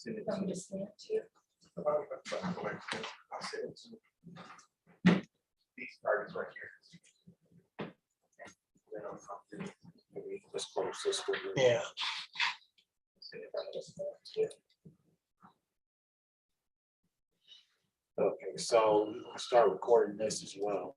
I'm just saying too. These targets right here. Then I'll come to maybe just close this one. Yeah. Okay, so I'll start recording this as well.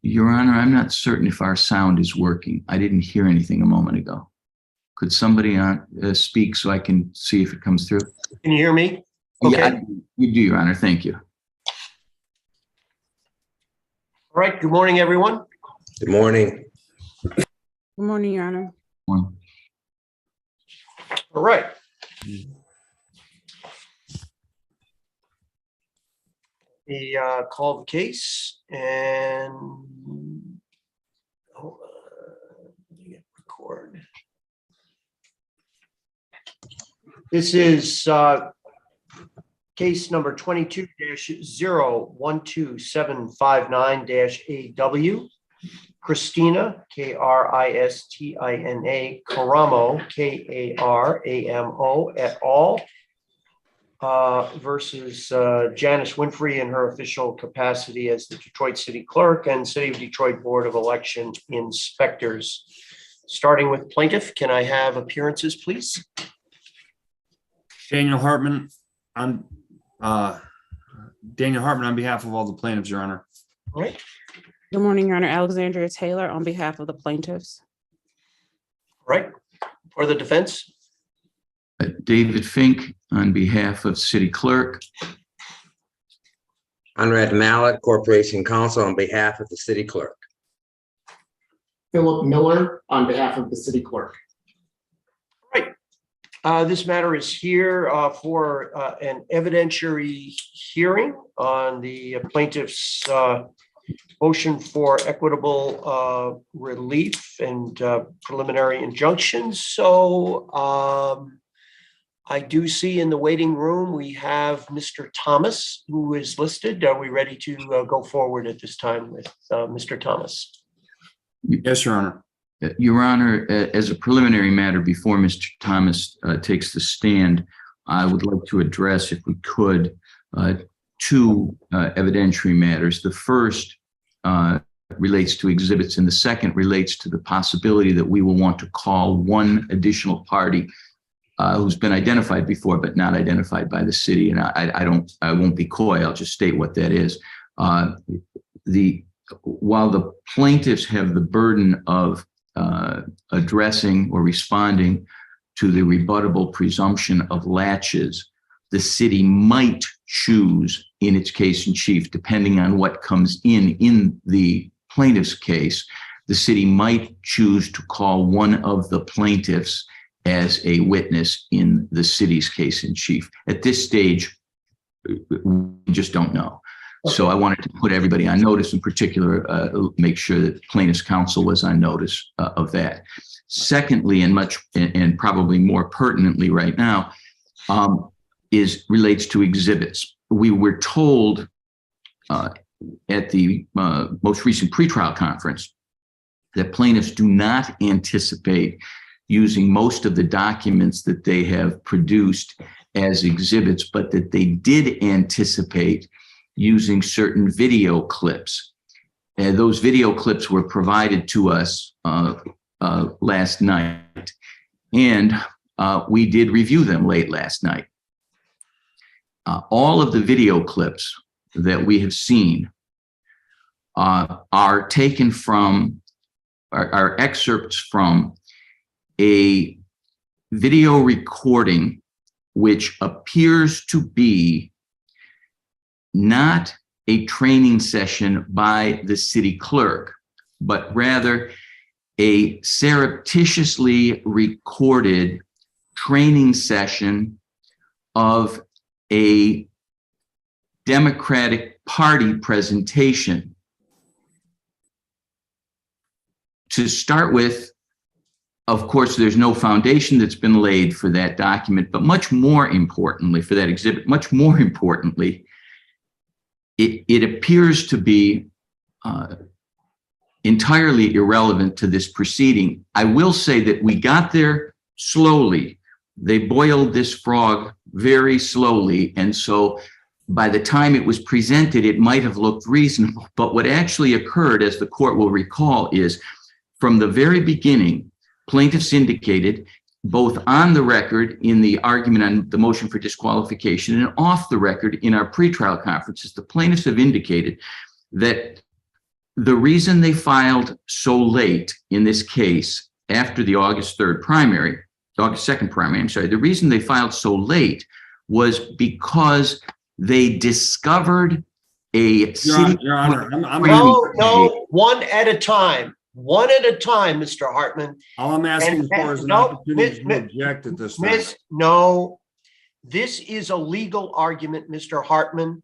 Your Honor, I'm not certain if our sound is working. I didn't hear anything a moment ago. Could somebody speak so I can see if it comes through? Can you hear me? Yeah, you do, Your Honor. Thank you. All right, good morning, everyone. Good morning. Good morning, Your Honor. One. All right. The call the case and hold on, let me record. This is case number 22-012-759-AW. Christina, Kristina, Karamo, Karamo, et al. Versus Janice Winfrey in her official capacity as the Detroit City Clerk and City of Detroit Board of Election Inspectors. Starting with plaintiff, can I have appearances, please? Daniel Hartman on behalf of all the plaintiffs, Your Honor. All right. Good morning, Your Honor. Alexandria Taylor on behalf of the plaintiffs. All right. For the defense. David Fink on behalf of City Clerk. Conrad Mallett, Corporation Counsel on behalf of the City Clerk. Philip Miller on behalf of the City Clerk. Right. This matter is here for an evidentiary hearing on the plaintiff's motion for equitable relief and preliminary injunctions. So I do see in the waiting room, we have Mr. Thomas, who is listed. Are we ready to go forward at this time with Mr. Thomas? Yes, Your Honor. Your Honor, as a preliminary matter, before Mr. Thomas takes the stand, I would like to address, if we could, two evidentiary matters. The first relates to exhibits, and the second relates to the possibility that we will want to call one additional party who's been identified before, but not identified by the city. And I won't be coy. I'll just state what that is. While the plaintiffs have the burden of addressing or responding to the rebuttable presumption of laches, the city might choose in its case in chief, depending on what comes in the plaintiff's case, the city might choose to call one of the plaintiffs as a witness in the city's case in chief. At this stage, we just don't know. So I wanted to put everybody on notice, in particular, make sure that plaintiff's counsel was on notice of that. Secondly, and probably more pertinently right now, relates to exhibits. We were told at the most recent pretrial conference that plaintiffs do not anticipate using most of the documents that they have produced as exhibits, but that they did anticipate using certain video clips. And those video clips were provided to us last night, and we did review them late last night. All of the video clips that we have seen are taken from, are excerpts from a video recording which appears to be not a training session by the city clerk, but rather a surreptitiously recorded training session of a Democratic Party presentation. To start with, of course, there's no foundation that's been laid for that document, but much more importantly, for that exhibit, much more importantly, it appears to be entirely irrelevant to this proceeding. I will say that we got there slowly. They boiled this frog very slowly. And so by the time it was presented, it might have looked reasonable. But what actually occurred, as the court will recall, is from the very beginning, plaintiffs indicated, both on the record in the argument on the motion for disqualification and off the record in our pretrial conferences, the plaintiffs have indicated that the reason they filed so late in this case after the August 3rd primary, August 2nd primary, I'm sorry, the reason they filed so late was because they discovered a city. Your Honor, I'm No, one at a time, Mr. Hartman. all I'm asking And- for is an no, opportunity to Miss- object at this time. No, this is a legal argument, Mr. Hartman.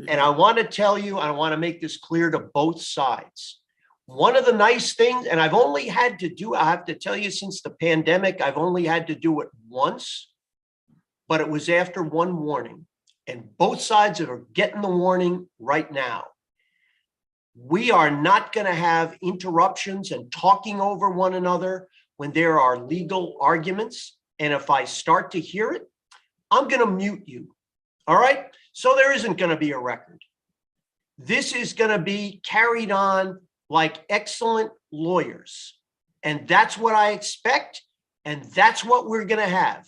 And I want to tell you, I want to make this clear to both sides. One of the nice things, and I've only had to do, I have to tell you, since the pandemic, I've only had to do it once, but it was after one warning. And both sides are getting the warning right now. We are not going to have interruptions and talking over one another when there are legal arguments. And if I start to hear it, I'm going to mute you. All right? So there isn't going to be a record. This is going to be carried on like excellent lawyers. And that's what I expect. And that's what we're going to have.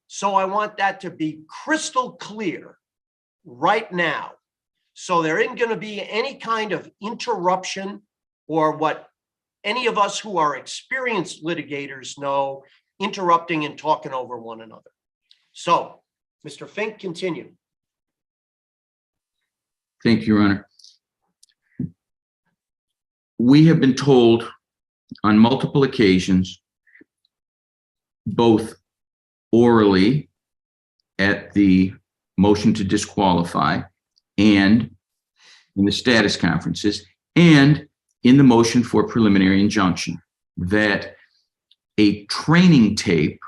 So I want that to be crystal clear right now. So there isn't going to be any kind of interruption or what any of us who are experienced litigators know, interrupting and talking over one another. So, Mr. Fink, continue. Thank you, Your Honor. We have been told on multiple occasions, both orally at the motion to disqualify and in the status conferences and in the motion for preliminary injunction, that a training tape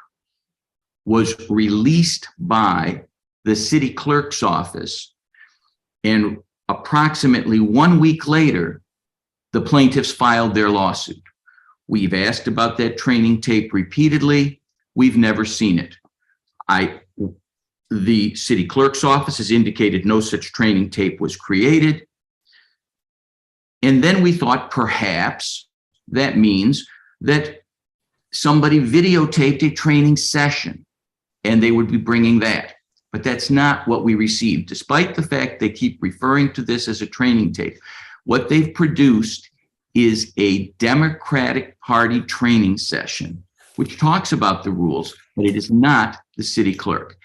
was released by the city clerk's office, and approximately 1 week later, the plaintiffs filed their lawsuit. We've asked about that training tape repeatedly. We've never seen it. The city clerk's office has indicated no such training tape was created. And then we thought perhaps that means that somebody videotaped a training session and they would be bringing that. But that's not what we received, despite the fact they keep referring to this as a training tape. What they've produced is a Democratic Party training session, which talks about the rules, but it is not the city clerk.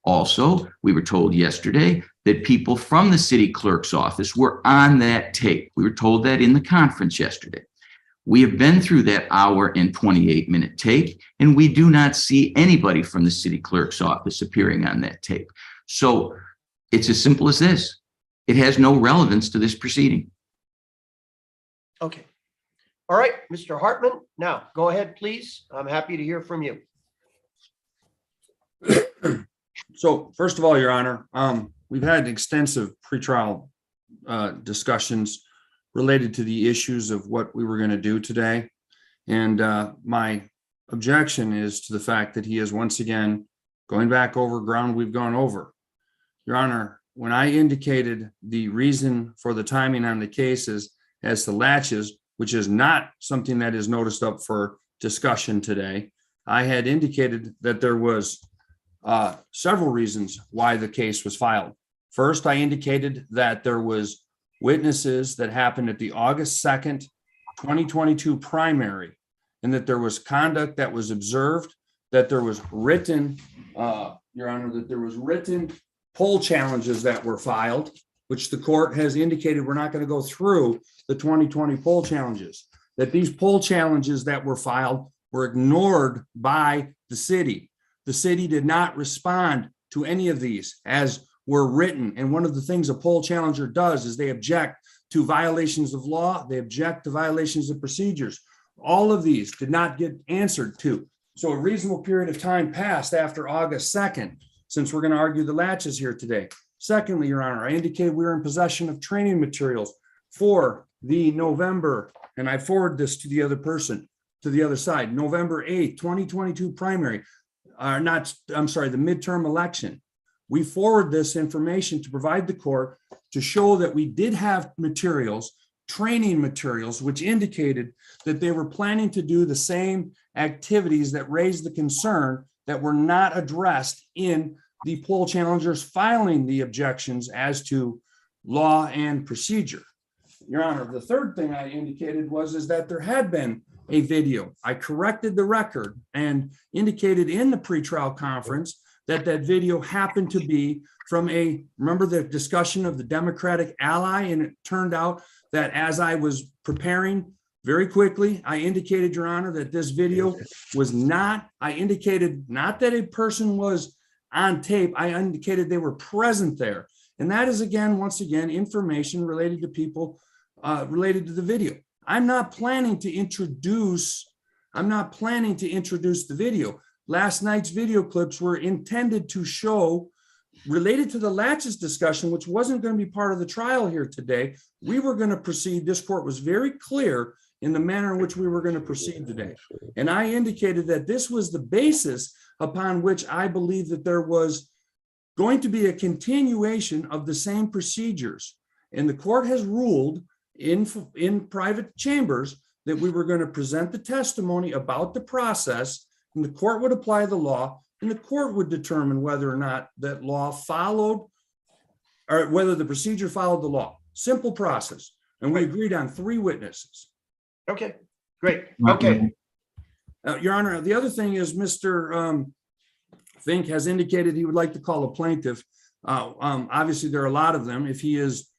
Also, we were told yesterday that people from the city clerk's office were on that tape. We were told that in the conference yesterday. We have been through that hour and 28-minute tape, and we do not see anybody from the city clerk's office appearing on that tape. So it's as simple as this. It has no relevance to this proceeding. Okay. All right, Mr. Hartman, now go ahead, please. I'm happy to hear from you. So first of all, Your Honor, we've had extensive pretrial discussions related to the issues of what we were going to do today. And my objection is to the fact that he is once again going back over ground we've gone over. Your Honor, when I indicated the reason for the timing on the cases as to latches, which is not something that is noticed up for discussion today, I had indicated that there was several reasons why the case was filed. First, I indicated that there was witnesses that happened at the August 2nd, 2022 primary, and that there was conduct that was observed, that there was written, Your Honor, that there was written poll challenges that were filed, which the court has indicated we're not going to go through the 2020 poll challenges, that these poll challenges that were filed were ignored by the city. The city did not respond to any of these as were written. And one of the things a poll challenger does is they object to violations of law. They object to violations of procedures. All of these did not get answered to. So a reasonable period of time passed after August 2nd, since we're going to argue the latches here today. Secondly, Your Honor, I indicated we were in possession of training materials for the November, and I forward this to the other person, to the other side, November 8th, 2022 primary. The midterm election. We forward this information to provide the court to show that we did have materials, training materials, which indicated that they were planning to do the same activities that raised the concern that were not addressed in the poll challengers filing the objections as to law and procedure. Your Honor, the third thing I indicated is that there had been a video. I corrected the record and indicated in the pretrial conference that that video happened to be from remember the discussion of the Democratic ally? And it turned out that as I was preparing very quickly, I indicated, Your Honor, that this video was not, I indicated not that a person was on tape. I indicated they were present there. And that is, again, once again, information related to people related to the video. I'm not planning to introduce the video. Last night's video clips were intended to show, related to the latches discussion, which wasn't going to be part of the trial here today. We were going to proceed. This court was very clear in the manner in which we were going to proceed today. And I indicated that this was the basis upon which I believe that there was going to be a continuation of the same procedures. And the court has ruled in private chambers that we were going to present the testimony about the process, and the court would apply the law, and the court would determine whether or not that law followed, or whether the procedure followed the law. Simple process. And we agreed on 3 witnesses. Okay, great. Okay. Your Honor, the other thing is Mr. Fink has indicated he would like to call a plaintiff. Obviously, there are a lot of them. If he is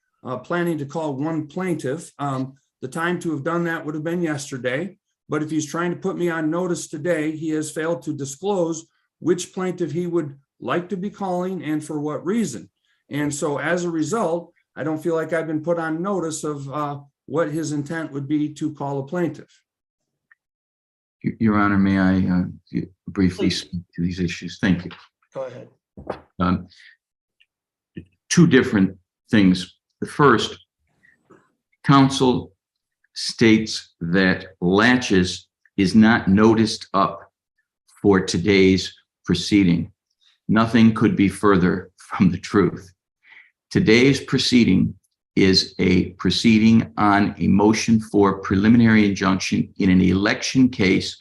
planning to call one plaintiff, the time to have done that would have been yesterday. But if he's trying to put me on notice today, he has failed to disclose which plaintiff he would like to be calling and for what reason. And so as a result, I don't feel like I've been put on notice of what his intent would be to call a plaintiff. Your Honor, may I briefly speak to these issues? Thank you. Go ahead. 2 different things. The first, counsel states that latches is not noticed up for today's proceeding. Nothing could be further from the truth. Today's proceeding is a proceeding on a motion for preliminary injunction in an election case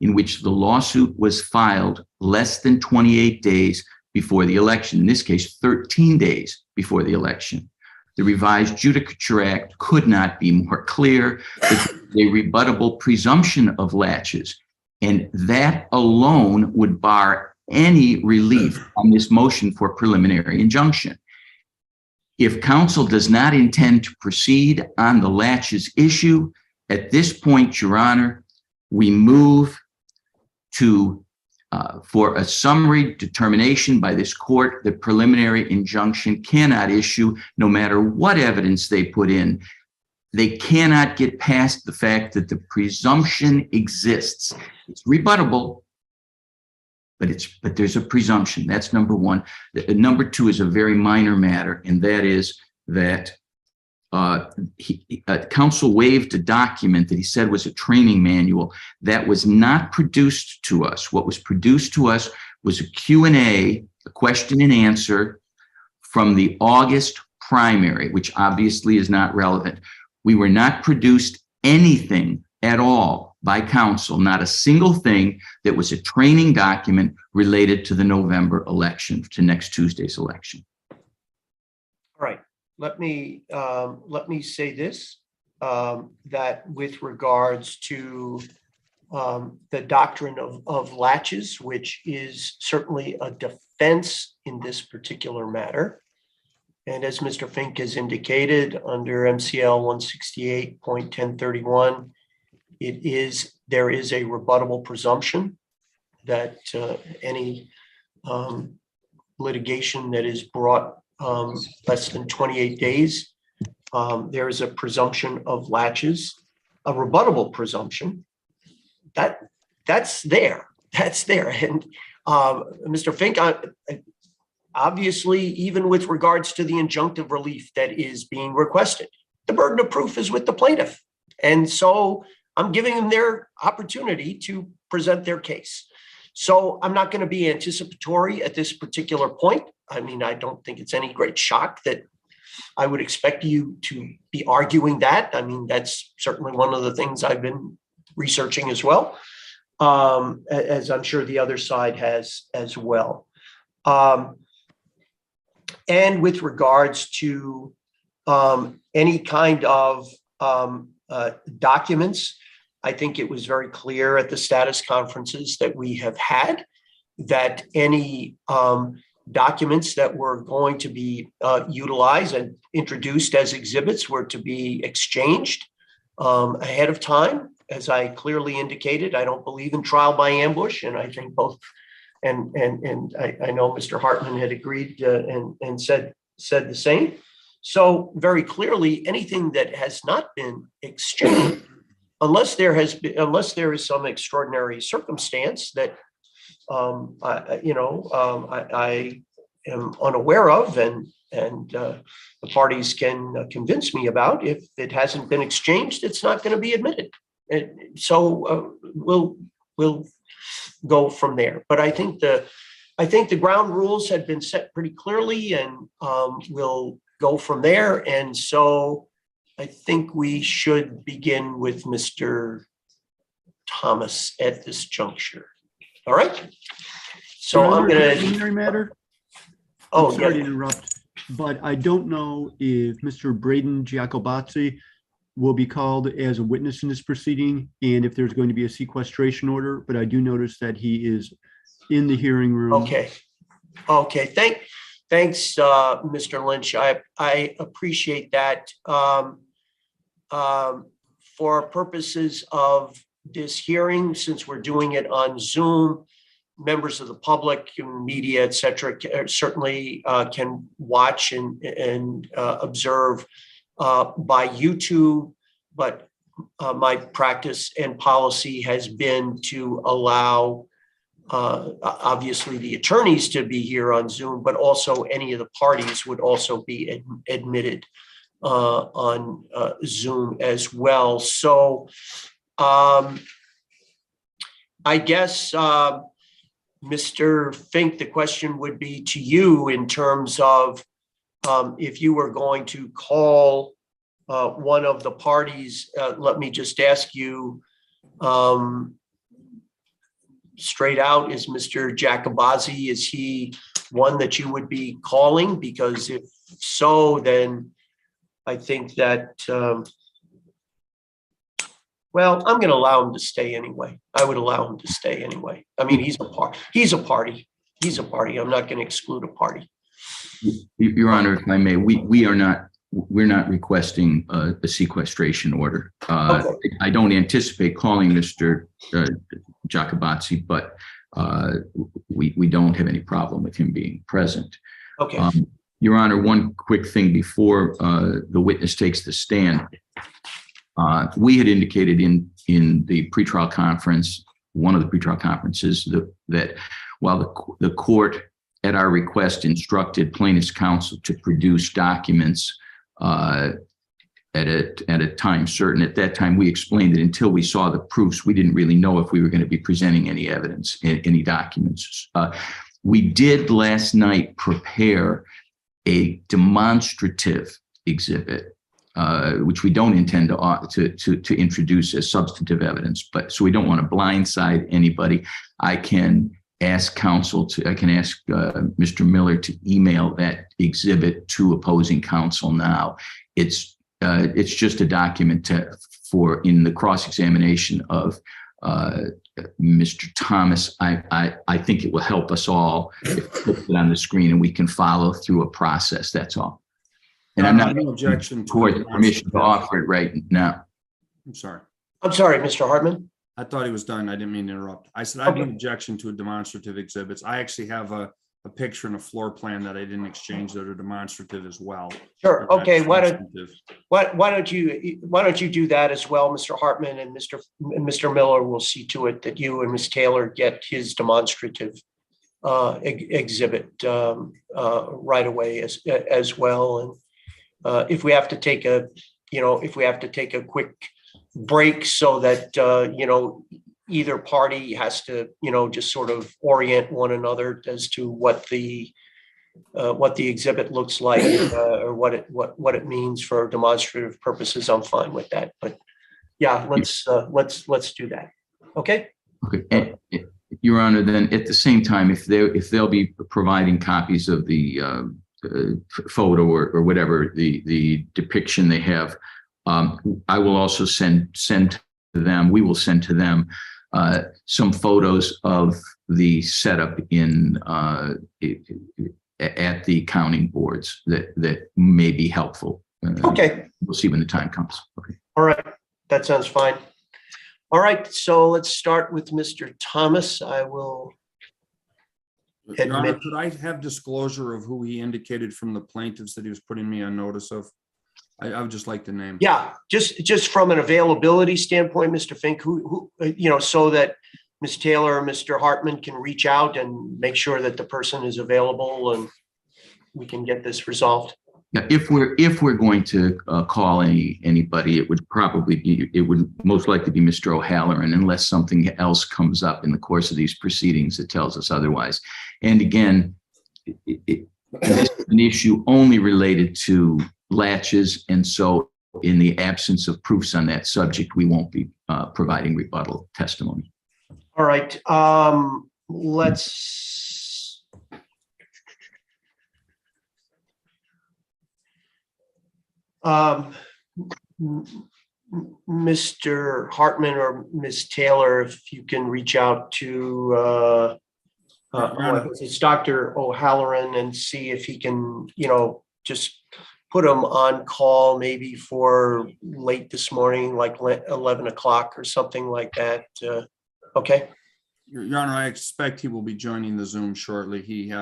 in which the lawsuit was filed less than 28 days before the election. In this case, 13 days before the election. The revised Judicature Act could not be more clear. It's a rebuttable presumption of latches, and that alone would bar any relief on this motion for preliminary injunction. If counsel does not intend to proceed on the latches issue, at this point, Your Honor, we move to for a summary determination by this court that preliminary injunction cannot issue no matter what evidence they put in. They cannot get past the fact that the presumption exists. It's rebuttable, but there's a presumption. That's number 1. Number 2 is a very minor matter, and that is that counsel waived a document that he said was a training manual that was not produced to us. What was produced to us was a Q&A, a question and answer from the August primary, which obviously is not relevant. We were not produced anything at all by counsel, not a single thing that was a training document related to the November election, to next Tuesday's election. All right. Let me say this, that with regards to the doctrine of latches, which is certainly a defense in this particular matter. And as Mr. Fink has indicated under MCL 168.1031, there is a rebuttable presumption that any litigation that is brought less than 28 days, there is a presumption of latches, a rebuttable presumption that's there. And Mr. Fink, obviously, even with regards to the injunctive relief that is being requested, the burden of proof is with the plaintiff. And so I'm giving them their opportunity to present their case. So I'm not going to be anticipatory at this particular point. I mean, I don't think it's any great shock that I would expect you to be arguing that. I mean, that's certainly one of the things I've been researching as well, as I'm sure the other side has as well. And with regards to any kind of documents. I think it was very clear at the status conferences that we have had that any documents that were going to be utilized and introduced as exhibits were to be exchanged ahead of time. As I clearly indicated, I don't believe in trial by ambush, and I think both, and I know Mr. Hartman had agreed and said the same. So very clearly, anything that has not been exchanged, unless there is some extraordinary circumstance that I am unaware of, and the parties can convince me about. If it hasn't been exchanged, it's not going to be admitted. And so we'll go from there. But I think the ground rules had been set pretty clearly, and we'll go from there. And so I think we should begin with Mr. Thomas at this juncture. All right. So I'm going to. Preliminary matter? Oh, Sorry to yeah. interrupt, but I don't know if Mr. Braden Giacobazzi will be called as a witness in this proceeding and if there's going to be a sequestration order, but I do notice that he is in the hearing room. Okay. Thanks, Mr. Lynch. I appreciate that. For purposes of this hearing, since we're doing it on Zoom, members of the public and media, et cetera, certainly can watch and observe by YouTube. But my practice and policy has been to allow obviously the attorneys to be here on Zoom, but also any of the parties would also be admitted on Zoom as well. So I guess, Mr. Fink, the question would be to you in terms of if you were going to call one of the parties. Let me just ask you straight out, is Mr. Giacobazzi, is he one that you would be calling? Because if so, then I think that, well, I'm going to allow him to stay anyway. I would allow him to stay anyway. I mean, he's a party. I'm not going to exclude a party. Your Honor, if I may, we're not requesting a sequestration order. Okay. I don't anticipate calling Mr. Giacobazzi, but we don't have any problem with him being present. Okay. Your Honor, one quick thing before the witness takes the stand. We had indicated in the pretrial conference, one of the pretrial conferences, that while the court, at our request, instructed plaintiff's counsel to produce documents at a time certain. At that time, we explained that until we saw the proofs, we didn't really know if we were going to be presenting any evidence, any documents. We did last night prepare a demonstrative exhibit, which we don't intend to introduce as substantive evidence, but so we don't want to blindside anybody. I can ask Mr. Miller to email that exhibit to opposing counsel now. It's just a document for in the cross-examination of Mr. Thomas. I think it will help us all if we put it on the screen and we can follow through a process. That's all. And I'm not no objection for permission to offer it right now. I'm sorry. Mr. Hartman. I thought he was done. I didn't mean to interrupt. I said I have no Okay. objection to a demonstrative exhibits. I actually have a picture and a floor plan that I didn't exchange that are demonstrative as well. Sure. They're not Okay. Why substantive. don't you do that as well, Mr. Hartman, and Mr. Miller will see to it that you and Ms. Taylor get his demonstrative exhibit right away as well. And if we have to take a quick break so that either party has to just sort of orient one another as to what the exhibit looks like or what it means for demonstrative purposes, I'm fine with that. But yeah, let's do that. Okay. Okay. And, Your Honor, then at the same time, if they'll be providing copies of the photo or whatever the depiction they have. I will also send to them. We will send to them some photos of the setup at the counting boards that may be helpful. Okay, We'll see when the time comes. Okay. all right, that sounds fine. All right, so let's start with Mr. Thomas. I will, Your Honor, Admit- could I have disclosure of who he indicated from the plaintiffs that he was putting me on notice of? I would just like the name. yeah, just from an availability standpoint, Mr. Fink, who, so that Ms. Taylor or Mr. Hartman can reach out and make sure that the person is available and we can get this resolved. Yeah, if we're going to call anybody, it would most likely be Mr. O'Halloran, unless something else comes up in the course of these proceedings that tells us otherwise. And again, this is an issue only related to latches, and so in the absence of proofs on that subject, we won't be providing rebuttal testimony. All right, let's. Mr. Hartman or Ms. Taylor, if you can reach out to it's Dr. O'Halloran and see if he can, just put him on call maybe for late this morning, like 11 o'clock or something like that. Okay. Your Honor, I expect he will be joining the Zoom shortly. He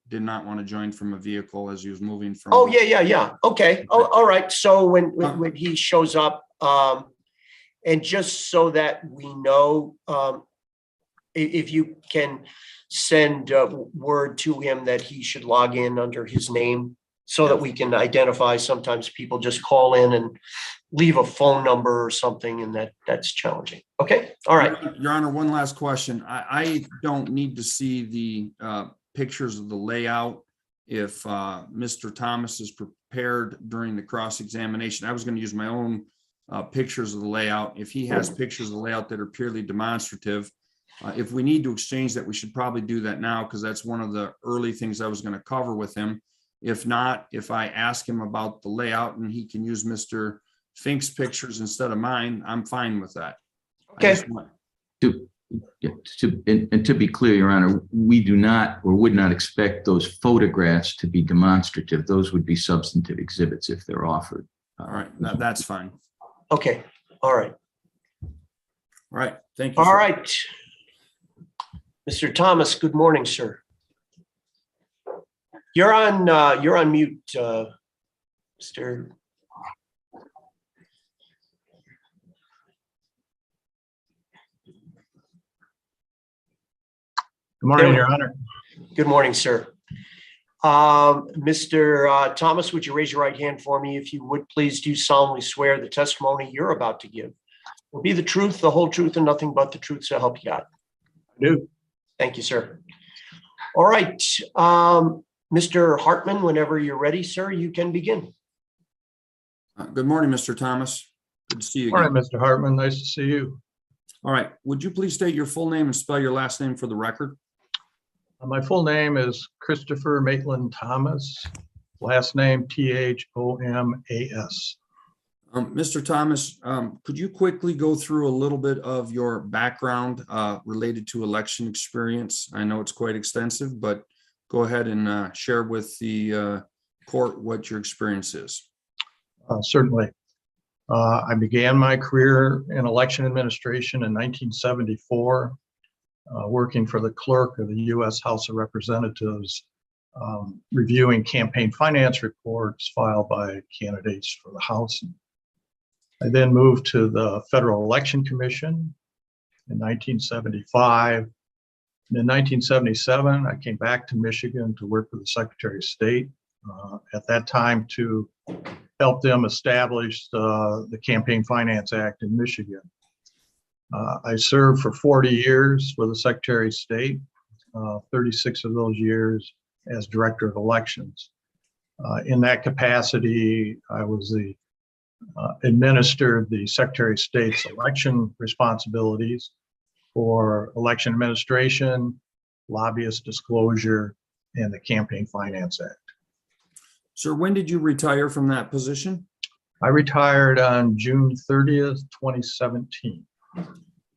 did not want to join from a vehicle as he was moving from. Oh, yeah. Okay. Oh, all right. So when he shows up, and just so that we know, if you can send word to him that he should log in under his name so that we can identify. Sometimes people just call in and leave a phone number or something, and that's challenging. Okay. All right. Your Honor, one last question. I don't need to see the pictures of the layout if Mr. Thomas is prepared during the cross-examination. I was going to use my own pictures of the layout. If he has pictures of the layout that are purely demonstrative, if we need to exchange that, we should probably do that now, because that's one of the early things I was going to cover with him. If not, if I ask him about the layout and he can use Mr. Fink's pictures instead of mine, I'm fine with that. Okay. To be clear, Your Honor, we do not or would not expect those photographs to be demonstrative. Those would be substantive exhibits if they're offered. All right, that's fine. Okay. All right. All right, thank you. All sir. right. Mr. Thomas, good morning, sir. You're on mute, Mr. Good morning, Your Honor. Good morning, sir. Mr. Thomas, would you raise your right hand for me? If you would, please do solemnly swear the testimony you're about to give will be the truth, the whole truth, and nothing but the truth, so help you God. I do. Thank you, sir. All right. Mr. Hartman, whenever you're ready, sir, you can begin. Good morning, Mr. Thomas. Good to see you All right, again. Mr. Hartman, nice to see you. All right, would you please state your full name and spell your last name for the record? My full name is Christopher Maitland Thomas, last name Thomas. Mr. Thomas, could you quickly go through a little bit of your background related to election experience? I know it's quite extensive, but go ahead and share with the court what your experience is. Certainly. I began my career in election administration in 1974, working for the clerk of the U.S. House of Representatives, reviewing campaign finance reports filed by candidates for the House. I then moved to the Federal Election Commission in 1975. And in 1977, I came back to Michigan to work for the Secretary of State, at that time to help them establish the Campaign Finance Act in Michigan. I served for 40 years for the Secretary of State, 36 of those years as Director of Elections. In that capacity, I was administered the Secretary of State's election responsibilities for election administration, lobbyist disclosure, and the Campaign Finance Act. Sir, when did you retire from that position? I retired on June 30th, 2017.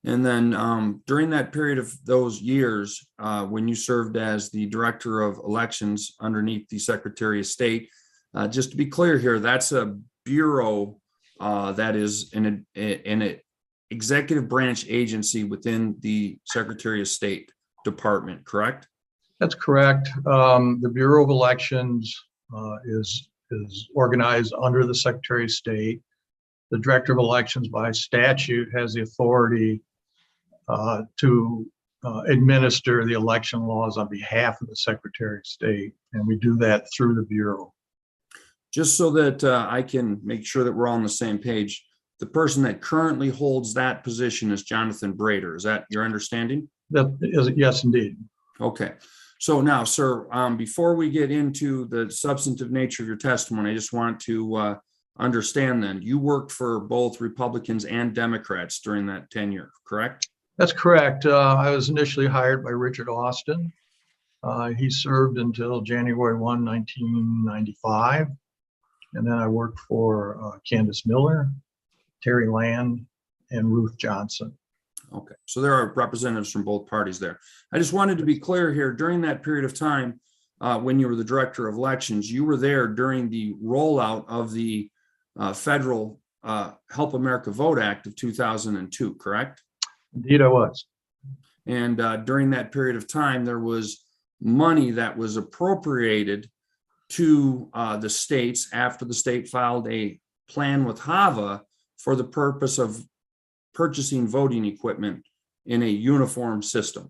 And then during that period of those years, when you served as the Director of Elections underneath the Secretary of State, just to be clear here, that's a bureau that is an executive branch agency within the Secretary of State Department, correct? That's correct. The Bureau of Elections is organized under the Secretary of State. The Director of Elections by statute has the authority to administer the election laws on behalf of the Secretary of State, and we do that through the Bureau. Just so that I can make sure that we're all on the same page, the person that currently holds that position is Jonathan Brader. Is that your understanding? That is, yes, indeed. Okay. So now, sir, before we get into the substantive nature of your testimony, I just want to understand then, you worked for both Republicans and Democrats during that tenure, correct? That's correct. I was initially hired by Richard Austin. He served until January 1, 1995. And then I worked for Candace Miller, Terry Land, and Ruth Johnson. Okay, so there are representatives from both parties there. I just wanted to be clear here, during that period of time, when you were the Director of Elections, you were there during the rollout of the federal Help America Vote Act of 2002, correct? Indeed, I was. And during that period of time, there was money that was appropriated to the states after the state filed a plan with HAVA for the purpose of purchasing voting equipment in a uniform system.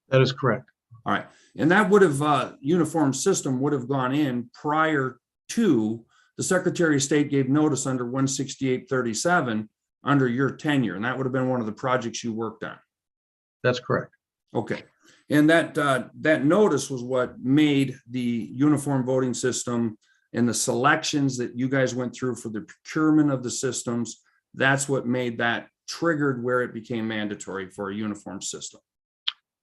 That is correct. All right. And that would have, uniform system would have gone in prior to the Secretary of State gave notice under 16837 under your tenure. And that would have been one of the projects you worked on. That's correct. Okay. And that notice was what made the uniform voting system and the selections that you guys went through for the procurement of the systems. That's what made that triggered where it became mandatory for a uniform system.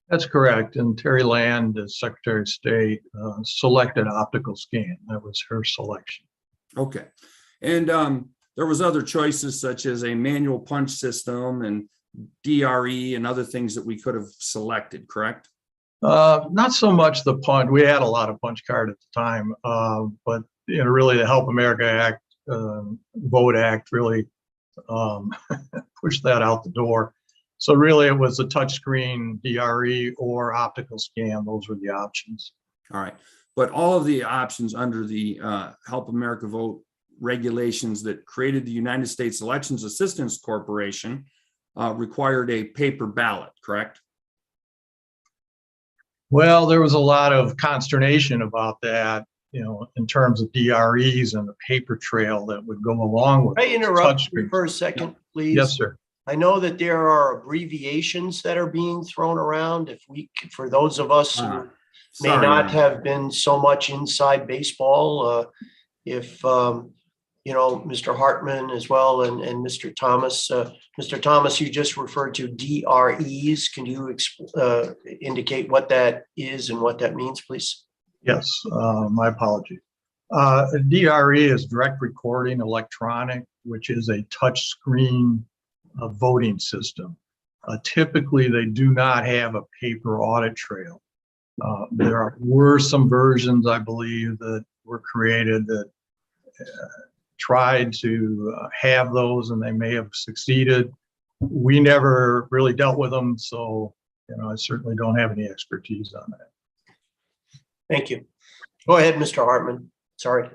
That's correct. And Terry Land, as Secretary of State, selected optical scan. That was her selection. Okay. And there was other choices such as a manual punch system and DRE and other things that we could have selected, correct? Not so much the punch. We had a lot of punch card at the time, but really the Help America Act, Vote Act really pushed that out the door. So really it was a touchscreen DRE or optical scan. Those were the options. All right. But all of the options under the Help America Vote regulations that created the United States Elections Assistance Corporation required a paper ballot, correct? Well, there was a lot of consternation about that, in terms of DREs and the paper trail that would go along with Can I interrupt you touchscreen. for a second, please? Yes, sir. I know that there are abbreviations that are being thrown around. If we, for those of us who may Sorry, not Ron. have been so much inside baseball, if Mr. Hartman as well and Mr. Thomas. Mr. Thomas, you just referred to DREs. Can you indicate what that is and what that means, please? Yes, my apology. DRE is direct recording electronic, which is a touch screen voting system. Typically, they do not have a paper audit trail. There were some versions, I believe, that were created that tried to have those, and they may have succeeded. We never really dealt with them, so I certainly don't have any expertise on that. Thank you. Go ahead, Mr. Hartman. Sorry.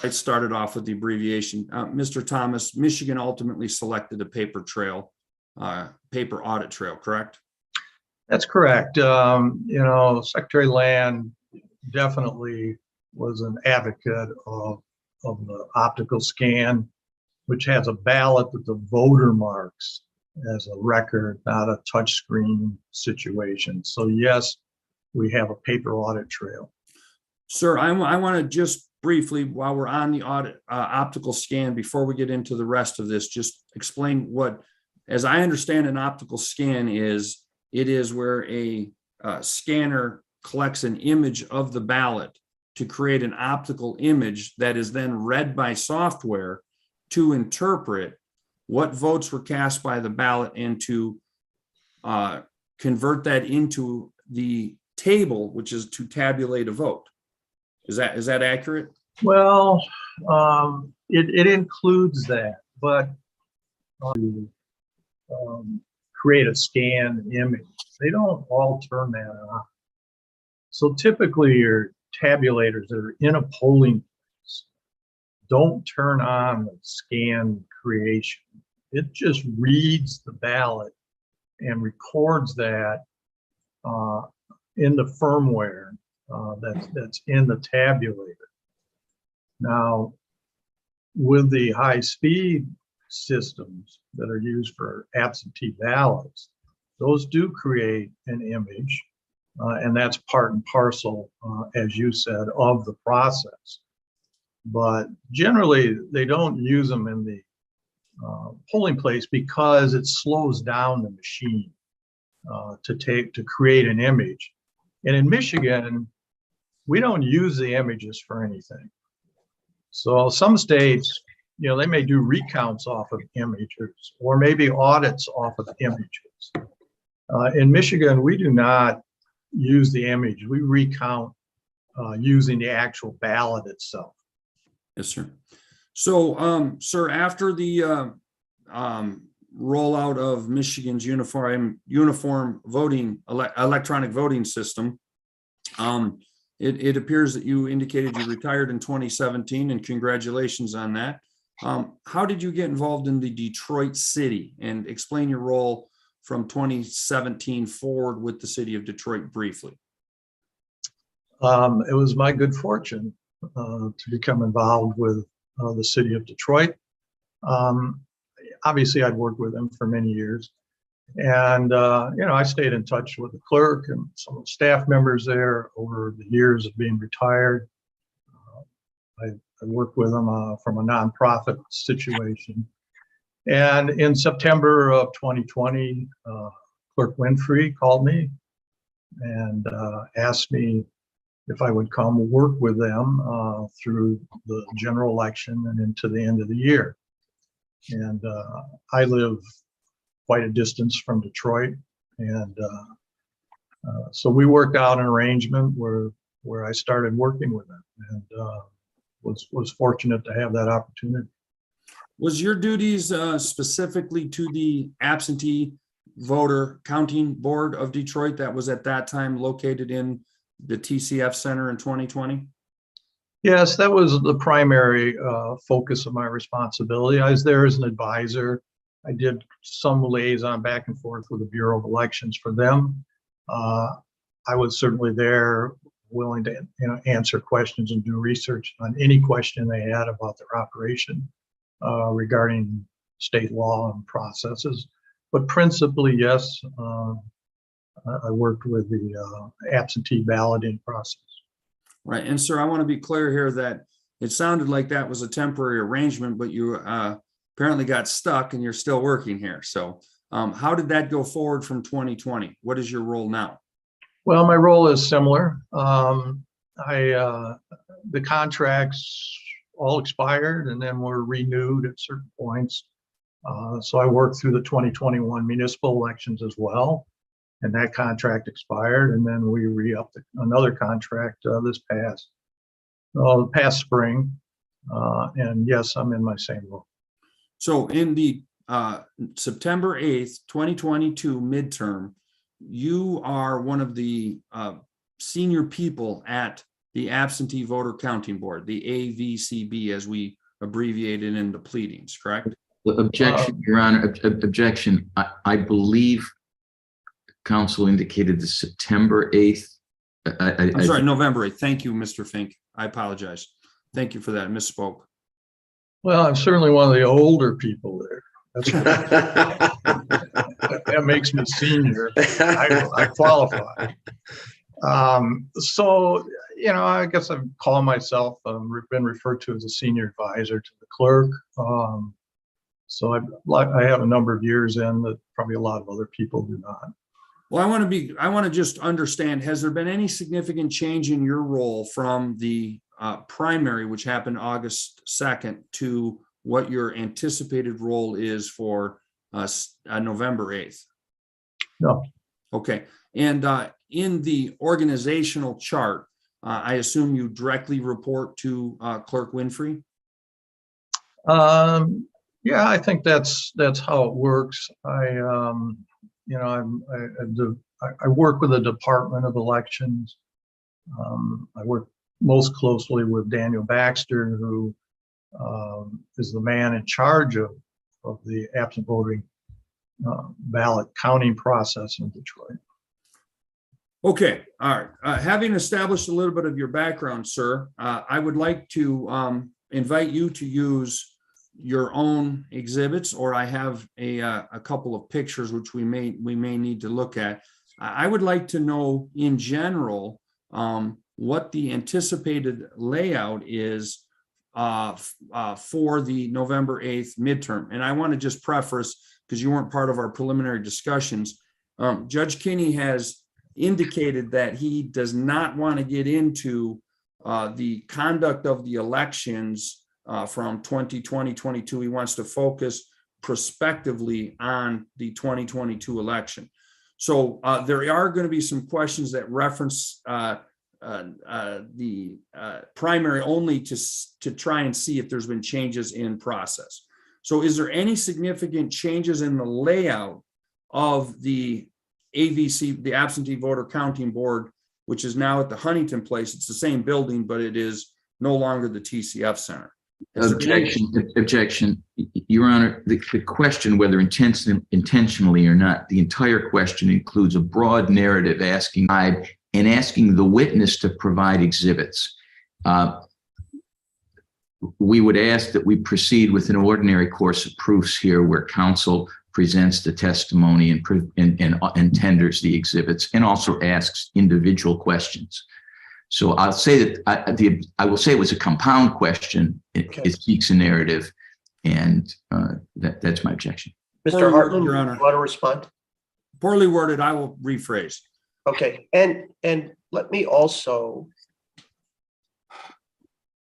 I started off with the abbreviation. Mr. Thomas, Michigan ultimately selected a paper trail, paper audit trail, correct? That's correct. Secretary Land definitely was an advocate of the optical scan, which has a ballot that the voter marks as a record, not a touchscreen situation. So yes, we have a paper audit trail. Sir, I want to just briefly, while we're on the audit optical scan, before we get into the rest of this, just explain what, as I understand an optical scan is, it is where a scanner collects an image of the ballot to create an optical image that is then read by software to interpret what votes were cast by the ballot and to convert that into the table, which is to tabulate a vote. Is that accurate? Well, it includes that, but create a scanned image. They don't all turn that on. So typically your tabulators that are in a polling place don't turn on the scan creation. It just reads the ballot and records that in the firmware that's in the tabulator. Now, with the high-speed systems that are used for absentee ballots, those do create an image, and that's part and parcel, as you said, of the process. But generally, they don't use them in the polling place because it slows down the machine to create an image. And in Michigan, we don't use the images for anything. So some states, they may do recounts off of images or maybe audits off of images. In Michigan, we do not use the image. We recount using the actual ballot itself. Yes, sir. So, sir, after the rollout of Michigan's uniform voting, electronic voting system, it appears that you indicated you retired in 2017, and congratulations on that. How did you get involved in the Detroit City, and explain your role from 2017 forward with the city of Detroit briefly? It was my good fortune to become involved with the city of Detroit. Obviously, I'd worked with them for many years. And, I stayed in touch with the clerk and some of the staff members there over the years of being retired. I worked with them from a nonprofit situation. And in September of 2020, Clerk Winfrey called me and asked me if I would come work with them through the general election and into the end of the year. And I live quite a distance from Detroit. And so we worked out an arrangement where I started working with them, and was fortunate to have that opportunity. Was your duties specifically to the absentee voter counting board of Detroit that was at that time located in the TCF Center in 2020? Yes, that was the primary focus of my responsibility. I was there as an advisor. I did some liaison back and forth with the Bureau of Elections for them. I was certainly there, willing to answer questions and do research on any question they had about their operation regarding state law and processes. But principally, yes, I worked with the absentee balloting process. Right. And sir, I want to be clear here that it sounded like that was a temporary arrangement, but you apparently got stuck and you're still working here. So how did that go forward from 2020? What is your role now? Well, my role is similar. The contracts all expired and then were renewed at certain points. So I worked through the 2021 municipal elections as well. And that contract expired, and then we re-upped another contract this past spring. And yes, I'm in my same role. So in the September 8th, 2022 midterm, you are one of the senior people at the Absentee Voter Counting Board, the AVCB, as we abbreviated in the pleadings, correct? Objection, Your Honor, objection. I believe counsel indicated the September 8th. I'm sorry, November 8th. Thank you, Mr. Fink. I apologize. Thank you for that. Misspoke. Well, I'm certainly one of the older people there. That makes me senior. I qualify. So, I guess I'm calling myself, been referred to as a senior advisor to the clerk. So I have a number of years in that probably a lot of other people do not. Well, I want to just understand, has there been any significant change in your role from the primary, which happened August 2nd, to what your anticipated role is for November 8th? No. Okay, and in the organizational chart, I assume you directly report to Clerk Winfrey? Yeah, I think that's how it works. I work with the Department of Elections. I work most closely with Daniel Baxter, who is the man in charge of the absent voting ballot counting process in Detroit. Okay, all right. Having established a little bit of your background, sir, I would like to invite you to use your own exhibits, or I have a couple of pictures which we may need to look at. I would like to know in general what the anticipated layout is for the November 8th midterm. And I want to just preface, because you weren't part of our preliminary discussions, Judge Kinney has indicated that he does not want to get into the conduct of the elections from 2020, 22. He wants to focus prospectively on the 2022 election. So there are going to be some questions that reference the primary only to try and see if there's been changes in process. So is there any significant changes in the layout of the AVC, the Absentee Voter Counting Board, which is now at the Huntington Place? It's the same building, but it is no longer the TCF Center. Objection. Your Honor, the question, whether intentionally or not, the entire question includes a broad narrative asking the witness to provide exhibits. We would ask that we proceed with an ordinary course of proofs here, where counsel presents the testimony and tenders the exhibits, and also asks individual questions. So I'll say that I will say it was a compound question. It seeks a narrative, and that's my objection. Mr. Hartman, Your you Honor. want to respond? Poorly worded, I will rephrase. Okay, and let me also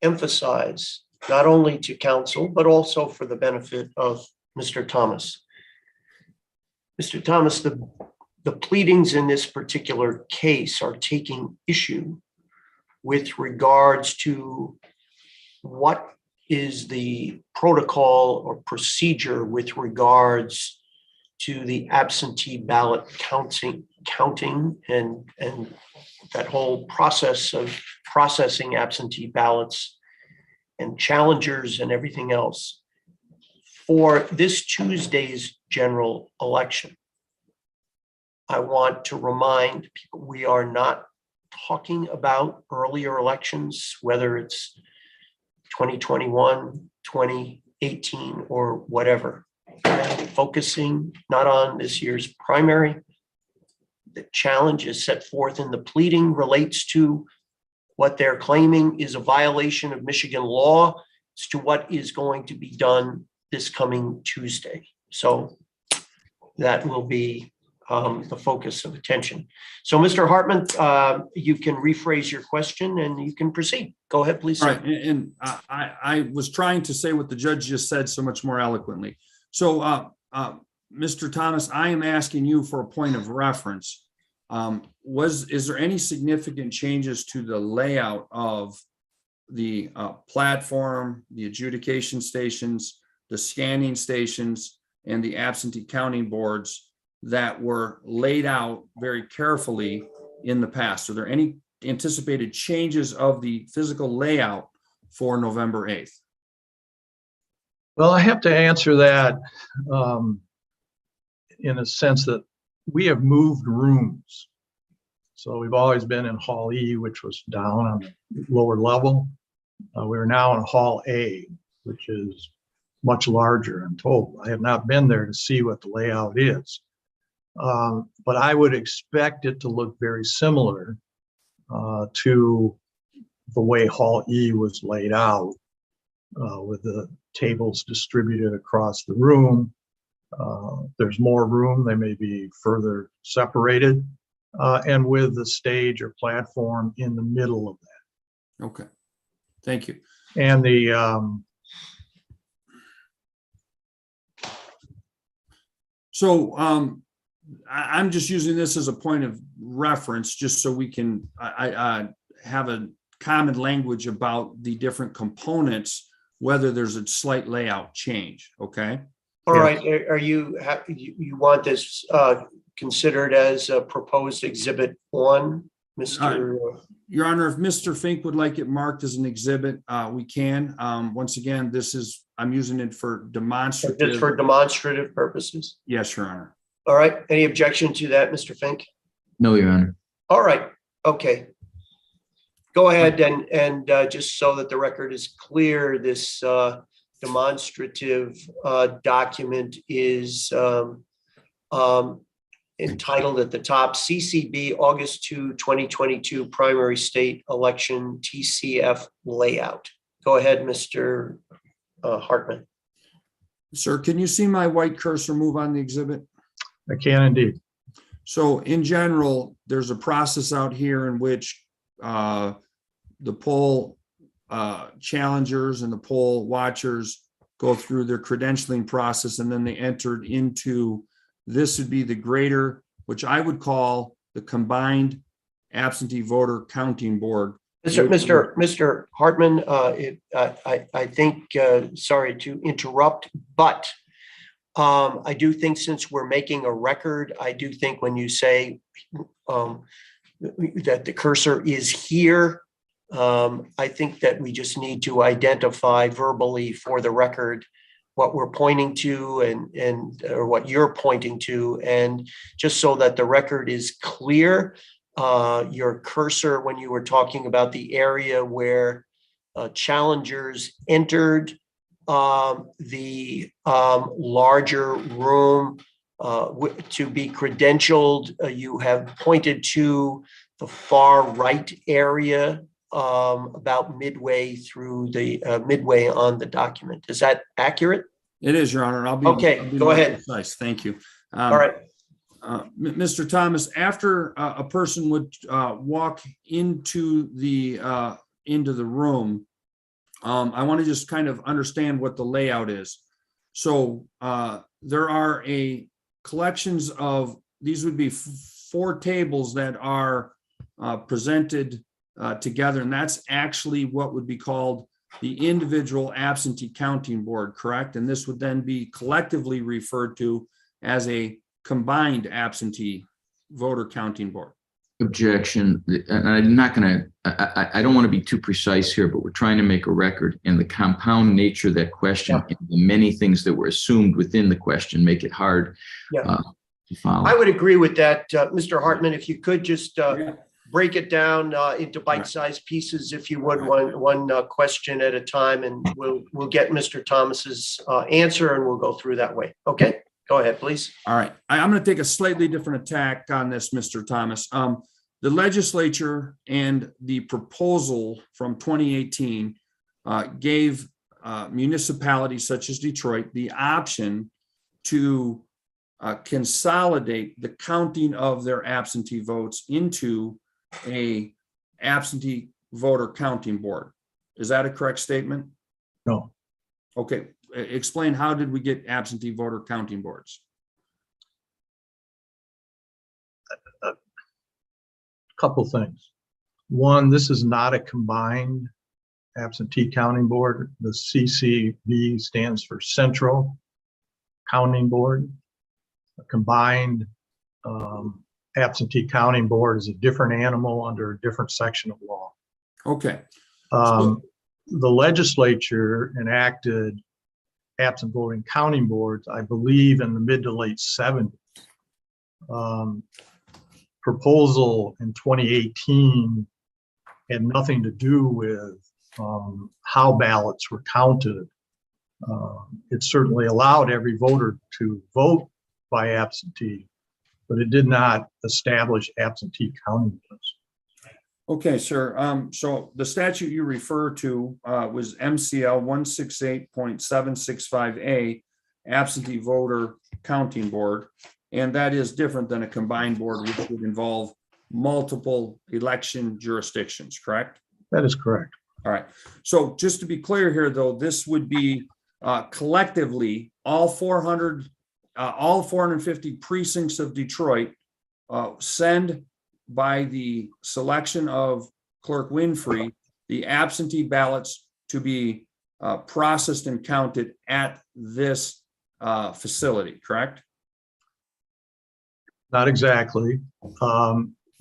emphasize, not only to counsel, but also for the benefit of Mr. Thomas. Mr. Thomas, the pleadings in this particular case are taking issue with regards to what is the protocol or procedure with regards to the absentee ballot counting and that whole process of processing absentee ballots and challengers and everything else for this Tuesday's general election. I want to remind people we are not talking about earlier elections, whether it's 2021, 2018, or whatever. I'm focusing not on this year's primary. The challenge is set forth in the pleading relates to what they're claiming is a violation of Michigan law as to what is going to be done this coming Tuesday. So that will be the focus of attention. So Mr. Hartman, you can rephrase your question and you can proceed. Go ahead, please. All right, and I was trying to say what the judge just said so much more eloquently. So Mr. Thomas, I am asking you for a point of reference. Is there any significant changes to the layout of the platform, the adjudication stations, the scanning stations, and the absentee counting boards that were laid out very carefully in the past? Are there any anticipated changes of the physical layout for November 8th? Well, I have to answer that in a sense that we have moved rooms. So we've always been in Hall E, which was down on the lower level. We're now in Hall A, which is much larger, I'm told. I have not been there to see what the layout is. But I would expect it to look very similar to the way Hall E was laid out, with the tables distributed across the room There's more room, they may be further separated, and with the stage or platform in the middle of that. Okay, thank you. And the, So I'm just using this as a point of reference, just so we can have a common language about the different components, whether there's a slight layout change, okay? All Yeah. right, are you, you want this considered as a proposed exhibit 1, Mr.? Your Honor, if Mr. Fink would like it marked as an exhibit, we can. Once again, I'm using it for Just demonstrative. for demonstrative purposes? Yes, Your Honor. All right, any objection to that, Mr. Fink? No, Your Honor. All right, okay. Go ahead and just so that the record is clear, this demonstrative document is entitled at the top, CCB August 2, 2022 Primary State Election TCF Layout. Go ahead, Mr. Hartman. Sir, can you see my white cursor move on the exhibit? I can indeed. So in general, there's a process out here in which the poll challengers and the poll watchers go through their credentialing process, and then they entered into, this would be the greater, which I would call the combined absentee voter counting board. Mr. Hartman, I think, sorry to interrupt, but I do think since we're making a record, I do think when you say that the cursor is here, I think that we just need to identify verbally for the record what we're pointing to and or what you're pointing to, and just so that the record is clear, your cursor, when you were talking about the area where challengers entered the larger room to be credentialed, you have pointed to the far right area about midway through the midway on the document. Is that accurate? It is, Your Honor. Okay, I'll be go more ahead. precise. Thank you. All right. Mr. Thomas, after a person would walk into the room, I want to just kind of understand what the layout is. So there are collections of, these would be 4 tables that are presented together, and that's actually what would be called the individual absentee counting board, correct? And this would then be collectively referred to as a combined absentee voter counting board. Objection. And I'm not going to, I don't want to be too precise here, but we're trying to make a record, and the compound nature of that question, and the many things that were assumed within the question make it hard to follow. I would agree with that, Mr. Hartman. If you could just break it down into bite-sized pieces, if you would, one question at a time, and we'll get Mr. Thomas's answer, and we'll go through that way. Okay, go ahead, please. All right, I'm going to take a slightly different attack on this, Mr. Thomas. The legislature and the proposal from 2018 gave municipalities such as Detroit the option to consolidate the counting of their absentee votes into a absentee voter counting board. Is that a correct statement? No. Okay, explain, how did we get absentee voter counting boards? A couple things. One, this is not a combined absentee counting board. The CCB stands for Central Counting Board. A combined absentee counting board is a different animal under a different section of law. Okay. The legislature enacted absent voting counting boards, I believe, in the mid to late 70s. Proposal in 2018 had nothing to do with how ballots were counted. It certainly allowed every voter to vote by absentee, but it did not establish absentee counting boards. Okay, sir. So the statute you refer to was MCL 168.765A, absentee voter counting board. And that is different than a combined board, which would involve multiple election jurisdictions, correct? That is correct. All right. So just to be clear here, though, this would be collectively all 450 precincts of Detroit send by the selection of Clerk Winfrey, the absentee ballots to be processed and counted at this facility, correct? Not exactly.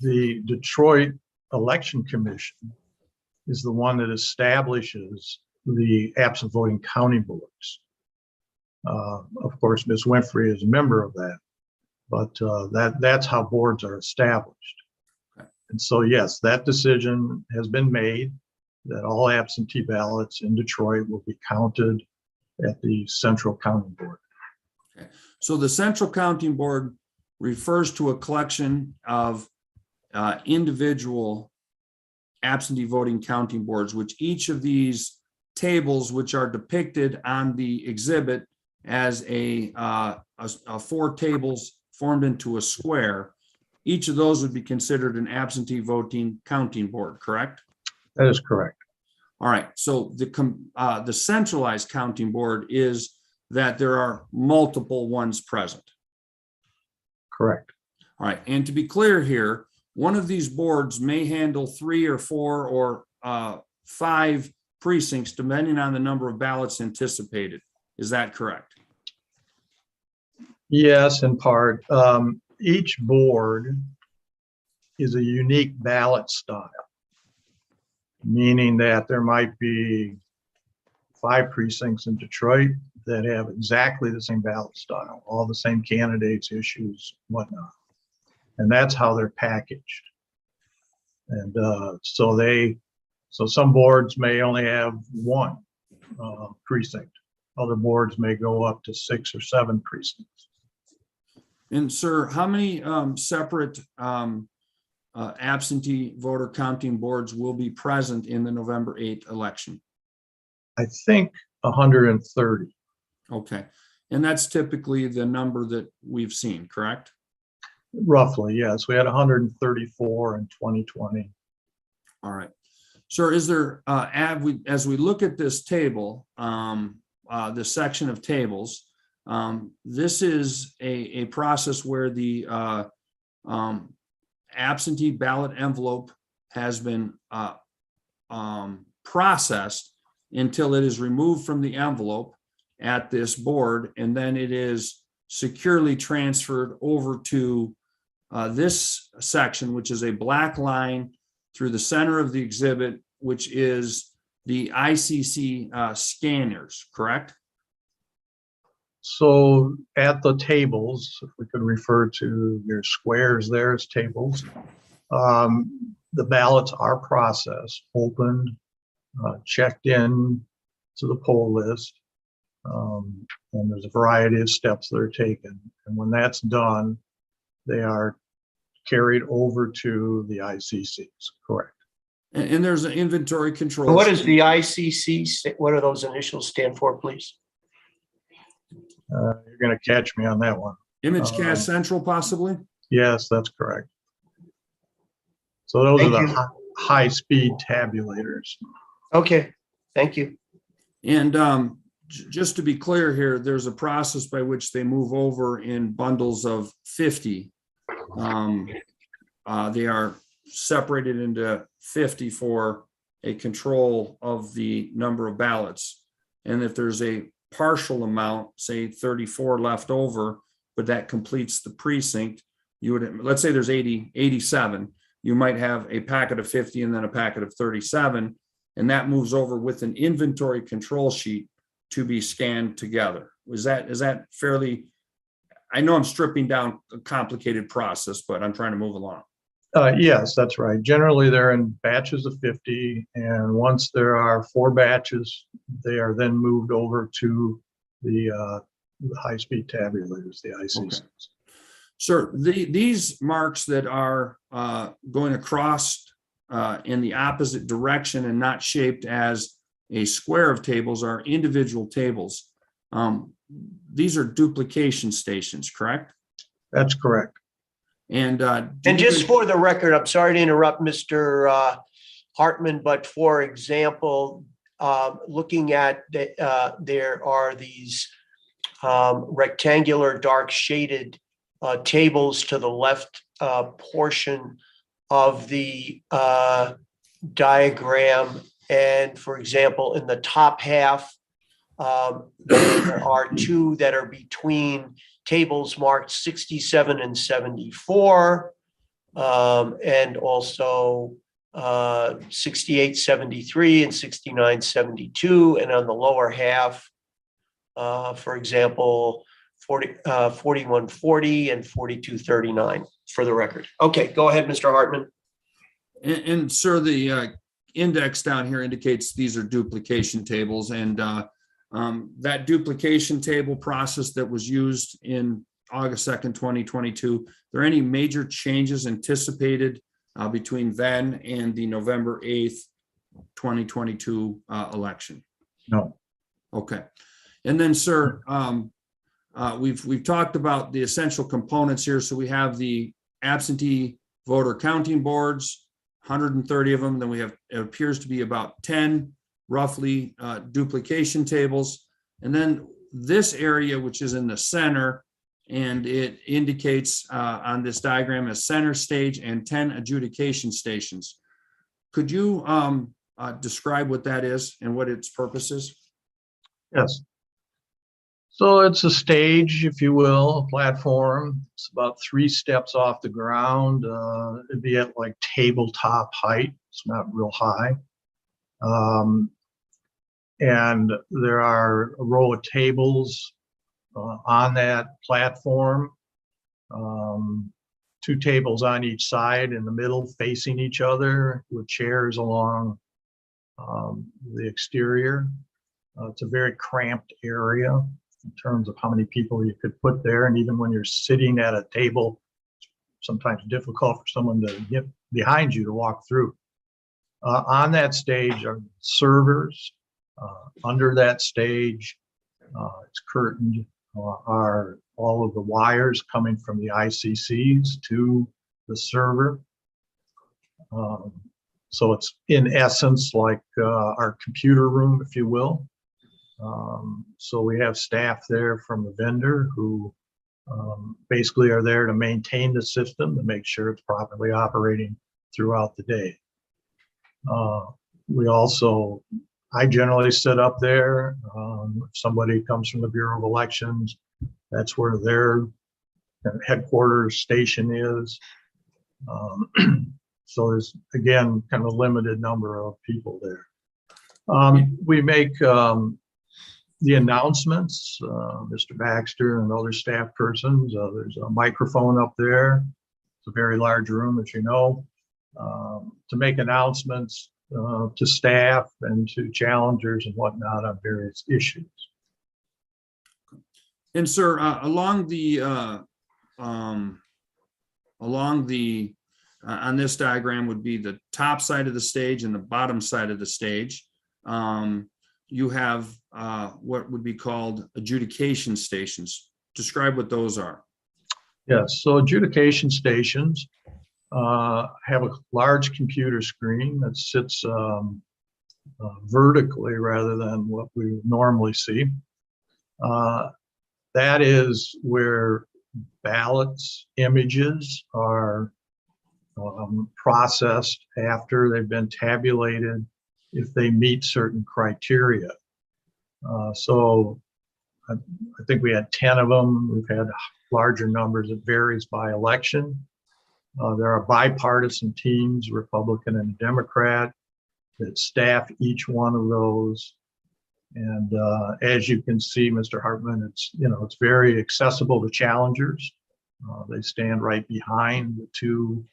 The Detroit Election Commission is the one that establishes the absent voting counting boards. Of course, Ms. Winfrey is a member of that, but that's how boards are established. Okay. And so, yes, that decision has been made that all absentee ballots in Detroit will be counted at the Central Counting Board. Okay. So the Central Counting Board refers to a collection of individual absentee voting counting boards, which each of these tables, which are depicted on the exhibit as a 4 tables formed into a square, each of those would be considered an absentee voting counting board, correct? That is correct. All right, so the centralized counting board is that there are multiple ones present. Correct. All right, and to be clear here, one of these boards may handle 3 or 4 or 5 precincts, depending on the number of ballots anticipated. Is that correct? Yes, in part. Each board is a unique ballot style, meaning that there might be 5 precincts in Detroit that have exactly the same ballot style, all the same candidates, issues, whatnot. And that's how they're packaged. And so some boards may only have 1 precinct. Other boards may go up to 6 or 7 precincts. And sir, how many separate absentee voter counting boards will be present in the November 8th election? I think 130. Okay, and that's typically the number that we've seen, correct? Roughly, yes. We had 134 in 2020. All right. Sir, is there, as we look at this table, this section of tables, this is a process where the absentee ballot envelope has been processed until it is removed from the envelope at this board, and then it is securely transferred over to this section, which is a black line through the center of the exhibit, which is the ICC scanners, correct? So at the tables, if we could refer to your squares there as tables, the ballots are processed, opened, checked in to the poll list. And there's a variety of steps that are taken. And when that's done, they are carried over to the ICCs, correct? And there's an inventory control. What does the ICC, what do those initials stand for, please? You're going to catch me on that one. Image Cast Central, possibly? Yes, that's correct. So those are Thank the you. high-speed tabulators. Okay, thank you. And just to be clear here, there's a process by which they move over in bundles of 50. They are separated into 50 for a control of the number of ballots. And if there's a partial amount, say 34 left over, but that completes the precinct, you would, let's say there's 87, you might have a packet of 50 and then a packet of 37, and that moves over with an inventory control sheet to be scanned together. Is that fairly, I know I'm stripping down a complicated process, but I'm trying to move along. Yes, that's right. Generally, they're in batches of 50, and once there are 4 batches, they are then moved over to the high-speed tabulators, the ICCs. Okay. Sir, these marks that are going across in the opposite direction and not shaped as a square of tables are individual tables. these are duplication stations, correct? That's correct. And And just for the record, I'm sorry to interrupt, Mr. Hartman, but for example, looking at there are these rectangular dark shaded tables to the left portion of the diagram. And for example, in the top half, there are two that are between tables marked 67 and 74, and also 68, 73 and 69, 72. And on the lower half, for example, 4140 and 4239 for the record. Okay, go ahead, Mr. Hartman. And sir, the index down here indicates these are duplication tables, and that duplication table process that was used in August 2nd, 2022, are there any major changes anticipated between then and the November 8th, 2022 election? No. Okay. And then, sir, we've talked about the essential components here. So we have the absentee voter counting boards, 130 of them. Then we have, it appears to be about 10 roughly duplication tables. And then this area, which is in the center, and it indicates on this diagram as center stage and 10 adjudication stations. Could you describe what that is and what its purpose is? Yes. So it's a stage, if you will, a platform. It's about 3 steps off the ground. It'd be at like tabletop height. It's not real high. And there are a row of tables on that platform. 2 tables on each side in the middle facing each other with chairs along the exterior. It's a very cramped area in terms of how many people you could put there. And even when you're sitting at a table, it's sometimes difficult for someone to get behind you to walk through. On that stage are servers. Under that stage, it's curtained, are all of the wires coming from the ICCs to the server. So it's in essence like our computer room, if you will. So we have staff there from the vendor who basically are there to maintain the system to make sure it's properly operating throughout the day. We also, I generally sit up there. If somebody comes from the Bureau of Elections, that's where their headquarters station is. So there's, again, kind of a limited number of people there. We make the announcements, Mr. Baxter and other staff persons. There's a microphone up there. It's a very large room, as you know, to make announcements to staff and to challengers and whatnot on various issues. And sir, along the on this diagram would be the top side of the stage and the bottom side of the stage. You have what would be called adjudication stations. Describe what those are. Yes, so adjudication stations have a large computer screen that sits vertically rather than what we normally see. That is where ballots, images are processed after they've been tabulated if they meet certain criteria. So I think we had 10 of them. We've had larger numbers. It varies by election. There are bipartisan teams, Republican and Democrat, that staff each one of those. And as you can see, Mr. Hartman, it's, you know, it's very accessible to challengers. They stand right behind the two,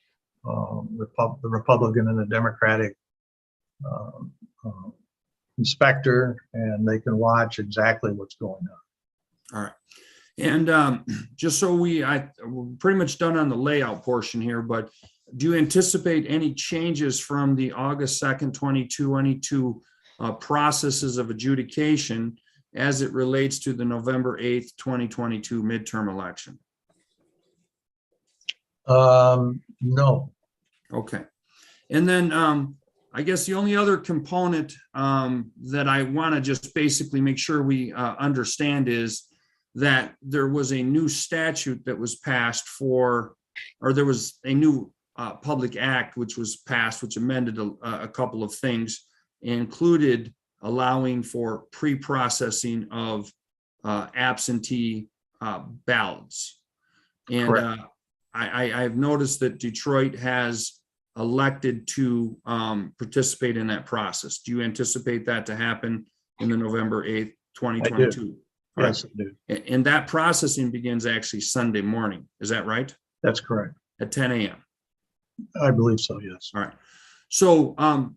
the Republican and the Democratic inspector, and they can watch exactly what's going on. All right. And just so we're pretty much done on the layout portion here, but do you anticipate any changes from the August 2nd, 2022 processes of adjudication as it relates to the November 8th, 2022 midterm election? No, Okay. And then I guess the only other component that I want to just basically make sure we understand is that there was a new statute that was passed or there was a new public act which was passed, which amended a couple of things, included allowing for pre-processing of absentee ballots. And Correct. I've noticed that Detroit has elected to participate in that process. Do you anticipate that to happen in the November 8th, 2022? All right. yes, I do. And that processing begins actually Sunday morning. Is that right? That's correct. At 10 a.m. I believe so, yes. All right. So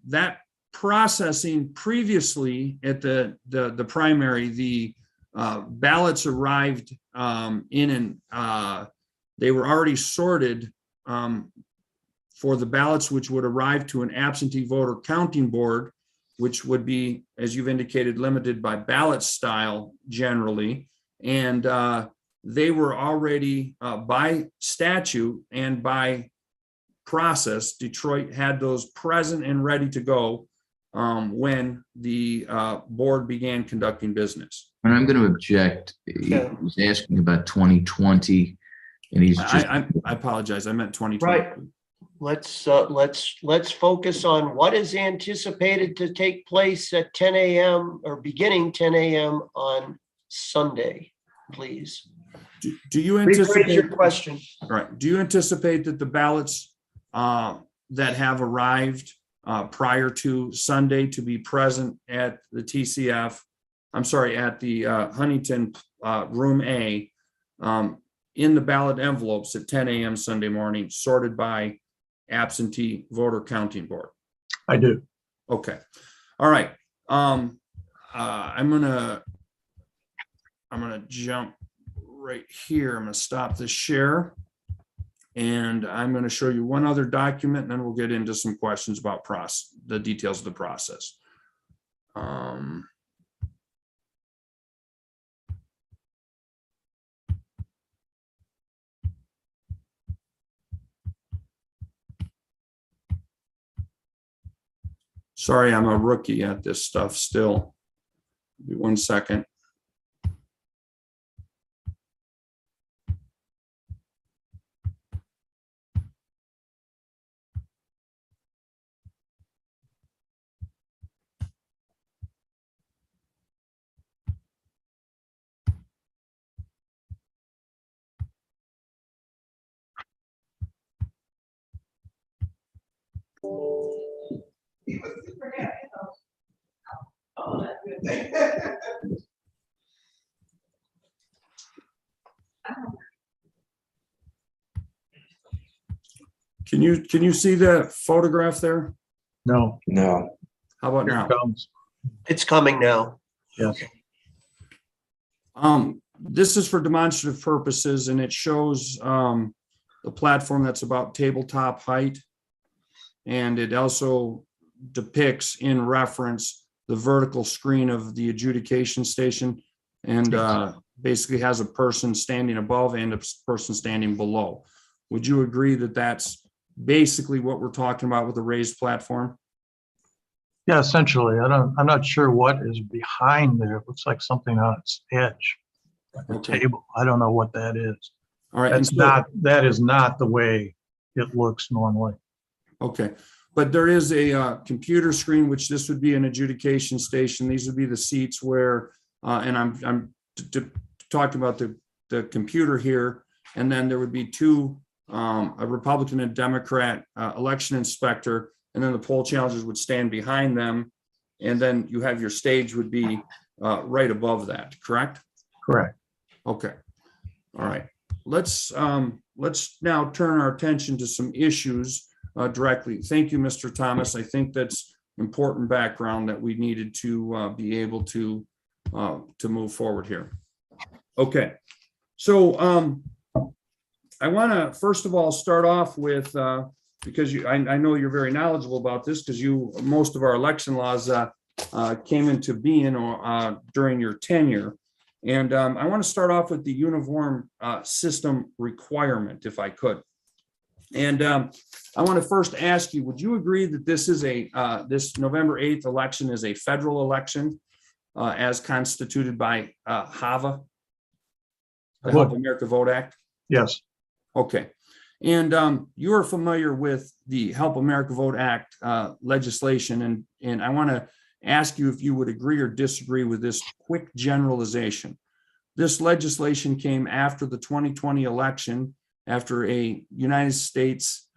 that processing previously at the primary, the ballots arrived they were already sorted for the ballots which would arrive to an absentee voter counting board, which would be, as you've indicated, limited by ballot style generally. And they were already by statute and by process, Detroit had those present and ready to go when the board began conducting business. And I'm going to object. He Yeah. was asking about 2020, and he's just, I apologize. I meant 2020. Right. Let's focus on what is anticipated to take place at 10 a.m. or beginning 10 a.m. on Sunday, please. Do you Rephrase anticipate? your question. All right. Do you anticipate that the ballots that have arrived prior to Sunday to be present at the TCF, I'm sorry, at the Huntington Room A, in the ballot envelopes at 10 a.m. Sunday morning, sorted by absentee voter counting board? I do. Okay. All right. I'm gonna jump right here. I'm gonna stop the share. And I'm going to show you one other document, and then we'll get into some questions about the details of the process. Sorry, I'm a rookie at this stuff still. Give me 1 second. Can you see the photograph there? No, No. How about here now? it comes. It's coming now. Yes, This is for demonstrative purposes, and it shows the platform that's about tabletop height. And it also depicts in reference the vertical screen of the adjudication station, and basically has a person standing above and a person standing below. Would you agree that that's basically what we're talking about with the raised platform? yeah, essentially. I'm not sure what is behind there. It looks like something on its edge, like a Okay. table. I don't know what that is. All right. and That is not the way it looks normally. Okay, but there is a computer screen, which this would be an adjudication station. These would be the seats where, and I'm talking about the computer here, and then there would be two, a Republican and Democrat election inspector, and then the poll challengers would stand behind them, and then you have your stage would be right above that, correct? Correct. Okay, all right. Let's now turn our attention to some issues directly. Thank you, Mr. Thomas. I think that's important background that we needed to be able to move forward here. Okay, so I want to first of all start off with because I know you're very knowledgeable about this because most of our election laws came into being or during your tenure. And I want to start off with the uniform system requirement, if I could. And I want to first ask you, would you agree that this is this November 8th election is a federal election as constituted by HAVA, the Help America Vote Act? Yes, Okay. And you are familiar with the Help America Vote Act legislation, and I want to ask you if you would agree or disagree with this quick generalization. This legislation came after the 2020 election, after a United States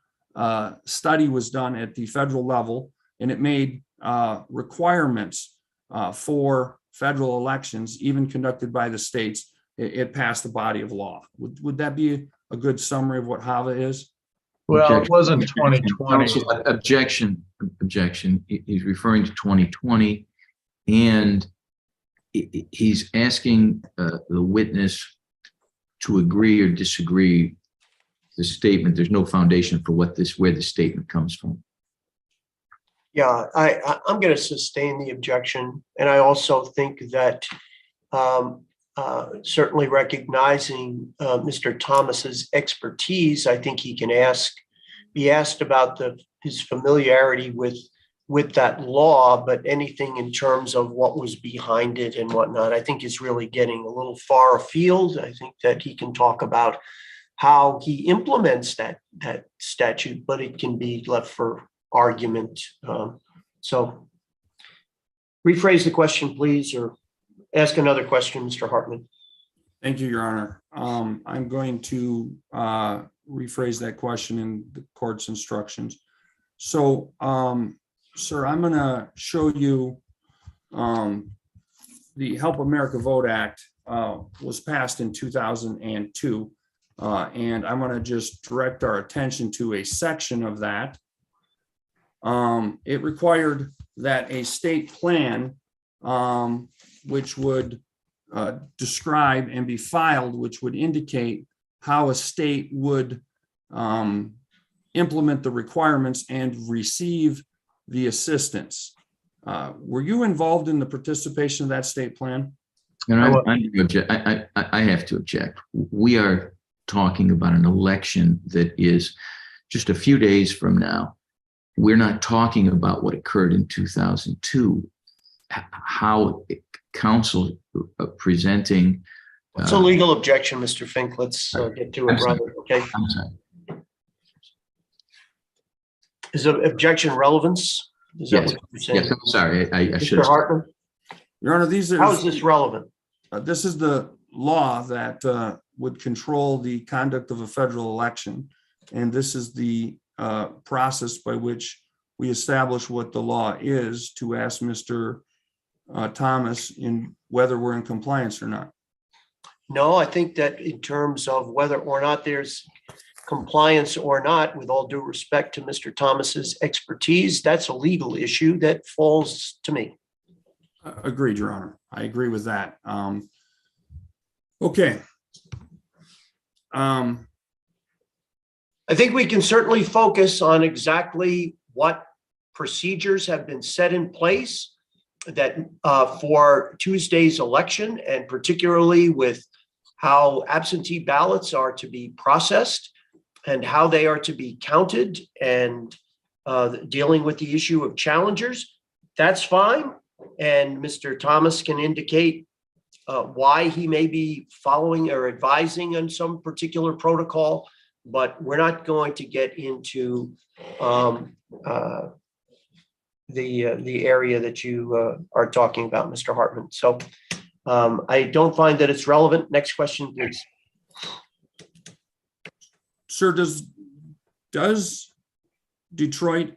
study was done at the federal level, and it made requirements for federal elections, even conducted by the states. It passed a body of law. Would that be a good summary of what HAVA is? well, it Objection. wasn't 2020. Counsel, objection. He's referring to 2020, and he's asking the witness to agree or disagree the statement. There's no foundation for where the statement comes from. Yeah, I'm going to sustain the objection. And I also think that certainly recognizing Mr. Thomas's expertise, I think he can be asked about his familiarity with that law, but anything in terms of what was behind it and whatnot, I think is really getting a little far afield. I think that he can talk about how he implements that statute, but it can be left for argument. So rephrase the question, please, or ask another question, Mr. Hartman. Thank you, Your Honor. I'm going to rephrase that question in the court's instructions. So, sir, I'm going to show you the Help America Vote Act was passed in 2002. And I'm going to just direct our attention to a section of that. It required that a state plan, which would describe and be filed, which would indicate how a state would implement the requirements and receive the assistance. Were you involved in the participation of that state plan? And I have to object. We are talking about an election that is just a few days from now. We're not talking about what occurred in 2002. How counsel presenting. It's a legal objection, Mr. Fink. Let's get to it, brother. Okay. I'm sorry. Is the objection relevance? Is that Yes. what you're saying? Yes, I'm sorry. I should Mr. have. Hartman, Your Honor, these are. how is this relevant? This is the law that would control the conduct of a federal election. And this is the process by which we establish what the law is to ask Mr. Thomas in whether we're in compliance or not. No, I think that in terms of whether or not there's compliance or not, with all due respect to Mr. Thomas's expertise, that's a legal issue that falls to me. Agreed, Your Honor. I agree with that. Okay. I think we can certainly focus on exactly what procedures have been set in place that for Tuesday's election, and particularly with how absentee ballots are to be processed and how they are to be counted, and dealing with the issue of challengers. That's fine. And Mr. Thomas can indicate why he may be following or advising on some particular protocol, but we're not going to get into the area that you are talking about, Mr. Hartman. So I don't find that it's relevant. Next question, please. Sir, does Detroit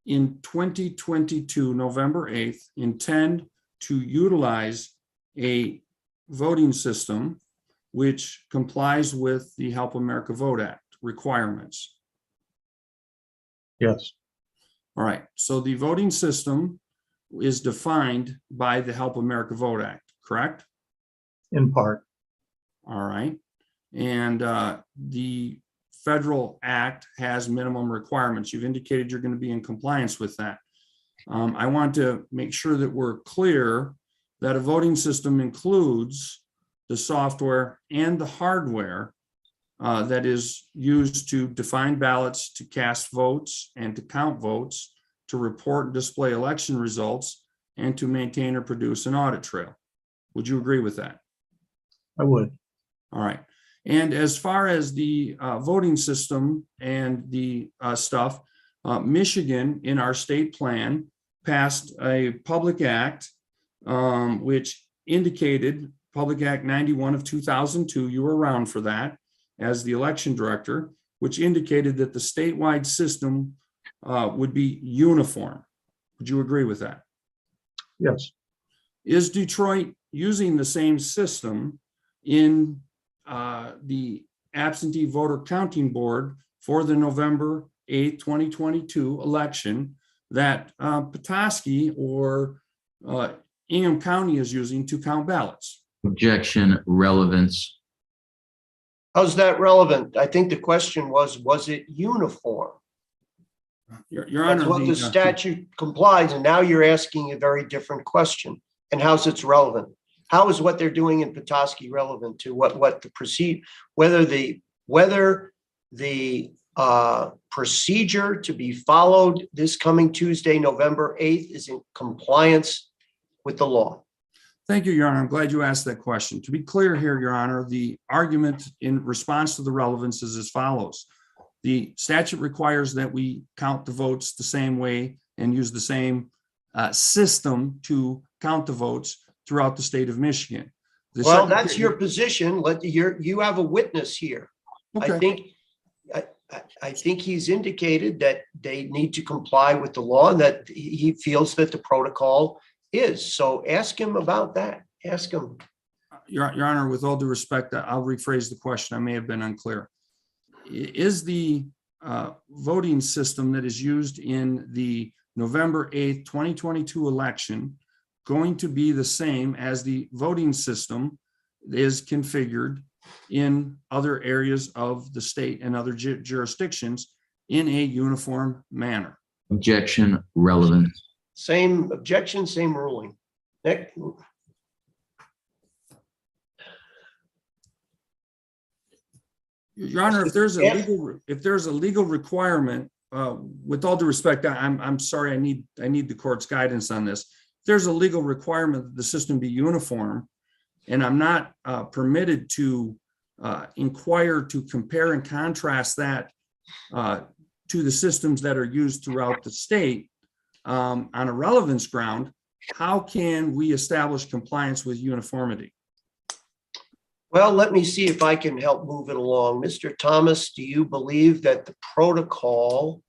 in 2022, November 8th, intend to utilize a voting system which complies with the Help America Vote Act requirements? Yes, All right, so the voting system is defined by the Help America Vote Act, correct? in part. All right, and the federal act has minimum requirements. You've indicated you're going to be in compliance with that. I want to make sure that we're clear that a voting system includes the software and the hardware that is used to define ballots, to cast votes, and to count votes, to report and display election results, and to maintain or produce an audit trail. Would you agree with that? I would. All right. And as far as the voting system and the stuff, Michigan, in our state plan, passed a public act which indicated, Public Act 91 of 2002, you were around for that as the election director, which indicated that the statewide system would be uniform. Would you agree with that? Yes. Is Detroit using the same system in the absentee voter counting board for the November 8th, 2022 election that Petoskey or Ingham County is using to count ballots? Objection, relevance. How's that relevant? I think the question was it uniform? Your Honor, That's what the statute complies, and now you're asking a very different question. And how's it's relevant? How is what they're doing in Petoskey relevant to what the proceed, whether the procedure to be followed this coming Tuesday, November 8th, is in compliance with the law? Thank you, Your Honor. I'm glad you asked that question. To be clear here, Your Honor, the argument in response to the relevance is as follows. The statute requires that we count the votes the same way and use the same system to count the votes throughout the state of Michigan. Well, that's your position. You have a witness here. Okay. I think he's indicated that they need to comply with the law and that he feels that the protocol is. So ask him about that. Ask him. Your Honor, with all due respect, I'll rephrase the question. I may have been unclear. Is the voting system that is used in the November 8th, 2022 election going to be the same as the voting system is configured in other areas of the state and other jurisdictions in a uniform manner? Objection, relevance. Same objection, same ruling. Next. Your Honor, if there's a legal requirement, with all due respect, I'm sorry, I need the court's guidance on this. If there's a legal requirement that the system be uniform, and I'm not permitted to inquire to compare and contrast that to the systems that are used throughout the state on a relevance ground, how can we establish compliance with uniformity? Well, let me see if I can help move it along. Mr. Thomas, do you believe that the protocol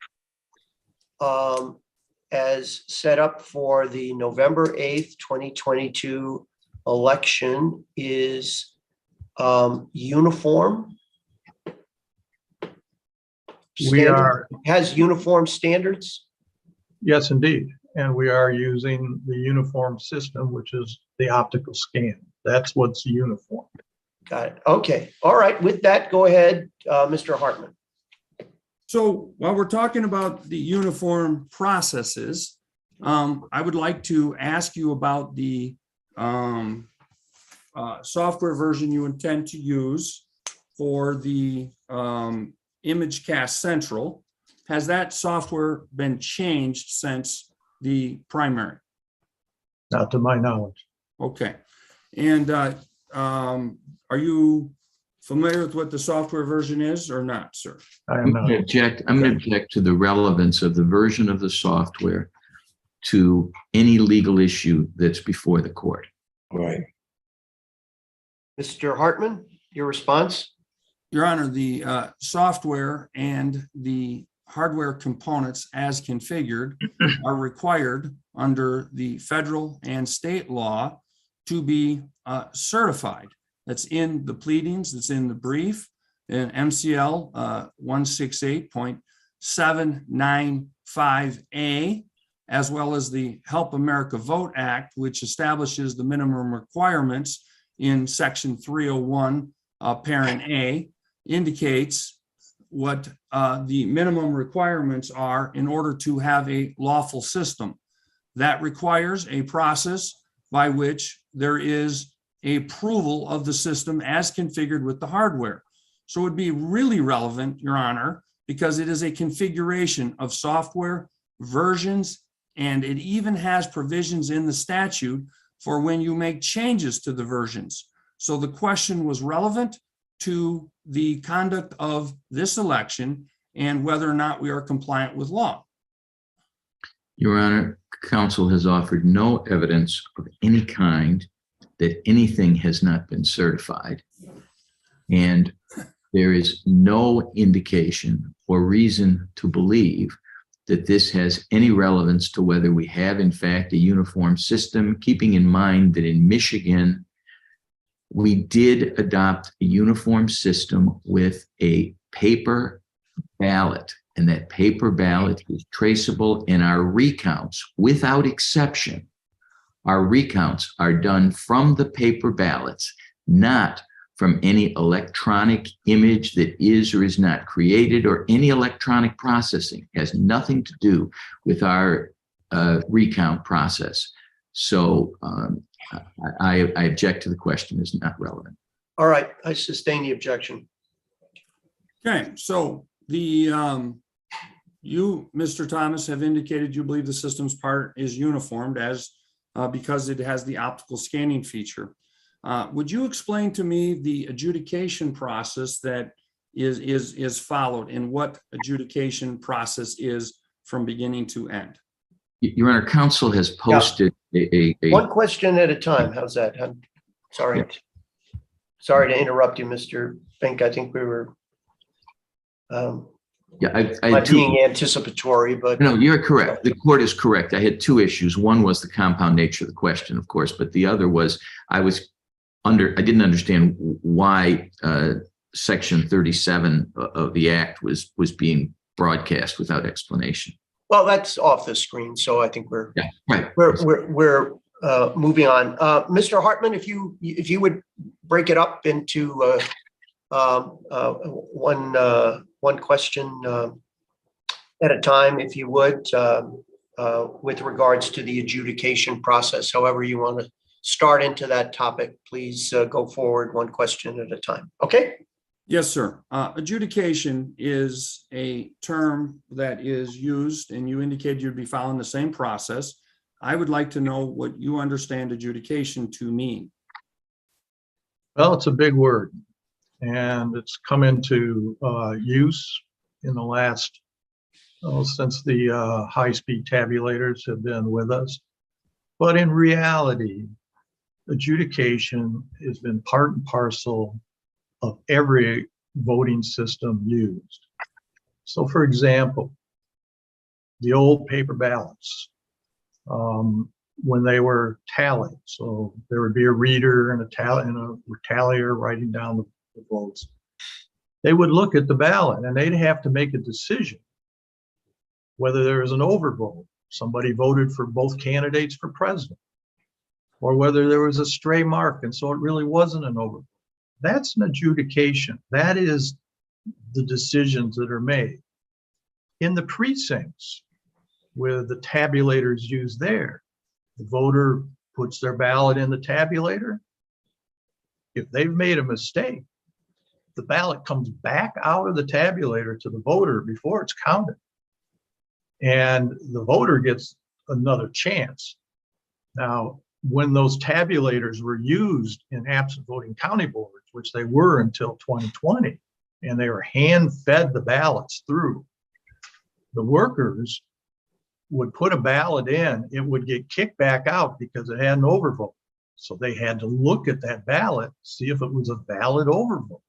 as set up for the November 8th, 2022 election is uniform? Has uniform standards? Yes, indeed. And we are using the uniform system, which is the optical scan. That's what's uniform. Got it. Okay. All right. With that, go ahead, Mr. Hartman. So while we're talking about the uniform processes, I would like to ask you about the software version you intend to use for the ImageCast Central. Has that software been changed since the primary? Not to my knowledge. Okay. And are you familiar with what the software version is or not, sir? I am I'm not. going to object to the relevance of the version of the software to any legal issue that's before the court. Right. Mr. Hartman, your response? Your Honor, the software and the hardware components as configured are required under the federal and state law to be certified. That's in the pleadings, that's in the brief, in MCL 168.795A, as well as the Help America Vote Act, which establishes the minimum requirements in Section 301, Parent A, indicates what the minimum requirements are in order to have a lawful system. that requires a process by which there is approval of the system as configured with the hardware. So it would be really relevant, Your Honor, because it is a configuration of software versions, and it even has provisions in the statute for when you make changes to the versions. So the question was relevant to the conduct of this election and whether or not we are compliant with law. Your Honor, counsel has offered no evidence of any kind that anything has not been certified. And there is no indication or reason to believe that this has any relevance to whether we have, in fact, a uniform system, keeping in mind that in Michigan, we did adopt a uniform system with a paper ballot, and that paper ballot is traceable in our recounts without exception. Our recounts are done from the paper ballots, not from any electronic image that is or is not created, or any electronic processing. It has nothing to do with our recount process. So I object to the question. It's not relevant. All right, I sustain the objection. Okay, so you, Mr. Thomas, have indicated you believe the system's part is uniformed as because it has the optical scanning feature. Would you explain to me the adjudication process that is followed, and what adjudication process is from beginning to end? Your Honor, counsel has posted a One question at a time. How's that? I'm sorry. Sorry to interrupt you, Mr. Fink. I think we were I not being anticipatory, but No, you're correct. The court is correct. I had two issues. One was the compound nature of the question, of course, but the other was I didn't understand why Section 37 of the Act was being broadcast without explanation. well, that's off the screen. So I think we're Yeah, right. we're moving on. Mr. Hartman, if you would break it up into one question at a time, if you would, with regards to the adjudication process, however you want to start into that topic, please go forward one question at a time. Okay? Yes, sir. Adjudication is a term that is used, and you indicated you'd be following the same process. I would like to know what you understand adjudication to mean. Well, it's a big word, and it's come into use in the last, since the high-speed tabulators have been with us. But in reality, adjudication has been part and parcel of every voting system used. So for example, the old paper ballots, when they were tallied, so there would be a reader and a tallier writing down the votes. They would look at the ballot and they'd have to make a decision whether there was an overvote, somebody voted for both candidates for president, or whether there was a stray mark and so it really wasn't an overvote. That's an adjudication. That is the decisions that are made. In the precincts, with the tabulators used there, the voter puts their ballot in the tabulator. If they've made a mistake, the ballot comes back out of the tabulator to the voter before it's counted. And the voter gets another chance. Now, when those tabulators were used in absent voting county boards, which they were until 2020, and they were hand-fed the ballots through, the workers would put a ballot in, it would get kicked back out because it had an overvote. So they had to look at that ballot, see if it was a valid overvote.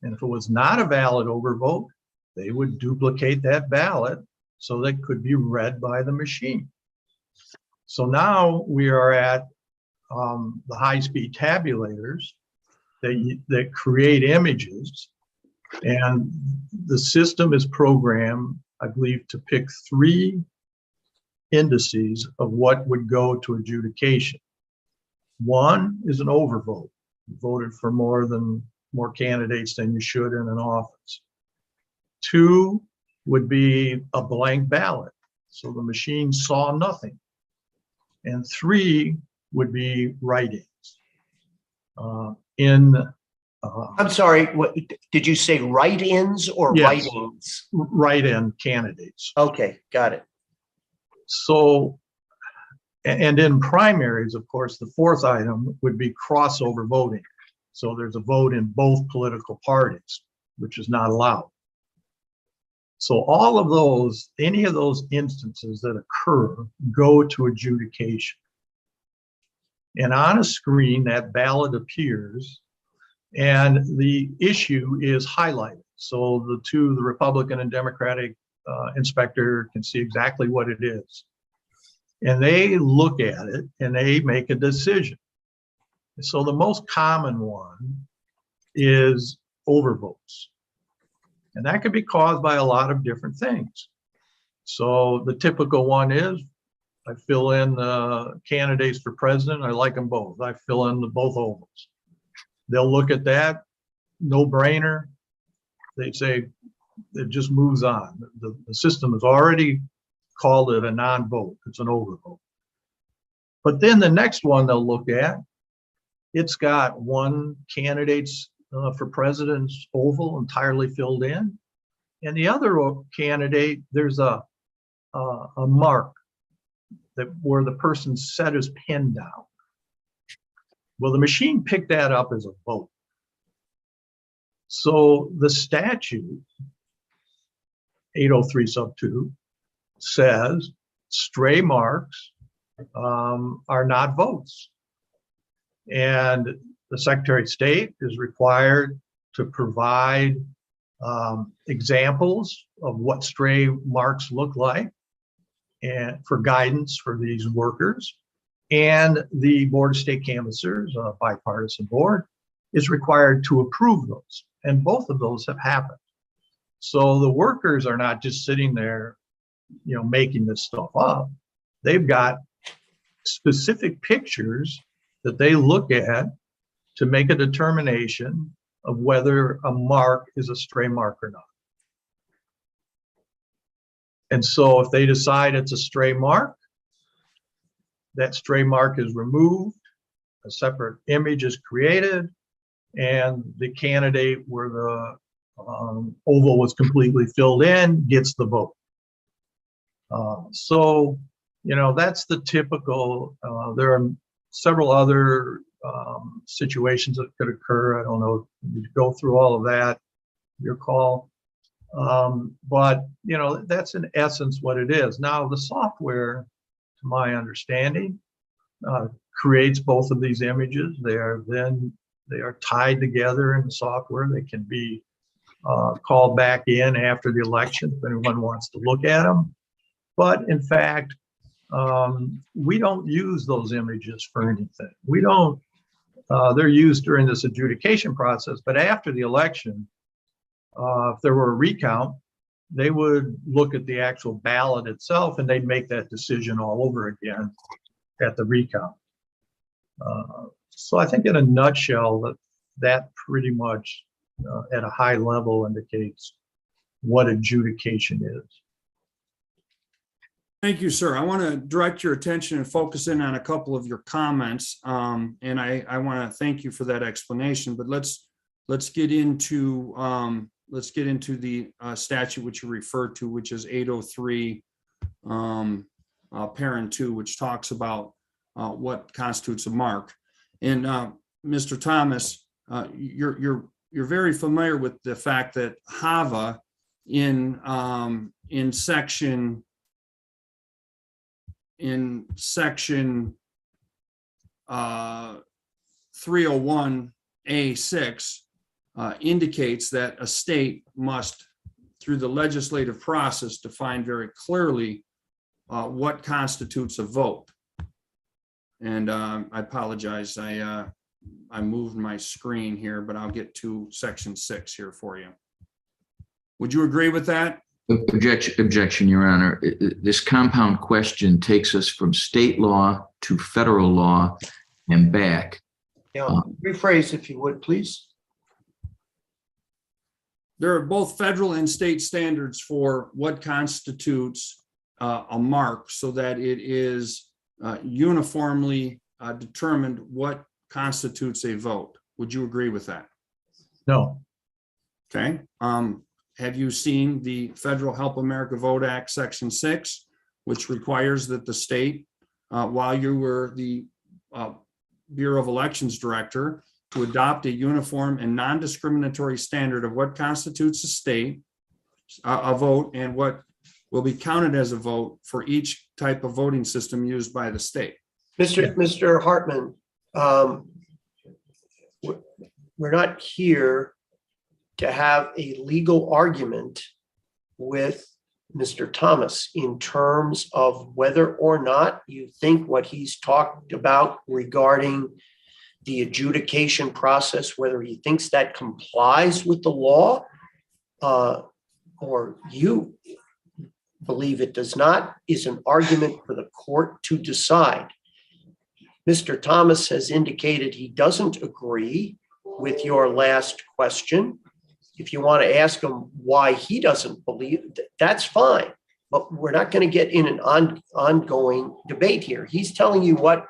And if it was not a valid overvote, they would duplicate that ballot so that it could be read by the machine. So now we are at the high-speed tabulators that create images, and the system is programmed, I believe, to pick 3 indices of what would go to adjudication. One is an overvote. You voted for more candidates than you should in an office. 2 would be a blank ballot. So the machine saw nothing. and 3 would be write-ins. I'm sorry, what, did you say write-ins or Yes. write-ins? Write-in candidates. Okay, got it. So, and in primaries, of course, the 4th item would be crossover voting. So there's a vote in both political parties, which is not allowed. So all of those, any of those instances that occur go to adjudication. And on a screen, that ballot appears and the issue is highlighted. So the Republican and Democratic inspector can see exactly what it is. And they look at it and they make a decision. So the most common one is overvotes. And that could be caused by a lot of different things. So the typical one is, I fill in the candidates for president, I like them both. I fill in both ovals. They'll look at that, no brainer. They say it just moves on. The system has already called it a non-vote, it's an overvote. But then the next one they'll look at, it's got one candidate's for president's oval entirely filled in. And the other candidate, there's a mark where the person set his pen down. Well, the machine picked that up as a vote. So the statute, 803 sub 2, says stray marks are not votes. And the Secretary of State is required to provide examples of what stray marks look like and for guidance for these workers. And the Board of State Canvassers, a bipartisan board, is required to approve those. And both of those have happened. So the workers are not just sitting there, making this stuff up. They've got specific pictures that they look at to make a determination of whether a mark is a stray mark or not. And so if they decide it's a stray mark, that stray mark is removed, a separate image is created, and the candidate where the oval was completely filled in gets the vote. So, that's the typical, there are several other situations that could occur. I don't know, you go through all of that, your call. But, that's in essence what it is. Now, the software, to my understanding, creates both of these images. They are tied together in the software. They can be called back in after the election if anyone wants to look at them. But in fact, we don't use those images for anything. We don't, they're used during this adjudication process, but after the election, if there were a recount, they would look at the actual ballot itself and they'd make that decision all over again at the recount. So I think in a nutshell, that pretty much at a high level indicates what adjudication is. Thank you, sir. I want to direct your attention and focus in on a couple of your comments. And I want to thank you for that explanation, but let's get into the statute which you referred to, which is 803 parent 2, which talks about what constitutes a mark. And Mr. Thomas, you're very familiar with the fact that HAVA in section 301A6 indicates that a state must, through the legislative process, define very clearly what constitutes a vote. And I apologize, I moved my screen here, but I'll get to section 6 here for you. Would you agree with that? Objection, Your Honor. This compound question takes us from state law to federal law and back. Yeah, rephrase if you would, please. There are both federal and state standards for what constitutes a mark, so that it is uniformly determined what constitutes a vote. Would you agree with that? No, Okay. Have you seen the Federal Help America Vote Act, Section 6, which requires that the state, while you were the Bureau of Elections Director, to adopt a uniform and non-discriminatory standard of what constitutes a state, a vote, and what will be counted as a vote for each type of voting system used by the state? Mr. Hartman, we're not here to have a legal argument with Mr. Thomas in terms of whether or not you think what he's talked about regarding the adjudication process, whether he thinks that complies with the law, or you believe it does not, is an argument for the court to decide. Mr. Thomas has indicated he doesn't agree with your last question. If you want to ask him why he doesn't believe, that's fine. But we're not going to get in an ongoing debate here. He's telling you what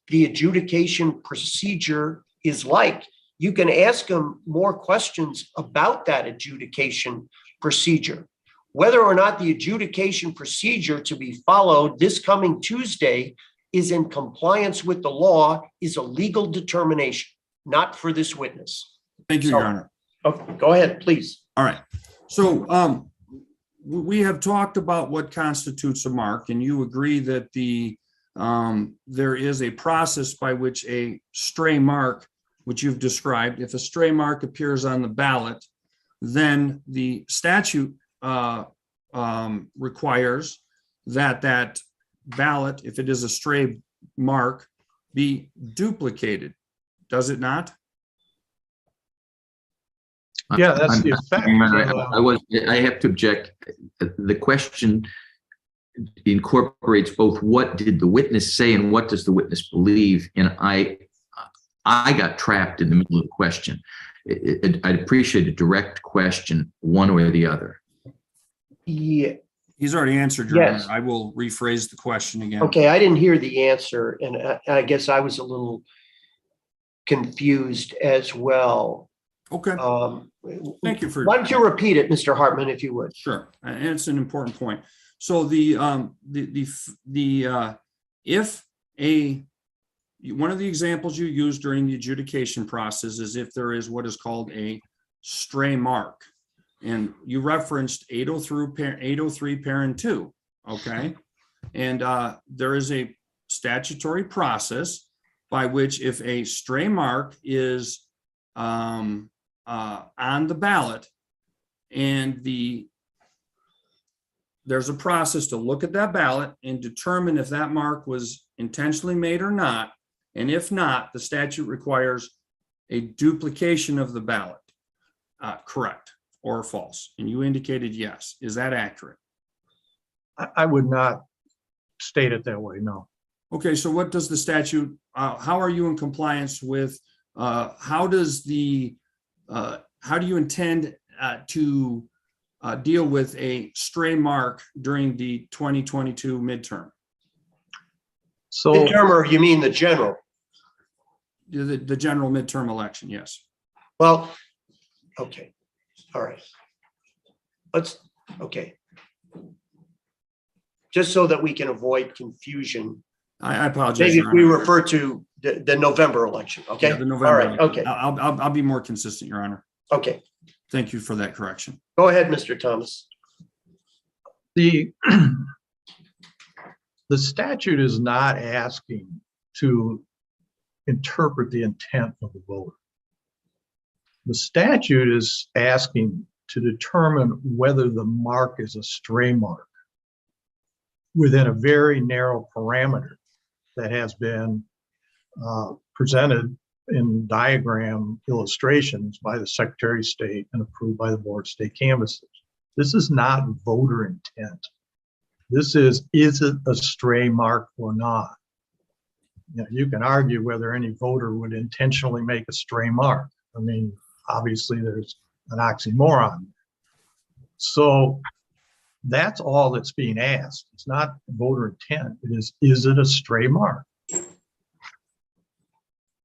the adjudication procedure is like. You can ask him more questions about that adjudication procedure. Whether or not the adjudication procedure to be followed this coming Tuesday is in compliance with the law is a legal determination, not for this witness. Thank you, Your Honor. Okay, go ahead, please. All right. So we have talked about what constitutes a mark, and you agree that there is a process by which a stray mark, which you've described, if a stray mark appears on the ballot, then the statute requires that ballot, if it is a stray mark, be duplicated. Does it not? yeah, that's the effect. I have to object. The question incorporates both what did the witness say and what does the witness believe, and I got trapped in the middle of the question. I'd appreciate a direct question, one or the other. Yeah, He's already answered, Your Yes. Honor. I will rephrase the question again. okay, I didn't hear the answer, and I guess I was a little confused as well. Okay, thank you for. Why don't you repeat it, Mr. Hartman, if you would? Sure, and it's an important point. So if one of the examples you use during the adjudication process is if there is what is called a stray mark, and you referenced 803 parent 2, okay? And there is a statutory process by which if a stray mark is on the ballot, and there's a process to look at that ballot and determine if that mark was intentionally made or not. And if not, the statute requires a duplication of the ballot. Correct or false? And you indicated yes. Is that accurate? I would not state it that way, no. Okay, so what does the statute, how are you in compliance with, how do you intend to deal with a stray mark during the 2022 midterm? So, Midterm, or you mean the general? The general midterm election, yes. Well, okay, all right. Okay. Just so that we can avoid confusion, I apologize. maybe if Your we Honor. refer to the November election, okay? Yeah, the All November right, election. okay, I'll be more consistent, Your Honor. okay. Thank you for that correction. Go ahead, Mr. Thomas. the statute is not asking to interpret the intent of the voter. The statute is asking to determine whether the mark is a stray mark within a very narrow parameter that has been presented in diagram illustrations by the Secretary of State and approved by the Board of State Canvassers. This is not voter intent. This is it a stray mark or not? You know, you can argue whether any voter would intentionally make a stray mark. I mean, obviously there's an oxymoron. So That's all that's being asked. It's not voter intent. Is it a stray mark?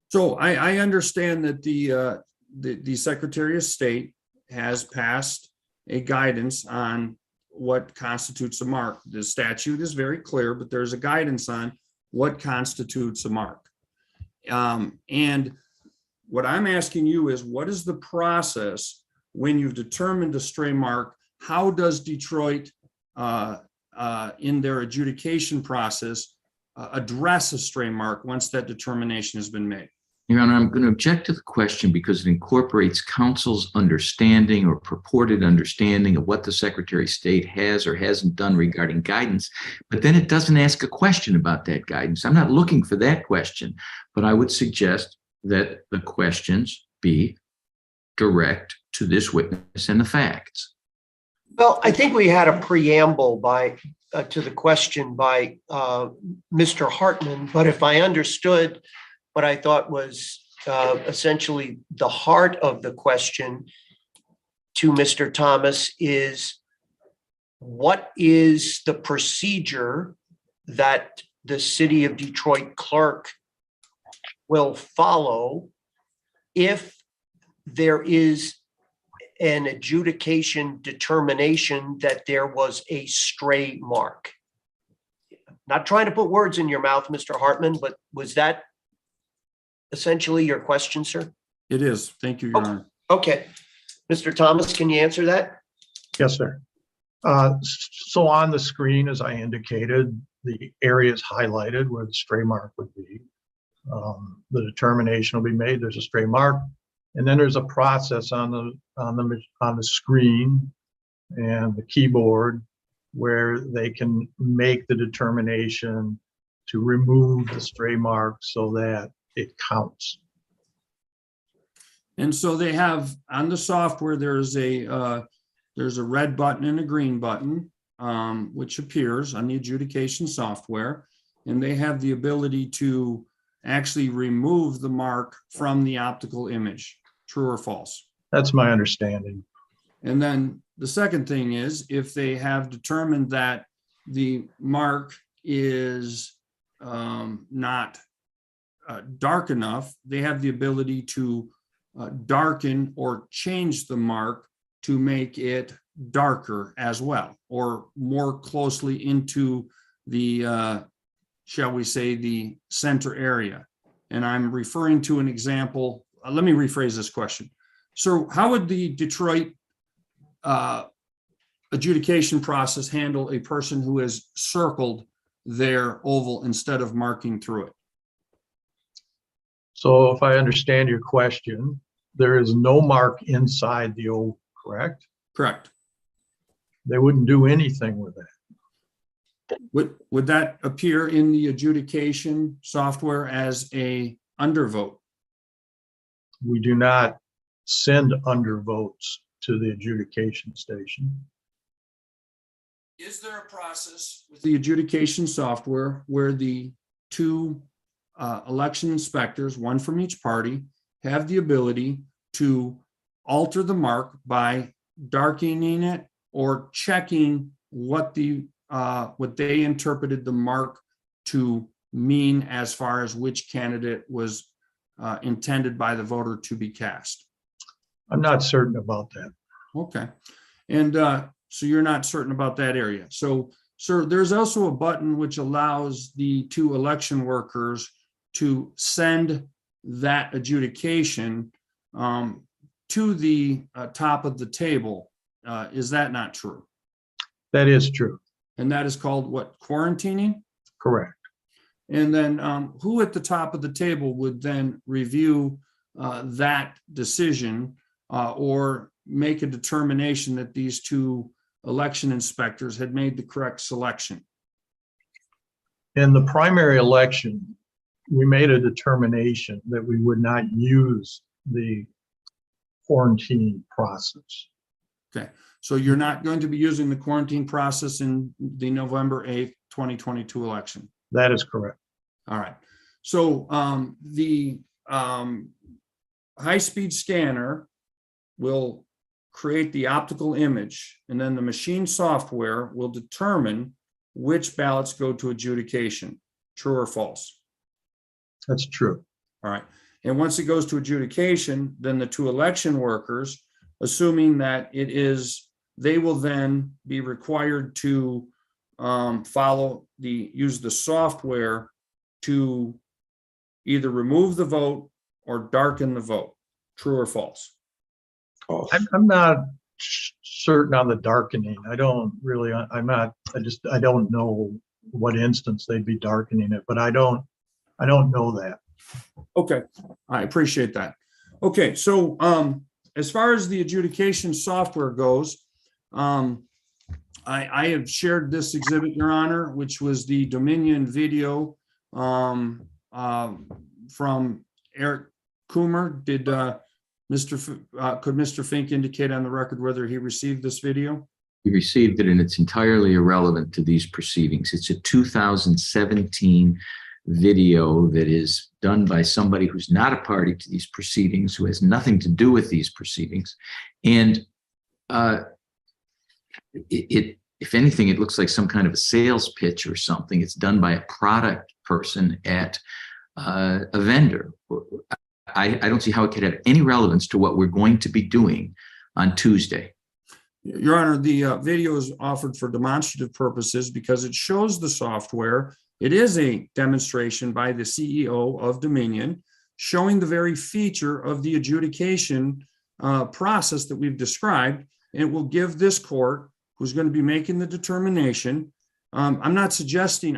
So I understand that the Secretary of State has passed a guidance on what constitutes a mark. The statute is very clear, but there's a guidance on what constitutes a mark. And what I'm asking you is, what is the process when you've determined a stray mark? How does Detroit, in their adjudication process, address a stray mark once that determination has been made? Your Honor, I'm going to object to the question because it incorporates counsel's understanding or purported understanding of what the Secretary of State has or hasn't done regarding guidance, but then it doesn't ask a question about that guidance. I'm not looking for that question, but I would suggest that the questions be direct to this witness and the facts. Well, I think we had a preamble to the question by Mr. Hartman, but if I understood what I thought was essentially the heart of the question to Mr. Thomas is, what is the procedure that the City of Detroit clerk will follow if there is an adjudication determination that there was a stray mark? Not trying to put words in your mouth, Mr. Hartman, but was that essentially your question, sir? It is. Thank you, Your Honor. Okay. Mr. Thomas, can you answer that? Yes, sir. So on the screen, as I indicated, the areas highlighted where the stray mark would be. The determination will be made. There's a stray mark, and then there's a process on the screen and the keyboard where they can make the determination to remove the stray mark so that it counts. And so they have on the software, there's a red button and a green button, which appears on the adjudication software, and they have the ability to actually remove the mark from the optical image. True or false? That's my understanding. And then the second thing is, if they have determined that the mark is not dark enough, they have the ability to darken or change the mark to make it darker as well, or more closely into the, shall we say, the center area. And I'm referring to an example. Let me rephrase this question. So how would the Detroit adjudication process handle a person who has circled their oval instead of marking through it? So if I understand your question, there is no mark inside the oval, correct? Correct. They wouldn't do anything with that. Would that appear in the adjudication software as a undervote? We do not send undervotes to the adjudication station. Is there a process with the adjudication software where the two election inspectors, one from each party, have the ability to alter the mark by darkening it or checking what they interpreted the mark to mean as far as which candidate was intended by the voter to be cast? I'm not certain about that. Okay. And so you're not certain about that area. So, sir, there's also a button which allows the two election workers to send that adjudication to the top of the table. Is that not true? That is true. And that is called what? Quarantining? Correct. And then who at the top of the table would then review that decision or make a determination that these two election inspectors had made the correct selection? In the primary election, we made a determination that we would not use the quarantine process. Okay, so you're not going to be using the quarantine process in the November 8th, 2022 election? That is correct. All right. So the high-speed scanner will create the optical image, and then the machine software will determine which ballots go to adjudication. True or false? That's true. All right. And once it goes to adjudication, then the two election workers, assuming that it is, they will then be required to use the software to either remove the vote or darken the vote. True or false? False. I'm not certain on the darkening. I don't know what instance they'd be darkening it, but I don't know that. Okay, I appreciate that. Okay, so as far as the adjudication software goes, I have shared this exhibit, Your Honor, which was the Dominion video from Eric Coomer. Could Mr. Fink indicate on the record whether he received this video? He received it, and it's entirely irrelevant to these proceedings. It's a 2017 video that is done by somebody who's not a party to these proceedings, who has nothing to do with these proceedings. And if anything, it looks like some kind of a sales pitch or something. It's done by a product person at a vendor. I don't see how it could have any relevance to what we're going to be doing on Tuesday. Your Honor, the video is offered for demonstrative purposes because it shows the software. It is a demonstration by the CEO of Dominion showing the very feature of the adjudication process that we've described. And it will give this court, who's going to be making the determination. I'm not suggesting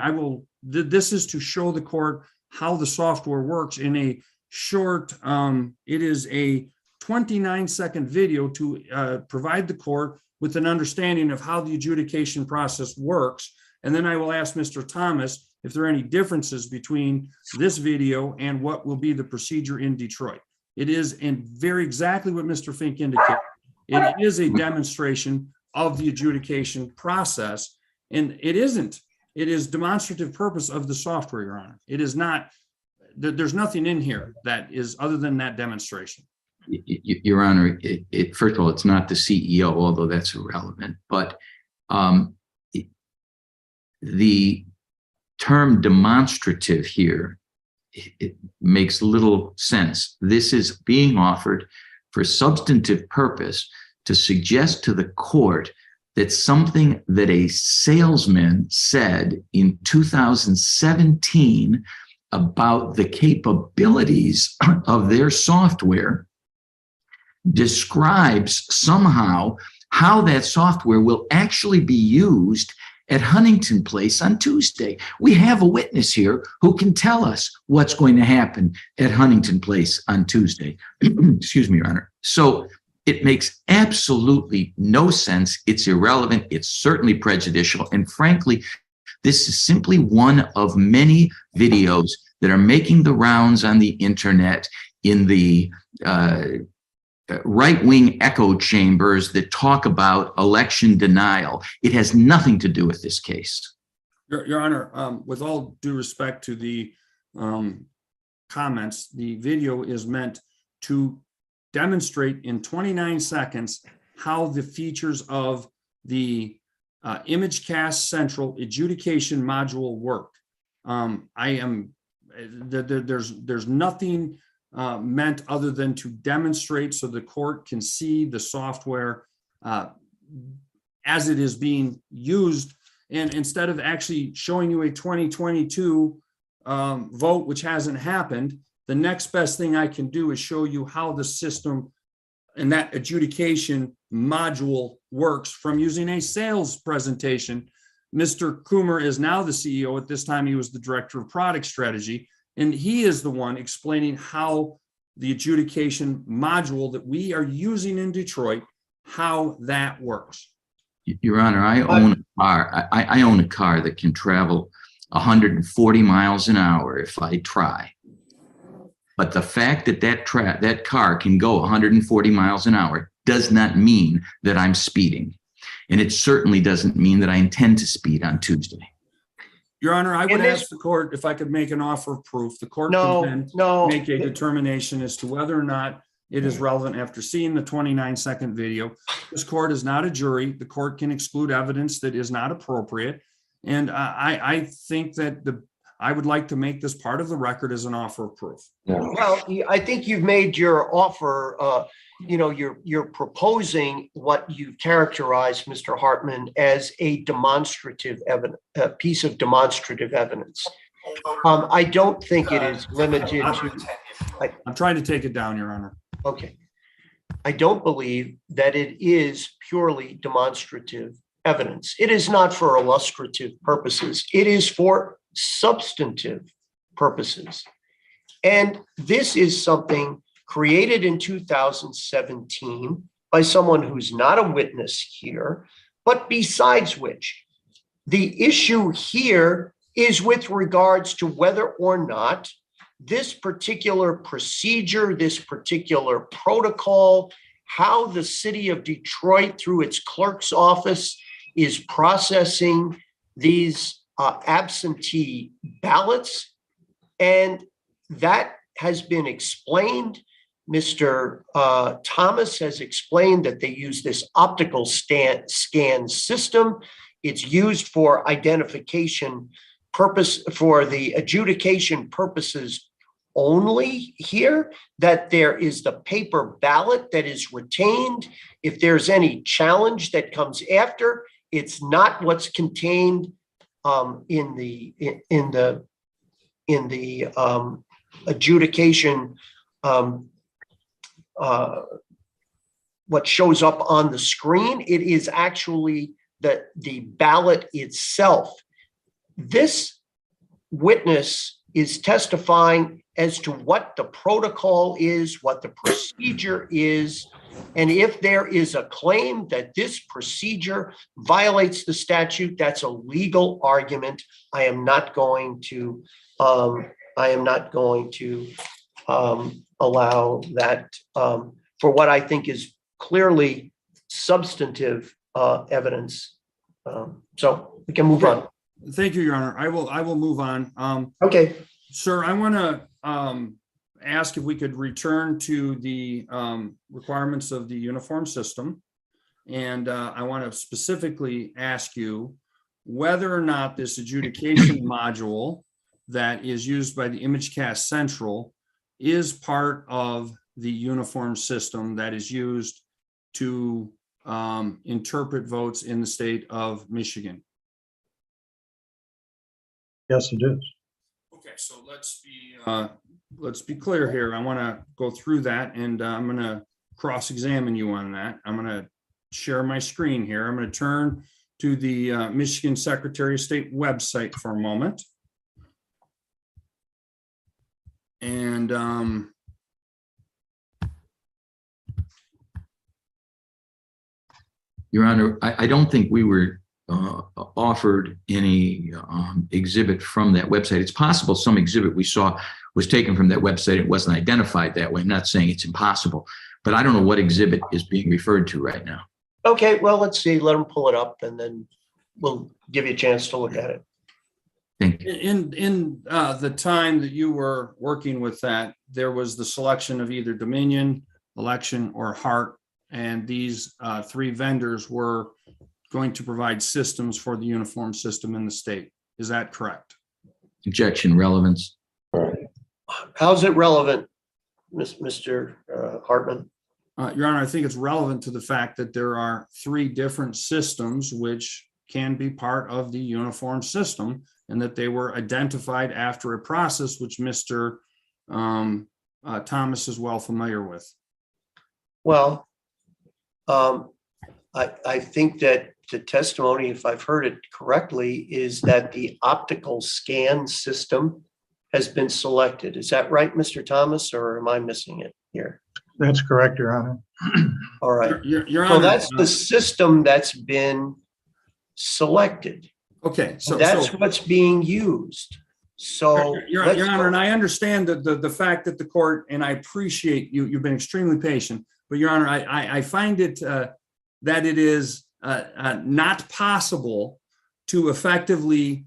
this is to show the court how the software works in a short, it is a 29-second video to provide the court with an understanding of how the adjudication process works. And then I will ask Mr. Thomas if there are any differences between this video and what will be the procedure in Detroit. It is very exactly what Mr. Fink indicated. It is a demonstration of the adjudication process, and it isn't. It is demonstrative purpose of the software, Your Honor. It is not, there's nothing in here that is other than that demonstration. Your Honor, first of all, it's not the CEO, although that's irrelevant, but the term demonstrative here, it makes little sense. This is being offered for substantive purpose to suggest to the court that something that a salesman said in 2017 about the capabilities of their software describes somehow how that software will actually be used at Huntington Place on Tuesday. We have a witness here who can tell us what's going to happen at Huntington Place on Tuesday. Excuse me, Your Honor. So it makes absolutely no sense. It's irrelevant. It's certainly prejudicial. And frankly, this is simply one of many videos that are making the rounds on the internet in the right-wing echo chambers that talk about election denial. It has nothing to do with this case. Your Honor, with all due respect to the comments, the video is meant to demonstrate in 29 seconds how the features of the ImageCast Central adjudication module work. There's nothing meant other than to demonstrate so the court can see the software as it is being used. And instead of actually showing you a 2022 vote, which hasn't happened, the next best thing I can do is show you how the system and that adjudication module works from using a sales presentation. Mr. Coomer is now the CEO. At this time, he was the director of product strategy. And he is the one explaining how the adjudication module that we are using in Detroit, how that works. Your Honor, I own a car. I own a car that can travel 140 miles an hour if I try. But the fact that that car can go 140 miles an hour does not mean that I'm speeding. And it certainly doesn't mean that I intend to speed on Tuesday. Your Honor, I would ask the court if I could make an offer of proof. The court can then make a determination as to whether or not it is relevant after seeing the 29-second video. This court is not a jury. The court can exclude evidence that is not appropriate. And I think that I would like to make this part of the record as an offer of proof. Well, I think you've made your offer, you're proposing what you characterized, Mr. Hartman, as a demonstrative evidence, a piece of demonstrative evidence. I don't think it is limited to, I'm trying to take it down, Your Honor. okay. I don't believe that it is purely demonstrative evidence. It is not for illustrative purposes. It is for substantive purposes. And this is something created in 2017 by someone who's not a witness here, but besides which, the issue here is with regards to whether or not this particular procedure, this particular protocol, how the city of Detroit through its clerk's office is processing these absentee ballots. And that has been explained. Mr. Thomas has explained that they use this optical scan system. It's used for identification purpose, for the adjudication purposes only here, that there is the paper ballot that is retained. If there's any challenge that comes after, it's not what's contained in the adjudication, what shows up on the screen. It is actually the ballot itself. This witness is testifying as to what the protocol is, what the procedure is, and if there is a claim that this procedure violates the statute, that's a legal argument. I am not going to allow that for what I think is clearly substantive evidence. So we can move on. Thank you, Your Honor. I will move on. Okay. Sir, I want to ask if we could return to the requirements of the uniform system. And I want to specifically ask you whether or not this adjudication module that is used by the ImageCast Central is part of the uniform system that is used to interpret votes in the state of Michigan. Yes, it is. Okay, so let's be clear here. I want to go through that, and I'm going to cross-examine you on that. I'm going to share my screen here. I'm going to turn to the Michigan Secretary of State website for a moment. And Your Honor, I don't think we were offered any exhibit from that website. It's possible some exhibit we saw was taken from that website. It wasn't identified that way. I'm not saying it's impossible, but I don't know what exhibit is being referred to right now. Okay, well, let's see. Let them pull it up and then we'll give you a chance to look at it. Thank you. in the time that you were working with that, there was the selection of either Dominion, Election, or Hart, and these three vendors were going to provide systems for the uniform system in the state. Is that correct? Objection, relevance. How's it relevant, Mr. Hartman? Your Honor, I think it's relevant to the fact that there are three different systems which can be part of the uniform system, and that they were identified after a process which Mr. Thomas is well familiar with. Well, I think that the testimony, if I've heard it correctly, is that the optical scan system has been selected. Is that right, Mr. Thomas, or am I missing it here? That's correct, Your Honor. All right. Your So Honor, that's the system that's been selected. okay. So That's what's being used. So Your let's Honor, go. and I understand that the fact that the court, and I appreciate you've been extremely patient, but Your Honor, I find it that it is not possible to effectively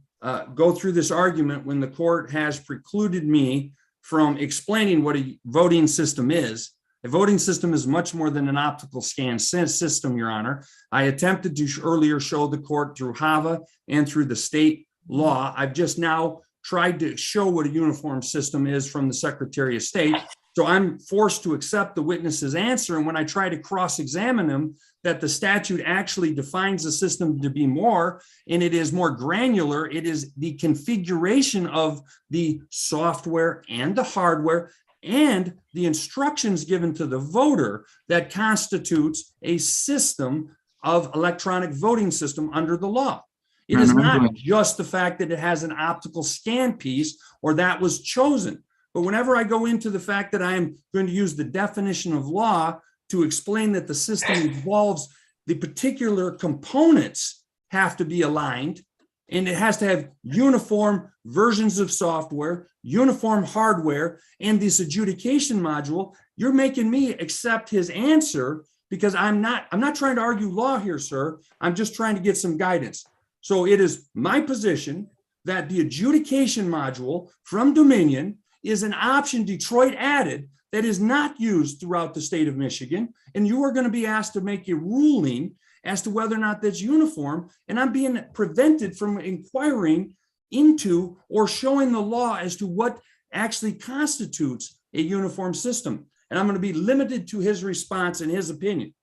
go through this argument when the court has precluded me from explaining what a voting system is, A voting system is much more than an optical scan system, Your Honor. I attempted to earlier show the court through HAVA and through the state law. I've just now tried to show what a uniform system is from the Secretary of State. So I'm forced to accept the witness's answer. And when I try to cross-examine him, that the statute actually defines the system to be more, and it is more granular. It is the configuration of the software and the hardware and the instructions given to the voter that constitutes a system of electronic voting system under the law. It is not just the fact that it has an optical scan piece or that was chosen. But whenever I go into the fact that I am going to use the definition of law to explain that the system involves the particular components have to be aligned, and it has to have uniform versions of software, uniform hardware, and this adjudication module, you're making me accept his answer because I'm not trying to argue law here, sir. I'm just trying to get some guidance. So it is my position that the adjudication module from Dominion is an option Detroit added that is not used throughout the state of Michigan. And you are going to be asked to make a ruling as to whether or not that's uniform. And I'm being prevented from inquiring into or showing the law as to what actually constitutes a uniform system. And I'm going to be limited to his response and his opinion.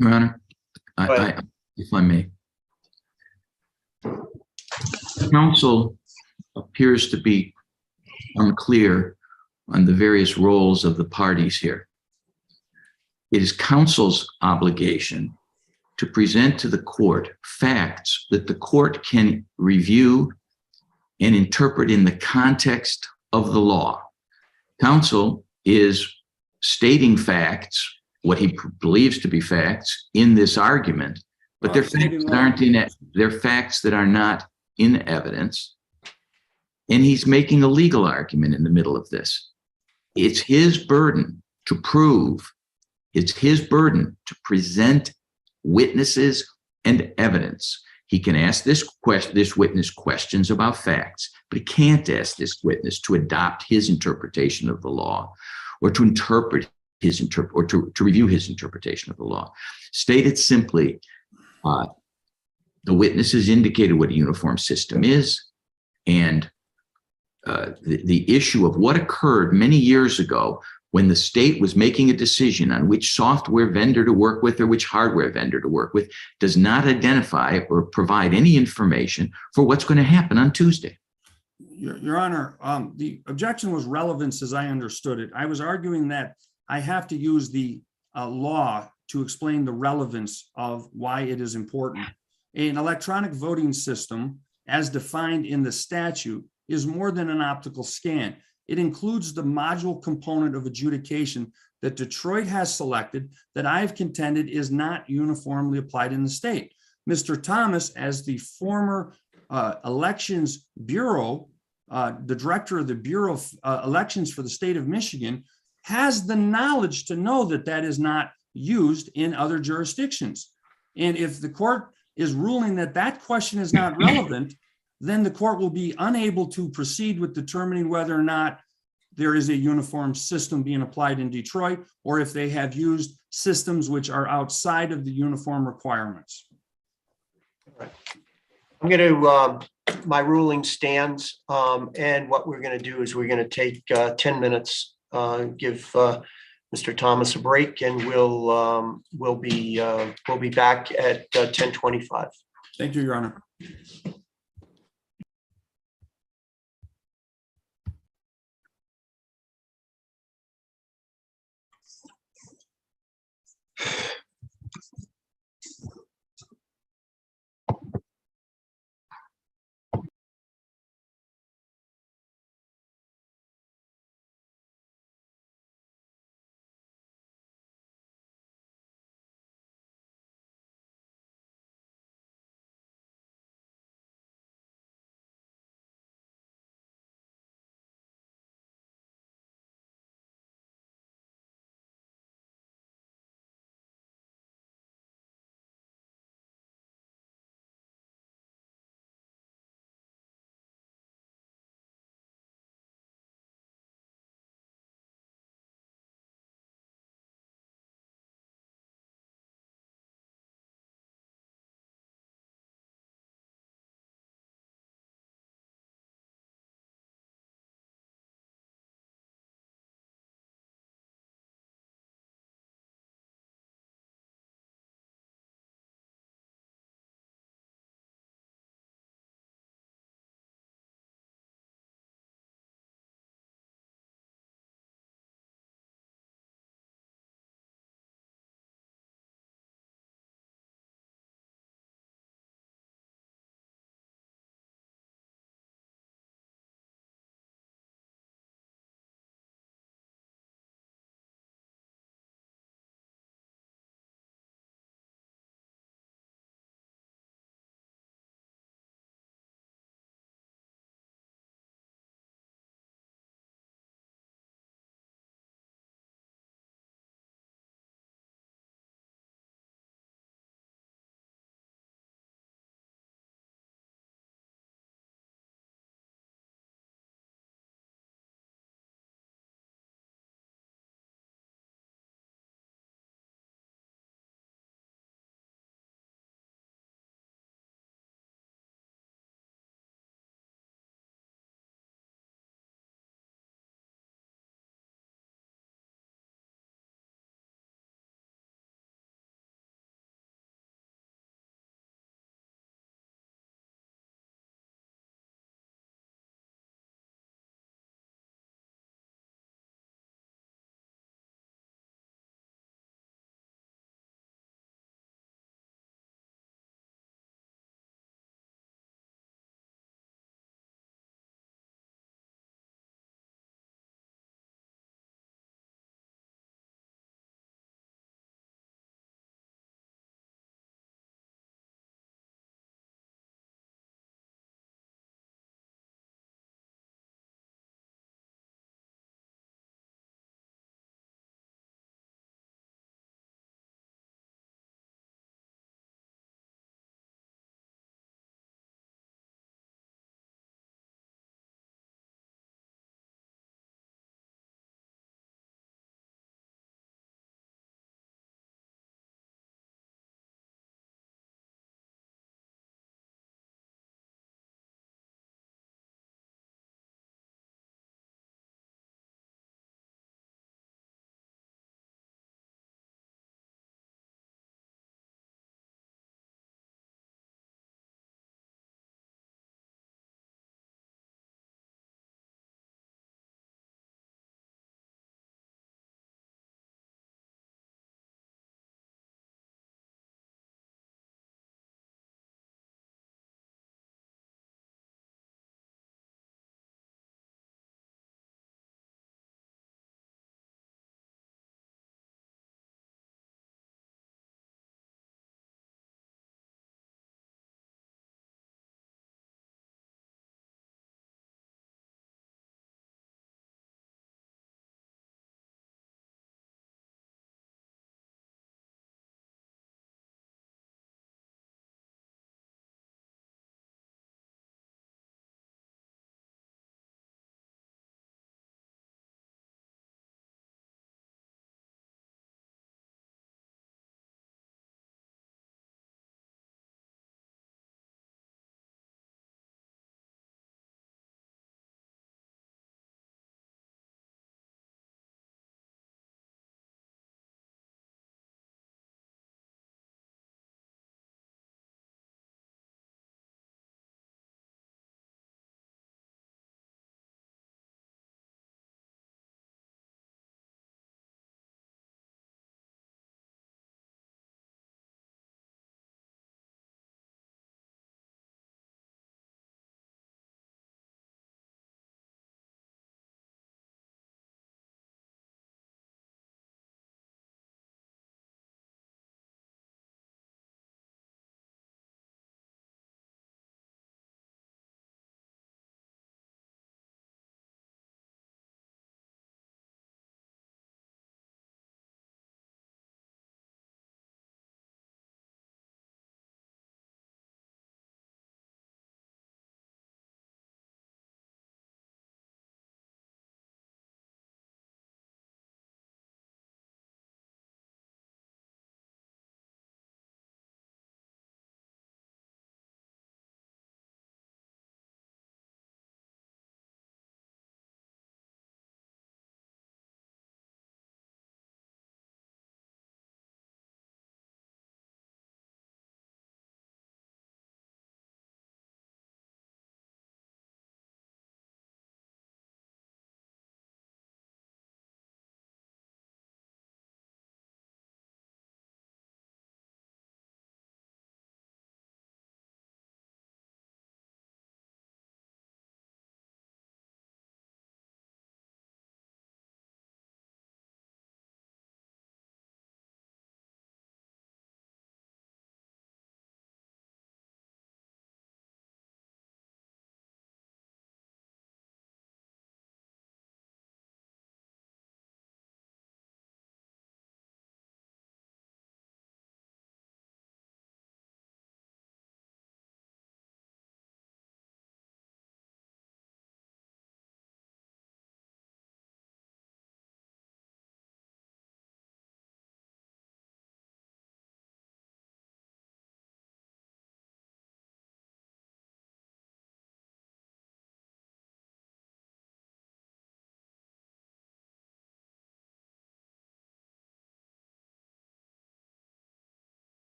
Your Honor, Go ahead. if I may. Counsel appears to be unclear on the various roles of the parties here. It is counsel's obligation to present to the court facts that the court can review and interpret in the context of the law. Counsel is stating facts, what he believes to be facts in this argument, but they're facts that aren't they're facts that are not in evidence. And he's making a legal argument in the middle of this. It's his burden to prove, it's his burden to present witnesses and evidence. He can ask this witness questions about facts, but he can't ask this witness to adopt his interpretation of the law or to interpret his or to review his interpretation of the law. Stated simply, the witness has indicated what a uniform system is, and the issue of what occurred many years ago when the state was making a decision on which software vendor to work with or which hardware vendor to work with does not identify or provide any information for what's going to happen on Tuesday. Your Honor, the objection was relevance as I understood it. I was arguing that I have to use the law to explain the relevance of why it is important. An electronic voting system, as defined in the statute, is more than an optical scan. It includes the module component of adjudication that Detroit has selected that I've contended is not uniformly applied in the state. Mr. Thomas, as the former elections bureau, the director of the Bureau of Elections for the state of Michigan, has the knowledge to know that that is not used in other jurisdictions. And if the court is ruling that that question is not relevant, then the court will be unable to proceed with determining whether or not there is a uniform system being applied in Detroit, or if they have used systems which are outside of the uniform requirements. I'm going to, my ruling stands, and what we're going to do is we're going to take 10 minutes, give Mr. Thomas a break, and we'll be back at 10:25. Thank you, Your Honor.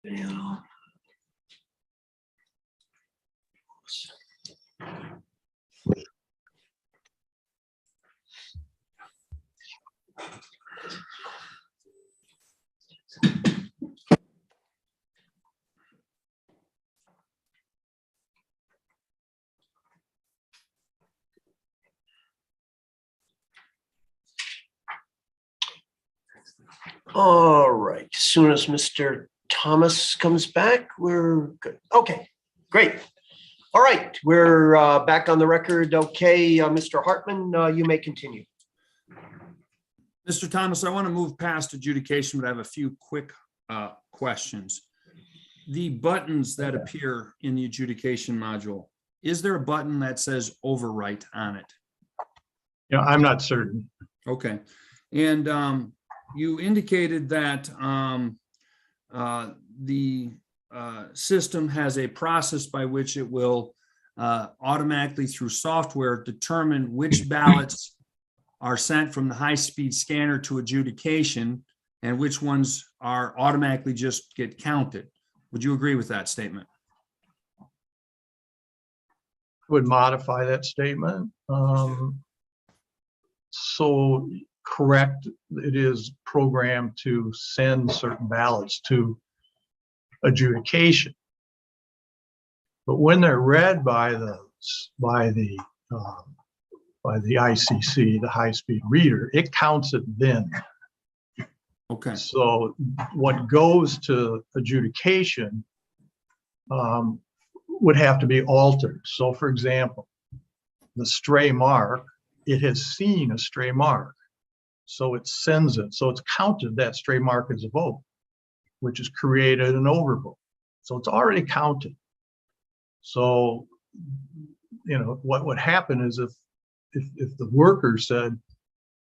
Yeah. All right, as soon as Mr. Thomas comes back, we're good. Okay, great. All right, we're back on the record. Okay, Mr. Hartman, you may continue. Mr. Thomas, I want to move past adjudication, but I have a few quick questions. The buttons that appear in the adjudication module, is there a button that says overwrite on it? You know, I'm not certain. Okay, and you indicated that the system has a process by which it will automatically through software determine which ballots are sent from the high-speed scanner to adjudication and which ones are automatically just get counted. Would you agree with that statement? Would modify that statement. So correct, it is programmed to send certain ballots to adjudication. But when they're read by the ICC, the high-speed reader, it counts it then. Okay, So what goes to adjudication would have to be altered. So for example, the stray mark, it has seen a stray mark. So it sends it. So it's counted that stray mark as a vote, which has created an overvote. So it's already counted. So, you know, what would happen is if the worker said,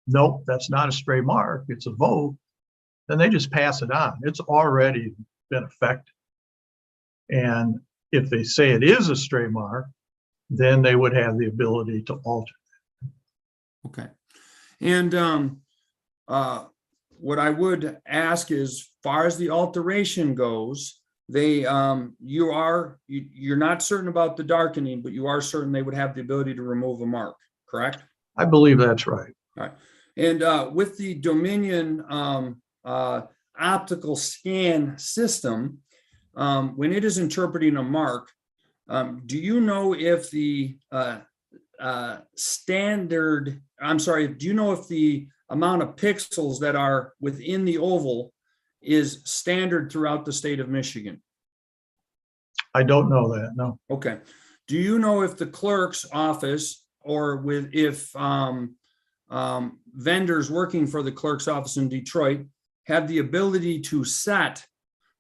nope, that's not a stray mark, it's a vote, then they just pass it on. It's already been affected. And if they say it is a stray mark, then they would have the ability to alter. okay. And what I would ask is, far as the alteration goes, you're not certain about the darkening, but you are certain they would have the ability to remove a mark, correct? I believe that's right. All right. And with the Dominion optical scan system, when it is interpreting a mark, do you know if the do you know if the amount of pixels that are within the oval is standard throughout the state of Michigan? I don't know that, no. Okay. Do you know if the clerk's office or if vendors working for the clerk's office in Detroit have the ability to set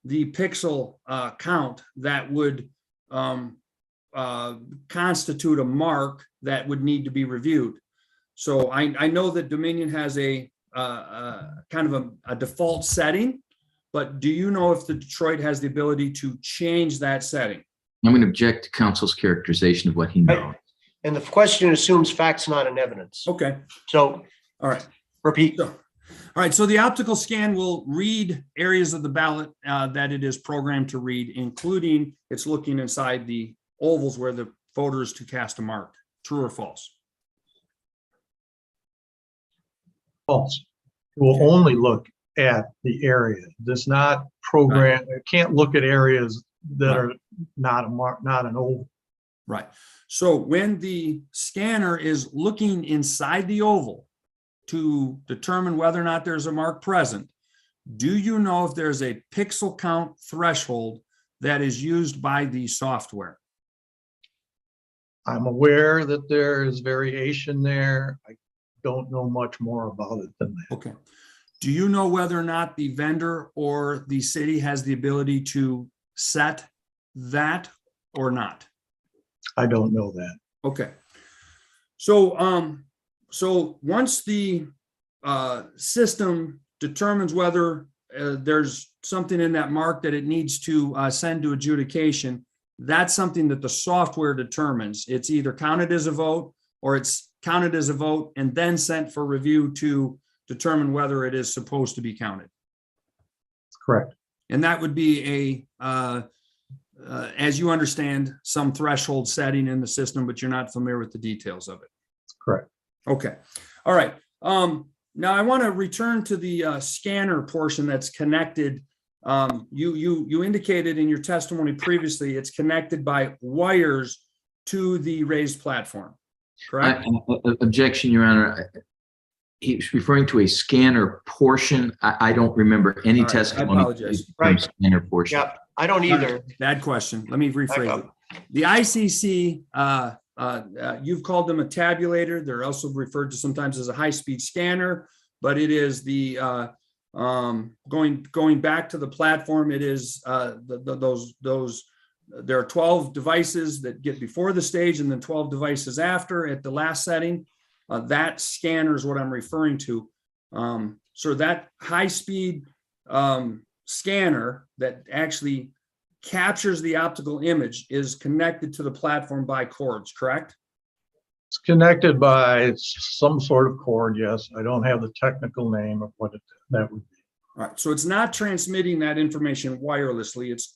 the pixel count that would constitute a mark that would need to be reviewed? So I know that Dominion has a kind of a default setting, but do you know if the Detroit has the ability to change that setting? I'm going to object to counsel's characterization of what he knows. And the question assumes facts, not an evidence. Okay, So all right. repeat. So, all right, so the optical scan will read areas of the ballot that it is programmed to read, including it's looking inside the ovals where the voter is to cast a mark. True or false? False. It will only look at the area. It does not program, it can't look at areas that are not a mark, not an oval. Right. So when the scanner is looking inside the oval to determine whether or not there's a mark present, do you know if there's a pixel count threshold that is used by the software? I'm aware that there is variation there. I don't know much more about it than that. Okay. Do you know whether or not the vendor or the city has the ability to set that or not? I don't know that. Okay. So, so once the system determines whether there's something in that mark that it needs to send to adjudication, that's something that the software determines. It's either counted as a vote or it's counted as a vote and then sent for review to determine whether it is supposed to be counted. Correct. And that would be as you understand, some threshold setting in the system, but you're not familiar with the details of it. Correct. Okay, all right. Now I want to return to the scanner portion that's connected. You indicated in your testimony previously, it's connected by wires to the raised platform, correct? Objection, Your Honor. He's referring to a scanner portion. I don't remember any All right, I testimony. apologize. from Right. Scanner portion. Yeah, I don't either. Bad question. Let me Back rephrase up. it. The ICC, you've called them a tabulator. They're also referred to sometimes as a high-speed scanner, but it is the going back to the platform. It is those. There are 12 devices that get before the stage, and then 12 devices after at the last setting. That scanner is what I'm referring to. So that high-speed scanner that actually captures the optical image is connected to the platform by cords, correct? It's connected by some sort of cord, yes. I don't have the technical name of what that would be. All right, so it's not transmitting that information wirelessly, it's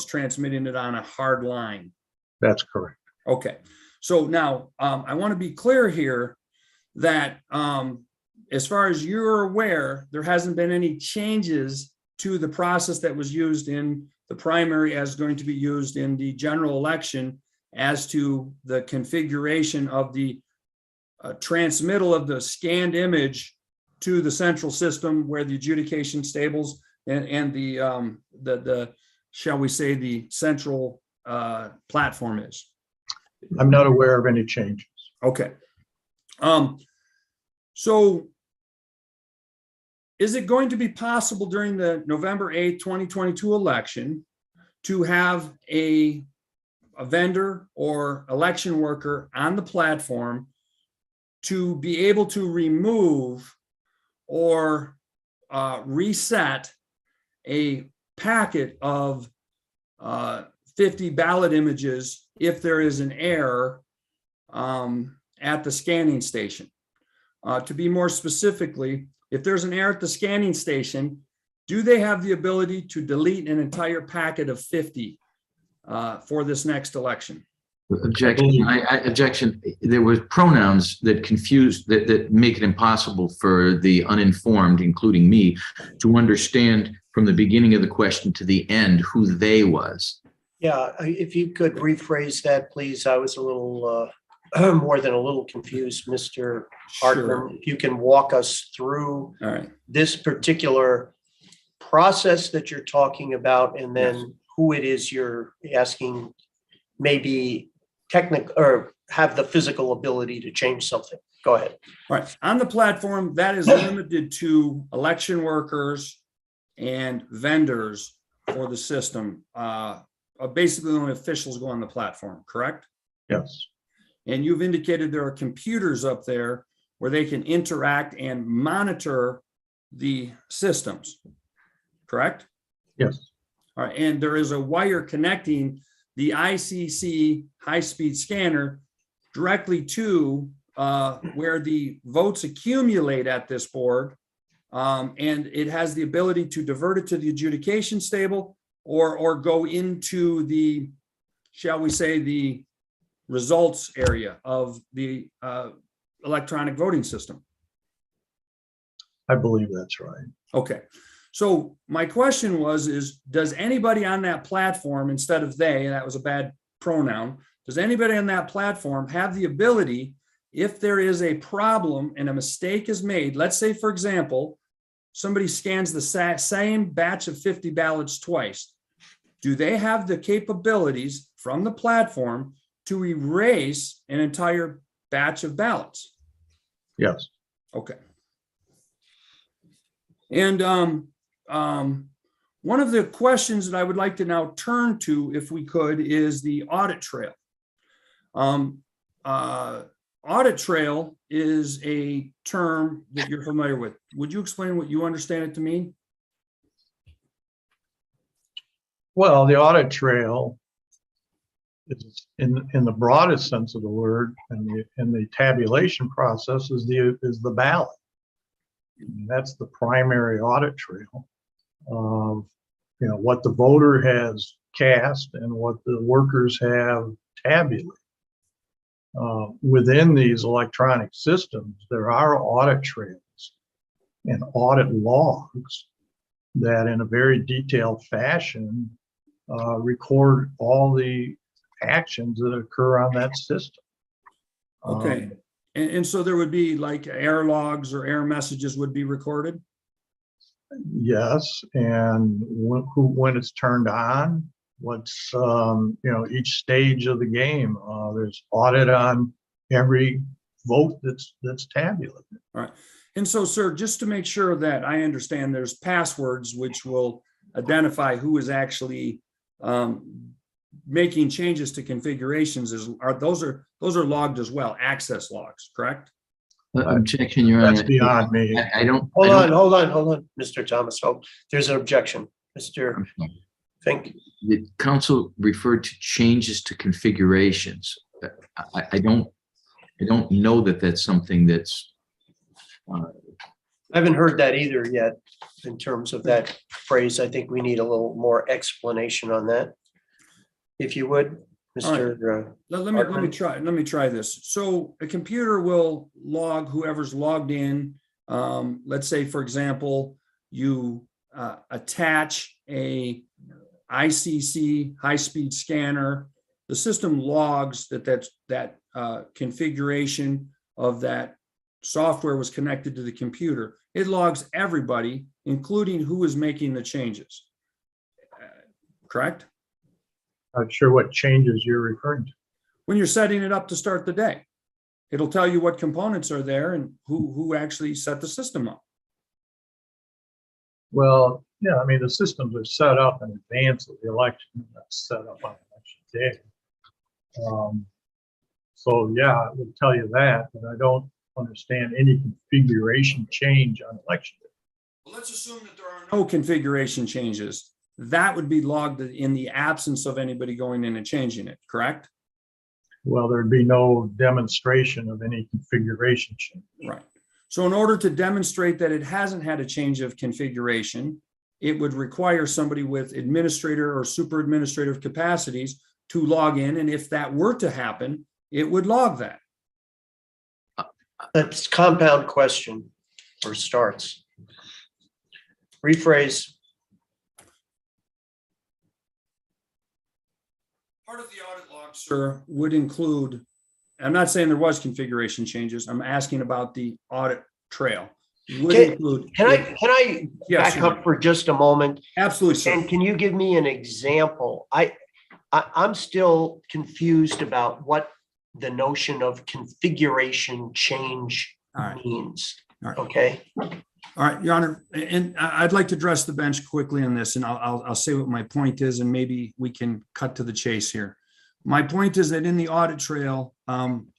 transmitting it on a hard line. That's correct. Okay, so now I want to be clear here that as far as you're aware, there hasn't been any changes to the process that was used in the primary as going to be used in the general election as to the configuration of the transmittal of the scanned image to the central system where the adjudication stables and the shall we say the central platform is. I'm not aware of any changes. Okay. So is it going to be possible during the November 8th, 2022 election to have a vendor or election worker on the platform to be able to remove or reset a packet of 50 ballot images if there is an error at the scanning station? To be more specifically, if there's an error at the scanning station, do they have the ability to delete an entire packet of 50 for this next election? Objection. Objection. There were pronouns that confuse, that make it impossible for the uninformed, including me, to understand from the beginning of the question to the end who they was. Yeah, if you could rephrase that, please. I was a little more than a little confused, Mr. Hartman. If you can walk us through All right. this particular process that you're talking about, and then who it is you're asking maybe technical or have the physical ability to change something. Go ahead. All right. On the platform, that is limited to election workers and vendors for the system. Basically, only officials go on the platform, correct? Yes. And you've indicated there are computers up there where they can interact and monitor the systems, correct? Yes. All right, and there is a wire connecting the ICC high-speed scanner directly to where the votes accumulate at this board. And it has the ability to divert it to the adjudication stable or go into the, shall we say, the results area of the electronic voting system. I believe that's right. Okay. So my question is, does anybody on that platform, instead of they, and that was a bad pronoun, does anybody on that platform have the ability, if there is a problem and a mistake is made, let's say, for example, somebody scans the same batch of 50 ballots twice, do they have the capabilities from the platform to erase an entire batch of ballots? Yes. Okay. And one of the questions that I would like to now turn to, if we could, is the audit trail. Audit trail is a term that you're familiar with. Would you explain what you understand it to mean? Well, the audit trail is in the broadest sense of the word, and the tabulation process is the ballot. And that's the primary audit trail of what the voter has cast and what the workers have tabulated. Within these electronic systems, there are audit trails and audit logs that in a very detailed fashion record all the actions that occur on that system. Okay. And so there would be like error logs or error messages would be recorded? Yes, and when it's turned on, what's, each stage of the game, there's audit on every vote that's tabulated. All right. And so, sir, just to make sure that I understand, there's passwords which will identify who is actually making changes to configurations. Those are logged as well, access logs, correct? Objection, Your Honor. That's beyond me. I don't. Hold I don't- hold on, Mr. Thomas. Oh, there's an objection. Mr. Fink. The council referred to changes to configurations. I don't know that that's something that's, I haven't heard that either yet in terms of that phrase. I think we need a little more explanation on that. If you would, Mr. Let me try this. So a computer will log whoever's logged in. Let's say, for example, you attach a ICC high-speed scanner. The system logs that configuration of that software was connected to the computer. It logs everybody, including who is making the changes. Correct? Not sure what changes you're referring to. When you're setting it up to start the day, it'll tell you what components are there and who actually set the system up. Well, yeah, I mean, the systems are set up in advance of the election. That's set up on election day. So yeah, I would tell you that, but I don't understand any configuration change on election day. Well, let's assume that there are no configuration changes. That would be logged in the absence of anybody going in and changing it, correct? Well, there'd be no demonstration of any configuration change. Right. So in order to demonstrate that it hasn't had a change of configuration, it would require somebody with administrator or super administrative capacities to log in. And if that were to happen, it would log that. That's compound question for starts. Rephrase. Part of the audit log, sir, would include, I'm not saying there was configuration changes. I'm asking about the audit trail. Would include. Can I Yes, back up for just a moment? Absolutely, sir. And can you give me an example? I'm still confused about what the notion of configuration change All right. means. All right. Okay. All right, Your Honor, and I'd like to address the bench quickly on this, and I'll say what my point is, and maybe we can cut to the chase here. My point is that in the audit trail,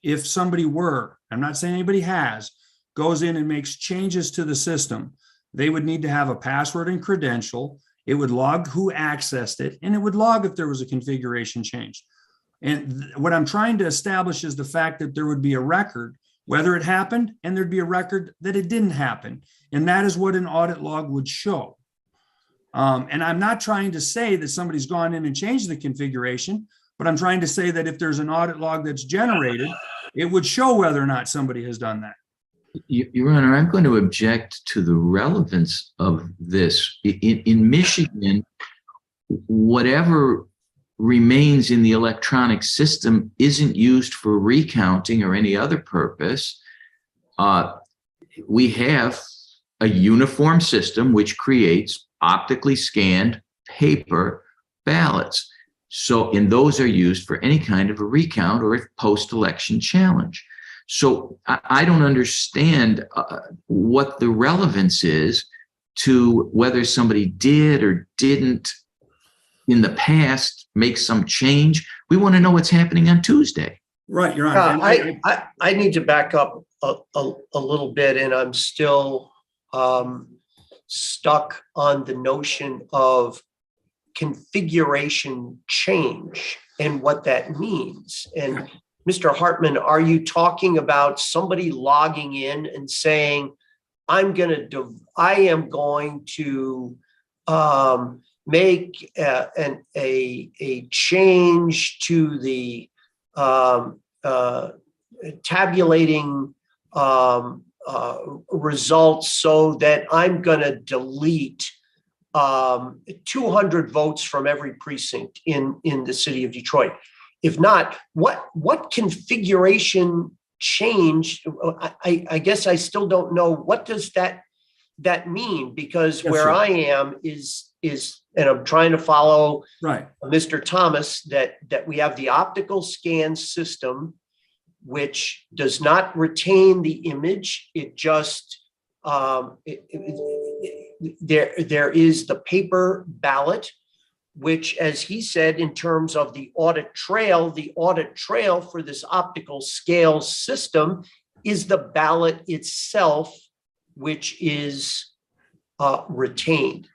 if somebody were, I'm not saying anybody has, goes in and makes changes to the system, they would need to have a password and credential. It would log who accessed it, and it would log if there was a configuration change. And what I'm trying to establish is the fact that there would be a record, whether it happened, and there'd be a record that it didn't happen. And that is what an audit log would show. And I'm not trying to say that somebody's gone in and changed the configuration, but I'm trying to say that if there's an audit log that's generated, it would show whether or not somebody has done that. Your Honor, I'm going to object to the relevance of this. In Michigan, whatever remains in the electronic system isn't used for recounting or any other purpose. We have a uniform system which creates optically scanned paper ballots. So, and those are used for any kind of a recount or a post-election challenge. So I don't understand what the relevance is to whether somebody did or didn't in the past make some change. We want to know what's happening on Tuesday. Right, Your Honor. I need to back up a little bit, and I'm still stuck on the notion of configuration change and what that means. And Mr. Hartman, are you talking about somebody logging in and saying, I am going to make a change to the tabulating results so that I'm going to delete 200 votes from every precinct in the city of Detroit. If not, what configuration change? I guess I still don't know. What does that mean? Because Yes, where sir. I am is, and I'm trying to follow Right. Mr. Thomas, that we have the optical scan system, which does not retain the image. It just there is the paper ballot, which, as he said, in terms of the audit trail for this optical scale system is the ballot itself, which is retained.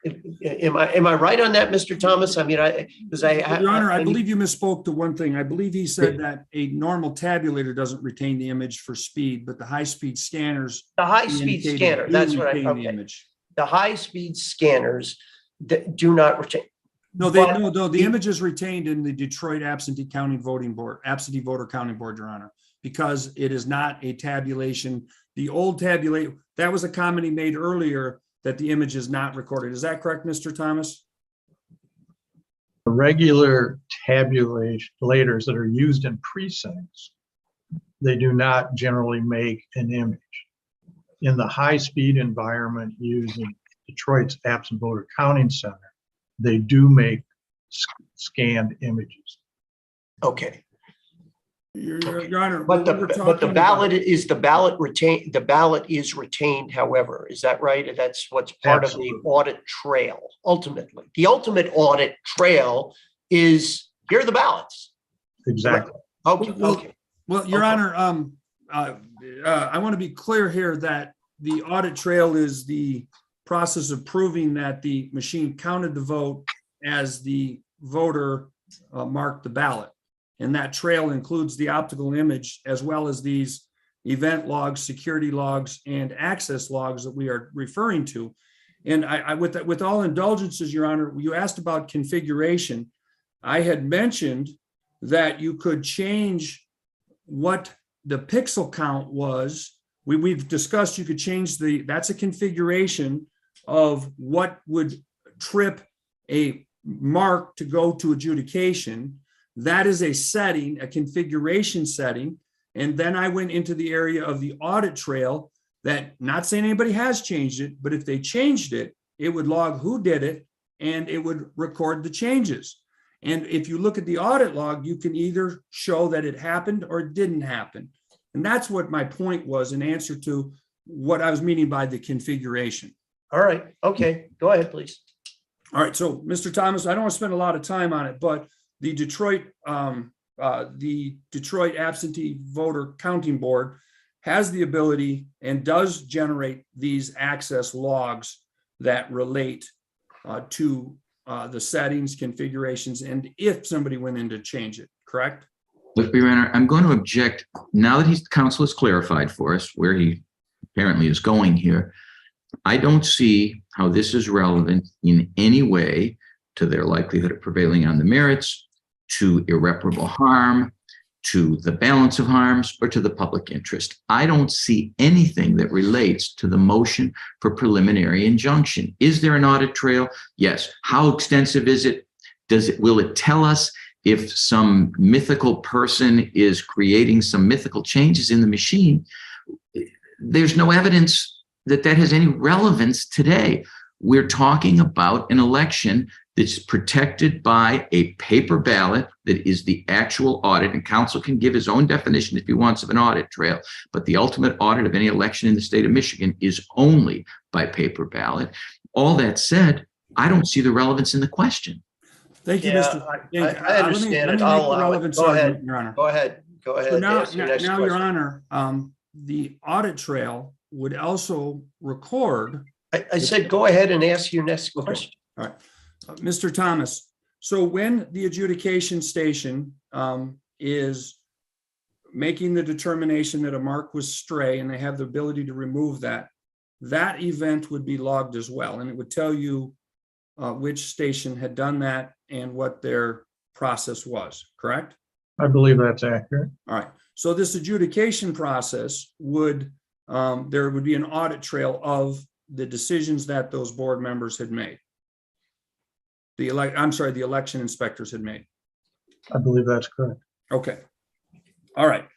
Am I right on that, Mr. Thomas? I mean, Your Honor, I believe you misspoke to one thing. I believe he said that a normal tabulator doesn't retain the image for speed, but the high-speed scanners. the high-speed indicated scanner. do That's what retain the okay. image. The high-speed scanners that do not retain. No, But the image is retained in the Detroit absentee voter counting board, Your Honor, because it is not a tabulation. The old tabulate, that was a comment he made earlier, that the image is not recorded. Is that correct, Mr. Thomas? The regular tabulators that are used in precincts, they do not generally make an image. In the high-speed environment using Detroit's absent voter counting center, they do make scanned images. Okay. Your Honor. But what we're the talking ballot about- is the ballot retained. The ballot is retained. However, is that right? That's what's part Absolutely. of the audit trail. Ultimately, the ultimate audit trail is here are the ballots. Exactly. Okay. Well, Okay. Well, Your Okay. Honor, I want to be clear here that the audit trail is the process of proving that the machine counted the vote as the voter marked the ballot. And that trail includes the optical image as well as these event logs, security logs, and access logs that we are referring to. And with all indulgences, Your Honor, you asked about configuration. I had mentioned that you could change what the pixel count was. We've discussed you could change that's a configuration of what would trip a mark to go to adjudication. That is a setting, a configuration setting. And then I went into the area of the audit trail that, not saying anybody has changed it, but if they changed it, it would log who did it and it would record the changes. And if you look at the audit log, you can either show that it happened or it didn't happen. And that's what my point was in answer to what I was meaning by the configuration. All right. Okay. Go ahead, please. All right. So, Mr. Thomas, I don't want to spend a lot of time on it, but the Detroit Absentee Voter Counting Board has the ability and does generate these access logs that relate to the settings, configurations, and if somebody went in to change it, correct? But Your Honor, I'm going to object now that counsel has clarified for us where he apparently is going here. I don't see how this is relevant in any way to their likelihood of prevailing on the merits, to irreparable harm, to the balance of harms, or to the public interest. I don't see anything that relates to the motion for preliminary injunction. Is there an audit trail? Yes. How extensive is it? Will it tell us if some mythical person is creating some mythical changes in the machine? There's no evidence that has any relevance today. We're talking about an election that's protected by a paper ballot that is the actual audit, and counsel can give his own definition if he wants of an audit trail, but the ultimate audit of any election in the state of Michigan is only by paper ballot. All that said, I don't see the relevance in the question. Thank you, Yeah, Mr. Yank. I understand Let it. me I'll make the allow it. relevance Go ahead. argument, Your Honor. Go ahead. Go ahead. So now, Ask your next Your question. Honor, the audit trail would also record. I said, go ahead and ask your next question. All right, Mr. Thomas. So when the adjudication station is making the determination that a mark was stray and they have the ability to remove that, that event would be logged as well. And it would tell you which station had done that and what their process was, correct? I believe that's accurate. All right, so this adjudication process would, there would be an audit trail of the decisions that those board members had made. The election inspectors had made. I believe that's correct. Okay. All right.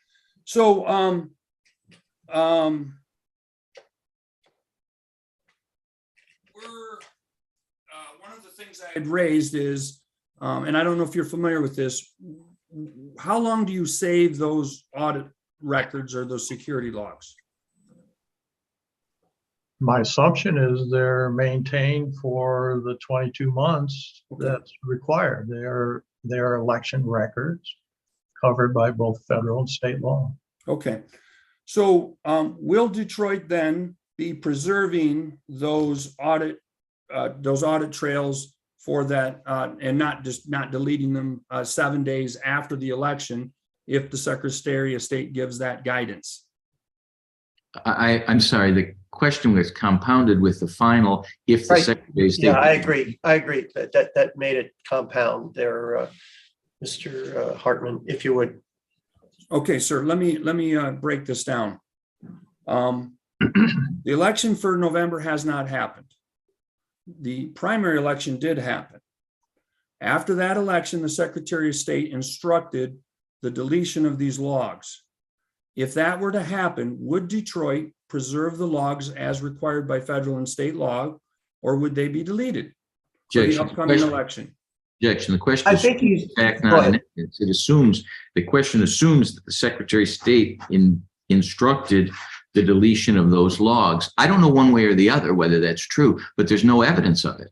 So, one of the things I had raised is, and I don't know if you're familiar with this, how long do you save those audit records or those security logs? My assumption is they're maintained for the 22 months that's required. They're election records covered by both federal and state law. Okay. So will Detroit then be preserving those audit trails for that and not deleting them 7 days after the election if the Secretary of State gives that guidance? I'm sorry, the question was compounded with the final, if the Right. Secretary of State. Yeah, I agree. That made it compound there, Mr. Hartman, if you would. Okay, sir, let me break this down. The election for November has not happened. The primary election did happen. After that election, the Secretary of State instructed the deletion of these logs. If that were to happen, would Detroit preserve the logs as required by federal and state law, or would they be deleted for the Objection. upcoming election? Objection. The question I is think he's, fact, go not ahead. an evidence. The question assumes that the Secretary of State instructed the deletion of those logs. I don't know one way or the other whether that's true, but there's no evidence of it.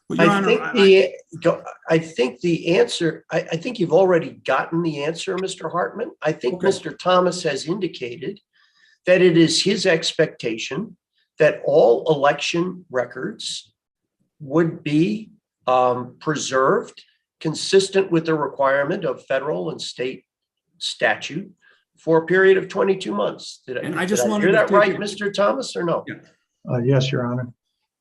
Well, Your Honor, I think the answer, I think you've already gotten the answer, Mr. Hartman. I think Okay. Mr. Thomas has indicated that it is his expectation that all election records would be preserved consistent with the requirement of federal and state statute for a period of 22 months. Did And I just wanted hear to that take right, it- Mr. Thomas, or no? Yeah. Yes, Your Honor.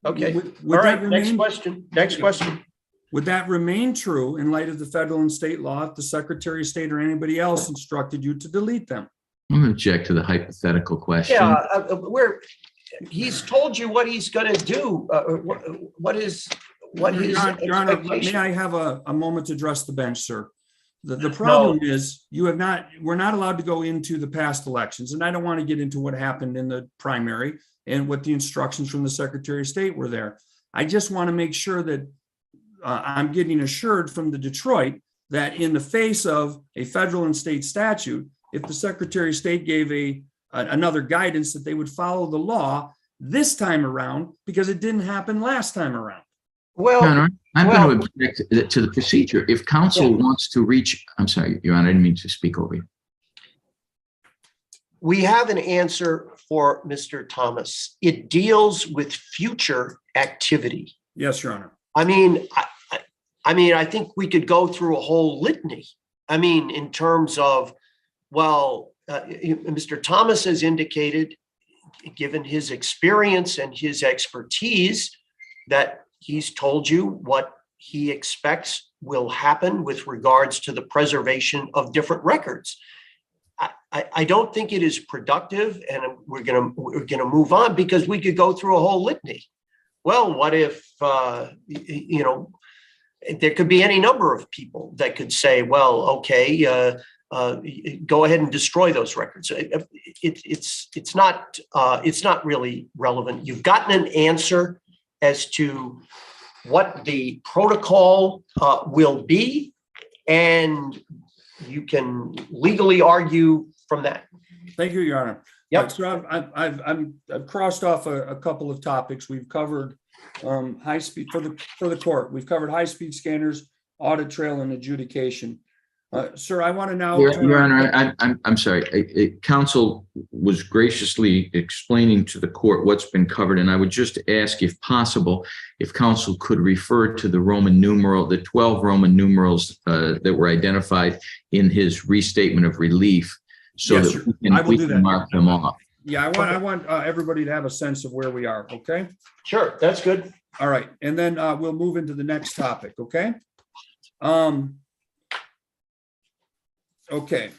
Okay. Would All that right, next remain- question. Next question. Would that remain true in light of the federal and state law if the Secretary of State or anybody else instructed you to delete them? I'm going to object to the hypothetical question. Yeah, he's told you what he's going to do. What his Your Honor, may expectation? I have a moment to address the bench, sir? The problem is we're not allowed to go into the past elections, and I don't want to get into what happened in the primary and what the instructions from the Secretary of State were there. I just want to make sure that I'm getting assured from the Detroit that in the face of a federal and state statute, if the Secretary of State gave another guidance, that they would follow the law this time around, because it didn't happen last time around. Well, Your Honor, I'm well- going to object to the procedure. If counsel wants to reach, I'm sorry, Your Honor, I didn't mean to speak over you. we have an answer for Mr. Thomas. It deals with future activity. Yes, Your Honor. I mean, I think we could go through a whole litany. I mean, in terms of, well, Mr. Thomas has indicated, given his experience and his expertise, that he's told you what he expects will happen with regards to the preservation of different records. I don't think it is productive, and we're gonna move on, because we could go through a whole litany. Well, what if there could be any number of people that could say, well, okay, go ahead and destroy those records. It's not really relevant. You've gotten an answer as to what the protocol will be, and you can legally argue from that. Thank you, Your Honor. Yep. So I've crossed off a couple of topics. We've covered high speed for the court. We've covered high-speed scanners, audit trail, and adjudication. Sir, I want to now. Your Honor, I'm sorry. Counsel was graciously explaining to the court what's been covered, and I would just ask, if possible, if counsel could refer to the 12 Roman numerals that were identified in his restatement of relief, so Yes, that sir. I will we do can that. mark them off. Yeah, I want everybody to have a sense of where we are, okay? Sure, that's good. All right, and then we'll move into the next topic, okay? Okay.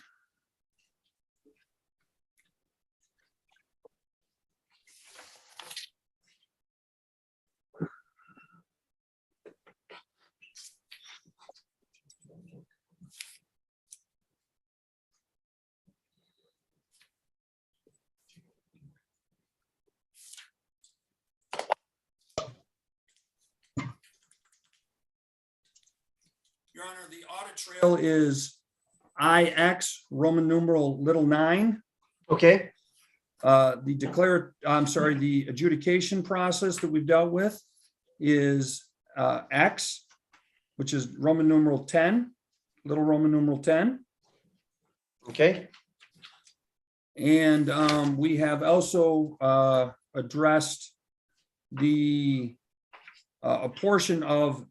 Your Honor, the audit trail is IX Roman numeral little 9. Okay, The adjudication process that we've dealt with is X, which is Roman numeral 10, little Roman numeral 10. okay, And we have also addressed a portion of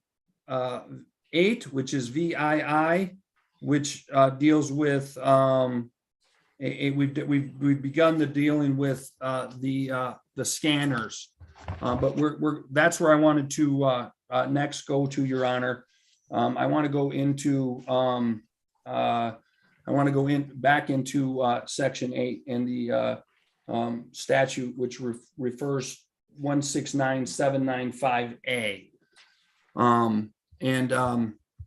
8, which is VII, which deals with we've begun the dealing with the scanners, but that's where I wanted to next go to, Your Honor. I want to go into back into section 8 in the statute, which refers 169795A.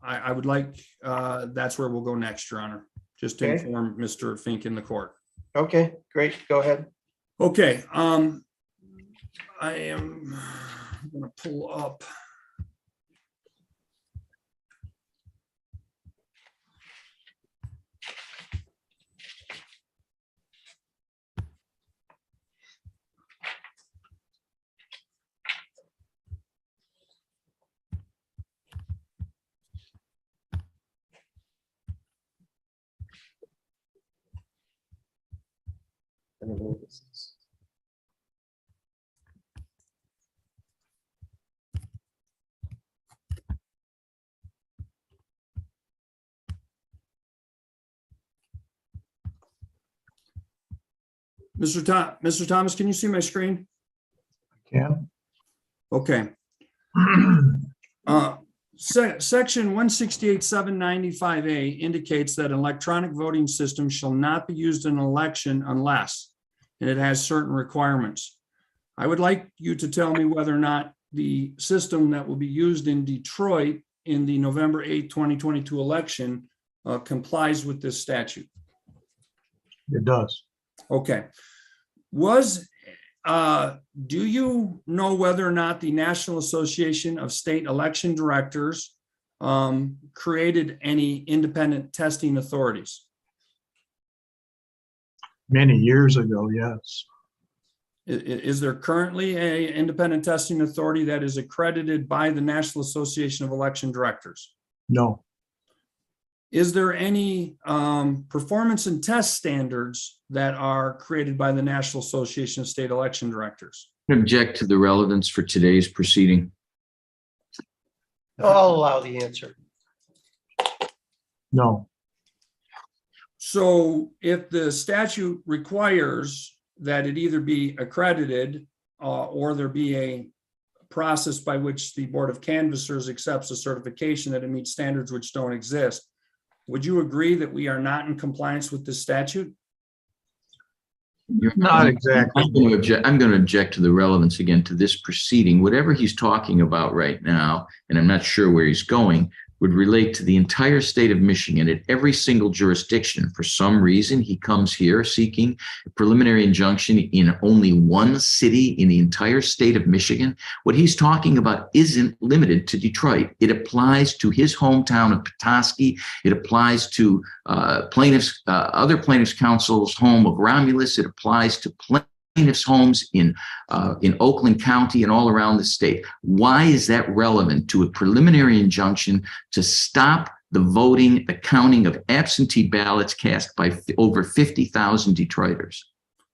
I would like, that's where we'll go next, Your Honor, just to Okay. inform Mr. Fink in the court. okay, great, go ahead. Okay, I am gonna pull up. I don't know what this is. Mr. Thomas, can you see my screen? Can? Okay. Section 168-795A indicates that an electronic voting system shall not be used in an election unless, and it has certain requirements. I would like you to tell me whether or not the system that will be used in Detroit in the November 8, 2022 election complies with this statute. It does. Okay. Do you know whether or not the National Association of State Election Directors created any independent testing authorities? Many years ago, yes. Is there currently an independent testing authority that is accredited by the National Association of Election Directors? No, Is there any performance and test standards that are created by the National Association of State Election Directors? Object to the relevance for today's proceeding. I'll allow the answer. no. So if the statute requires that it either be accredited or there be a process by which the Board of Canvassers accepts a certification that it meets standards which don't exist, would you agree that we are not in compliance with this statute? Not exactly. I'm going to object to the relevance again to this proceeding. Whatever he's talking about right now, and I'm not sure where he's going, would relate to the entire state of Michigan at every single jurisdiction. For some reason, he comes here seeking a preliminary injunction in only one city in the entire state of Michigan. What he's talking about isn't limited to Detroit. It applies to his hometown of Petoskey. It applies to other plaintiffs' counsel's home of Romulus. It applies to plaintiffs' homes in Oakland County and all around the state. Why is that relevant to a preliminary injunction to stop the voting, the counting of absentee ballots cast by over 50,000 Detroiters?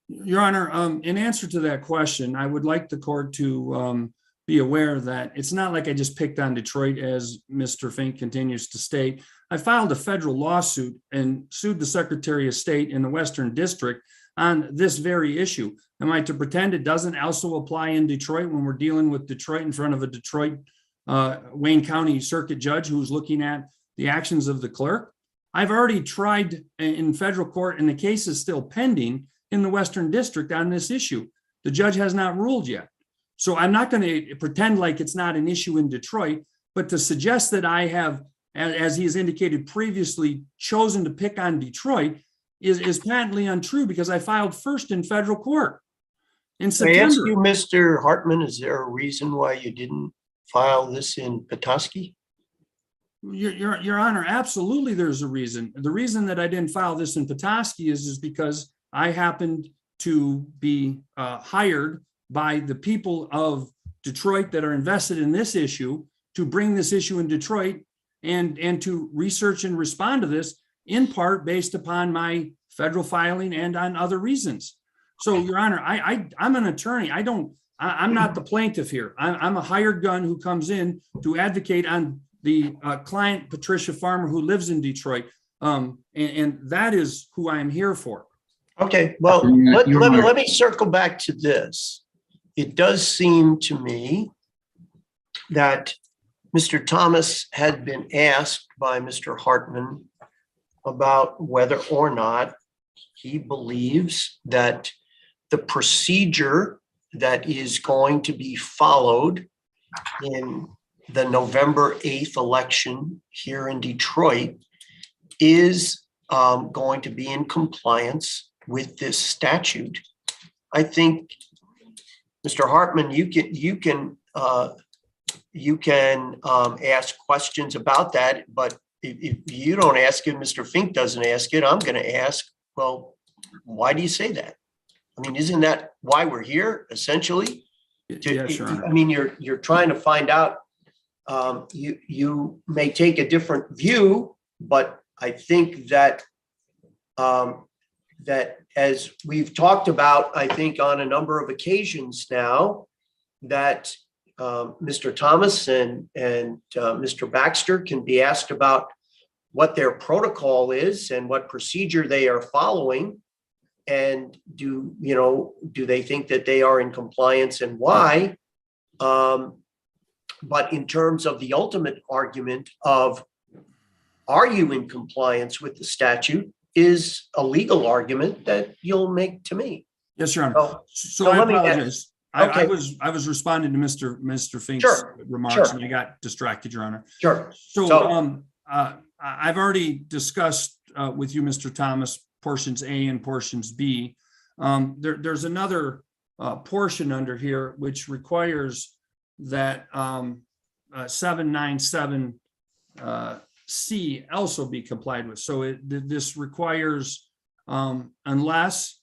Your Honor, in answer to that question, I would like the court to be aware that it's not like I just picked on Detroit, as Mr. Fink continues to state. I filed a federal lawsuit and sued the Secretary of State in the Western District on this very issue. Am I to pretend it doesn't also apply in Detroit when we're dealing with Detroit in front of a Detroit Wayne County Circuit Judge who's looking at the actions of the clerk? I've already tried in federal court, and the case is still pending in the Western District on this issue. The judge has not ruled yet. So I'm not going to pretend like it's not an issue in Detroit, but to suggest that I have, as he has indicated previously, chosen to pick on Detroit is patently untrue, because I filed first in federal court in I ask September. you, Mr. Hartman, is there a reason why you didn't file this in Petoskey? Your Honor, absolutely there's a reason. The reason that I didn't file this in Petoskey is because I happened to be hired by the people of Detroit that are invested in this issue to bring this issue in Detroit and to research and respond to this, in part based upon my federal filing and on other reasons. So, Your Honor, I'm an attorney. I'm not the plaintiff here. I'm a hired gun who comes in to advocate on the client, Patricia Farmer, who lives in Detroit. And that is who I am here for. Okay, well, Your let Honor. me circle back to this. It does seem to me that Mr. Thomas had been asked by Mr. Hartman about whether or not he believes that the procedure that is going to be followed in the November 8th election here in Detroit is going to be in compliance with this statute. I think, Mr. Hartman, you can ask questions about that, but if you don't ask it, Mr. Fink doesn't ask it, I'm going to ask, well, why do you say that? I mean, isn't that why we're here, essentially? Yes, Your Honor. I mean, you're trying to find out. You may take a different view, but I think that that as we've talked about, I think on a number of occasions now, that Mr. Thomas and Mr. Baxter can be asked about what their protocol is and what procedure they are following. And do they think that they are in compliance and why? But in terms of the ultimate argument of, are you in compliance with the statute, is a legal argument that you'll make to me. Yes, Your Honor. So So so I let me- apologize. okay. I was responding to Mr. Fink's Sure, remarks, sure. and I got distracted, Your Honor. Sure. So So- I've already discussed with you, Mr. Thomas, portions A and portions B. There's another portion under here which requires that 797 C also be complied with. So this requires, unless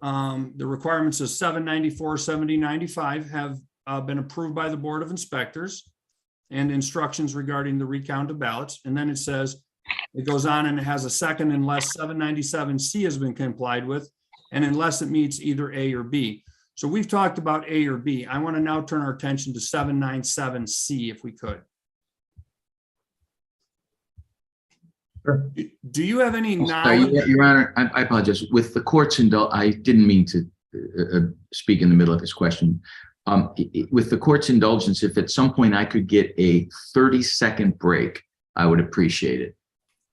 the requirements of 794, 7095 have been approved by the Board of Inspectors, and instructions regarding the recount of ballots. And then it says, it goes on and it has a second, unless 797 C has been complied with, and unless it meets either A or B. So we've talked about A or B. I want to now turn our attention to 797 C, if we could. Sure. Do you have any Sorry, knowledge? Your Honor, I apologize. With the court's I didn't mean to speak in the middle of this question. With the court's indulgence, if at some point I could get a 30-second break, I would appreciate it.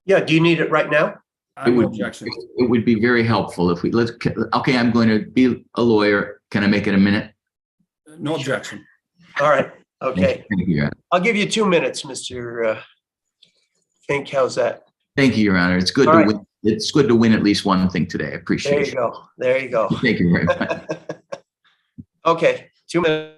Yeah, do you need it right now? I have no objection. It would be very helpful if okay, I'm going to be a lawyer. Can I make it a minute? No objection. All right, okay. Thank you, Your Honor. I'll give you 2 minutes, Mr. Fink. How's that? Thank you, Your Honor. It's good All to right. win. It's good to win at least one thing today. I There appreciate you it. go. There you go. Thank you very much. Okay, 2 minutes.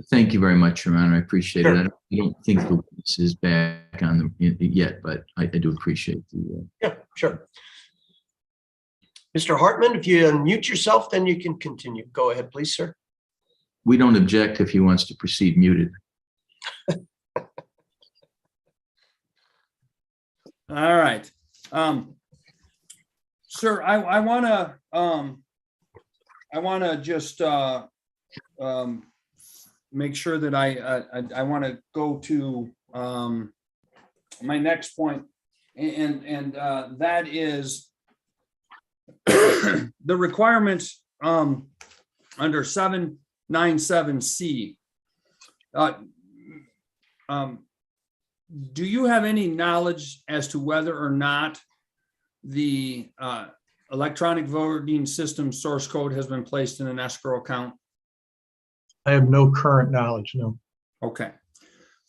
Thank you very much, Your Honor. I appreciate it. Sure. I don't think the witness is back on the yet, but I do appreciate the. Yeah, sure. Mr. Hartman, if you unmute yourself, then you can continue. Go ahead, please, sir. We don't object if he wants to proceed muted. All right. Sir, I want to just make sure that I want to go to my next point, and that is the requirements under 797C. Do you have any knowledge as to whether or not the electronic voting system source code has been placed in an escrow account? I have no current knowledge, no. Okay,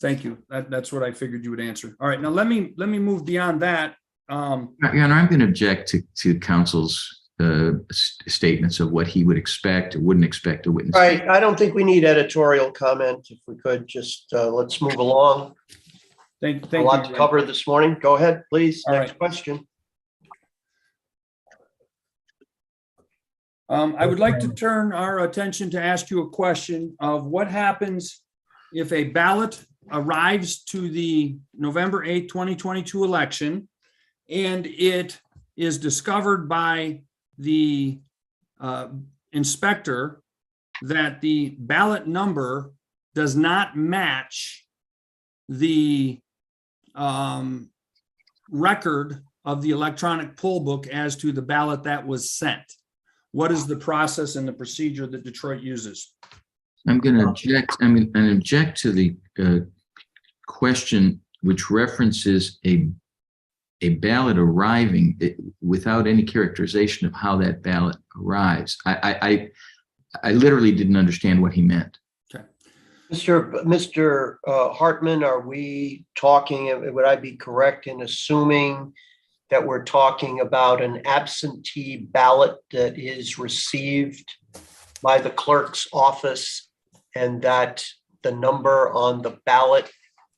thank you. That's what I figured you would answer. All right, now let me move beyond that. Your Honor, I'm going to object to counsel's statements of what he would expect or wouldn't expect a witness. All right, I don't think we need editorial comment. If we could just, let's move along. Thank A you. lot to cover this morning. Go ahead, please. All Next right. question. I would like to turn our attention to ask you a question of what happens if a ballot arrives to the November 8th, 2022 election, and it is discovered by the inspector that the ballot number does not match the record of the electronic poll book as to the ballot that was sent. What is the process and the procedure that Detroit uses? I'm going to object. I'm going to object to the question which references a ballot arriving without any characterization of how that ballot arrives. I literally didn't understand what he meant. Mr. Hartman, are we talking, would I be correct in assuming that we're talking about an absentee ballot that is received by the clerk's office and that the number on the ballot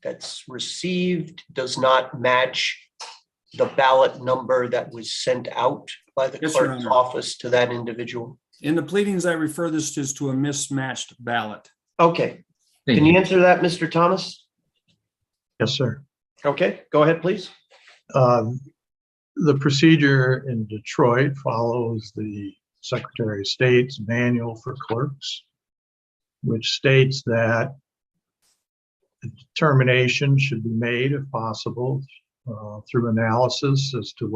that's received does not match the ballot number that was sent out by the Yes, Your clerk's Honor. office to that individual? In the pleadings, I refer this as to a mismatched ballot. Okay, Thank can you. you answer that, Mr. Thomas? Yes, sir. Okay, go ahead, please. The procedure in Detroit follows the Secretary of State's manual for clerks, which states that a determination should be made, if possible, through analysis as to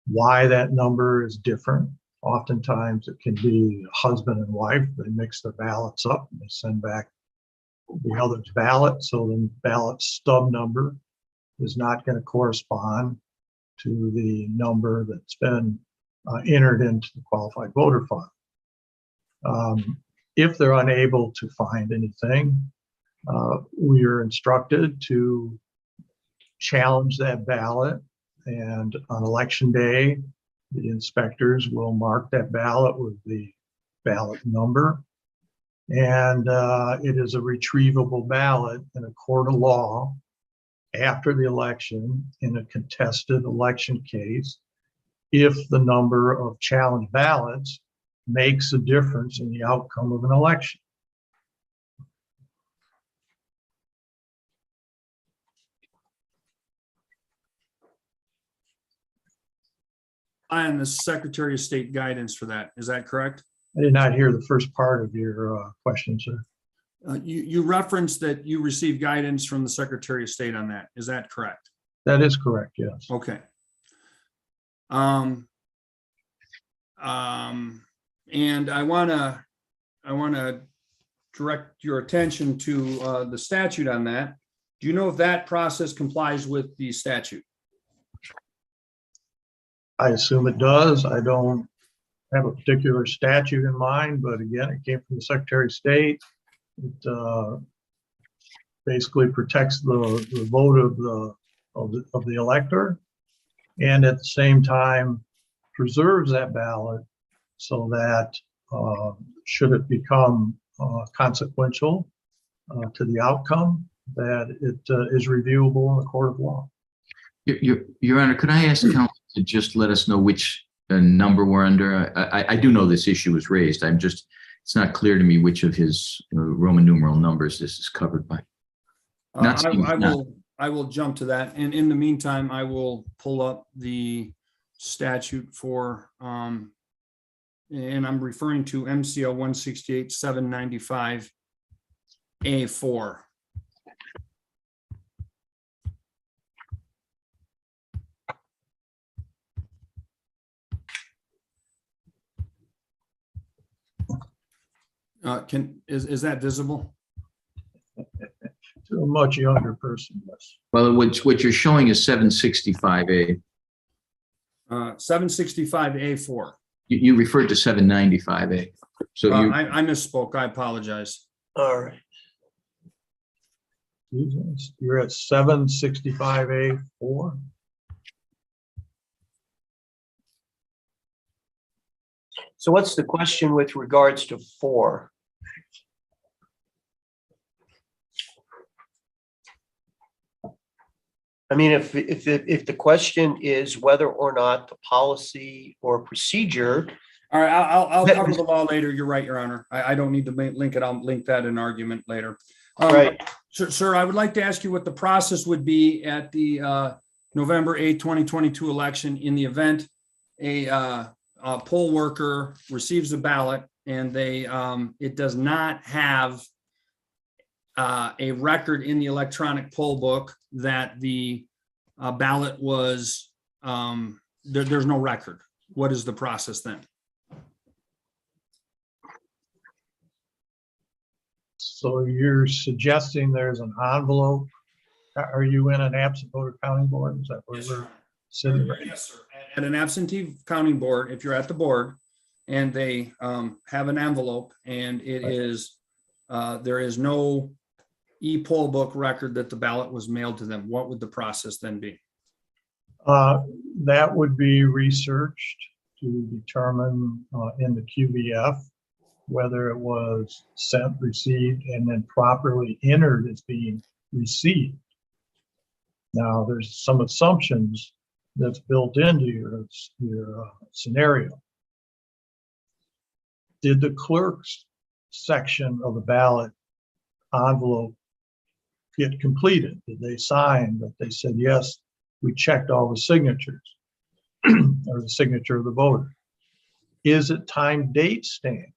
why that number is different. Oftentimes it can be husband and wife. They mix their ballots up and they send back the other's ballot. So the ballot stub number is not going to correspond to the number that's been entered into the qualified voter file. If they're unable to find anything, we are instructed to challenge that ballot, and on election day, the inspectors will mark that ballot with the ballot number, and it is a retrievable ballot in a court of law after the election in a contested election case if the number of challenged ballots makes a difference in the outcome of an election. And the Secretary of State guidance for that. Is that correct? I did not hear the first part of your question, sir. You referenced that you received guidance from the Secretary of State on that. Is that correct? That is correct, yes. Okay. And I want to direct your attention to the statute on that. Do you know if that process complies with the statute? I assume it does. I don't have a particular statute in mind, but again, it came from the Secretary of State. It basically protects the vote of the elector, and at the same time preserves that ballot so that should it become consequential to the outcome, that it is reviewable in the court of law. Your Honor, could I ask counsel to just let us know which number we're under? I do know this issue was raised. It's not clear to me which of his Roman numeral numbers this is covered by. Not seems not. I will jump to that. And in the meantime, I will pull up the statute for, and I'm referring to MCL 168-795A4. Is that visible? To a much younger person, yes. Well, what you're showing is 765A. 765A4. You referred to 795A. So you, I misspoke. I apologize. All right. You're at 765A4. So what's the question with regards to 4? I mean, if the question is whether or not the policy or procedure, All right, I'll cover the law later. You're right, Your Honor. I don't need to link it. I'll link that in argument later. right, Sir, I would like to ask you what the process would be at the November 8, 2022 election in the event a poll worker receives a ballot and it does not have a record in the electronic poll book that the ballot was, there's no record. What is the process then? So you're suggesting there's an envelope? Are you in an absent voter counting board? Is that where we're sitting? Yes, sir. At an absentee counting board, if you're at the board and they have an envelope and it is, there is no e-poll book record that the ballot was mailed to them, what would the process then be? That would be researched to determine in the QVF whether it was sent, received, and then properly entered as being received. Now, there's some assumptions that's built into your scenario. Did the clerk's section of the ballot envelope get completed? Did they sign that they said, yes, we checked all the signatures or the signature of the voter? Is it time date stamped?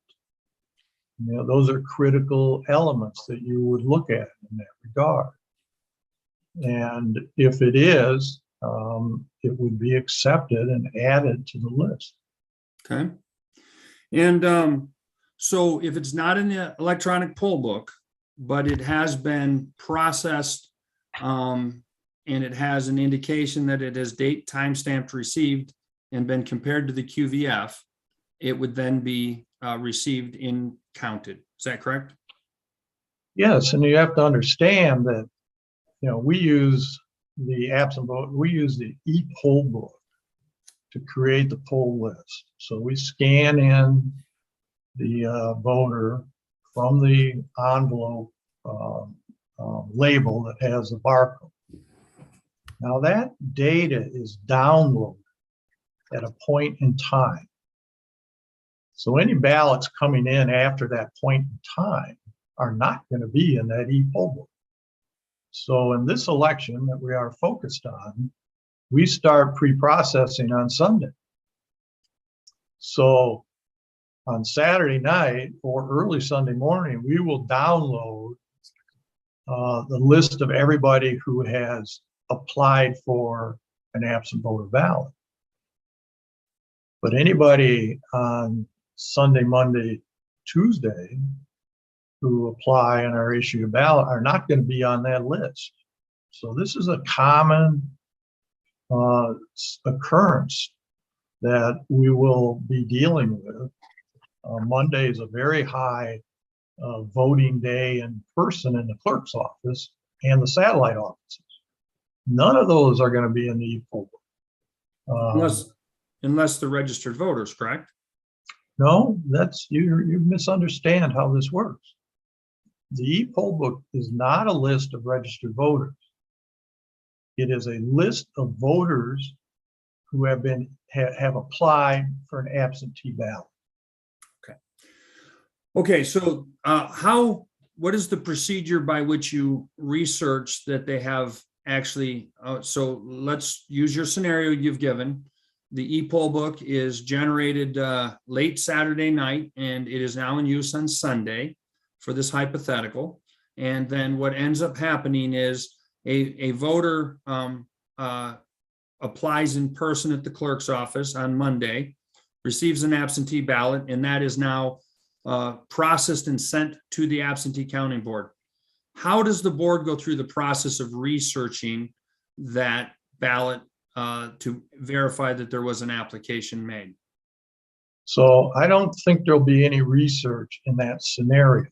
You know, those are critical elements that you would look at in that regard. And if it is, it would be accepted and added to the list. Okay. And so if it's not in the electronic poll book, but it has been processed and it has an indication that it is date timestamped received and been compared to the QVF, it would then be received in counted. Is that correct? Yes, and you have to understand that, you know, we use the absent vote, we use the e-poll book to create the poll list. So we scan in the voter from the envelope label that has the barcode. Now that data is downloaded at a point in time. So any ballots coming in after that point in time are not going to be in that e-poll book. So in this election that we are focused on, we start pre-processing on Sunday. So on Saturday night or early Sunday morning, we will download the list of everybody who has applied for an absent voter ballot. But anybody on Sunday, Monday, Tuesday who apply and are issued a ballot are not going to be on that list. So this is a common occurrence that we will be dealing with. Monday is a very high voting day in person in the clerk's office and the satellite offices. None of those are going to be in the e-poll book. Unless the registered voters, correct? No, you misunderstand how this works. The e-poll book is not a list of registered voters. It is a list of voters who have applied for an absentee ballot. Okay, so what is the procedure by which you research that they have actually, so let's use your scenario you've given. The e-poll book is generated late Saturday night, and it is now in use on Sunday for this hypothetical. And then what ends up happening is a voter applies in person at the clerk's office on Monday, receives an absentee ballot, and that is now processed and sent to the absentee counting board. How does the board go through the process of researching that ballot to verify that there was an application made? So I don't think there'll be any research in that scenario.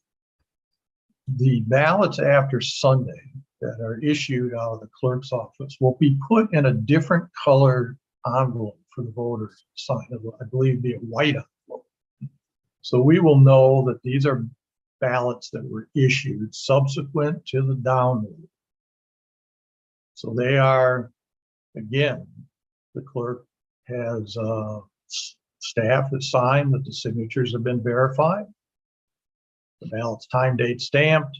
The ballots after Sunday that are issued out of the clerk's office will be put in a different colored envelope for the voters to sign. I believe be a white envelope. So we will know that these are ballots that were issued subsequent to the download. So they are, again, the clerk has staff has signed that the signatures have been verified. The ballot's time, date stamped.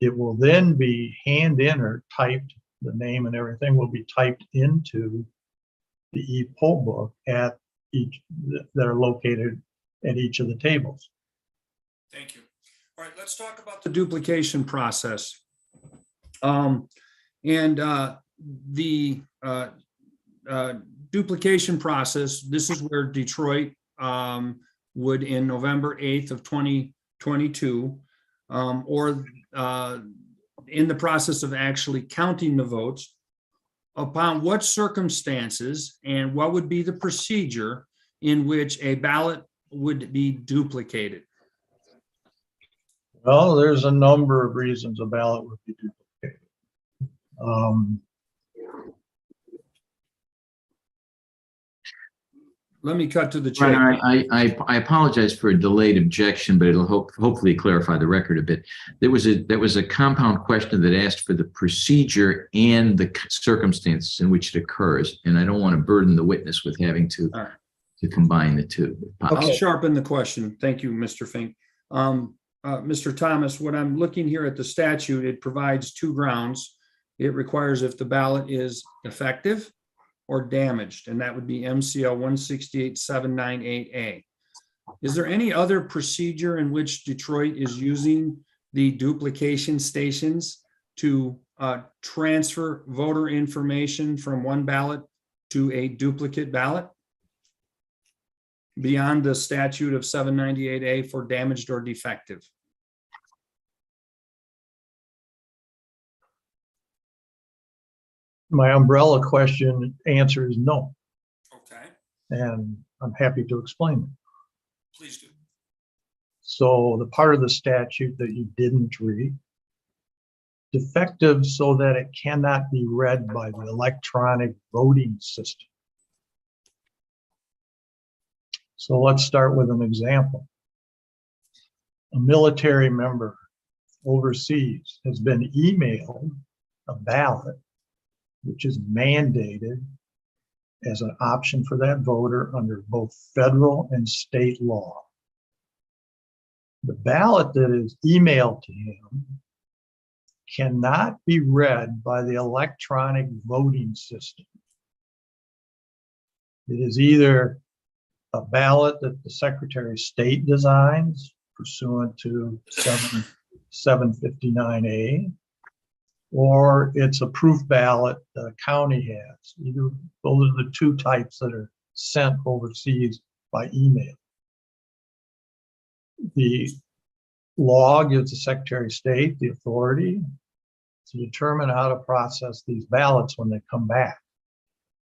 It will then be hand in or typed, the name and everything will be typed into the e-poll book at each, that are located at each of the tables. Thank you. All right, let's talk about the duplication process. The duplication process, this is where Detroit would, in November 8th of 2022, or in the process of actually counting the votes, upon what circumstances and what would be the procedure in which a ballot would be duplicated? Well, there's a number of reasons a ballot would be duplicated. Let me cut to the chase. I apologize for a delayed objection, but it'll hopefully clarify the record a bit. There was a compound question that asked for the procedure and the circumstances in which it occurs, and I don't want to burden the witness with having to combine the two. I'll sharpen the question. Thank you, Mr. Fink. Mr. Thomas, when I'm looking here at the statute, it provides two grounds. It requires if the ballot is defective or damaged, and that would be MCL 168798A. Is there any other procedure in which Detroit is using the duplication stations to transfer voter information from one ballot to a duplicate ballot beyond the statute of 798A for damaged or defective? My umbrella question answer is no, Okay, and I'm happy to explain it. please do. So the part of the statute that you didn't read, defective so that it cannot be read by the electronic voting system. So let's start with an example. A military member overseas has been emailed a ballot which is mandated as an option for that voter under both federal and state law. The ballot that is emailed to him cannot be read by the electronic voting system. It is either a ballot that the Secretary of State designs pursuant to 759A, or it's a proof ballot that a county has. Either those are the two types that are sent overseas by email. The law gives the Secretary of State the authority to determine how to process these ballots when they come back.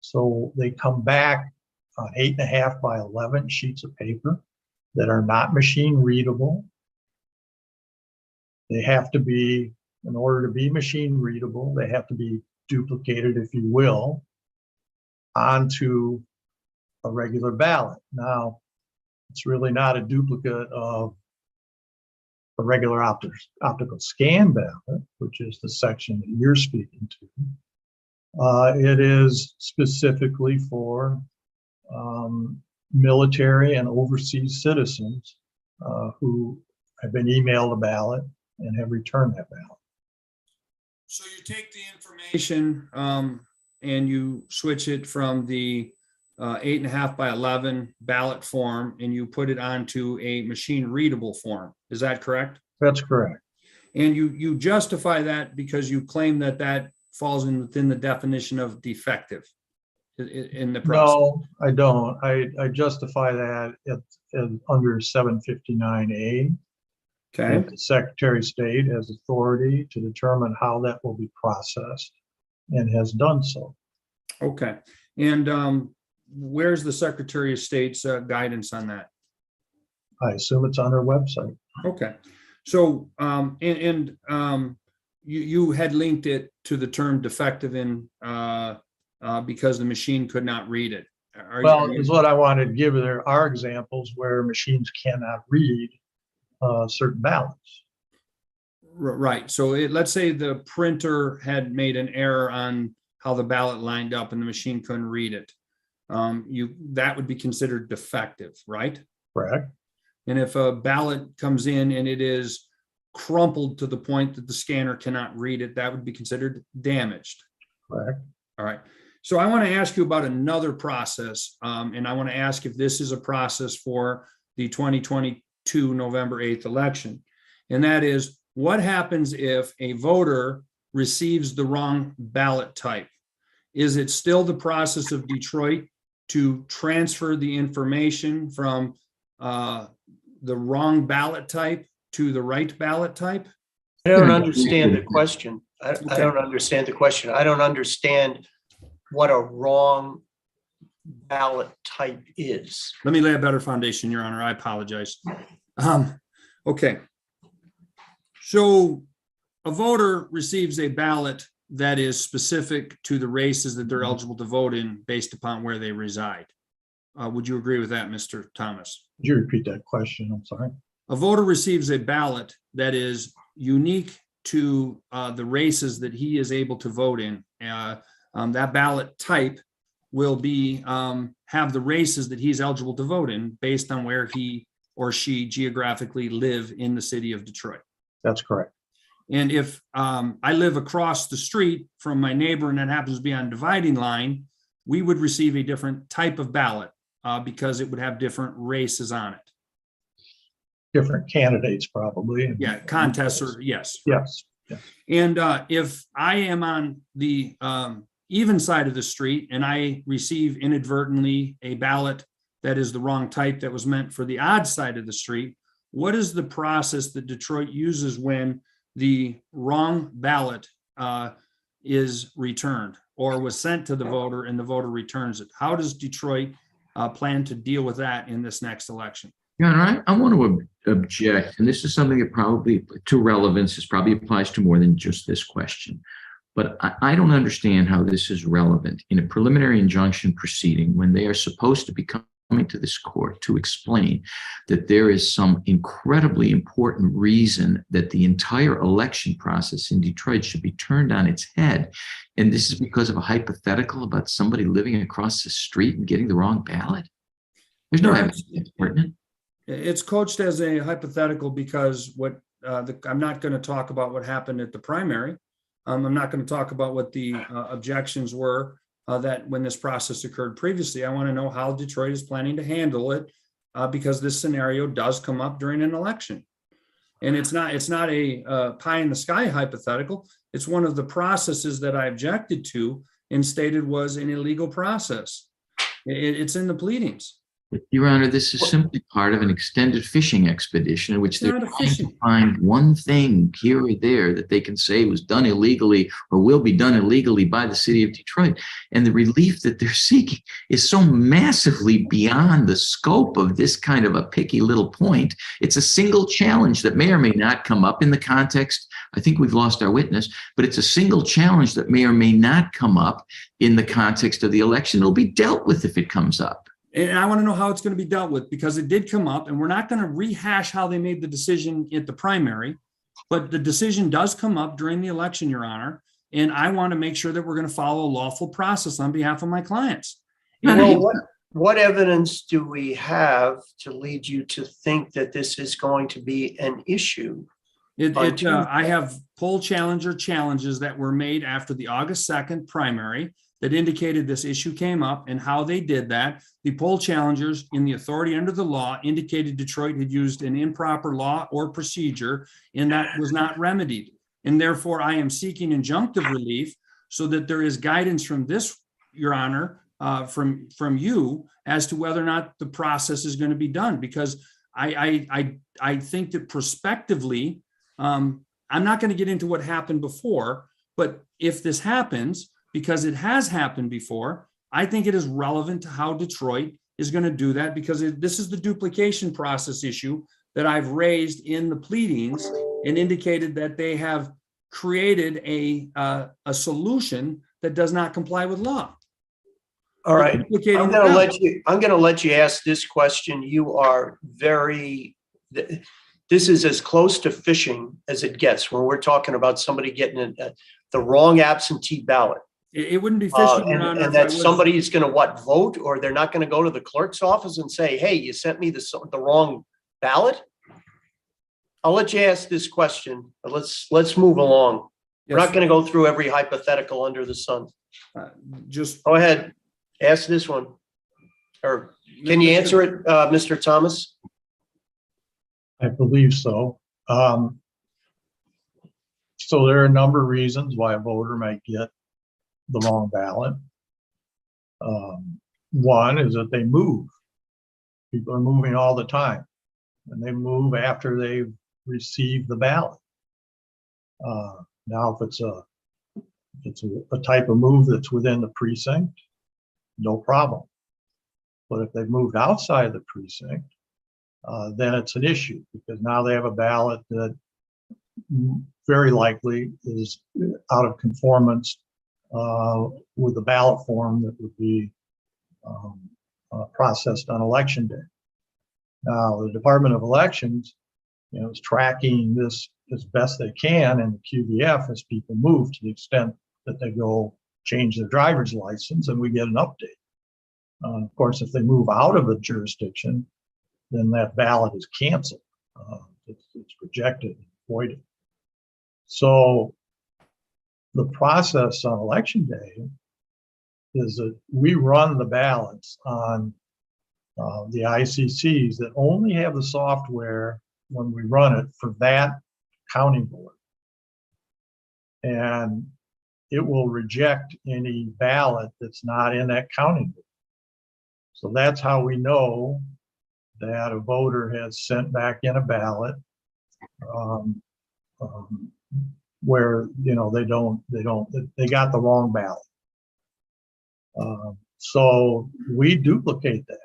So they come back on 8.5 by 11 sheets of paper that are not machine readable. They have to be, in order to be machine readable, they have to be duplicated, if you will, onto a regular ballot. Now, It's really not a duplicate of the regular optical scan ballot, which is the section that you're speaking to. It is specifically for military and overseas citizens who have been emailed a ballot and have returned that ballot. So you take the information and you switch it from the 8.5 by 11 ballot form and you put it onto a machine readable form. Is that correct? That's correct. And you justify that because you claim that that falls within the definition of defective in the process. No, I don't. I justify that under 759A. Okay, that the Secretary of State has authority to determine how that will be processed and has done so. okay. And where's the Secretary of State's guidance on that? I assume it's on their website. Okay, so you had linked it to the term defective because the machine could not read it. Well, is what I wanted to give. There are examples where machines cannot read certain ballots. Right. So let's say the printer had made an error on how the ballot lined up and the machine couldn't read it. That would be considered defective, right? Correct. And if a ballot comes in and it is crumpled to the point that the scanner cannot read it, that would be considered damaged. Correct. All right. So I want to ask you about another process, and I want to ask if this is a process for the 2022 November 8th election. And that is, what happens if a voter receives the wrong ballot type? Is it still the process of Detroit to transfer the information from the wrong ballot type to the right ballot type? I don't understand the question. I don't understand the question. I don't understand what a wrong ballot type is. Let me lay a better foundation, Your Honor. I apologize. Okay. So a voter receives a ballot that is specific to the races that they're eligible to vote in based upon where they reside. Would you agree with that, Mr. Thomas? Could you repeat that question? I'm sorry. A voter receives a ballot that is unique to the races that he is able to vote in. That ballot type will be have the races that he's eligible to vote in based on where he or she geographically live in the city of Detroit. That's correct. And if I live across the street from my neighbor and that happens to be on dividing line, we would receive a different type of ballot because it would have different races on it. Different candidates probably. Yeah, contests or yes. Yes. And if I am on the even side of the street and I receive inadvertently a ballot that is the wrong type that was meant for the odd side of the street, what is the process that Detroit uses when the wrong ballot is returned or was sent to the voter and the voter returns it? How does Detroit plan to deal with that in this next election? Your Honor, I want to object, and this is something that probably, to relevance, this probably applies to more than just this question. But I don't understand how this is relevant in a preliminary injunction proceeding when they are supposed to be coming to this court to explain that there is some incredibly important reason that the entire election process in Detroit should be turned on its head. And this is because of a hypothetical about somebody living across the street and getting the wrong ballot. There's no evidence that's pertinent. It's coached as a hypothetical because I'm not going to talk about what happened at the primary. I'm not going to talk about what the objections were that when this process occurred previously. I want to know how Detroit is planning to handle it because this scenario does come up during an election. And it's not a pie in the sky hypothetical. It's one of the processes that I objected to and stated was an illegal process. It's in the pleadings. Your Honor, this is simply part of an extended fishing expedition in which they're Not a trying to fishing. find one thing here or there that they can say was done illegally or will be done illegally by the city of Detroit. And the relief that they're seeking is so massively beyond the scope of this kind of a picky little point. It's a single challenge that may or may not come up in the context. I think we've lost our witness, but it's a single challenge that may or may not come up in the context of the election. It'll be dealt with if it comes up. And I want to know how it's going to be dealt with because it did come up, and we're not going to rehash how they made the decision at the primary, but the decision does come up during the election, Your Honor. And I want to make sure that we're going to follow a lawful process on behalf of my clients. Well, what evidence do we have to lead you to think that this is going to be an issue? I have poll challenges that were made after the August 2nd primary that indicated this issue came up and how they did that. The poll challengers in the authority under the law indicated Detroit had used an improper law or procedure, and that was not remedied. And therefore, I am seeking injunctive relief so that there is guidance from this, Your Honor, from you as to whether or not the process is going to be done. Because I think that prospectively, I'm not going to get into what happened before, but if this happens, because it has happened before, I think it is relevant to how Detroit is going to do that, because this is the duplication process issue that I've raised in the pleadings and indicated that they have created a solution that does not comply with law. All right, Duplicating I'm the going to ballot. let you ask this question. You are this is as close to phishing as it gets when we're talking about somebody getting the wrong absentee ballot. It wouldn't be fishing, Your Honor, And if I that was- somebody is going to vote, or they're not going to go to the clerk's office and say, hey, you sent me the wrong ballot. I'll let you ask this question, but let's move along. We're not Yes, going to go through every hypothetical under the sun. just. Go ahead, ask this one. Or can you answer it, Mr. Thomas? I believe so. So there are a number of reasons why a voter might get the wrong ballot. One is that they move. People are moving all the time, and they move after they've received the ballot. Now, if it's a type of move that's within the precinct, no problem. But if they've moved outside the precinct, then it's an issue, because now they have a ballot that very likely is out of conformance with the ballot form that would be processed on election day. Now, the Department of Elections, is tracking this as best they can in the QVF as people move, to the extent that they go change their driver's license and we get an update. Of course, if they move out of a jurisdiction, then that ballot is canceled. It's rejected, voided. So the process on election day is that we run the ballots on the ICCs that only have the software when we run it for that county board. And it will reject any ballot that's not in that county board. So that's how we know that a voter has sent back in a ballot where they got the wrong ballot. So we duplicate that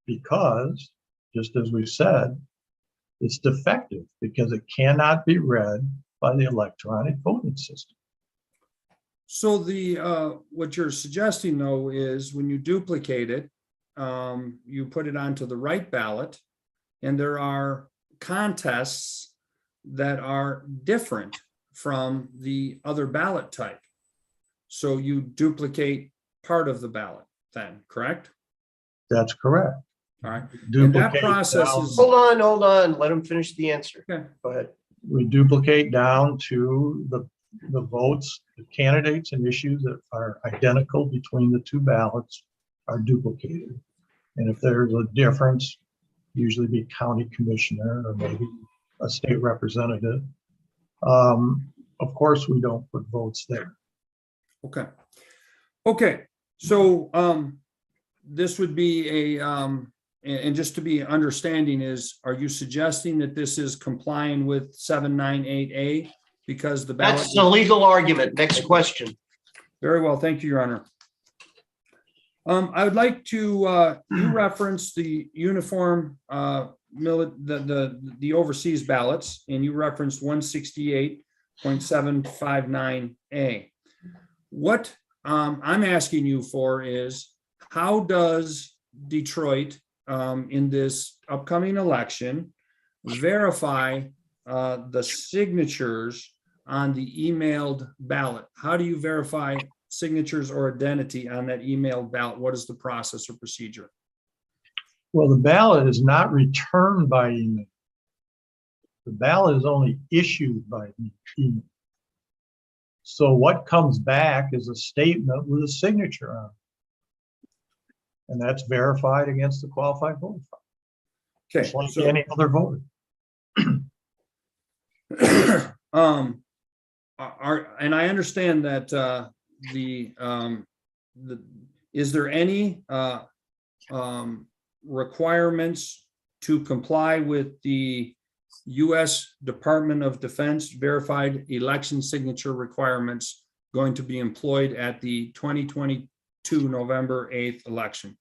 because, just as we said, it's defective because it cannot be read by the electronic voting system. So what you're suggesting, though, is when you duplicate it, you put it onto the right ballot, and there are contests that are different from the other ballot type. So you duplicate part of the ballot then, correct? That's correct. All right. And that Duplicate process down- is, Hold on. Let him finish the answer. Okay. Go ahead. We duplicate down to the votes, the candidates and issues that are identical between the two ballots are duplicated. And if there's a difference, usually be county commissioner or maybe a state representative. Of course, we don't put votes there. okay. Okay, so this would be and just to be understanding is, are you suggesting that this is complying with 798A? Because the ballot. That's the legal argument. Next question. Very well, thank you, Your Honor. I would like to, you referenced the uniform, the overseas ballots, and you referenced 168.759A. What I'm asking you for is how does Detroit, in this upcoming election, verify the signatures on the emailed ballot? How do you verify signatures or identity on that emailed ballot? What is the process or procedure? Well, the ballot is not returned by email. The ballot is only issued by email. So what comes back is a statement with a signature on it. And that's verified against the qualified voter file, Okay, just like so, any other voter. and I understand that is there any requirements to comply with the U.S. Department of Defense verified election signature requirements going to be employed at the 2022 November 8th election?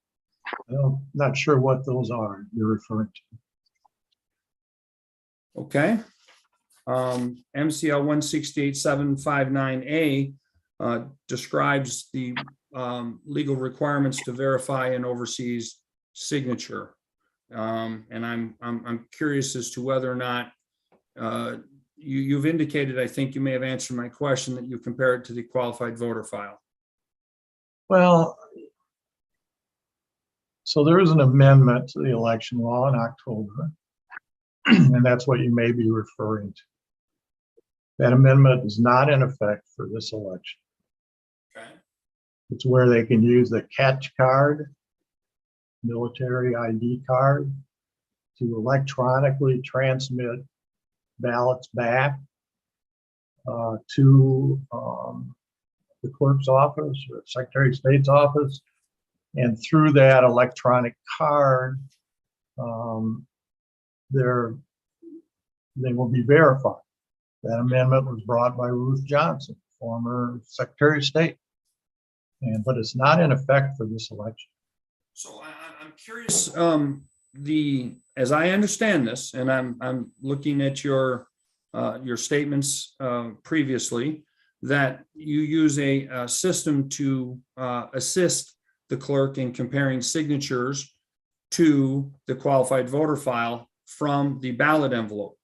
I'm not sure what those are you're referring to. Okay. MCL 168.759A describes the legal requirements to verify an overseas signature. And I'm curious as to whether or not you've indicated, I think you may have answered my question, that you compare it to the qualified voter file. Well, so there is an amendment to the election law in October, and that's what you may be referring to. That amendment is not in effect for this election. Okay. It's where they can use the catch card, military ID card, to electronically transmit ballots back to the clerk's office or Secretary of State's office. And through that electronic card, they will be verified. That amendment was brought by Ruth Johnson, former Secretary of State. But it's not in effect for this election. So I'm curious, as I understand this, and I'm looking at your statements previously, that you use a system to assist the clerk in comparing signatures to the qualified voter file from the ballot envelope.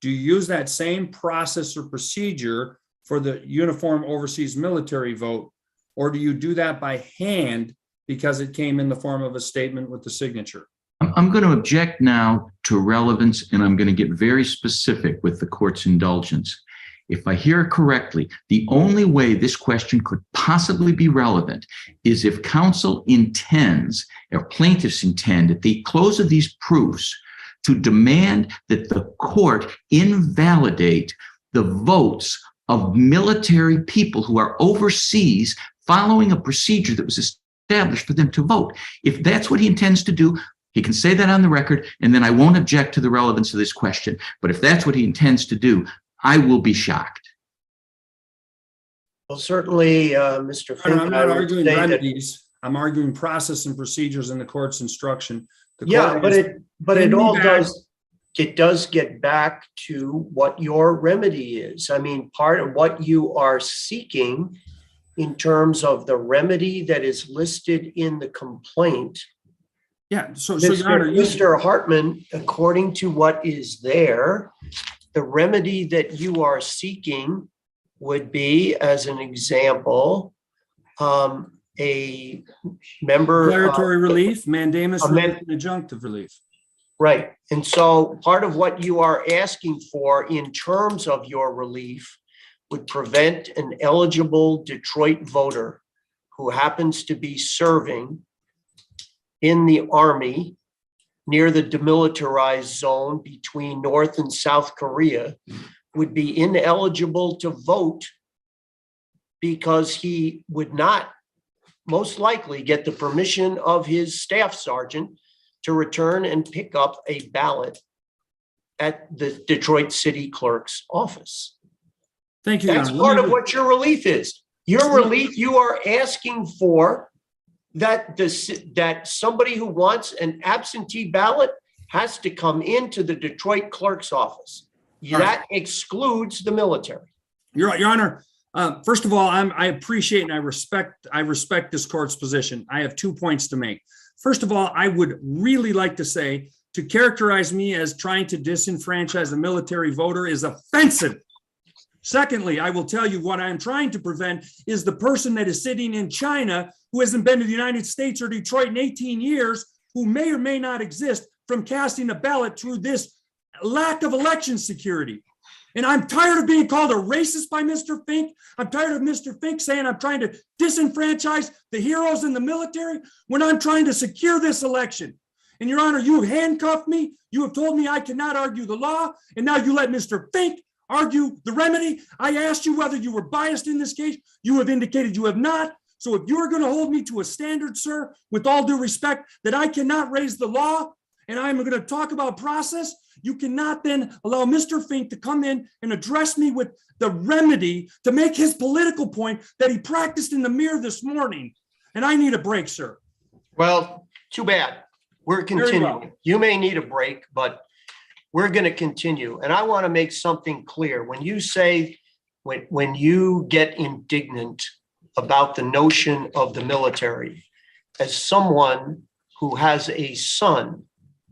Do you use that same process or procedure for the uniform overseas military vote, or do you do that by hand because it came in the form of a statement with the signature? I'm going to object now to relevance, and I'm going to get very specific with the court's indulgence. If I hear it correctly, the only way this question could possibly be relevant is if counsel intends, or plaintiffs intend, at the close of these proofs, to demand that the court invalidate the votes of military people who are overseas following a procedure that was established for them to vote. If that's what he intends to do, he can say that on the record, and then I won't object to the relevance of this question. But if that's what he intends to do, I will be shocked. Well, certainly, Mr. Fink. I'm I not would arguing say that- remedies. I'm arguing process and procedures in the court's instruction. The Yeah, court but has- it all back- does get back to what your remedy is. I mean, part of what you are seeking in terms of the remedy that is listed in the complaint. Yeah, so Your Honor, Mr. Hartman, according to what is there, the remedy that you are seeking would be, as an example, a member. declaratory relief, mandamus relief, amend- and adjunctive relief. Right. And so part of what you are asking for in terms of your relief would prevent an eligible Detroit voter who happens to be serving in the Army near the demilitarized zone between North and South Korea would be ineligible to vote because he would not most likely get the permission of his staff sergeant to return and pick up a ballot at the Detroit City Clerk's office. Thank you, Your That's Honor. part of what your relief is. Your relief, you are asking for that that somebody who wants an absentee ballot has to come into the Detroit Clerk's office. All right. That excludes the military. Your Honor, First of all, I appreciate and I respect this court's position. I have 2 points to make. First of all, I would really like to say to characterize me as trying to disenfranchise a military voter is offensive. Secondly, I will tell you what I'm trying to prevent is the person that is sitting in China who hasn't been to the United States or Detroit in 18 years, who may or may not exist, from casting a ballot through this lack of election security. And I'm tired of being called a racist by Mr. Fink. I'm tired of Mr. Fink saying I'm trying to disenfranchise the heroes in the military when I'm trying to secure this election. And Your Honor, you have handcuffed me. You have told me I cannot argue the law. And now you let Mr. Fink argue the remedy. I asked you whether you were biased in this case. You have indicated you have not. So if you're going to hold me to a standard, sir, with all due respect, that I cannot raise the law and I'm going to talk about process, you cannot then allow Mr. Fink to come in and address me with the remedy to make his political point that he practiced in the mirror this morning. And I need a break, sir. Well, too bad. We're Very well. continuing. You may need a break, but we're going to continue. And I want to make something clear. When you say, when you get indignant about the notion of the military, as someone who has a son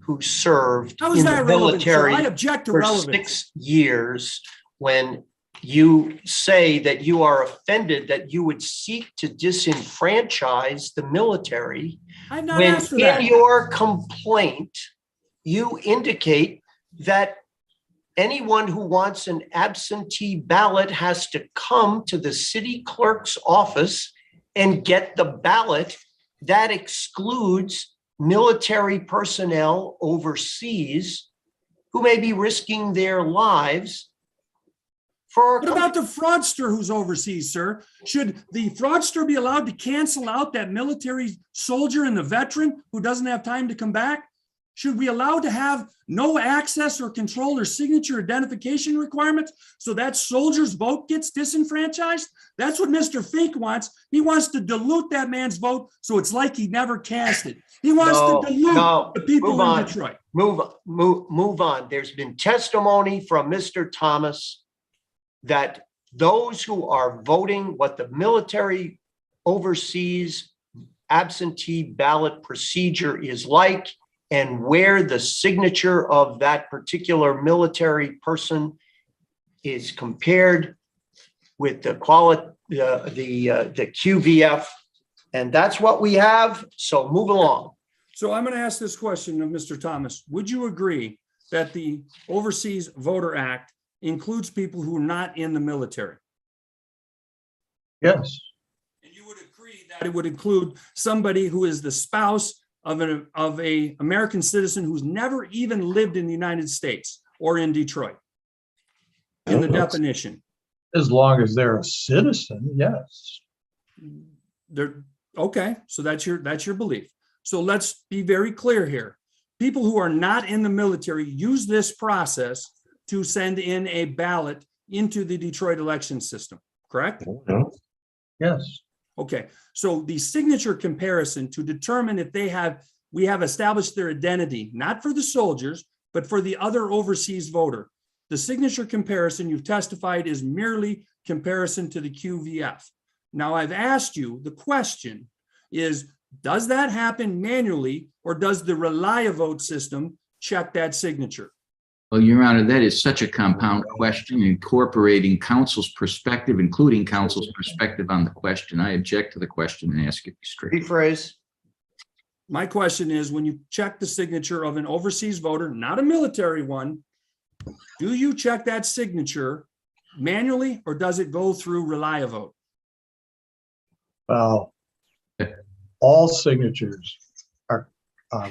who served How is in the that relevant, sir? military I object to for relevance. 6 years, when you say that you are offended that you would seek to disenfranchise the military, I've not when asked for that. in your complaint, you indicate that anyone who wants an absentee ballot has to come to the city clerk's office and get the ballot. That excludes military personnel overseas who may be risking their lives for our What country. about the fraudster who's overseas, sir? Should the fraudster be allowed to cancel out that military soldier and the veteran who doesn't have time to come back? Should we allow to have no access or control or signature identification requirements so that soldier's vote gets disenfranchised? That's what Mr. Fink wants. He wants to dilute that man's vote so it's like he never cast it. He wants to dilute the people in Detroit. Move on. There's been testimony from Mr. Thomas that those who are voting, what the military overseas absentee ballot procedure is like, and where the signature of that particular military person is compared with the QVF. And that's what we have. So move along. So I'm going to ask this question of Mr. Thomas. Would you agree that the Overseas Voter Act includes people who are not in the military? Yes, And you would agree that it would include somebody who is the spouse of a American citizen who's never even lived in the United States or in Detroit in the definition? as long as they're a citizen, yes. Okay, so that's your belief. So let's be very clear here. People who are not in the military use this process to send in a ballot into the Detroit election system, correct? Yes. Okay, so the signature comparison to determine if we have established their identity, not for the soldiers, but for the other overseas voter. The signature comparison you've testified is merely comparison to the QVF. Now I've asked you, the question is, does that happen manually or does the ReliaVote system check that signature? Well, Your Honor, that is such a compound question, incorporating counsel's perspective, including counsel's perspective on the question. I object to the question and ask it straight. Rephrase. My question is, when you check the signature of an overseas voter, not a military one, do you check that signature manually or does it go through ReliaVote? Well, all signatures are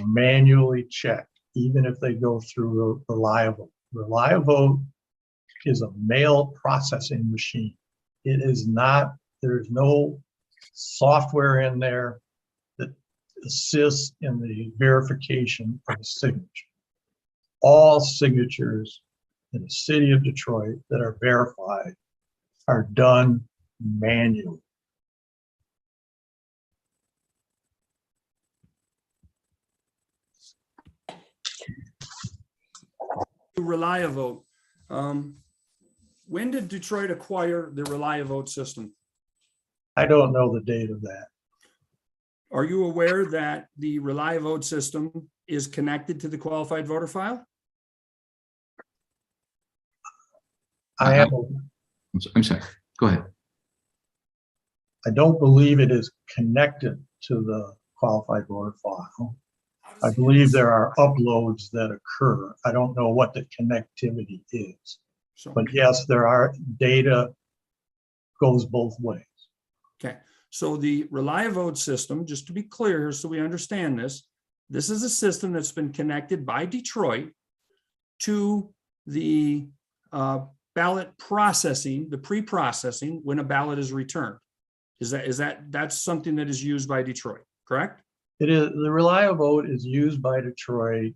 manually checked, even if they go through ReliaVote. ReliaVote is a mail processing machine. It is not, there's no software in there that assists in the verification of a signature. All signatures in the city of Detroit that are verified are done manually. ReliaVote. When did Detroit acquire the ReliaVote system? I don't know the date of that. Are you aware that the ReliaVote system is connected to the qualified voter file? I have, I'm sorry, go ahead. I don't believe it is connected to the qualified voter file. I believe there are uploads that occur. I don't know what the connectivity is, So, but yes, there are data goes both ways. okay, so the ReliaVote system, just to be clear, so we understand this is a system that's been connected by Detroit to the ballot processing, the pre-processing when a ballot is returned. That's something that is used by Detroit, correct? It is, the ReliaVote is used by Detroit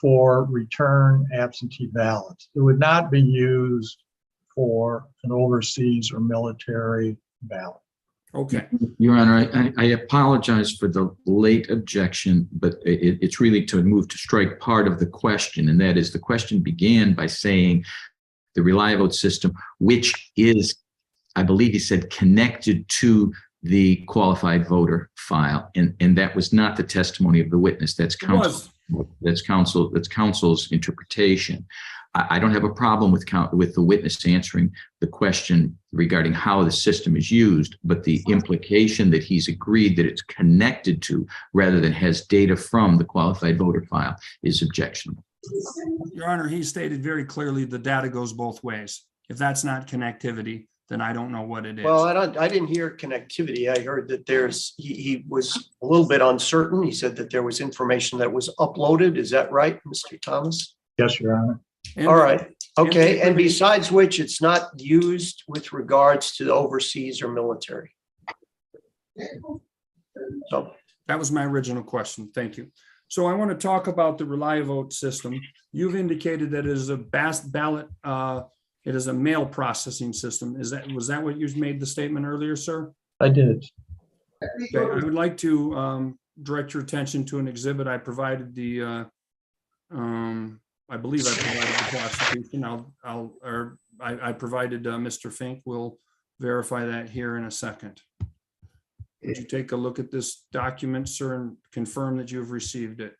for return absentee ballots. It would not be used for an overseas or military ballot. Okay, Your Honor, I apologize for the late objection, but it's really to move to strike part of the question, and that is the question began by saying the ReliaVote system, which is, I believe he said, connected to the qualified voter file, and that was not the testimony of the witness. That's it was. counsel's interpretation. I don't have a problem with the witness answering the question regarding how the system is used, but the implication that he's agreed that it's connected to rather than has data from the qualified voter file is objectionable. Your Honor, he stated very clearly the data goes both ways. If that's not connectivity, then I don't know what it is. Well, I didn't hear connectivity. I heard that he was a little bit uncertain. He said that there was information that was uploaded. Is that right, Mr. Thomas? Yes, Your Honor. And- All right. Okay. And connectivity- besides which, it's not used with regards to the overseas or military. So, That was my original question. Thank you. So I want to talk about the ReliaVote system. You've indicated that it is a ballot, it is a mail processing system. Was that what you made the statement earlier, sir? I did. Okay, I would like to direct your attention to an exhibit I provided I believe I provided the prosecution. I provided Mr. Fink. We'll verify that here in a second. Would you take a look at this document, sir, and confirm that you've received it?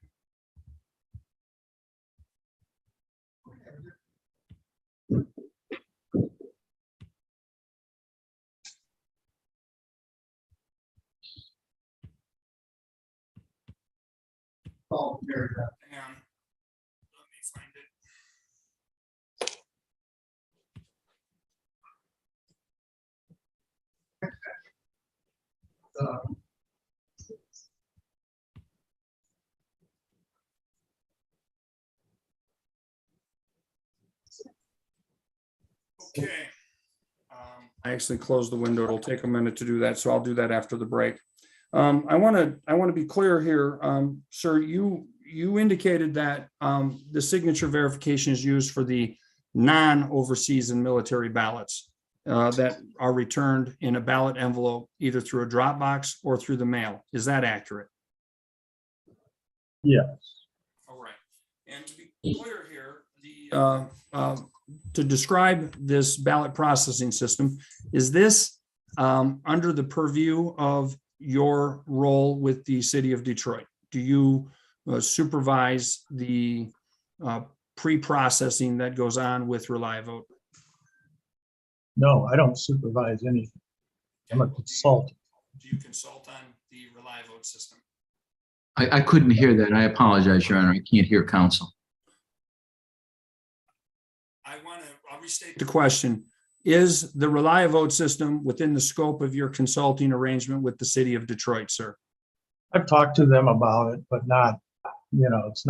Hang on. Let me find it. Okay. I actually closed the window. It'll take a minute to do that, so I'll do that after the break. I want to be clear here, sir. You indicated that the signature verification is used for the non-overseas and military ballots that are returned in a ballot envelope, either through a drop box or through the mail. Is that accurate? Yes. All right. And to be clear here, to describe this ballot processing system, is this under the purview of your role with the city of Detroit? Do you supervise the pre-processing that goes on with ReliaVote? No, I don't supervise anything. I'm a consultant. Do you consult on the ReliaVote system? I couldn't hear that. I apologize, Your Honor. I can't hear counsel. I'll restate the question. Is the ReliaVote system within the scope of your consulting arrangement with the city of Detroit, sir? I've talked to them about it, but not, it's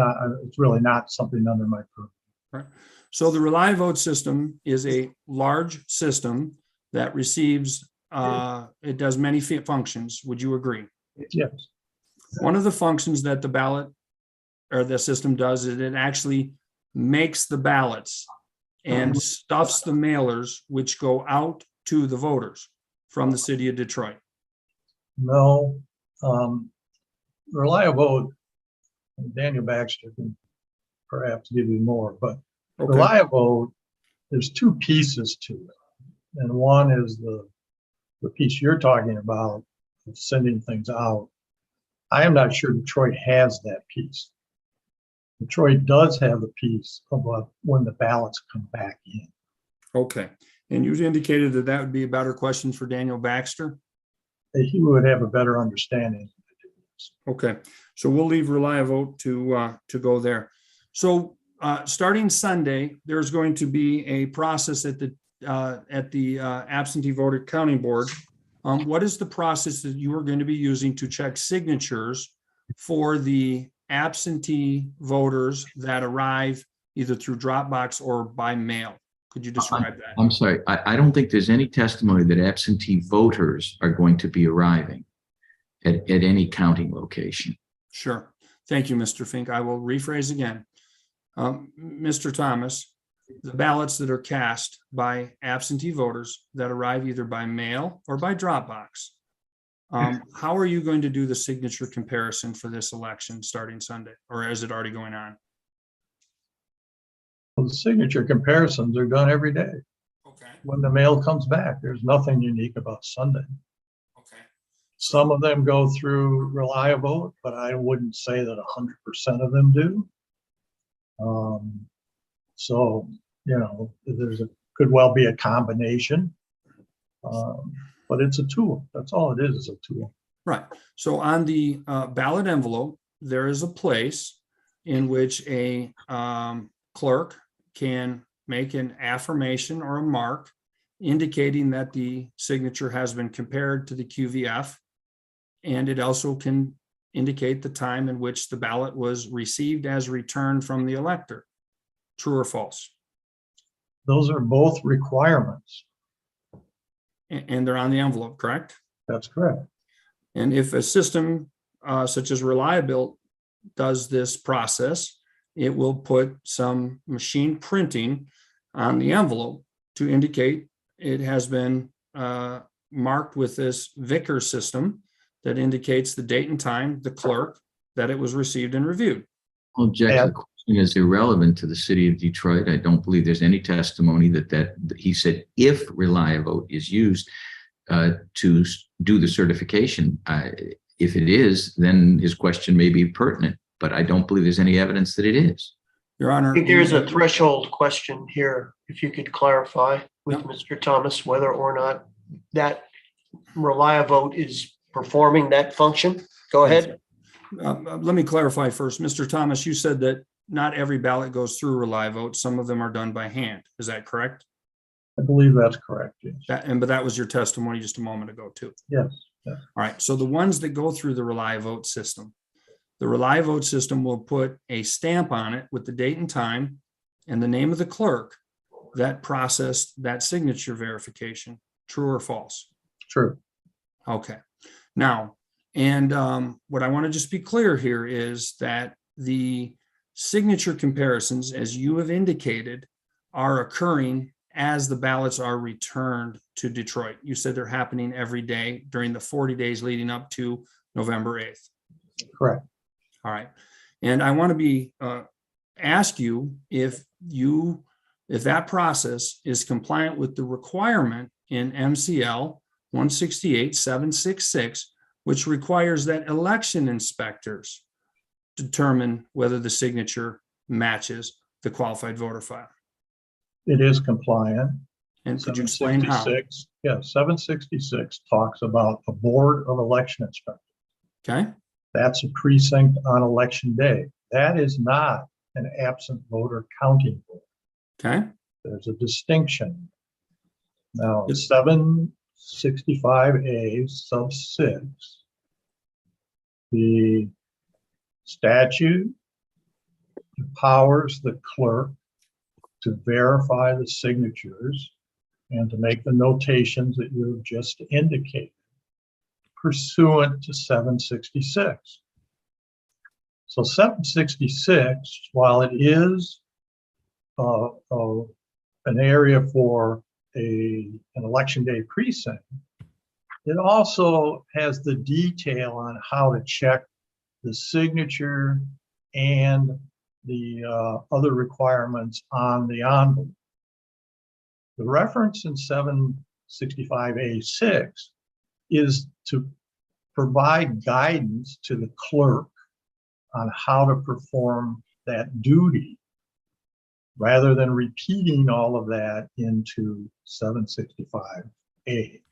really not something under my purview. Right. So the ReliaVote system is a large system that receives, it does many functions. Would you agree? Yes. One of the functions that the ballot or the system does is it actually makes the ballots and stuffs the mailers which go out to the voters from the city of Detroit. No. ReliaVote, Daniel Baxter can perhaps give you more, but Okay. ReliaVote there's two pieces to it. And one is the piece you're talking about, of sending things out. I am not sure Detroit has that piece. Detroit does have the piece about when the ballots come back in. Okay. And you indicated that that would be a better question for Daniel Baxter. He would have a better understanding. Okay, so we'll leave Reliavote to go there. So starting Sunday, there's going to be a process at the absentee voter counting board. What is the process that you are going to be using to check signatures for the absentee voters that arrive either through Dropbox or by mail? Could you describe that? I'm sorry, I don't think there's any testimony that absentee voters are going to be arriving at any counting location. Sure. Thank you, Mr. Fink. I will rephrase again. Mr. Thomas, the ballots that are cast by absentee voters that arrive either by mail or by Dropbox, how are you going to do the signature comparison for this election starting Sunday, or is it already going on? Well, the signature comparisons are done every day. Okay. When the mail comes back, there's nothing unique about Sunday. Okay. Some of them go through Reliavote, but I wouldn't say that 100% of them do. So, you know, could well be a combination, but it's a tool. That's all it is a tool. Right. So on the ballot envelope, there is a place in which a clerk can make an affirmation or a mark indicating that the signature has been compared to the QVF. And it also can indicate the time in which the ballot was received as returned from the elector. True or false? Those are both requirements. And they're on the envelope, correct? That's correct. And if a system such as Reliability does this process, it will put some machine printing on the envelope to indicate it has been marked with this Vickers system that indicates the date and time, the clerk, that it was received and reviewed. Well, Jack, the question is irrelevant to the city of Detroit. I don't believe there's any testimony that he said if Reliavote is used to do the certification. If it is, then his question may be pertinent, but I don't believe there's any evidence that it is. Your Honor. I think there's a threshold question here. If you could clarify with Yep. Mr. Thomas whether or not that Reliavote is performing that function. Go ahead. Let me clarify first. Mr. Thomas, you said that not every ballot goes through Reliavote. Some of them are done by hand. Is that correct? I believe that's correct. Yes. But that was your testimony just a moment ago too. Yes. All right. So the ones that go through the Reliavote system, the Reliavote system will put a stamp on it with the date and time and the name of the clerk that processed that signature verification. True or false? True. Okay. Now, and what I want to just be clear here is that the signature comparisons, as you have indicated, are occurring as the ballots are returned to Detroit. You said they're happening every day during the 40 days leading up to November 8th. Correct. All right. And I want to be ask you if that process is compliant with the requirement in MCL 168-766, which requires that election inspectors determine whether the signature matches the qualified voter file. It is compliant. And could you explain how? 766, yeah, 766 talks about a board of election inspectors. Okay. That's a precinct on election day. That is not an absent voter counting board. Okay. There's a distinction. Now, Yes. 765A sub 6, the statute empowers the clerk to verify the signatures and to make the notations that you have just indicated pursuant to 766. So 766, while it is an area for an election day precinct, it also has the detail on how to check the signature and the other requirements on the envelope. The reference in 765A6 is to provide guidance to the clerk on how to perform that duty, rather than repeating all of that into 765A.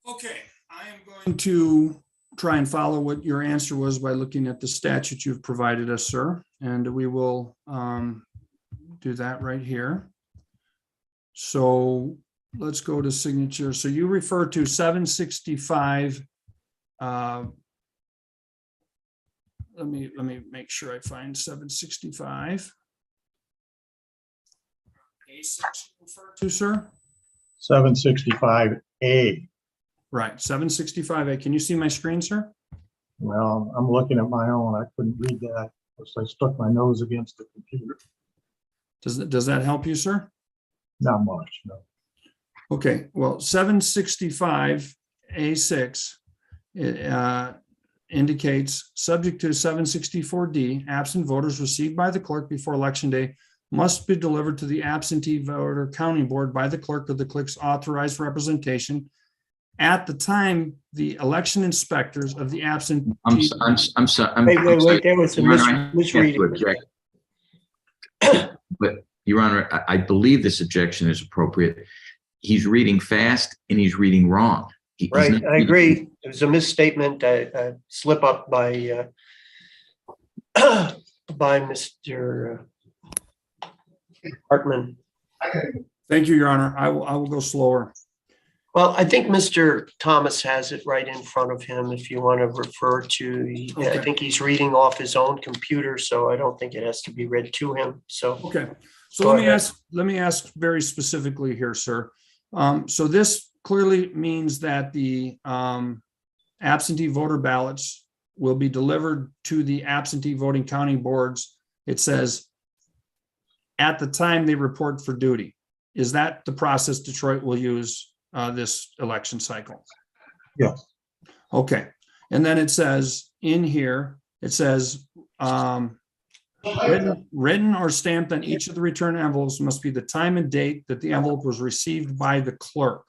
Okay, I am going to try and follow what your answer was by looking at the statute you've provided us, sir, and we will do that right here. So let's go to signature. So you refer to 765. Let me make sure I find 765. A6 refer to, sir? 765A. Right, 765A. Can you see my screen, sir? Well, I'm looking at my own. I couldn't read that because I stuck my nose against the computer. Does that help you, sir? Not much, no. Okay, well, 765A6 indicates, subject to 764D, absent voters received by the clerk before election day must be delivered to the absentee voter counting board by the clerk of the clerk's authorized representation at the time the election inspectors of the absentee. I'm sorry. Wait, there was a Your Honor, I have to misreading. object. But Your Honor, I believe this objection is appropriate. He's reading fast and he's reading wrong. He's Right, not I reading- agree. It was a misstatement, a slip up by Mr. Hartman. Thank you, Your Honor. I will go slower. Well, I think Mr. Thomas has it right in front of him if you want to refer to, I Okay. think he's reading off his own computer, so I don't think it has to be read to him, so. Okay, so Go let me ahead. ask very specifically here, sir. So this clearly means that the absentee voter ballots will be delivered to the absentee voting counting boards. It says at the time they report for duty. Is that the process Detroit will use this election cycle? Yes. Okay, and then it says in here, it says written or stamped on each of the return envelopes must be the time and date that the envelope was received by the clerk.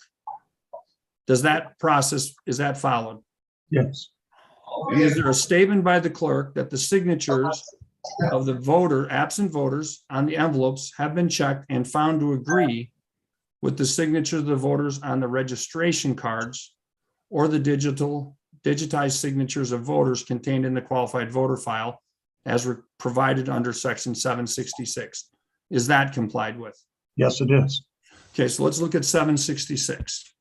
Does that process, is that followed? Yes. And is there a statement by the clerk that the signatures of the absent voters on the envelopes have been checked and found to agree with the signature of the voters on the registration cards or the digitized signatures of voters contained in the qualified voter file as provided under section 766? Is that complied with? Yes, it is. Okay, so let's look at 766.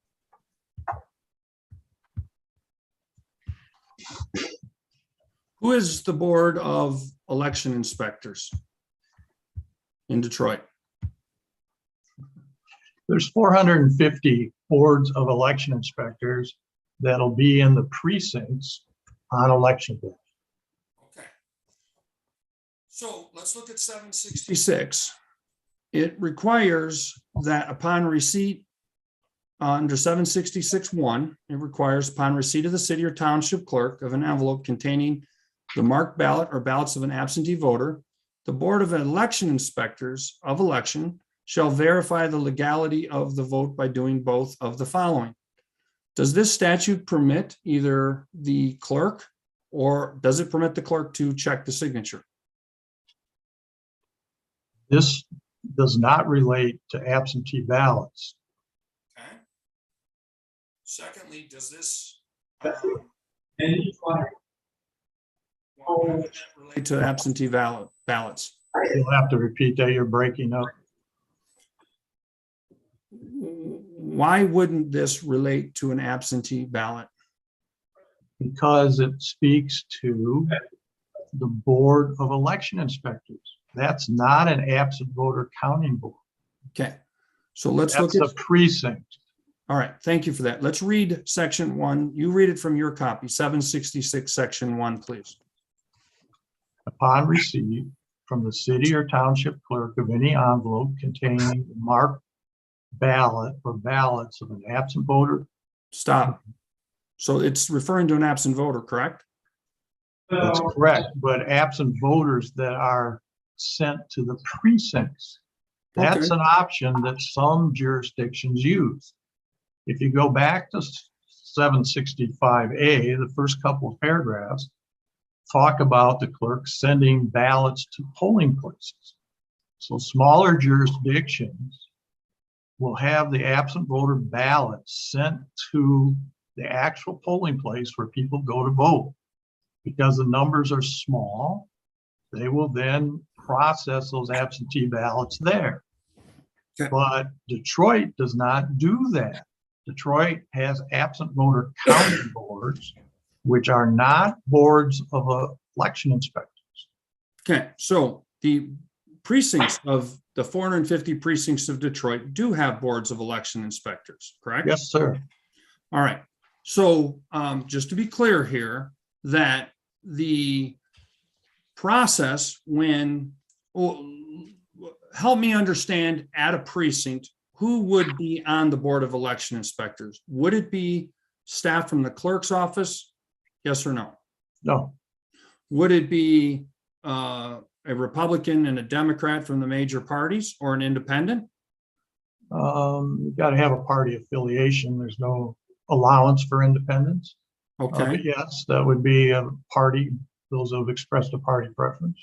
Who is the Board of Election Inspectors in Detroit? There's 450 boards of election inspectors that'll be in the precincts on election day. Okay. So let's look at 766. It requires that upon receipt under 766-1, it requires upon receipt of the city or township clerk of an envelope containing the marked ballot or ballots of an absentee voter, the Board of Election Inspectors of election shall verify the legality of the vote by doing both of the following. Does this statute permit either the clerk or does it permit the clerk to check the signature? This does not relate to absentee ballots. Okay. Secondly, does this relate to absentee ballots? You'll have to repeat that. You're breaking up. Why wouldn't this relate to an absentee ballot? Because it speaks to the Board of Election Inspectors. That's not an absent voter counting board. Okay, so let's look That's at, a precinct. all right, thank you for that. Let's read section 1. You read it from your copy, 766, section 1, please. Upon receipt from the city or township clerk of any envelope containing the marked ballot or ballots of an absent voter. Stop. So it's referring to an absent voter, correct? That's correct, but absent voters that are sent to the precincts. That's Okay. an option that some jurisdictions use. If you go back to 765A, the first couple of paragraphs talk about the clerk sending ballots to polling places. So smaller jurisdictions will have the absent voter ballot sent to the actual polling place where people go to vote. Because the numbers are small, they will then process those absentee ballots there. Okay. But Detroit does not do that. Detroit has absent voter counting boards, which are not boards of election inspectors. Okay, so the precincts of the 450 precincts of Detroit do have boards of election inspectors, correct? Yes, sir. All right. So just to be clear here, that the process when, help me understand at a precinct, who would be on the Board of Election Inspectors? Would it be staff from the clerk's office? Yes or no? No, Would it be a Republican and a Democrat from the major parties or an independent? you got to have a party affiliation. There's no allowance for independence. Okay, But yes, that would be a party, those who have expressed a party preference.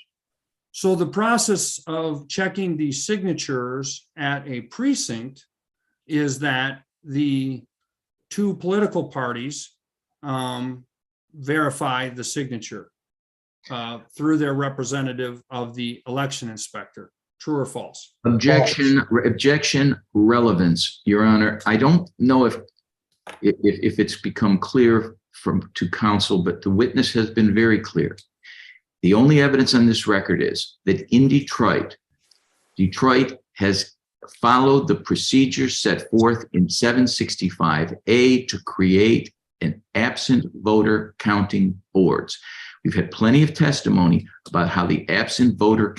so the process of checking the signatures at a precinct is that the two political parties verify the signature through their representative of the election inspector. True or false? Objection, relevance, Your Honor. I don't know if it's become clear to counsel, but the witness has been very clear. The only evidence on this record is that in Detroit has followed the procedures set forth in 765A to create an absent voter counting boards. We've had plenty of testimony about how the absent voter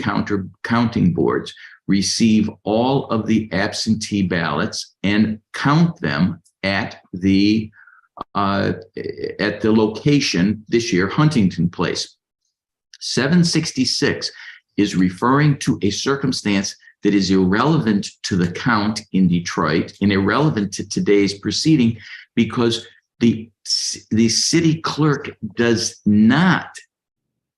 counting boards receive all of the absentee ballots and count them at the location, this year, Huntington Place. 766 is referring to a circumstance that is irrelevant to the count in Detroit and irrelevant to today's proceeding, because the city clerk does not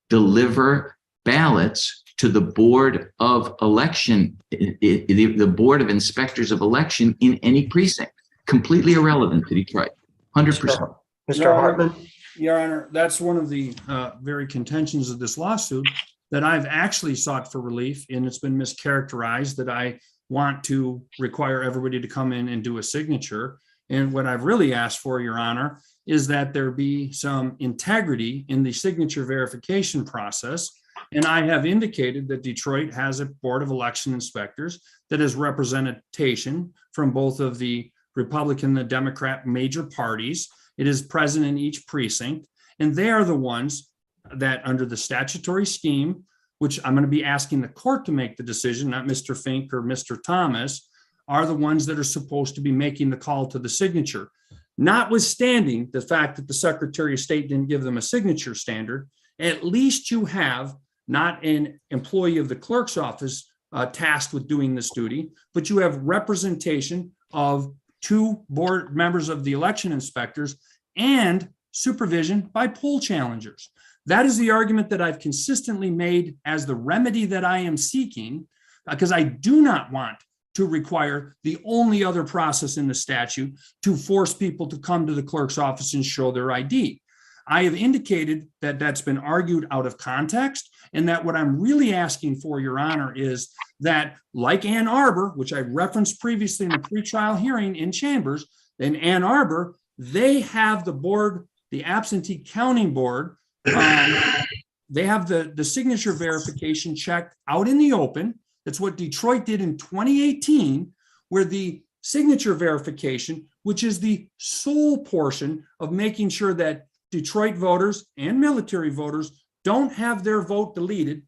deliver ballots to the Board of Election, the Board of Inspectors of Election in any precinct. Completely irrelevant to Detroit, 100%. Mr. Hartman? Your Honor, that's one of the very contentions of this lawsuit that I've actually sought for relief, and it's been mischaracterized that I want to require everybody to come in and do a signature. And what I've really asked for, Your Honor, is that there be some integrity in the signature verification process. And I have indicated that Detroit has a Board of Election Inspectors that is representation from both of the Republican and the Democrat major parties. It is present in each precinct, and they are the ones that, under the statutory scheme, which I'm going to be asking the court to make the decision, not Mr. Fink or Mr. Thomas, are the ones that are supposed to be making the call to the signature. Notwithstanding the fact that the Secretary of State didn't give them a signature standard, at least you have not an employee of the clerk's office tasked with doing this duty, but you have representation of two board members of the election inspectors and supervision by poll challengers. That is the argument that I've consistently made as the remedy that I am seeking, because I do not want to require the only other process in the statute to force people to come to the clerk's office and show their ID. I have indicated that that's been argued out of context, and that what I'm really asking for, Your Honor, is that, like Ann Arbor, which I referenced previously in the pretrial hearing in Chambers, in Ann Arbor, they have the board, the absentee counting board, they have the signature verification checked out in the open. That's what Detroit did in 2018, where the signature verification, which is the sole portion of making sure that Detroit voters and military voters don't have their vote diluted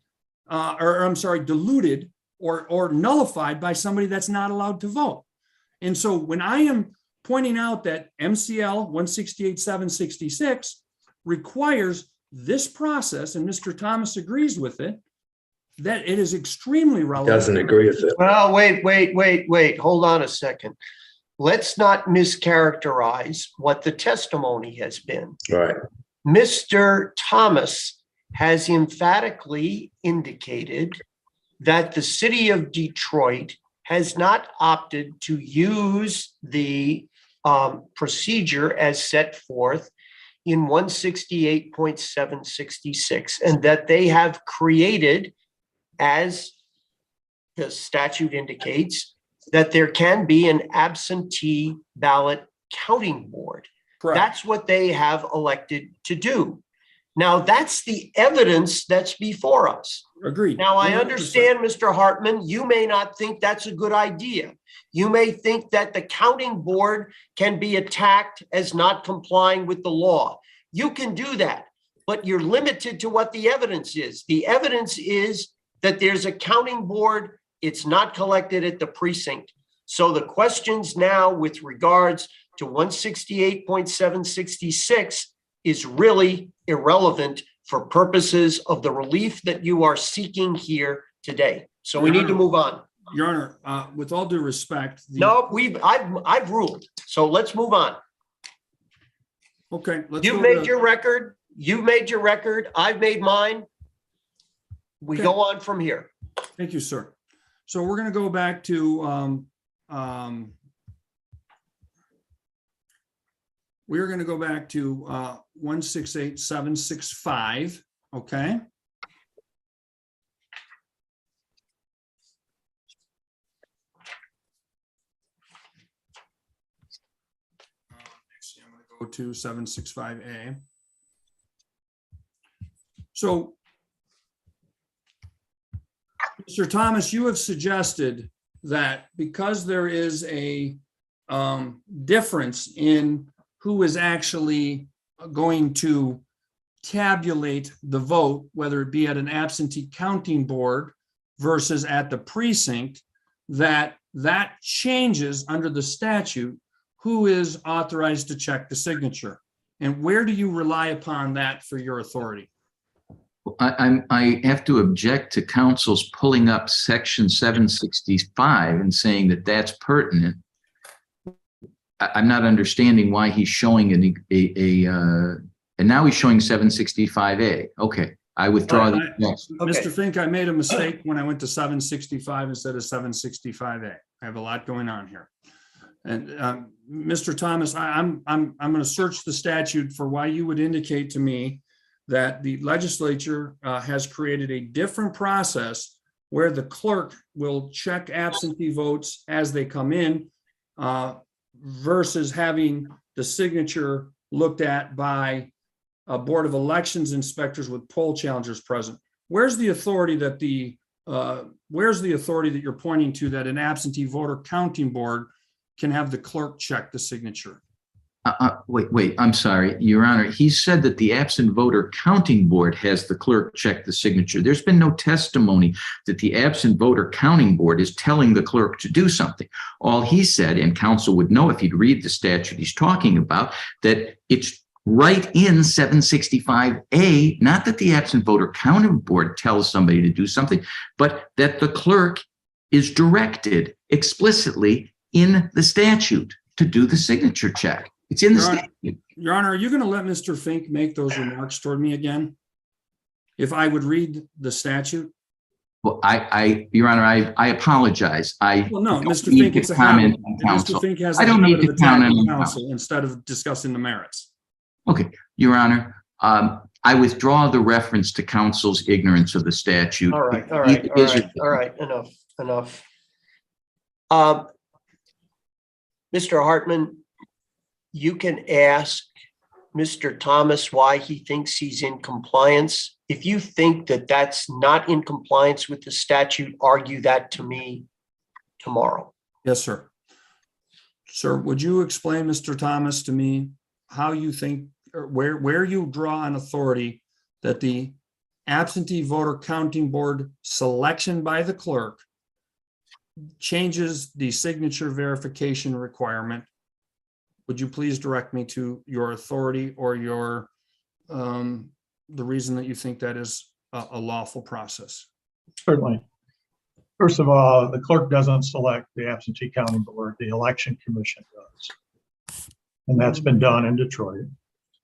or nullified by somebody that's not allowed to vote. And so when I am pointing out that MCL 168-766 requires this process, and Mr. Thomas agrees with it, that it is extremely relevant. Doesn't agree with it. Well, wait. Hold on a second. Let's not mischaracterize what the testimony has been. Right. Mr. Thomas has emphatically indicated that the city of Detroit has not opted to use the procedure as set forth in 168.766, and that they have created, as the statute indicates, that there can be an absentee ballot counting board. Correct. That's what they have elected to do. Now, that's the evidence that's before us. Agreed. Now, I 100%. understand, Mr. Hartman, you may not think that's a good idea. You may think that the counting board can be attacked as not complying with the law. You can do that, but you're limited to what the evidence is. The evidence is that there's a counting board. It's not collected at the precinct. So the questions now with regards to 168.766 is really irrelevant for purposes of the relief that you are seeking here today. So we need to move on. Your Honor, with all due respect. No, I've ruled. So let's move on. Okay. let's You go made to- your record. You made your record. I've made mine. We Okay. go on from here. Thank you, sir. So we're going to go back to, we're going to go back to 168.765, okay? Actually, I'm going to go to 765A. So Mr. Thomas, you have suggested that because there is a difference in who is actually going to tabulate the vote, whether it be at an absentee counting board versus at the precinct, that changes under the statute who is authorized to check the signature. And where do you rely upon that for your authority? I have to object to counsel's pulling up section 765 and saying that that's pertinent. I'm not understanding why he's showing and now he's showing 765A. Okay, I withdraw the next. Okay. Mr. Fink, I made a mistake when I went to 765 instead of 765A. I have a lot going on here. And Mr. Thomas, I'm going to search the statute for why you would indicate to me that the legislature has created a different process where the clerk will check absentee votes as they come in versus having the signature looked at by a Board of Elections inspectors with poll challengers present. Where's the authority that you're pointing to that an absentee voter counting board can have the clerk check the signature? Wait, I'm sorry, Your Honor. He said that the absent voter counting board has the clerk check the signature. There's been no testimony that the absent voter counting board is telling the clerk to do something. All he said, and counsel would know if he'd read the statute he's talking about, that it's right in 765A, not that the absent voter counting board tells somebody to do something, but that the clerk is directed explicitly in the statute to do the signature check. It's in the statute. Your Honor, are you going to let Mr. Fink make those remarks toward me again? If I would read the statute? Well, Your Honor, I apologize. Well, no, don't Mr. need Fink, to it's a comment habit. on And counsel. Mr. Fink has I the don't habit need of to comment attacking on counsel instead of discussing the merits. Okay, Your Honor, I withdraw the reference to counsel's ignorance of the statute. All right. Enough. Mr. Hartman, you can ask Mr. Thomas why he thinks he's in compliance. If you think that that's not in compliance with the statute, argue that to me tomorrow. Yes, sir. Sir, would you explain, Mr. Thomas, to me how you think, or where you draw an authority that the absentee voter counting board selection by the clerk changes the signature verification requirement? Would you please direct me to your authority or your the reason that you think that is a lawful process? Certainly. First of all, the clerk doesn't select the absentee counting board, the election commission does. And that's been done in Detroit.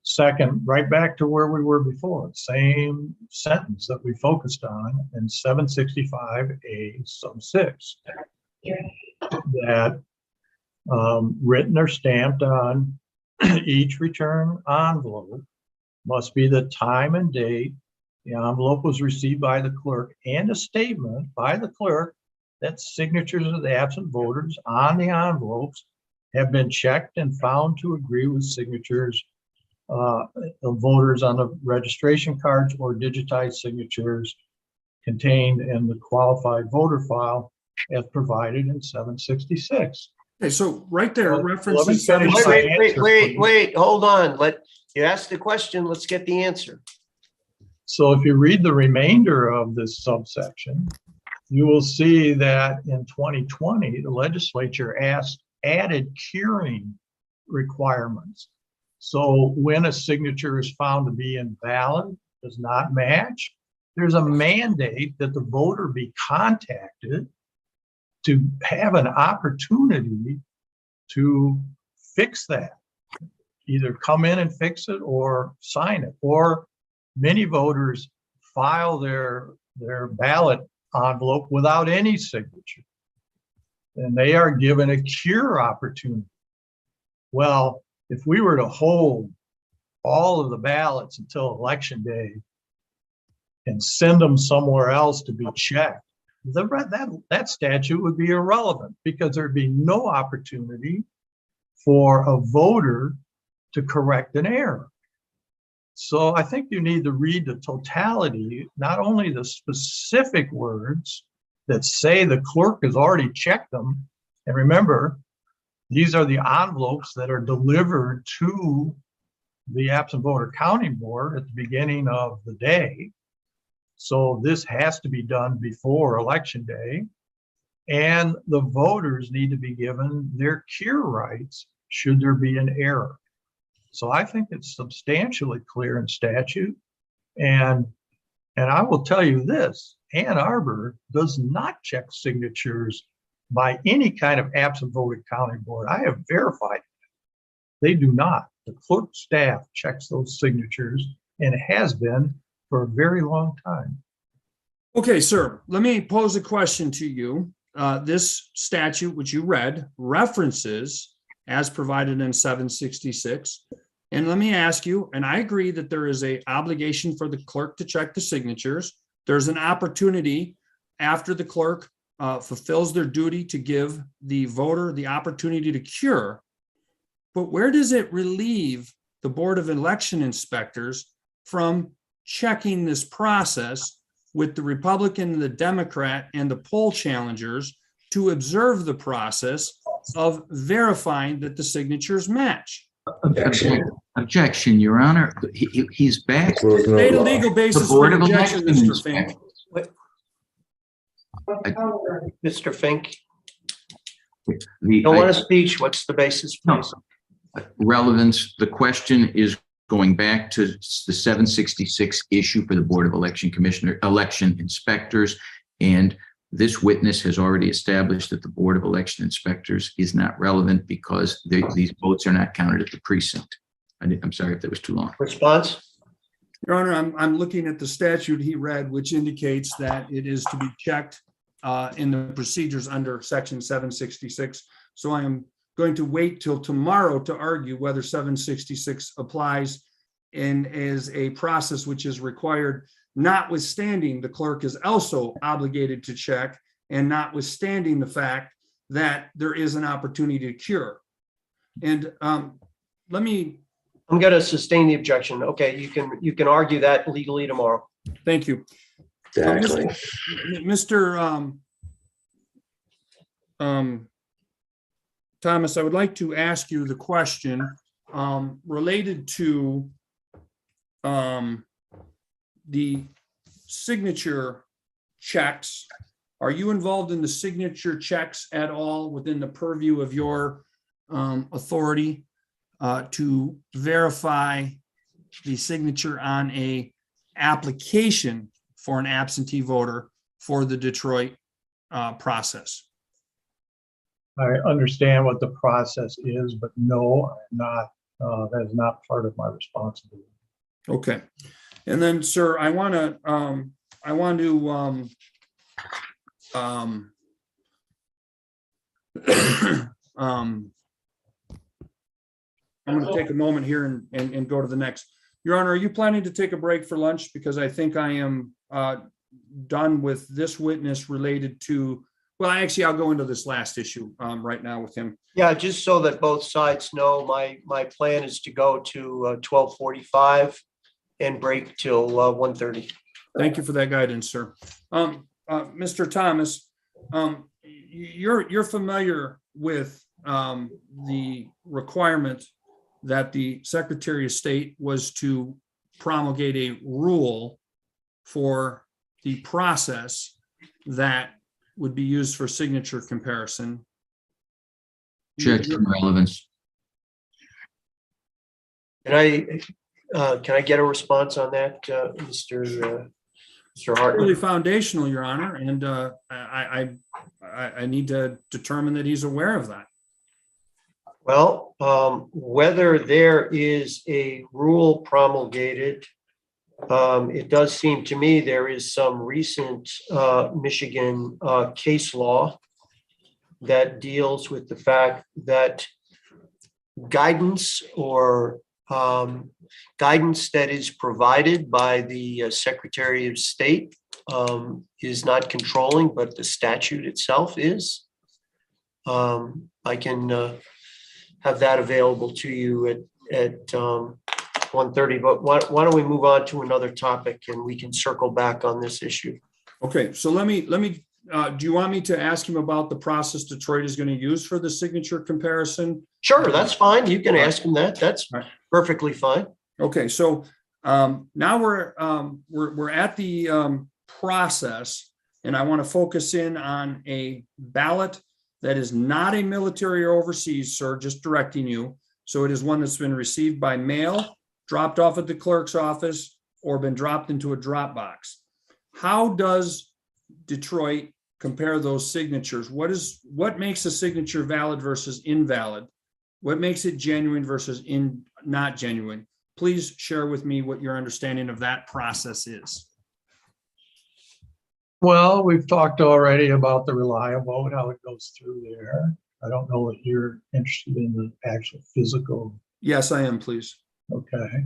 Second, right back to where we were before, same sentence that we focused on in 765A sub 6. That written or stamped on each return envelope must be the time and date the envelope was received by the clerk and a statement by the clerk that signatures of the absent voters on the envelopes have been checked and found to agree with signatures of voters on the registration cards or digitized signatures contained in the qualified voter file as provided in 766. Okay, so right there Let me references. finish my answer, please. Wait, hold on. You asked the question, let's get the answer. So if you read the remainder of this subsection, you will see that in 2020, the legislature added curing requirements. So when a signature is found to be invalid, does not match, there's a mandate that the voter be contacted to have an opportunity to fix that. Either come in and fix it or sign it, or many voters file their ballot envelope without any signature. And they are given a cure opportunity. Well, if we were to hold all of the ballots until election day and send them somewhere else to be checked, that statute would be irrelevant because there'd be no opportunity for a voter to correct an error. So I think you need to read the totality, not only the specific words that say the clerk has already checked them. And remember, these are the envelopes that are delivered to the absent voter counting board at the beginning of the day. So this has to be done before election day. And the voters need to be given their cure rights should there be an error. So I think it's substantially clear in statute. And I will tell you this, Ann Arbor does not check signatures by any kind of absent voter counting board. I have verified it. They do not. The clerk staff checks those signatures and has been for a very long time. Okay, sir, let me pose a question to you. This statute, which you read, references as provided in 766. And let me ask you, and I agree that there is an obligation for the clerk to check the signatures. There's an opportunity after the clerk fulfills their duty to give the voter the opportunity to cure. But where does it relieve the Board of Election Inspectors from checking this process with the Republican, the Democrat, and the poll challengers to observe the process of verifying that the signatures match? Objection, Your Honor. He's back. State a legal basis The Board for of objection, Election Mr. Fink. Mr. Fink, The- don't want a speech. What's the basis, No. please? Relevance, the question is going back to the 766 issue for the Board of Election Inspectors. And this witness has already established that the Board of Election Inspectors is not relevant because these votes are not counted at the precinct. I'm sorry if that was too long. Response? Your Honor, I'm looking at the statute he read, which indicates that it is to be checked in the procedures under section 766. So I am going to wait till tomorrow to argue whether 766 applies and is a process which is required, notwithstanding the clerk is also obligated to check and notwithstanding the fact that there is an opportunity to cure. And I'm going to sustain the objection. Okay, you can argue that legally tomorrow. thank you. Exactly. Mr. Thomas, I would like to ask you the question related to the signature checks. Are you involved in the signature checks at all within the purview of your authority to verify the signature on a application for an absentee voter for the Detroit process. I understand what the process is, but no, I'm not, that is not part of my responsibility. Okay. And then, sir, I want to I'm going to take a moment here and go to the next. Your Honor, are you planning to take a break for lunch? Because I think I am done with this witness related to, well, actually, I'll go into this last issue right now with him. Yeah, just so that both sides know, my plan is to go to 12:45 and break till 1:30. Thank you for that guidance, sir. Mr. Thomas, you're familiar with the requirement that the Secretary of State was to promulgate a rule for the process that would be used for signature comparison. Check for relevance. Can I get a response on that, Mr. Hartman? Really foundational, Your Honor, and I need to determine that he's aware of that. Well, whether there is a rule promulgated, it does seem to me there is some recent Michigan case law that deals with the fact that guidance or guidance that is provided by the Secretary of State is not controlling, but the statute itself is. I can have that available to you at 1:30, but why don't we move on to another topic and we can circle back on this issue. Okay, so let me, do you want me to ask him about the process Detroit is going to use for the signature comparison? Sure, that's fine. You can ask him that. That's All right. perfectly fine. Okay, so now we're at the process, and I want to focus in on a ballot that is not a military or overseas, sir, just directing you. So it is one that's been received by mail, dropped off at the clerk's office, or been dropped into a drop box. How does Detroit compare those signatures? What makes a signature valid versus invalid? What makes it genuine versus not genuine? Please share with me what your understanding of that process is. Well, we've talked already about the reliable, how it goes through there. I don't know if you're interested in the actual physical. Yes, I am, please. Okay.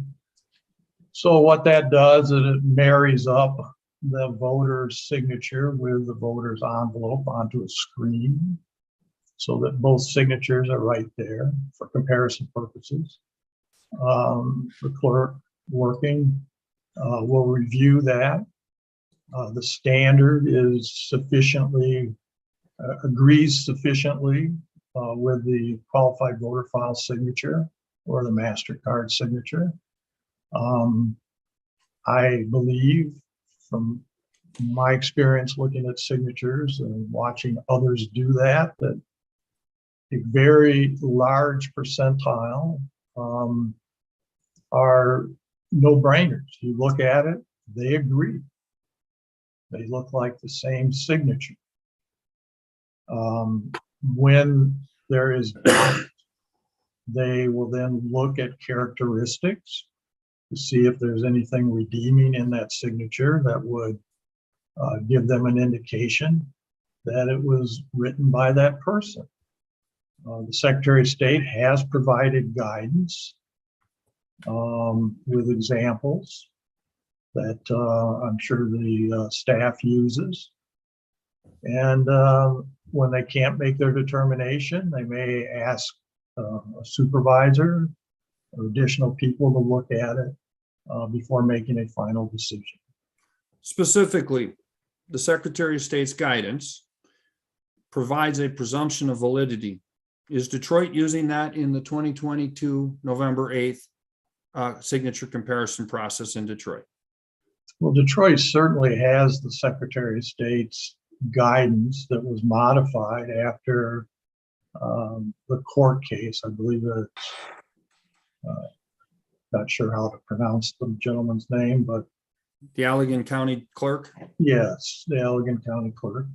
So what that does is it marries up the voter's signature with the voter's envelope onto a screen so that both signatures are right there for comparison purposes. The clerk working will review that. The standard is sufficiently, agrees sufficiently with the qualified voter file signature or the MasterCard signature. I believe from my experience looking at signatures and watching others do that a very large percentile are no-brainers. You look at it, they agree. They look like the same signature. When there is doubt, they will then look at characteristics to see if there's anything redeeming in that signature that would give them an indication that it was written by that person. The Secretary of State has provided guidance with examples that I'm sure the staff uses. And when they can't make their determination, they may ask a supervisor or additional people to look at it before making a final decision. Specifically, the Secretary of State's guidance provides a presumption of validity. Is Detroit using that in the 2022 November 8th signature comparison process in Detroit? Well, Detroit certainly has the Secretary of State's guidance that was modified after the court case. I believe it's not sure how to pronounce the gentleman's name, but the Allegan County Clerk? Yes, the Allegan County Clerk.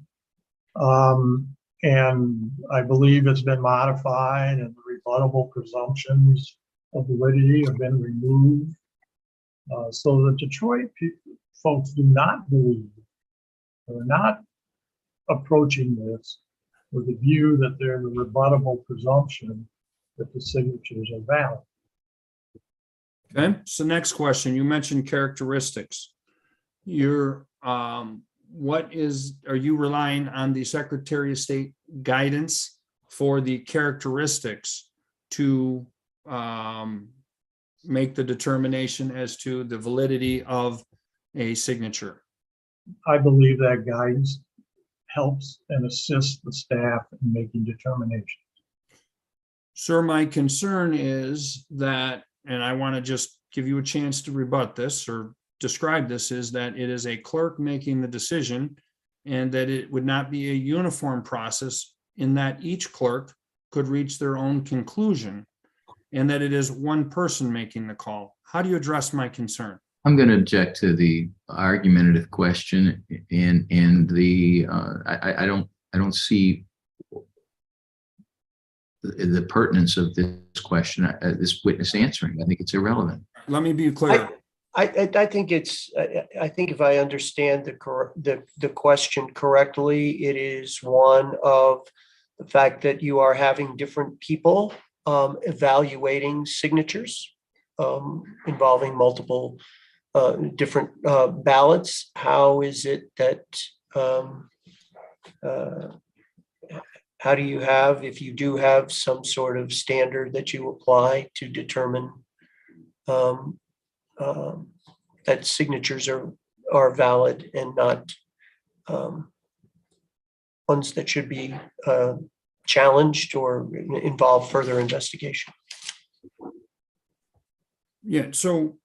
And I believe it's been modified and the rebuttable presumptions of validity have been removed. So the Detroit folks do not believe, they're not approaching this with the view that there's a rebuttable presumption that the signatures are valid. Okay, so next question, you mentioned characteristics. You're, are you relying on the Secretary of State guidance for the characteristics to make the determination as to the validity of a signature? I believe that guidance helps and assists the staff in making determinations. Sir, my concern is that, and I want to just give you a chance to rebut this or describe this, is that it is a clerk making the decision and that it would not be a uniform process in that each clerk could reach their own conclusion and that it is one person making the call. How do you address my concern? I'm going to object to the argumentative question and the, I don't see the pertinence of this question, this witness answering. I think it's irrelevant. Let me be clear. I think it's, I think if I understand the question correctly, it is one of the fact that you are having different people evaluating signatures involving multiple different ballots. How is it that, how do you have, if you do have some sort of standard that you apply to determine that signatures are valid and not ones that should be challenged or involve further investigation? Yeah, so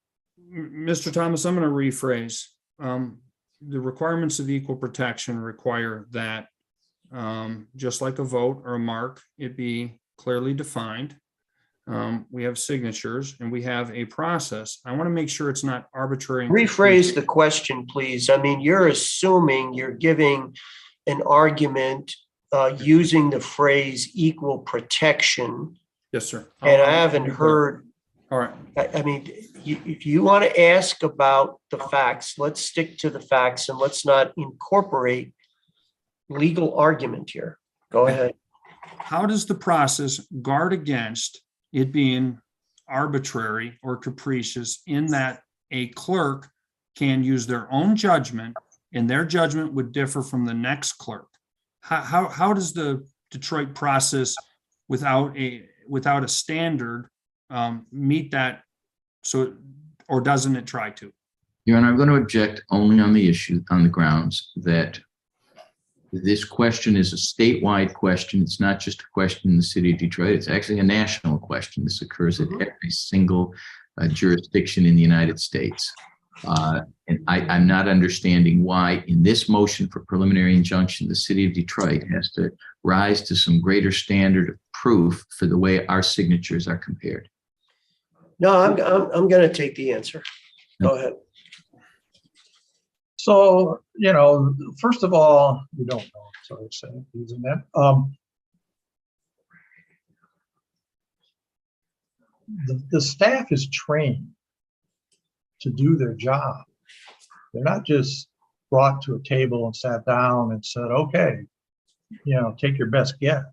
Mr. Thomas, I'm going to rephrase. The requirements of equal protection require that just like a vote or a mark, it be clearly defined. We have signatures and we have a process. I want to make sure it's not arbitrary. Rephrase the question, please. I mean, you're assuming you're giving an argument using the phrase equal protection. Yes, sir. And I haven't heard. All right. I mean, if you want to ask about the facts, let's stick to the facts and let's not incorporate legal argument here. Go ahead. How does the process guard against it being arbitrary or capricious in that a clerk can use their own judgment and their judgment would differ from the next clerk? How does the Detroit process without a standard meet that? So, or doesn't it try to? Your Honor, I'm going to object only on the issue, on the grounds that this question is a statewide question. It's not just a question in the city of Detroit. It's actually a national question. This occurs at every single jurisdiction in the United States. And I'm not understanding why in this motion for preliminary injunction, the city of Detroit has to rise to some greater standard of proof for the way our signatures are compared. No, I'm going to take the answer. Go ahead. So, you know, first of all, you don't know, so I'm saying using that. The staff is trained to do their job. They're not just brought to a table and sat down and said, okay, you know, take your best guess.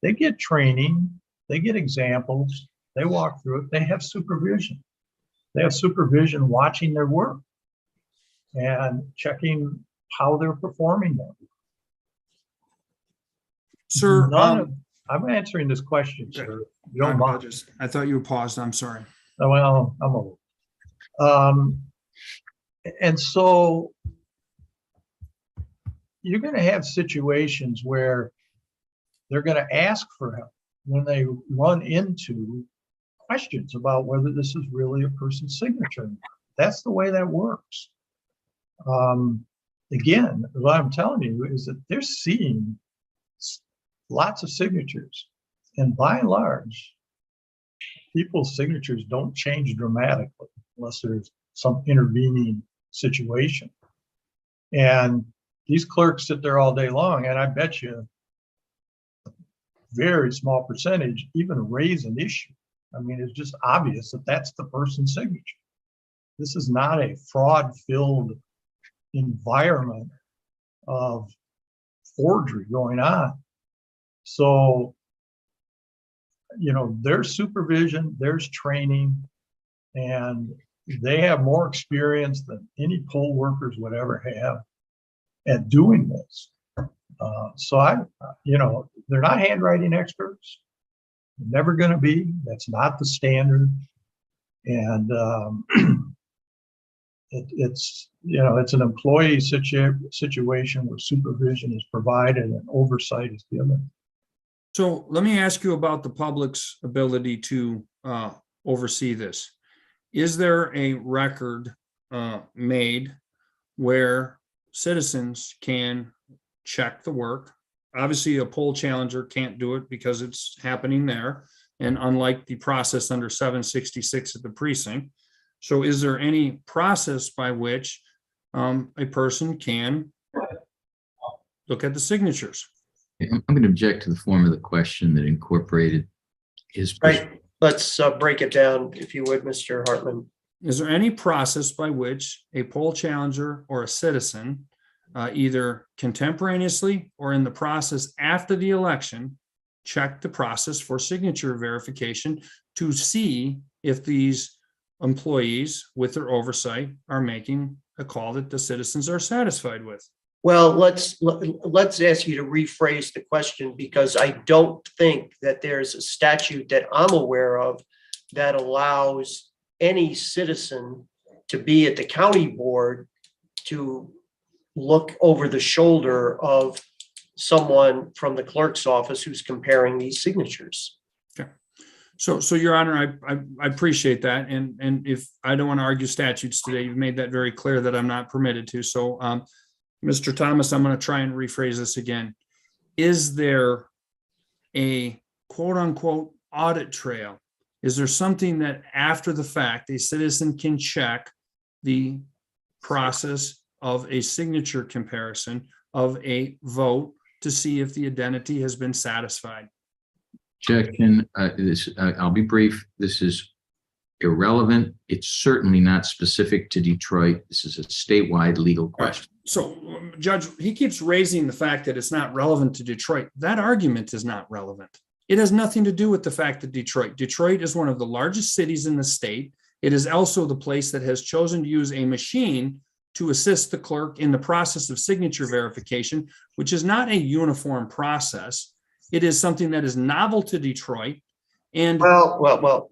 They get training, they get examples, they walk through it, they have supervision. They have supervision watching their work and checking how they're performing them. Sir, I'm answering this question, sir. You I don't mind. apologize. I thought you were paused. I'm sorry. Well, I'm old. And so you're going to have situations where they're going to ask for help when they run into questions about whether this is really a person's signature. That's the way that works. Again, what I'm telling you is that they're seeing lots of signatures, and by and large, people's signatures don't change dramatically unless there's some intervening situation. And these clerks sit there all day long, and I bet you a very small percentage even raise an issue. I mean, it's just obvious that that's the person's signature. This is not a fraud-filled environment of forgery going on. So, you know, there's supervision, there's training, and they have more experience than any poll workers would ever have at doing this. So you know, they're not handwriting experts. They're never going to be. That's not the standard. And it's, you know, it's an employee situation where supervision is provided and oversight is given. So let me ask you about the public's ability to oversee this. Is there a record made where citizens can check the work? Obviously, a poll challenger can't do it because it's happening there. And unlike the process under 766 at the precinct. So is there any process by which a person can look at the signatures? I'm going to object to the form of the question that incorporated his. Right. Let's break it down, if you would, Mr. Hartman. Is there any process by which a poll challenger or a citizen, either contemporaneously or in the process after the election, check the process for signature verification to see if these employees with their oversight are making a call that the citizens are satisfied with? Well, let's ask you to rephrase the question, because I don't think that there's a statute that I'm aware of that allows any citizen to be at the county board to look over the shoulder of someone from the clerk's office who's comparing these signatures. Okay. So Your Honor, I appreciate that. And if I don't want to argue statutes today, you've made that very clear that I'm not permitted to. So Mr. Thomas, I'm going to try and rephrase this again. Is there a quote unquote audit trail? Is there something that after the fact, a citizen can check the process of a signature comparison of a vote to see if the identity has been satisfied? Objection. I'll be brief. This is irrelevant. It's certainly not specific to Detroit. This is a statewide legal question. So Judge, he keeps raising the fact that it's not relevant to Detroit. That argument is not relevant. It has nothing to do with the fact that Detroit is one of the largest cities in the state. It is also the place that has chosen to use a machine to assist the clerk in the process of signature verification, which is not a uniform process. It is something that is novel to Detroit. And Well,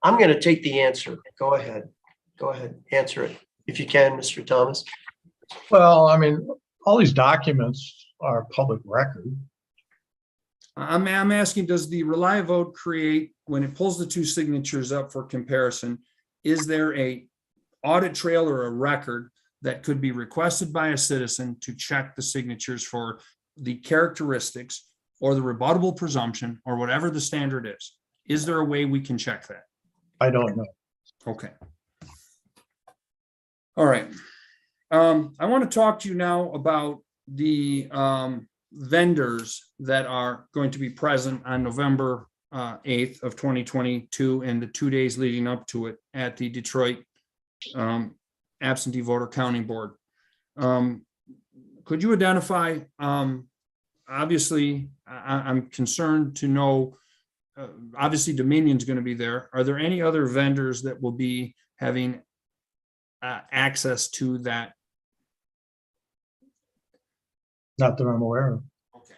I'm going to take the answer. Go ahead. Answer it if you can, Mr. Thomas. Well, I mean, all these documents are public record. I'm asking, does the Rely Vote create, when it pulls the two signatures up for comparison, is there a audit trail or a record that could be requested by a citizen to check the signatures for the characteristics or the rebuttable presumption or whatever the standard is? Is there a way we can check that? I don't know. Okay. All right. I want to talk to you now about the vendors that are going to be present on November 8th of 2022 and the 2 days leading up to it at the Detroit Absentee Voter Counting Board. Could you identify, obviously, I'm concerned to know, obviously Dominion's going to be there. Are there any other vendors that will be having access to that? Not that I'm aware of. Okay.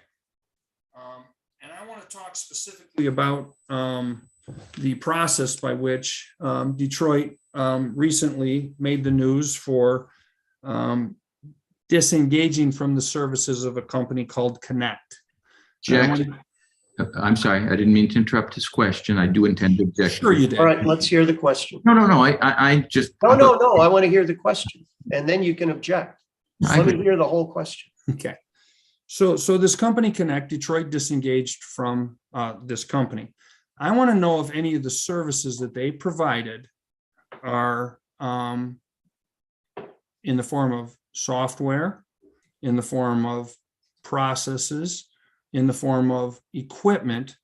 And I want to talk specifically about the process by which Detroit recently made the news for disengaging from the services of a company called Connect. Object. I'm sorry, I didn't mean to interrupt his question. I do intend to object. Sure you did. All right, let's hear the question. No, I just. No, I want to hear the question, and then you can object. Let me hear the whole question. Okay. So this company Connect, Detroit disengaged from this company. I want to know if any of the services that they provided are in the form of software, in the form of processes, in the form of equipment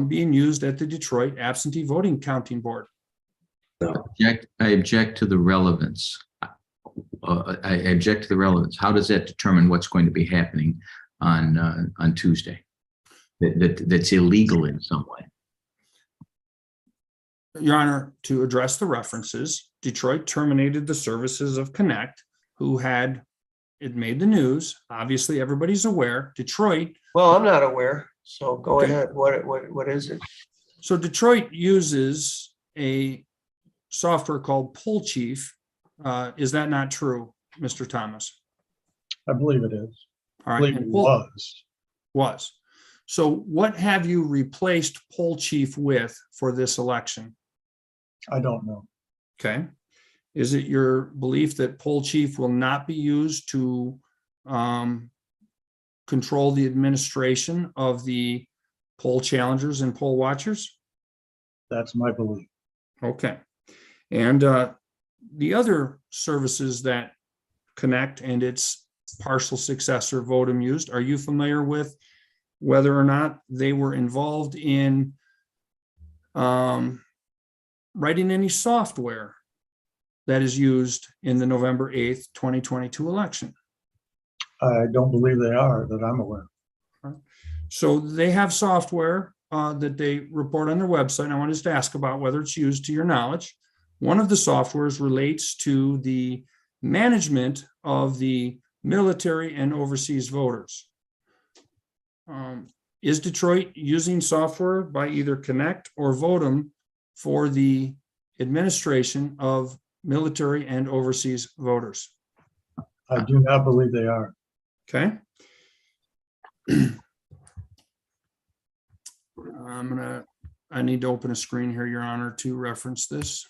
being used at the Detroit Absentee Voting Counting Board. I object to the relevance. I object to the relevance. How does that determine what's going to be happening on Tuesday? That's illegal in some way. Your Honor, to address the references, Detroit terminated the services of Connect, who had, it made the news. Obviously, everybody's aware. Detroit. Well, I'm not aware, so go Okay. ahead. What is it? So Detroit uses a software called Poll Chief. Is that not true, Mr. Thomas? I believe it is. All I right. believe and it Poll- was. Was. So what have you replaced Poll Chief with for this election? I don't know. Okay. Is it your belief that Poll Chief will not be used to control the administration of the poll challengers and poll watchers? That's my belief. Okay. And the other services that Connect and its partial successor Votum used, are you familiar with whether or not they were involved in writing any software that is used in the November 8th, 2022 election? I don't believe they are, that I'm aware. So they have software that they report on their website. I wanted to ask about whether it's used to your knowledge. One of the softwares relates to the management of the military and overseas voters. Is Detroit using software by either Connect or Votum for the administration of military and overseas voters? I do not believe they are. Okay. I need to open a screen here, Your Honor, to reference this.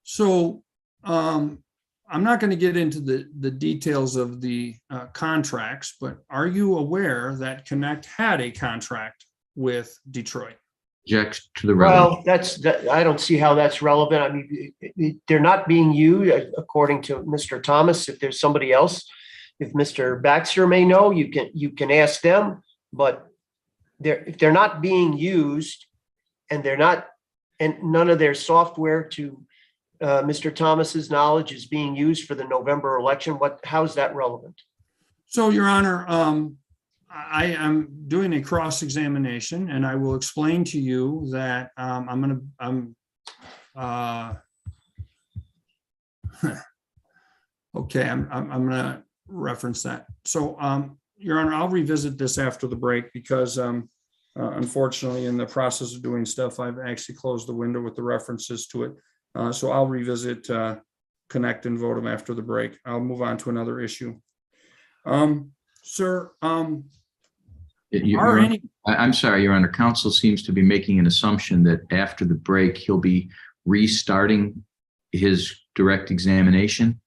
So I'm not going to get into the details of the contracts, but are you aware that Connect had a contract with Detroit? Object to the relevance. Well, I don't see how that's relevant. I mean, they're not being used, according to Mr. Thomas. If there's somebody else, if Mr. Baxter may know, you can ask them, but if they're not being used and none of their software to Mr. Thomas's knowledge is being used for the November election, how is that relevant? So, Your Honor, I am doing a cross-examination, and I will explain to you that okay, I'm gonna reference that. So, Your Honor, I'll revisit this after the break because unfortunately, in the process of doing stuff, I've actually closed the window with the references to it. So I'll revisit Connect and Votum after the break. I'll move on to another issue. Sir, I'm sorry, Your Honor. Counsel seems to be making an assumption that after the break, he'll restarting his direct examination.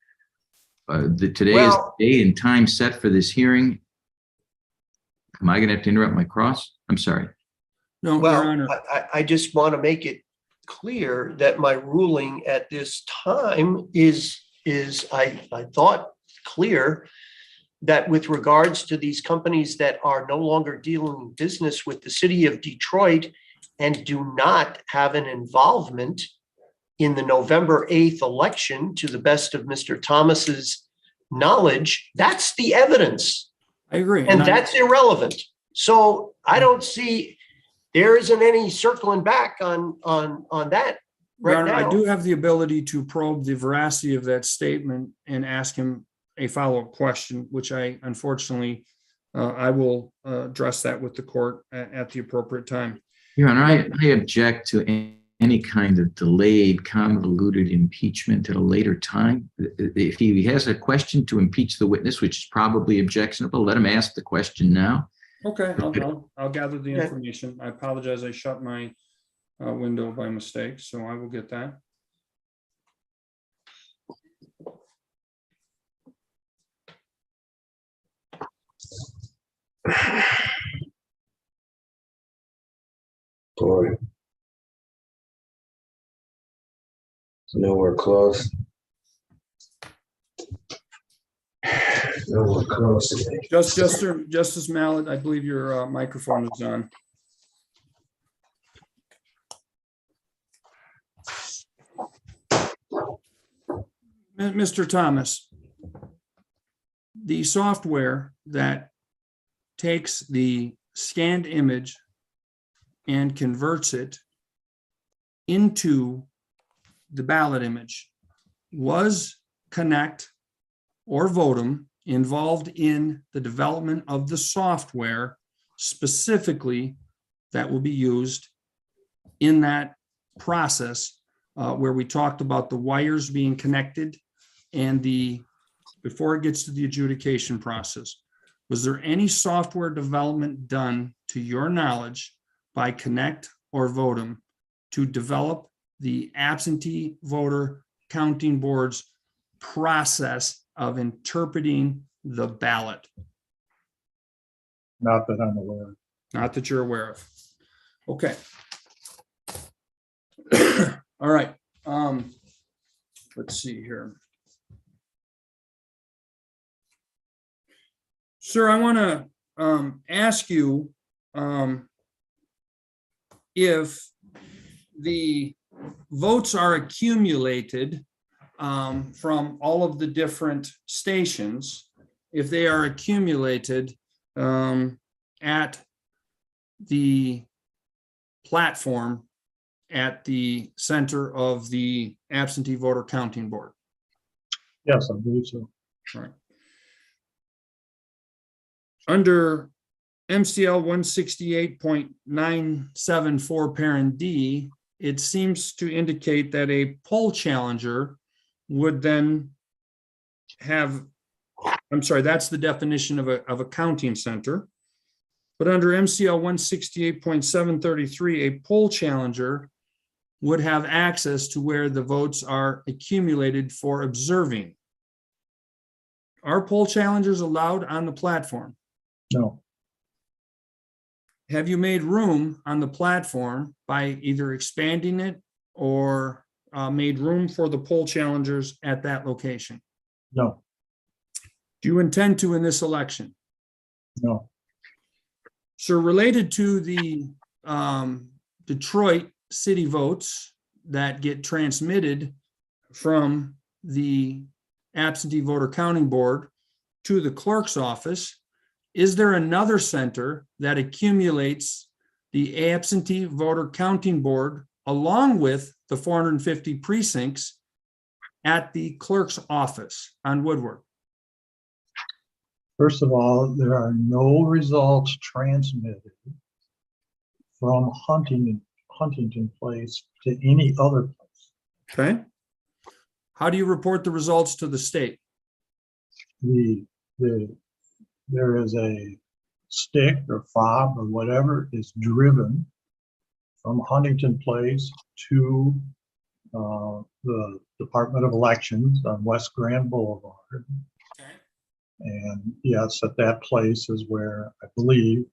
Today is the day and time set for this hearing. Am I going to have to interrupt my cross? I'm sorry. No, Your Well, Honor. I just want to make it clear that my ruling at this time is I thought clear that with regards to these companies that are no longer dealing business with the city of Detroit and do not have an involvement in the November 8th election, to the best of Mr. Thomas's knowledge, that's the evidence. I agree. And that's irrelevant. So I don't see, there isn't any circling back on that Your right Honor, now. I do have the ability to probe the veracity of that statement and ask him a follow-up question, which I unfortunately, I will address that with the court at the appropriate time. Your Honor, I object to any kind of delayed, convoluted impeachment at a later time. If he has a question to impeach the witness, which is probably objectionable, let him ask the question now. Okay, I'll gather the information. I apologize. I shut my window by mistake, so I will get that. Boy. Nowhere close. Nowhere close. Justice Mallet, I believe your microphone is on. Mr. Thomas, the software that takes the scanned image and converts it into the ballot image, was Connect or Votum involved in the development of the software specifically that will be used in that process where we talked about the wires being connected and before it gets to the adjudication process? Was there any software development done, to your knowledge, by Connect or Votum to develop the absentee voter counting board's process of interpreting the ballot? Not that I'm aware of. Not that you're aware of. Okay. All right. Let's see here. Sir, I want to ask you if the votes are accumulated from all of the different stations, if they are accumulated at the platform at the center of the absentee voter counting board. Yes, I believe so. All right. Under MCL 168.974 parent D, it seems to indicate that a poll challenger would then have, I'm sorry, that's the definition of a counting center. But under MCL 168.733, a poll challenger would have access to where the votes are accumulated for observing. Are poll challengers allowed on the platform? No, Have you made room on the platform by either expanding it or made room for the poll challengers at that location? no, Do you intend to in this election? no. So related to the Detroit city votes that get transmitted from the absentee voter counting board to the clerk's office, is there another center that accumulates the absentee voter counting board along with the 450 precincts at the clerk's office on Woodward? First of all, there are no results transmitted from Huntington Place to any other place. Okay. How do you report the results to the state? There is a stick or fob or whatever is driven from Huntington Place to the Department of Elections on West Grand Boulevard. Okay. And yes, at that place is where I believe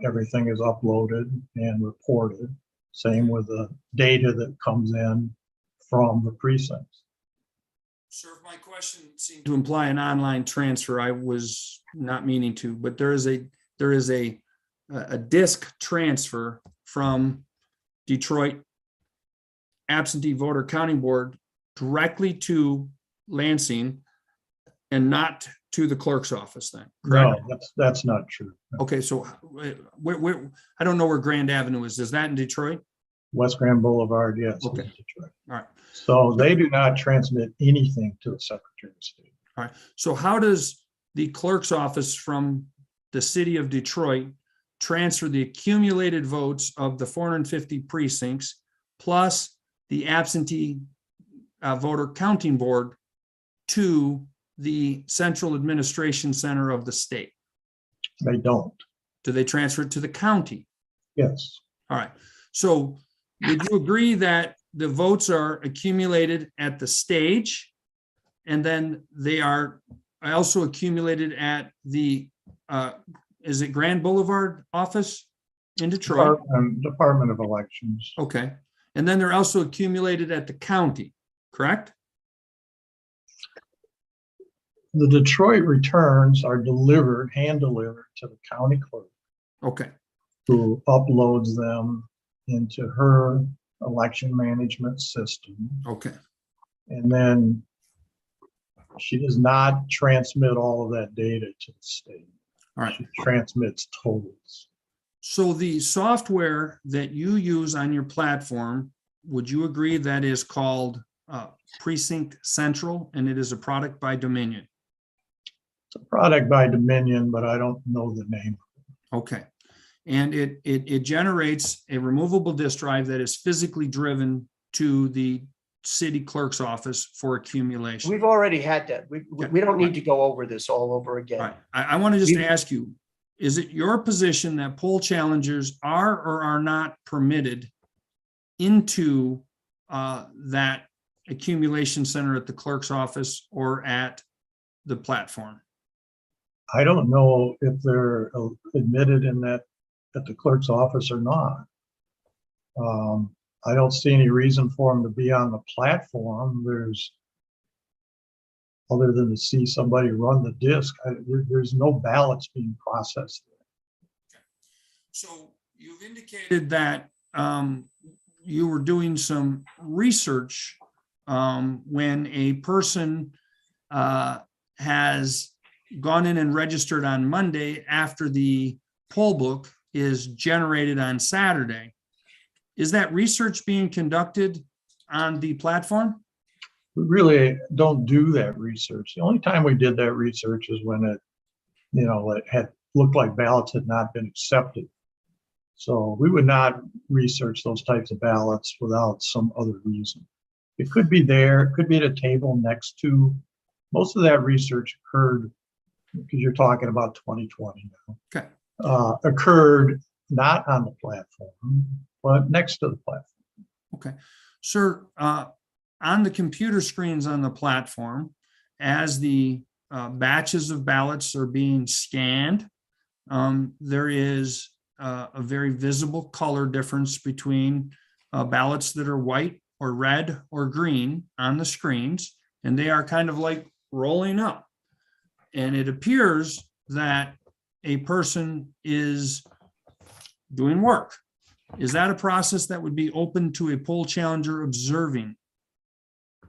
everything is uploaded and reported. Same with the data that comes in from the precincts. Sir, if my question seemed to imply an online transfer, I was not meaning to, but there is a disk transfer from Detroit absentee voter counting board directly to Lansing and not to the clerk's office then, correct? No, that's not true. Okay, so where, I don't know where Grand Avenue is. Is that in Detroit? West Grand Boulevard, yes. in Okay. Detroit. All right. So they do not transmit anything to the Secretary of State. All right. So how does the clerk's office from the city of Detroit transfer the accumulated votes of the 450 precincts plus the absentee voter counting board to the central administration center of the state? They don't. Do they transfer it to the county? Yes, All right. So would you agree that the votes are accumulated at the stage and then they are also accumulated at the, is it Grand Boulevard office in Detroit? Department of Elections. Okay. And then they're also accumulated at the county, correct? The Detroit returns are delivered, hand delivered to the county clerk, Okay, who uploads them into her election management system. okay, And then she does not transmit all of that data to the state. all right. She transmits totals. So the software that you use on your platform, would you agree that is called Precinct Central, and it is a product by Dominion? It's a product by Dominion, but I don't know the name. Okay. And it generates a removable disk drive that is physically driven to the city clerk's office for accumulation. We've already had that. We don't need to go over this all over All again. right. I want to just We've- ask you, is it your position that poll challengers are or are not permitted into that accumulation center at the clerk's office or at the platform? I don't know if they're admitted in that at the clerk's office or not. I don't see any reason for them to be on the platform. Other than to see somebody run the disk, there's no ballots being processed. So you've indicated that you were doing some research when a person has gone in and registered on Monday after the poll book is generated on Saturday. Is that research being conducted on the platform? We really don't do that research. The only time we did that research is when it had looked like ballots had not been accepted. So we would not research those types of ballots without some other reason. It could be there, it could be at a table next to. Most of that research occurred, because you're talking about 2020 now. Okay. Occurred not on the platform, but next to the platform. Okay. Sir, on the computer screens on the platform, as the batches of ballots are being scanned, there is a very visible color difference between ballots that are white or red or green on the screens, and they are kind of like rolling up. And it appears that a person is doing work. Is that a process that would be open to a poll challenger observing?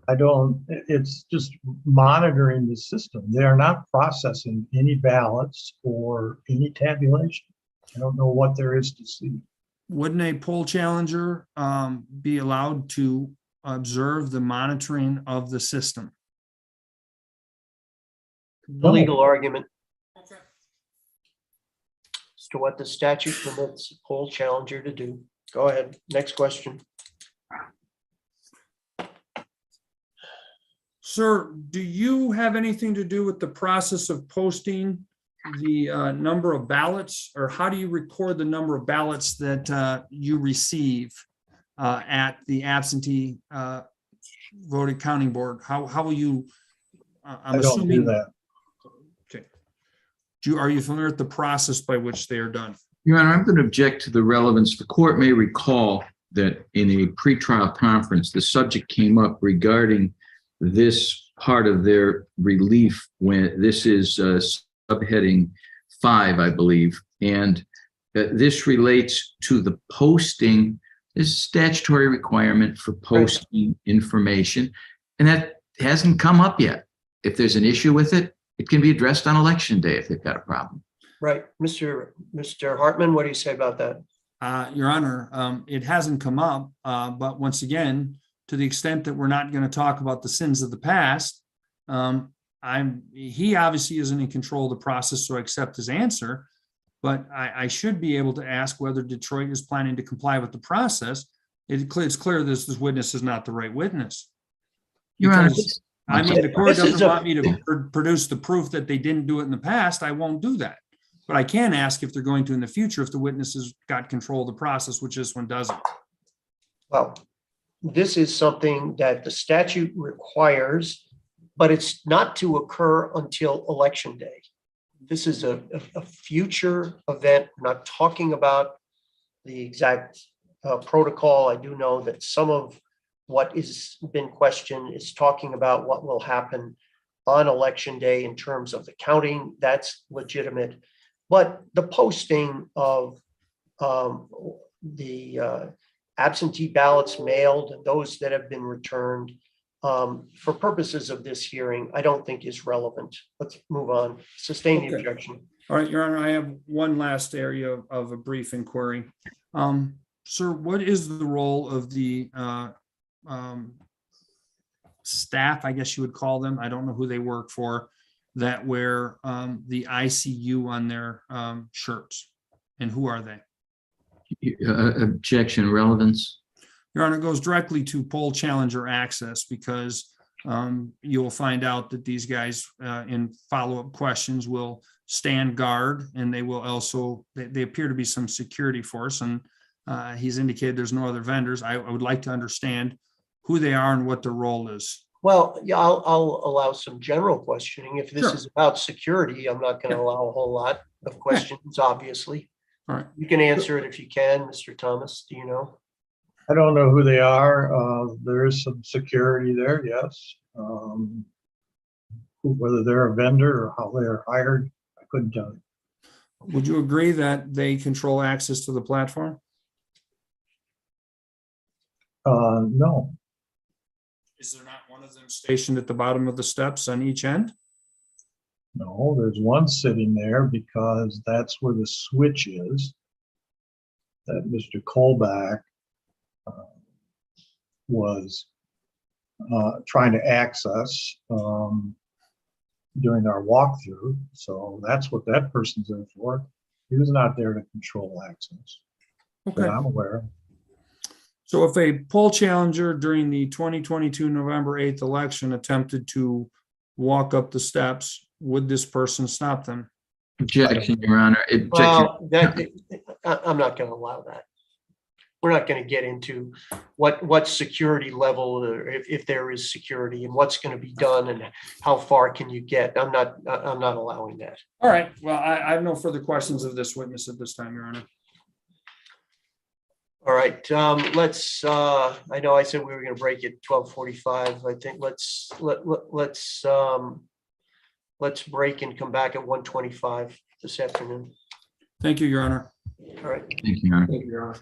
It's just monitoring the system. They are not processing any ballots or any tabulation. I don't know what there is to see. Wouldn't a poll challenger be allowed to observe the monitoring of the system? The legal argument Okay. as to what the statute permits a poll challenger to do. Go ahead. Next question. Sir, do you have anything to do with the process of posting the number of ballots, or how do you record the number of ballots that you receive at the absentee voted counting board? How will you? I'm I don't do assuming. that. Okay. Are you familiar with the process by which they are done? Your Honor, I'm going to object to the relevance. The court may recall that in a pretrial conference, the subject came up regarding this part of their relief when this is subheading 5, I believe. And this relates to the posting, this statutory requirement for posting information. And that hasn't come up yet. If there's an issue with it, it can be addressed on election day if they've got a problem. Right. Mr. Hartman, what do you say about that? Your Honor, it hasn't come up, but once again, to the extent that we're not going to talk about the sins of the past, he obviously isn't in control of the process, so I accept his answer. But I should be able to ask whether Detroit is planning to comply with the process. It's clear this witness is not the right witness. Your Honor, Because, I mean, the court This is doesn't a- want me to produce the proof that they didn't do it in the past. I won't do that. But I can ask if they're going to in the future if the witness has got control of the process, which this one doesn't. Well, this is something that the statute requires, but it's not to occur until election day. This is a future event. We're not talking about the exact protocol. I do know that some of what is been questioned is talking about what will happen on election day in terms of the counting. That's legitimate. But the posting of the absentee ballots mailed and those that have been returned for purposes of this hearing, I don't think is relevant. Let's move on. Sustain the Okay. objection. All right, Your Honor, I have one last area of a brief inquiry. Sir, what is the role of the staff, I guess you would call them? I don't know who they work for, that wear the ICU on their shirts. And who are they? Objection, relevance. Your Honor, it goes directly to poll challenger access because you'll find out that these guys in follow-up questions will stand guard and they will also, they appear to be some security force, and he's indicated there's no other vendors. I would like to understand who they are and what their role is. Well, yeah, I'll allow some general questioning. If this Sure. is about security, I'm not going to allow a whole lot of questions, obviously. All right. You can answer it if you can, Mr. Thomas. Do you know? I don't know who they are. There is some security there, yes. Whether they're a vendor or how they're hired, I couldn't tell you. Would you agree that they control access to the platform? No, Is there not one of them stationed at the bottom of the steps on each end? no, there's one sitting there because that's where the switch is that Mr. Colback was trying to access during our walkthrough. So that's what that person's there for. He was not there to control access, Okay. that I'm aware of. So if a poll challenger during the 2022 November 8th election attempted to walk up the steps, would this person stop them? Objection, Your Honor. Objection. Well, I'm not going to allow that. We're not going to get into what security level, or if there is security, and what's going to be done and how far can you get. I'm not allowing that. All right. Well, I have no further questions of this witness at this time, Your Honor. All right, let's, I know I said we were going to break at 12:45. I think let's break and come back at 1:25 this afternoon. Thank you, Your Honor. All right. Thank you, Your Honor. Thank you, Your Honor.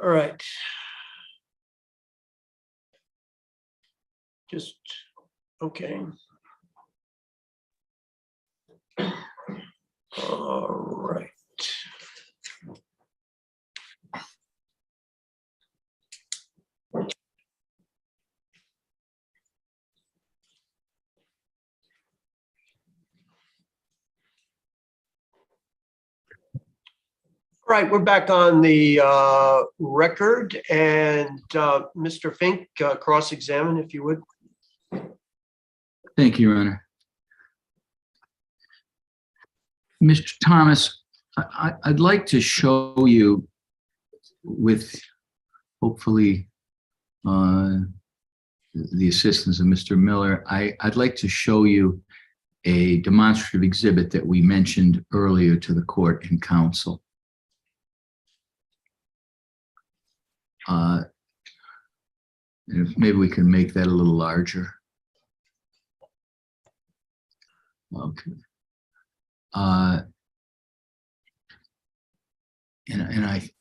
All right. Just, okay. All right. All right, we're back on the record, and Mr. Fink, cross-examine if you would. Thank you, Your Honor. Mr. Thomas, I'd like to show you with hopefully the assistance of Mr. Miller, I'd like to show you a demonstrative exhibit that we mentioned earlier to the court and counsel. Maybe we can make that a little larger. Okay. And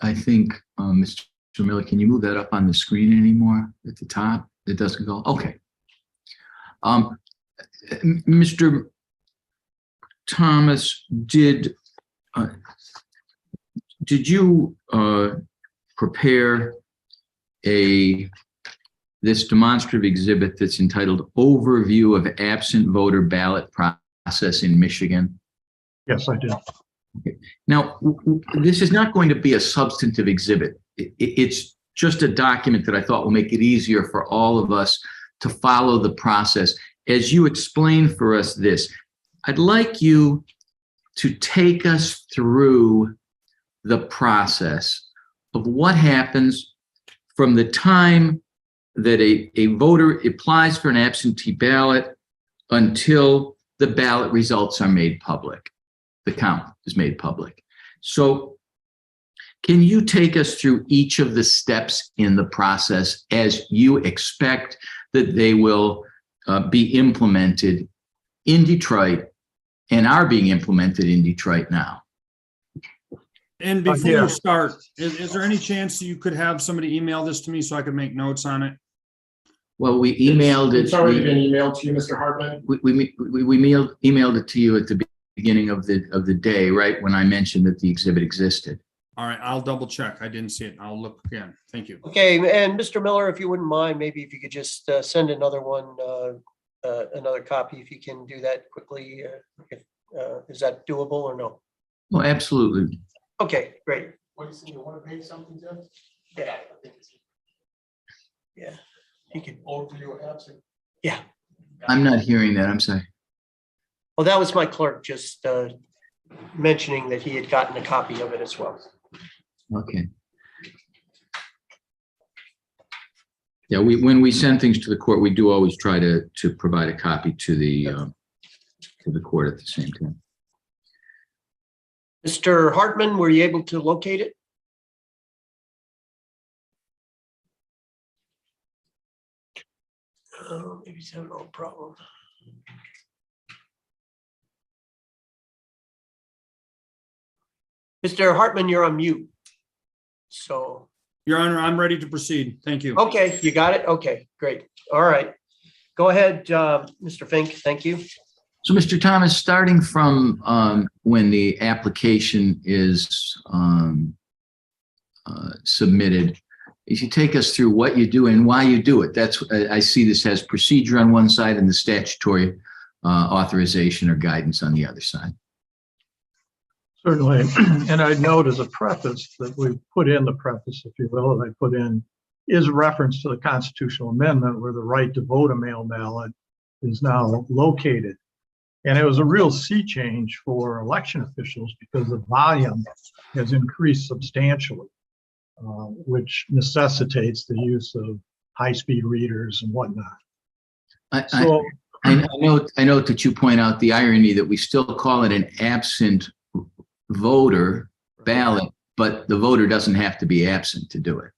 I think, Mr. Miller, can you move that up on the screen anymore at the top? It doesn't go. Okay. Mr. Thomas, did you prepare this demonstrative exhibit that's entitled Overview of Absent Voter Ballot Process in Michigan? Yes, I did. Okay. Now, this is not going to be a substantive exhibit. It's just a document that I thought will make it easier for all of us to follow the process. As you explain for us this, I'd like you to take us through the process of what happens from the time that a voter applies for an absentee ballot until the ballot results are made public. The count is made public. So can you take us through each of the steps in the process as you expect that they will be implemented in Detroit and are being implemented in Detroit now? And before yeah. you start, is there any chance you could have somebody email this to me so I could make notes on it? Well, we emailed it. It's already been emailed to you, Mr. Hartman. We emailed it to you at the beginning of the day, right when I mentioned that the exhibit existed. All right, I'll double check. I didn't see it. I'll look again. Thank you. Okay, and Mr. Miller, if you wouldn't mind, maybe if you could just send another one, another copy, if you can do that quickly. Is that doable or no? Well, absolutely. Okay, great. What do you want to pay something, Jeff? Yeah. Yeah, you can. Overview absent. Yeah. I'm not hearing that. I'm sorry. Well, that was my clerk just mentioning that he had gotten a copy of it as well. Okay. Yeah, when we send things to the court, we do always try to provide a copy to the court at the same time. Mr. Hartman, were you able to locate it? Oh, maybe he's having a little problem. Mr. Hartman, you're on mute. So, Your Honor, I'm ready to proceed. Thank you. okay, you got it? Okay, great. All right. Go ahead, Mr. Fink. Thank you. So, Mr. Thomas, starting from when the application is submitted, if you take us through what you do and why you do it. That's, I see this has procedure on one side and the statutory authorization or guidance on the other side. Certainly. And I'd note as a preface that we put in the preface, if you will, that I put in is a reference to the constitutional amendment where the right to vote a mail ballot is now located. And it was a real sea change for election officials because the volume has increased substantially, which necessitates the use of high-speed readers and whatnot. So I note that you point out the irony that we still call it an absent voter ballot, but the voter doesn't have to be absent to do it.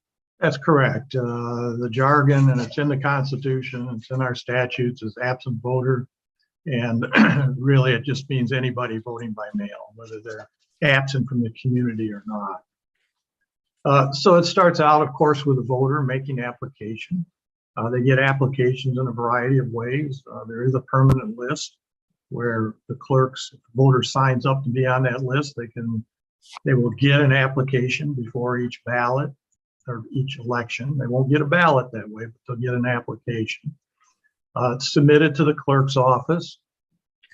that's correct. The jargon, and it's in the Constitution, it's in our statutes, is absent voter. And really, it just means anybody voting by mail, whether they're absent from the community or not. So it starts out, of course, with a voter making application. They get applications in a variety of ways. There is a permanent list where the clerks, if the voter signs up to be on that list, they will get an application before each ballot or each election. They won't get a ballot that way, but they'll get an application. It's submitted to the clerk's office.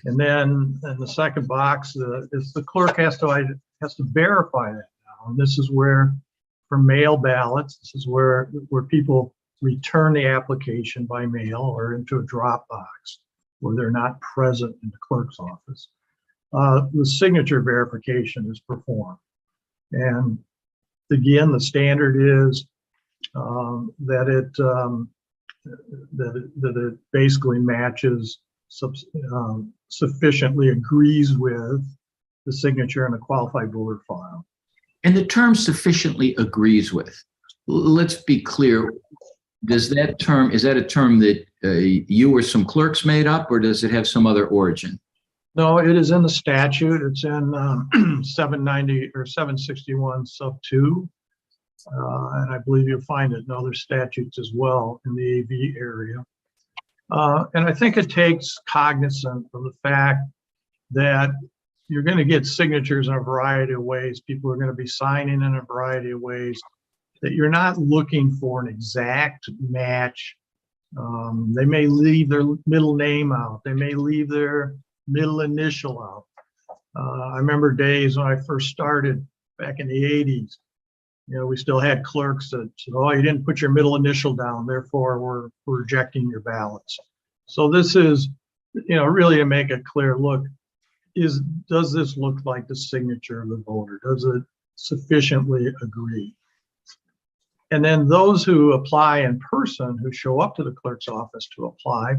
And then in the second box is the clerk has to verify that now. And this is where, for mail ballots, this is where people return the application by mail or into a drop box where they're not present in the clerk's office. The signature verification is performed. And again, the standard is that it basically matches, sufficiently agrees with the signature in a qualified voter file. And the term sufficiently agrees with, let's be clear, is that a term that you or some clerks made up, or does it have some other origin? No, it is in the statute. It's in 790 or 761 sub 2. And I believe you'll find it in other statutes as well in the AV area. And I think it takes cognizance of the fact that you're going to get signatures in a variety of ways. People are going to be signing in a variety of ways, that you're not looking for an exact match. They may leave their middle name out. They may leave their middle initial out. I remember days when I first started back in the 80s. You know, we still had clerks that said, "Oh, you didn't put your middle initial down, therefore we're rejecting your ballots." So this is, you know, really to make it clear, look, does this look like the signature of the voter? Does it sufficiently agree? And then those who apply in person, who show up to the clerk's office to apply,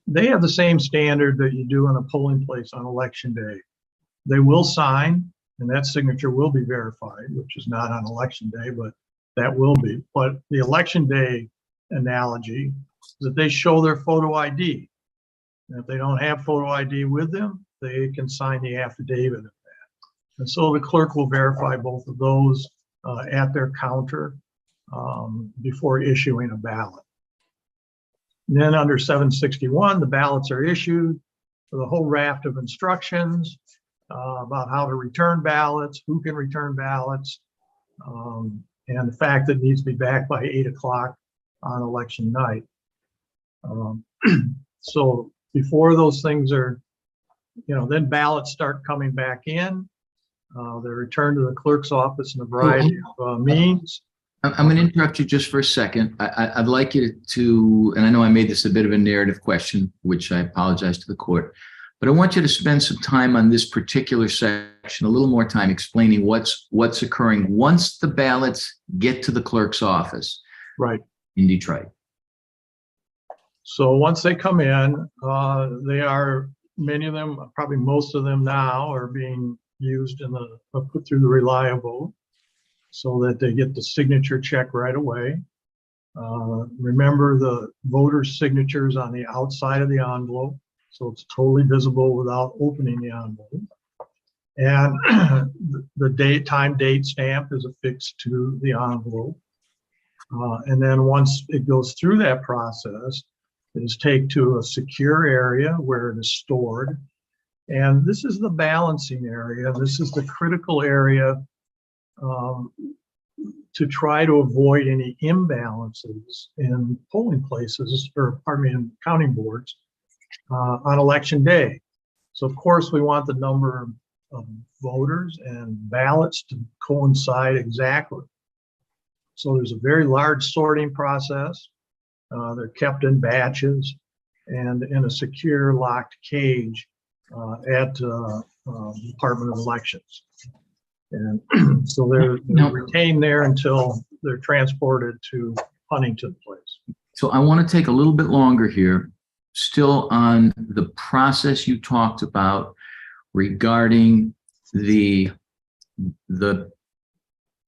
they have the same standard that you do in a polling place on election day. They will sign, and that signature will be verified, which is not on election day, but that will be. But the election day analogy is that they show their photo ID. And if they don't have photo ID with them, they can sign the affidavit of that. And so the clerk will verify both of those at their counter before issuing a ballot. And then under 761, the ballots are issued with a whole raft of instructions about how to return ballots, who can return ballots, and the fact that it needs to be back by 8 o'clock on election night. So before those things are, you know, then ballots start coming back in. They're returned to the clerk's office in a variety of means. I'm going to interrupt you just for a second. I'd like you to, and I know I made this a bit of a narrative question, which I apologize to the court, but I want you to spend some time on this particular section, a little more time explaining what's occurring once the ballots get to the clerk's office. Right. In Detroit. So once they come in, many of them, probably most of them now, are being used put through the Reliable, so that they get the signature check right away. Remember, the voter's signature is on the outside of the envelope, so it's totally visible without opening the envelope. And the time date stamp is affixed to the envelope. And then once it goes through that process, it is taken to a secure area where it is stored. And this is the balancing area. This is the critical area to try to avoid any imbalances in polling places, or pardon me, in counting boards on election day. So of course we want the number of voters and ballots to coincide exactly. So there's a very large sorting process. They're kept in batches and in a secure locked cage at Department of Elections. And so they're retained there until they're transported to Huntington Place. So I want to take a little bit longer here, still on the process you talked about regarding the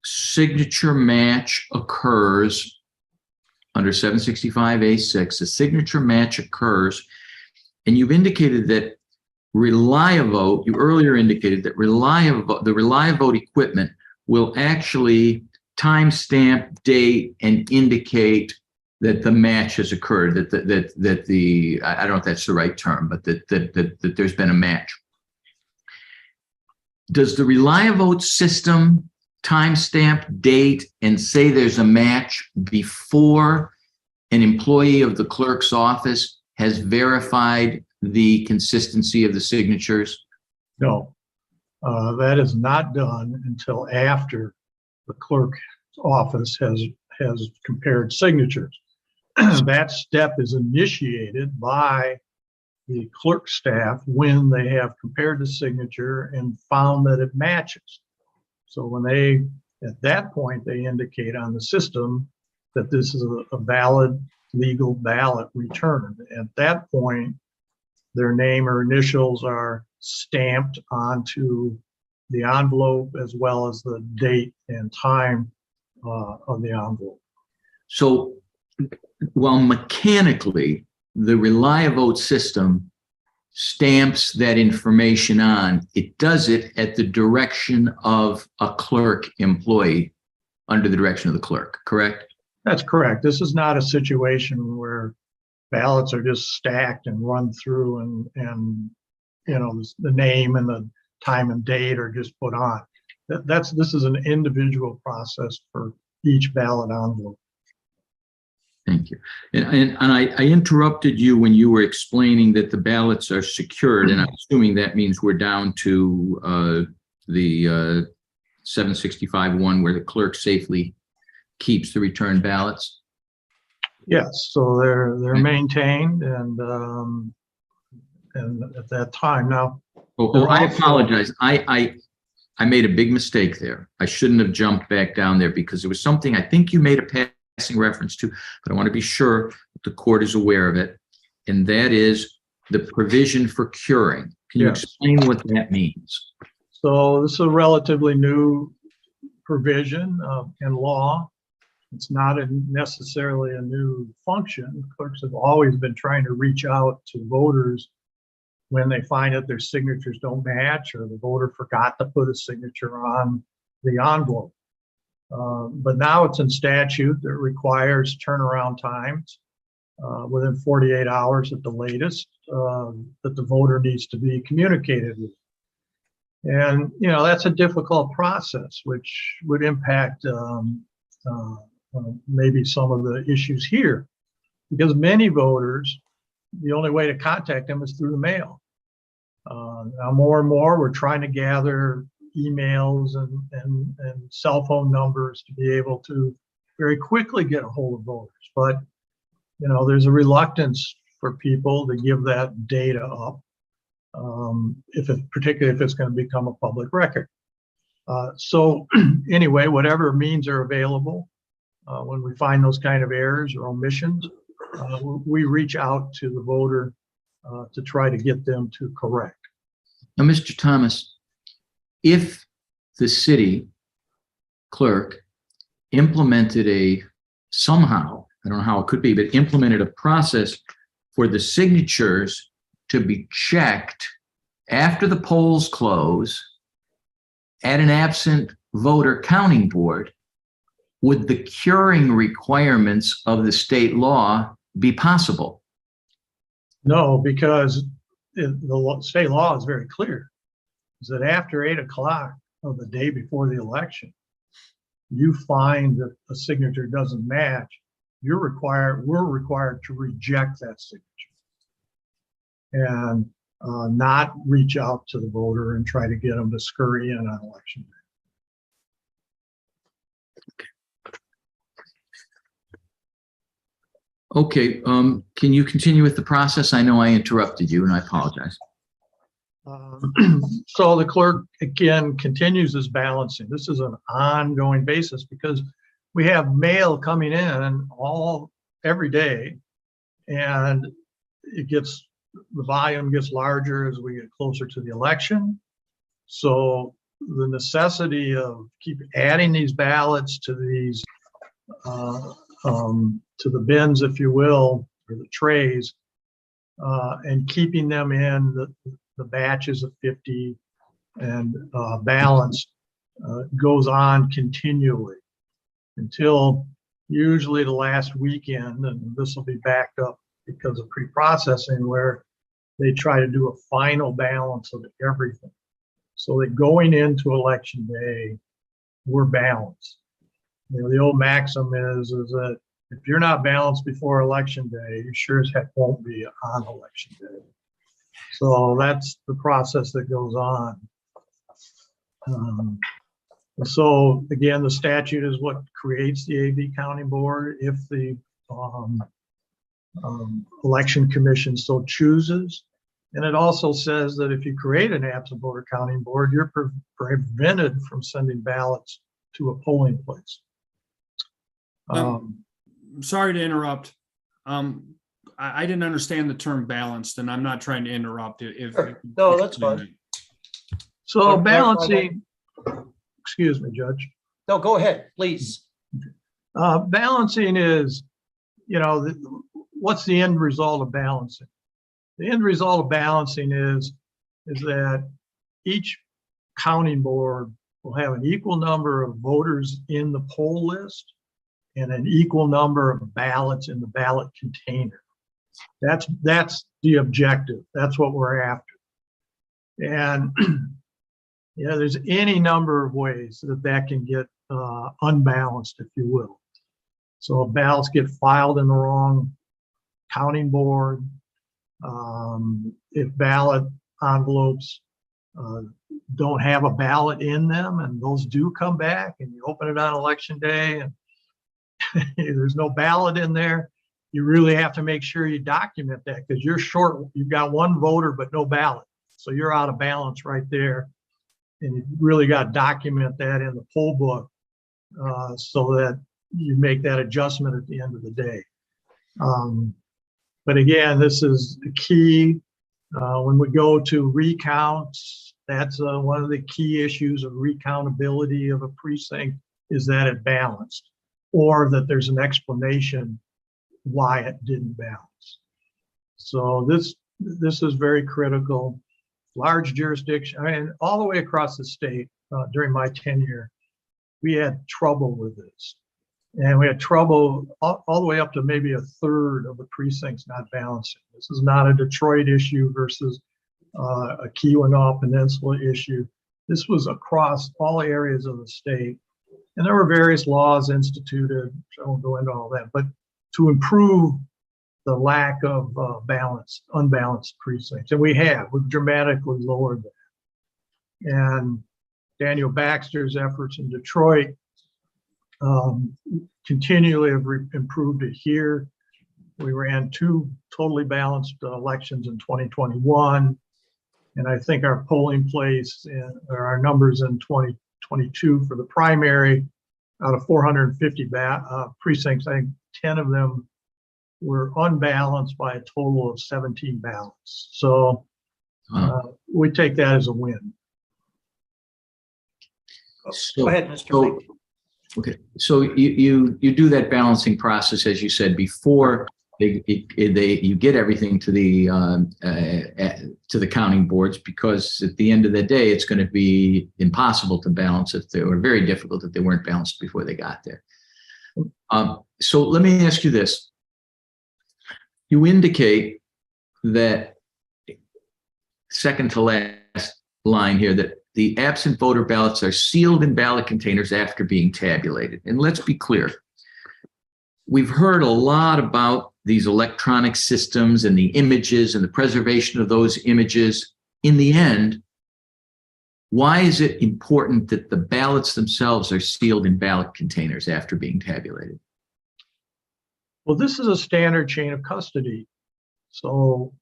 signature match occurs under 765A6. The signature match occurs, and you've indicated that Reliavote, you earlier indicated that the Reliavote equipment will actually timestamp, date, and indicate that the match has occurred, that the, I don't know if that's the right term, but that there's been a match. Does the ReliaVote system timestamp, date, and say there's a match before an employee of the clerk's office has verified the consistency of the signatures? No, that is not done until after the clerk's office has compared signatures. That step is initiated by the clerk staff when they have compared the signature and found that it matches. So when they, at that point, they indicate on the system that this is a valid legal ballot returned. At that point, their name or initials are stamped onto the envelope as well as the date and time of the envelope. So while mechanically the ReliaVote system stamps that information on, it does it at the direction of a clerk employee under the direction of the clerk, correct? That's correct. This is not a situation where ballots are just stacked and run through and you know, the name and the time and date are just put on. This is an individual process for each ballot envelope. Thank you. And I interrupted you when you were explaining that the ballots are secured, and I'm assuming that means we're down to the 765-1 where the clerk safely keeps the returned ballots. Yes, so they're maintained and at that time now. Oh, I apologize. I made a big mistake there. I shouldn't have jumped back down there because it was something I think you made a passing reference to, but I want to be sure that the court is aware of it. And that is the provision for curing. Can you Yes. explain what that means? So this is a relatively new provision in law. It's not necessarily a new function. Clerks have always been trying to reach out to voters when they find that their signatures don't match or the voter forgot to put a signature on the envelope. But now it's in statute that requires turnaround times within 48 hours at the latest that the voter needs to be communicated with. And, you know, that's a difficult process, which would impact maybe some of the issues here. Because many voters, the only way to contact them is through the mail. Now more and more, we're trying to gather emails and cell phone numbers to be able to very quickly get a hold of voters. But, you know, there's a reluctance for people to give that data up, particularly if it's going to become a public record. So anyway, whatever means are available, when we find those kind of errors or omissions, we reach out to the voter to try to get them to correct. Now, Mr. Thomas, if the city clerk implemented somehow, I don't know how it could be, but implemented a process for the signatures to be checked after the polls close at an absent voter counting board, would the curing requirements of the state law be possible? No, because the state law is very clear. Is that after 8 o'clock of the day before the election, you find that a signature doesn't match, we're required to reject that signature and not reach out to the voter and try to get them to scurry in on election day. Okay, can you continue with the process? I know I interrupted you and I apologize. So the clerk, again, continues this balancing. This is an ongoing basis because we have mail coming in every day, and the volume gets larger as we get closer to the election. So the necessity of keep adding these ballots to these to the bins, if you will, or the trays, and keeping them in the batches of 50 and balanced goes on continually. until usually the last weekend, and this will be backed up because of pre-processing, where they try to do a final balance of everything. So that going into election day, we're balanced. You know, the old maxim is that if you're not balanced before election day, you sure as heck won't be on election day. So that's the process that goes on. So again, the statute is what creates the AV County Board if the Election Commission so chooses. And it also says that if you create an absent voter counting board, you're prevented from sending ballots to a polling place. Sorry to interrupt. I didn't understand the term balanced, and I'm not trying to interrupt it. Sure. No, that's fine. So Clarify balancing, excuse me, Judge. No, go ahead, please. Balancing is, you know, what's the end result of balancing? The end result of balancing is that each counting board will have an equal number of voters in the poll list and an equal number of ballots in the ballot container. That's the objective. That's what we're after. And you know, there's any number of ways that can get unbalanced, if you will. So ballots get filed in the wrong counting board. If ballot envelopes don't have a ballot in them, and those do come back, and you open it on election day and there's no ballot in there, you really have to make sure you document that, because you're short. You've got one voter but no ballot, so you're out of balance right there. And you really got to document that in the poll book so that you make that adjustment at the end of the day. But again, this is the key. When we go to recounts, that's one of the key issues of recountability of a precinct, is that it balanced, or that there's an explanation why it didn't balance. So this is very critical. Large jurisdiction, I mean, all the way across the state during my tenure, we had trouble with this. And we had trouble all the way up to maybe a third of the precincts not balancing. This is not a Detroit issue versus a Keweenaw Peninsula issue. This was across all areas of the state. And there were various laws instituted, I won't go into all that, but to improve the lack of unbalanced precincts. And we've dramatically lowered that. And Daniel Baxter's efforts in Detroit continually have improved it here. We ran 2 totally balanced elections in 2021. And I think our polling place or our numbers in 2022 for the primary, out of 450 precincts, I think 10 of them were unbalanced by a total of 17 ballots. So we take that as a win. Go ahead, Mr. So, Fink. okay, so you do that balancing process, as you said, before you get everything to the counting boards, because at the end of the day, it's going to be impossible to balance if they were very difficult if they weren't balanced before they got there. So let me ask you this. You indicate that, second to last line here, that the absent voter ballots are sealed in ballot containers after being tabulated. And let's be clear. We've heard a lot about these electronic systems and the images and the preservation of those images. In the end, why is it important that the ballots themselves are sealed in ballot containers after being tabulated? Well, this is a standard chain of custody. So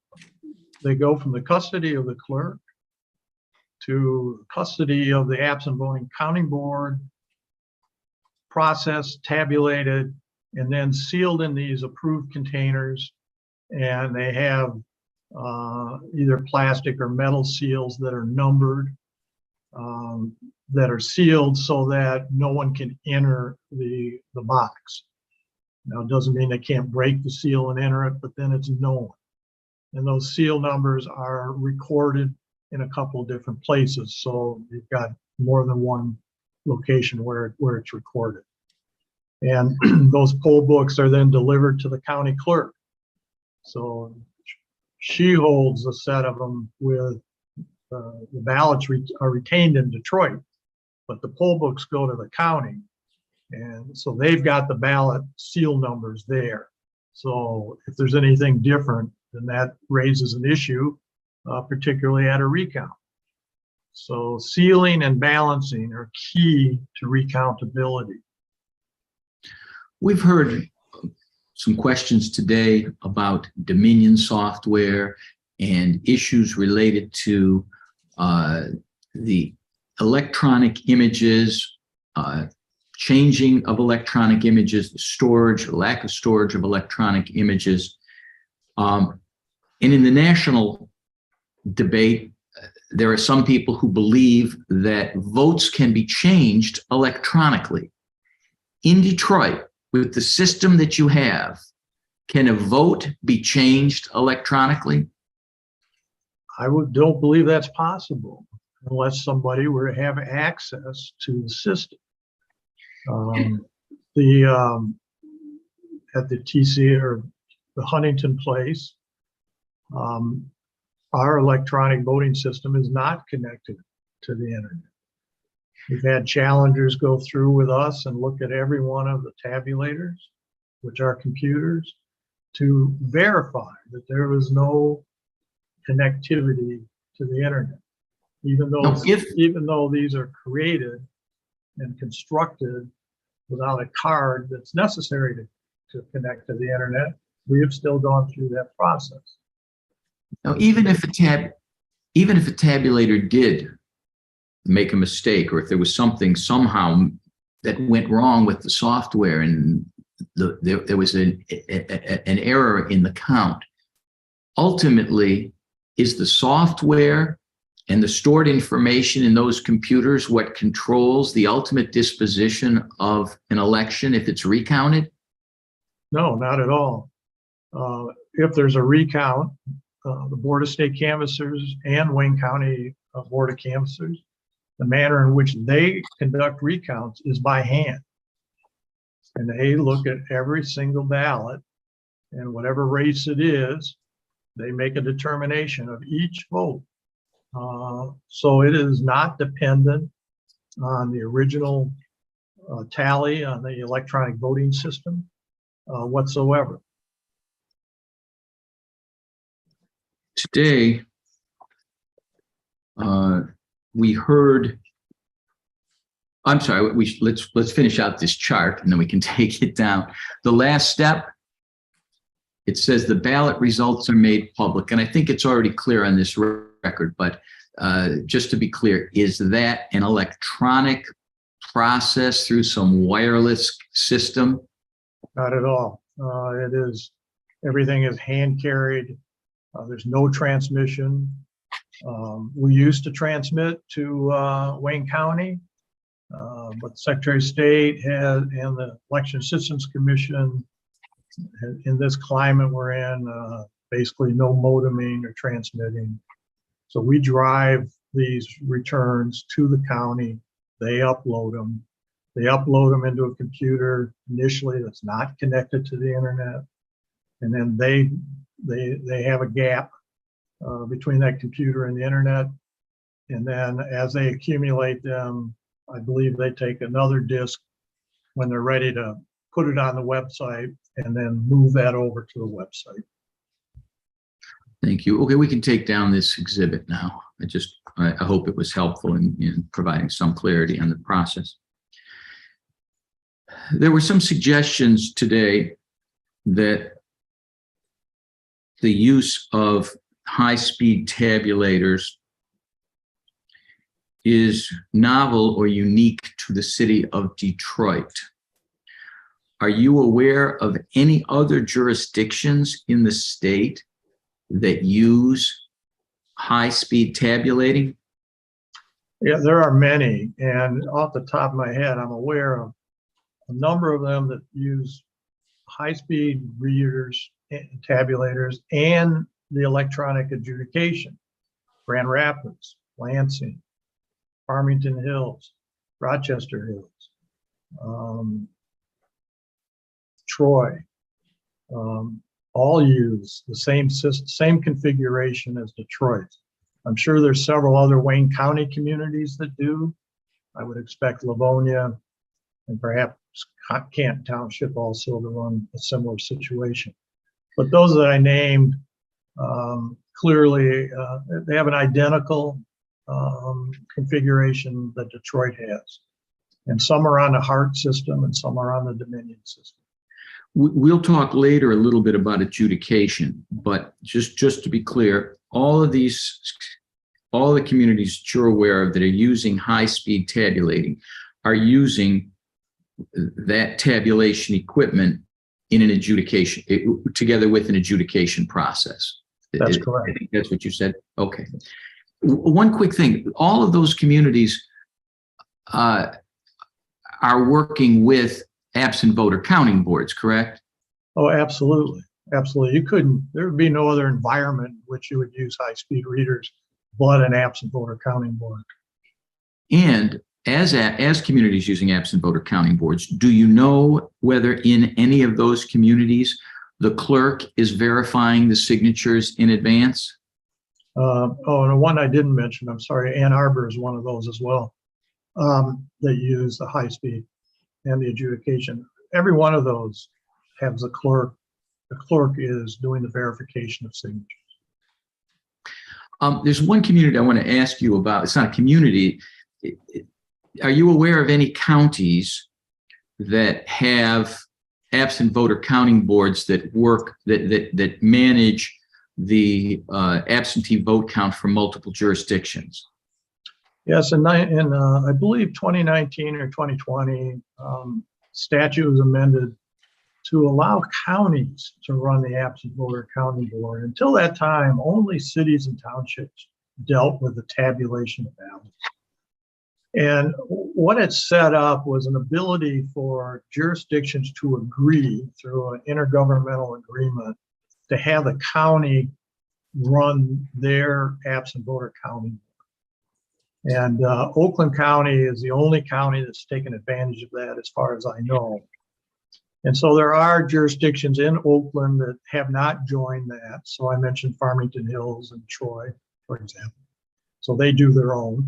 they go from the custody of the clerk to custody of the absent voting counting board, processed, tabulated, and then sealed in these approved containers. And they have either plastic or metal seals that are numbered, that are sealed so that no one can enter the box. Now, it doesn't mean they can't break the seal and enter it, but then it's known. And those seal numbers are recorded in a couple of different places. So you've got more than one location where it's recorded. And those poll books are then delivered to the county clerk. So she holds a set of them with the ballots are retained in Detroit, but the poll books go to the county. And so they've got the ballot seal numbers there. So if there's anything different, then that raises an issue, particularly at a recount. So sealing and balancing are key to recountability. We've heard some questions today about Dominion software and issues related to the electronic images, changing of electronic images, the storage, lack of storage of electronic images. And in the national debate, there are some people who believe that votes can be changed electronically. In Detroit, with the system that you have, can a vote be changed electronically? Don't believe that's possible unless somebody were to have access to the system. At the TC or the Huntington place, our electronic voting system is not connected to the internet. We've had challengers go through with us and look at every one of the tabulators, which are computers, to verify that there was no connectivity to the internet, even though these are created and constructed without a card that's necessary to connect to the internet. We have still gone through that process. Now, even if a tabulator did make a mistake, or if there was something somehow that went wrong with the software and there was an error in the count, ultimately, is the software and the stored information in those computers what controls the ultimate disposition of an election if it's recounted? No, not at all. If there's a recount, the Board of State Canvassers and Wayne County Board of Canvassers, the manner in which they conduct recounts is by hand. And they look at every single ballot, and whatever race it is, they make a determination of each vote. So it is not dependent on the original tally on the electronic voting system whatsoever. Today, we heard, I'm sorry, let's finish out this chart and then we can take it down. The last step, it says the ballot results are made public. And I think it's already clear on this record, but just to be clear, is that an electronic process through some wireless system? Not at all. Everything is hand carried. There's no transmission. We used to transmit to Wayne County, but the Secretary of State and the Election Assistance Commission, in this climate we're in, basically no modeming or transmitting. So we drive these returns to the county. They upload them. They upload them into a computer initially that's not connected to the internet, and then they have a gap between that computer and the internet. And then as they accumulate them, I believe they take another disk when they're ready to put it on the website and then move that over to the website. Thank you. Okay, we can take down this exhibit now. I hope it was helpful in providing some clarity on the process. There were some suggestions today that the use of high-speed tabulators is novel or unique to the city of Detroit. Are you aware of any other jurisdictions in the state that use high-speed tabulating? Yeah, there are many, and off the top of my head, I'm aware of a number of them that use high-speed readers, tabulators, and the electronic adjudication. Grand Rapids, Lansing, Farmington Hills, Rochester Hills. Troy, all use the same system, same configuration as Detroit. I'm sure there's several other Wayne County communities that do. I would expect Livonia and perhaps Canton Township also to run a similar situation. But those that I named, clearly, they have an identical configuration that Detroit has. And some are on the Hart system and some are on the Dominion system. We'll talk later a little bit about adjudication, but just to be clear, all of the communities that you're aware of that are using high-speed tabulating are using that tabulation equipment in an adjudication, together with an adjudication process. That's I correct. think that's what you said. Okay. One quick thing, all of those communities are working with absent voter counting boards, correct? Oh, absolutely. Absolutely. There would be no other environment in which you would use high-speed readers but an absent voter counting board. And as communities using absent voter counting boards, do you know whether in any of those communities the clerk is verifying the signatures in advance? And the one I didn't mention, I'm sorry, Ann Arbor is one of those as well, that use the high speed and the adjudication. Every one of those has a clerk. The clerk is doing the verification of signatures. There's one community I want to ask you about. It's not a community. Are you aware of any counties that have absent voter counting boards that work, that manage the absentee vote count for multiple jurisdictions? Yes, in I believe 2019 or 2020, statute was amended to allow counties to run the absent voter counting board. Until that time, only cities and townships dealt with the tabulation of ballots. And what it set up was an ability for jurisdictions to agree through an intergovernmental agreement to have the county run their absent voter counting. And Oakland County is the only county that's taken advantage of that as far as I know. And so there are jurisdictions in Oakland that have not joined that. So I mentioned Farmington Hills and Troy, for example. So they do their own.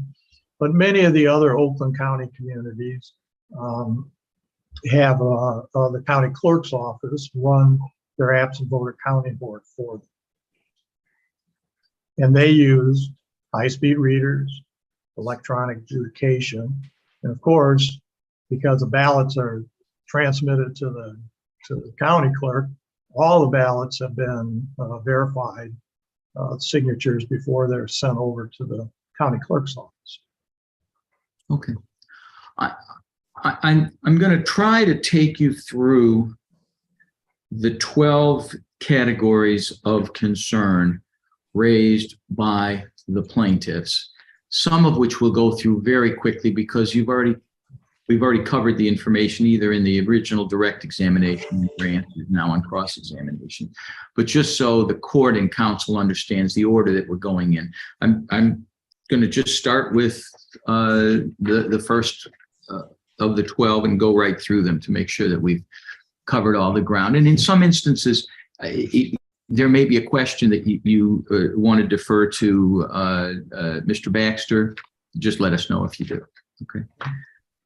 But many of the other Oakland County communities have the county clerk's office run their absent voter counting board for them. And they use high-speed readers, electronic adjudication, and of course, because the ballots are transmitted to the county clerk, all the ballots have been verified signatures before they're sent over to the county clerk's office. Okay. I'm going to try to take you through the 12 categories of concern raised by the plaintiffs, some of which we'll go through very quickly because we've already covered the information either in the original direct examination grant, now on cross-examination. But just so the court and counsel understands the order that we're going in, I'm going to just start with the first of the 12 and go right through them to make sure that we've covered all the ground. And in some instances, there may be a question that you want to defer to Mr. Baxter. Just let us know if you do. Okay.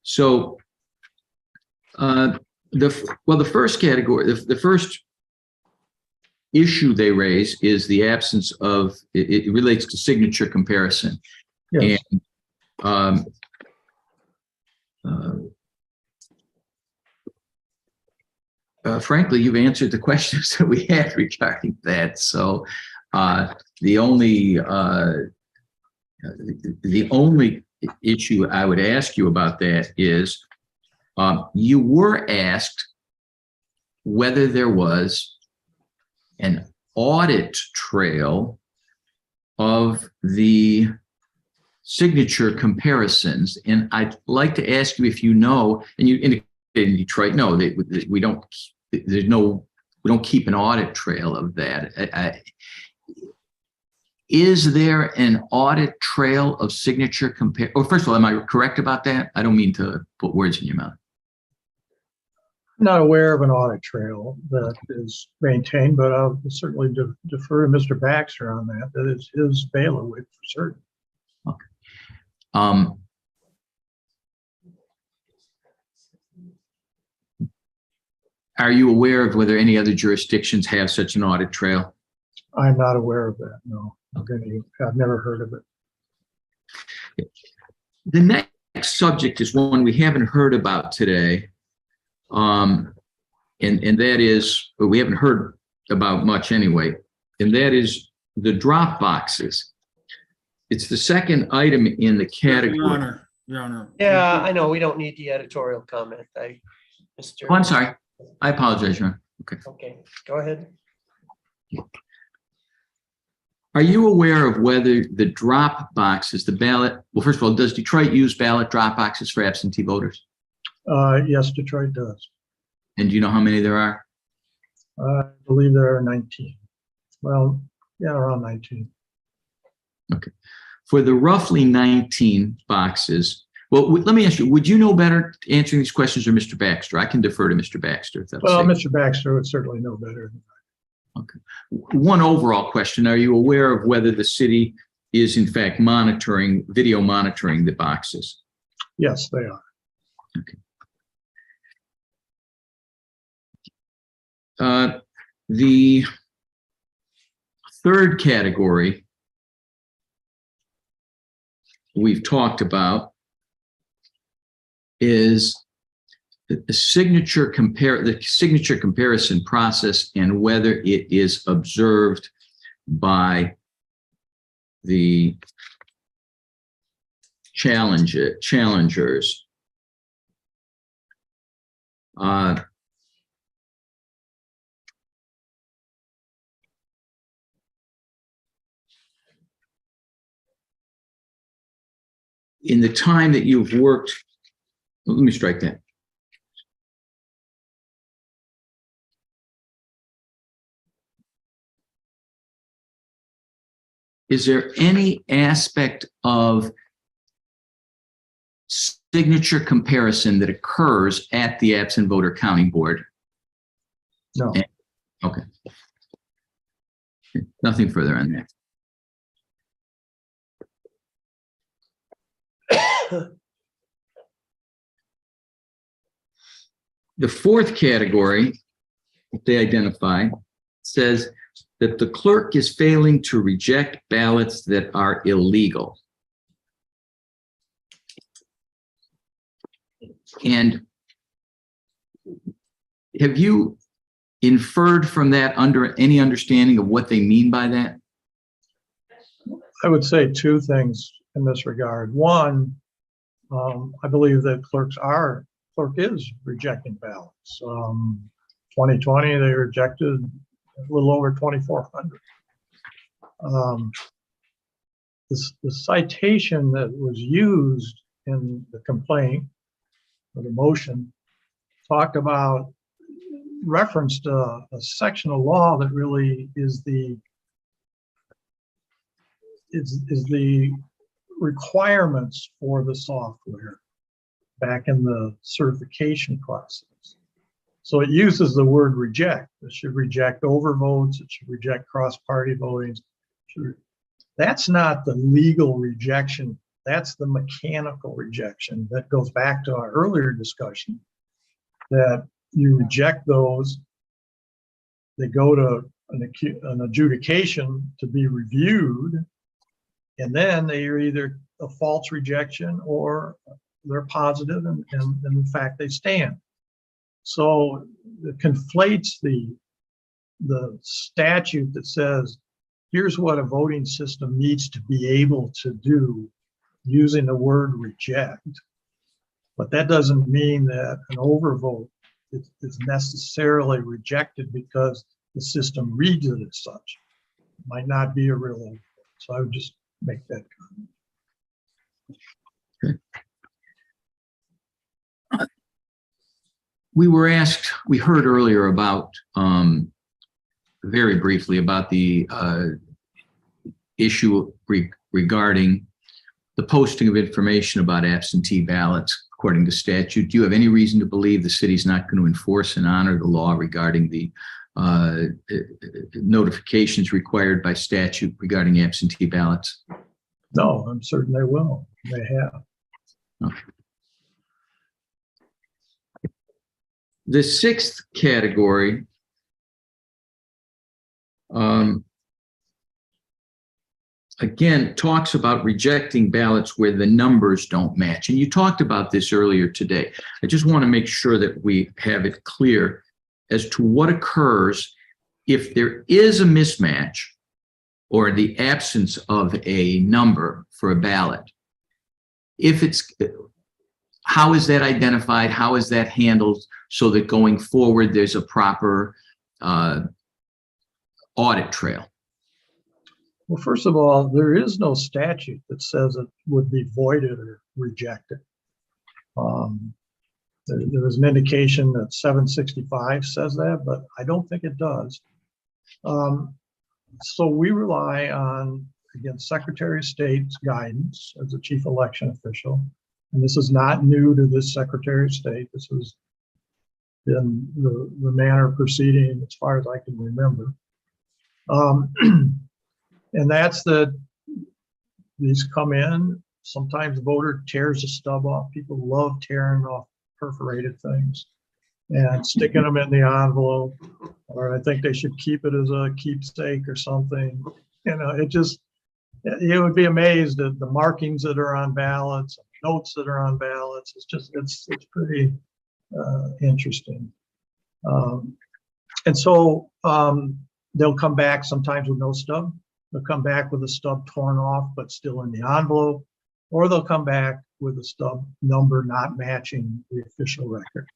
So, the first category, the first issue they raise is the absence of, it relates to signature comparison. Yes. And frankly, you've answered the questions that we had regarding that. So the only issue I would ask you about that is you were asked whether there was an audit trail of the signature comparisons. And I'd like to ask you if you know, and you indicated in Detroit, no, we don't keep an audit trail of that. Is there an audit trail of signature compare? Oh, first of all, am I correct about that? I don't mean to put words in your mouth. Not aware of an audit trail that is maintained, but I'll certainly defer to Mr. Baxter on that. That is his bailiwick for certain. Um, are you aware of whether any other jurisdictions have such an audit trail? I'm not aware of that, no. I've never heard of it. The next subject is one we haven't heard about today. And that is, or we haven't heard about much anyway, and that is the drop boxes. It's the second item in the category. Your Honor. Yeah, I know, we don't need the editorial comment. Mr. Oh, I'm sorry. I apologize, Your Honor. Okay, go ahead. Are you aware of whether the drop boxes, the ballot, well, first of all, does Detroit use ballot drop boxes for absentee voters? Yes, Detroit does. And do you know how many there are? I believe there are 19. Well, yeah, around 19. Okay. For the roughly 19 boxes, well, let me ask you, would you know better answering these questions or Mr. Baxter? I can defer to Mr. Baxter if that's Well, safe. Mr. Baxter would certainly know better. One overall question, are you aware of whether the city is in fact video monitoring the boxes? Yes, they are. The third category we've talked about is the signature comparison process and whether it is observed by the challengers. In the time that you've worked, let me strike that. Is there any aspect of signature comparison that occurs at the absent voter counting board? No. Okay. Nothing further on that. The fourth category they identify says that the clerk is failing to reject ballots that are illegal. And have you inferred from that under any understanding of what they mean by that? I would say two things in this regard. One, I believe that clerk is rejecting ballots. 2020, they rejected a little over 2,400. The citation that was used in the complaint or the motion referenced a section of law that really is the requirements for the software back in the certification process. So it uses the word reject. It should reject overvotes. It should reject cross-party voting. That's not the legal rejection. That's the mechanical rejection that goes back to our earlier discussion, that you reject those. They go to an adjudication to be reviewed, and then they are either a false rejection or they're positive, and in fact they stand. So it conflates the statute that says, here's what a voting system needs to be able to do using the word reject. But that doesn't mean that an overvote is necessarily rejected because the system reads it as such. It might not be a real overvote. So I would just make that comment. We heard earlier about, very briefly about the issue regarding the posting of information about absentee ballots according to statute. Do you have any reason to believe the city's not going to enforce and honor the law regarding the notifications required by statute regarding absentee ballots? No, I'm certain they will. They have. The sixth category again talks about rejecting ballots where the numbers don't match. And you talked about this earlier today. I just want to make sure that we have it clear as to what occurs if there is a mismatch or the absence of a number for a ballot. If it's, how is that identified? How is that handled so that going forward there's a proper audit trail? Well, first of all, there is no statute that says it would be voided or rejected. There was an indication that 765 says that, but I don't think it does. So we rely on, again, Secretary of State's guidance as the chief election official. And this is not new to this Secretary of State. This has been the manner proceeding as far as I can remember. And that's that these come in. Sometimes the voter tears the stub off. People love tearing off perforated things and sticking them in the envelope, or I think they should keep it as a keepsake or something. You know, you would be amazed at the markings that are on ballots, notes that are on ballots. It's pretty interesting. And so they'll come back sometimes with no stub. They'll come back with a stub torn off, but still in the envelope, or they'll come back with a stub number not matching the official record.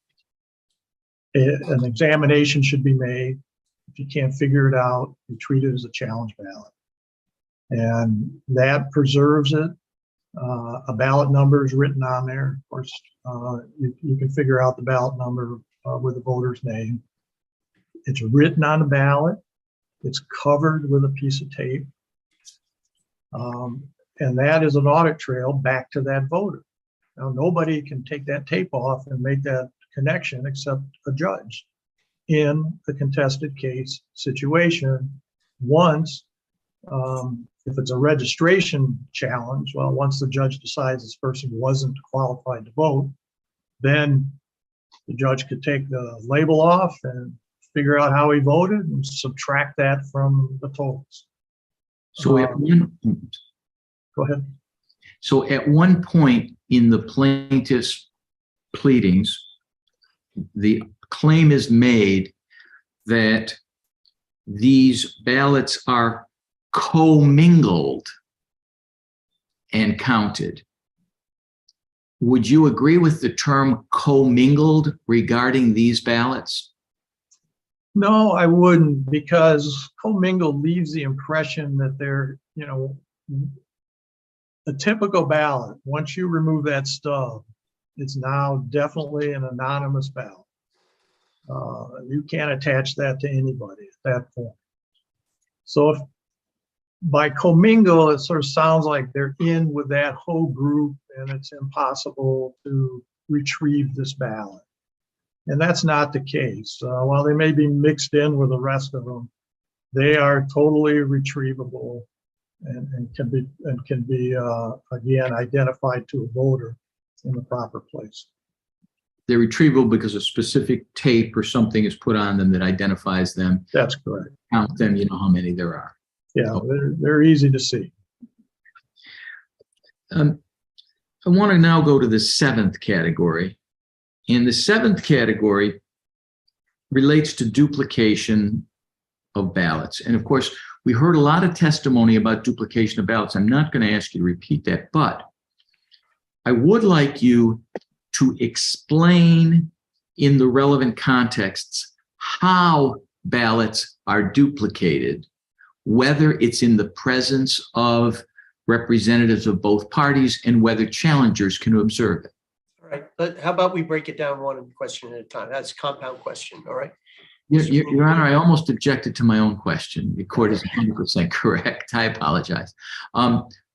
An examination should be made. If you can't figure it out, you treat it as a challenge ballot. And that preserves it. A ballot number is written on there. Of course, you can figure out the ballot number with the voter's name. It's written on the ballot. It's covered with a piece of tape. And that is an audit trail back to that voter. Now, nobody can take that tape off and make that connection except a judge in the contested case situation. Once, if it's a registration challenge, well, once the judge decides this person wasn't qualified to vote, then the judge could take the label off and figure out how he voted and subtract that from the totals. So Go ahead. So at one point in the plaintiff's pleadings, the claim is made that these ballots are commingled and counted. Would you agree with the term commingled regarding these ballots? No, I wouldn't, because commingled leaves the impression that they're, you know, a typical ballot. Once you remove that stub, it's now definitely an anonymous ballot. You can't attach that to anybody at that point. So if by commingle, it sort of sounds like they're in with that whole group and it's impossible to retrieve this ballot. And that's not the case. While they may be mixed in with the rest of them, they are totally retrievable and can be again identified to a voter in the proper place. They're retrievable because a specific tape or something is put on them that identifies them. That's correct. Count them, you know how many there are. Yeah, they're easy to see. I want to now go to the seventh category. And the seventh category relates to duplication of ballots. And of course, we heard a lot of testimony about duplication of ballots. I'm not going to ask you to repeat that, but I would like you to explain in the relevant contexts how ballots are duplicated, whether it's in the presence of representatives of both parties and whether challengers can observe it. All right, but how about we break it down one question at a time? That's a compound question, all right? Your Honor, I almost objected to my own question. The court is 100% correct. I apologize.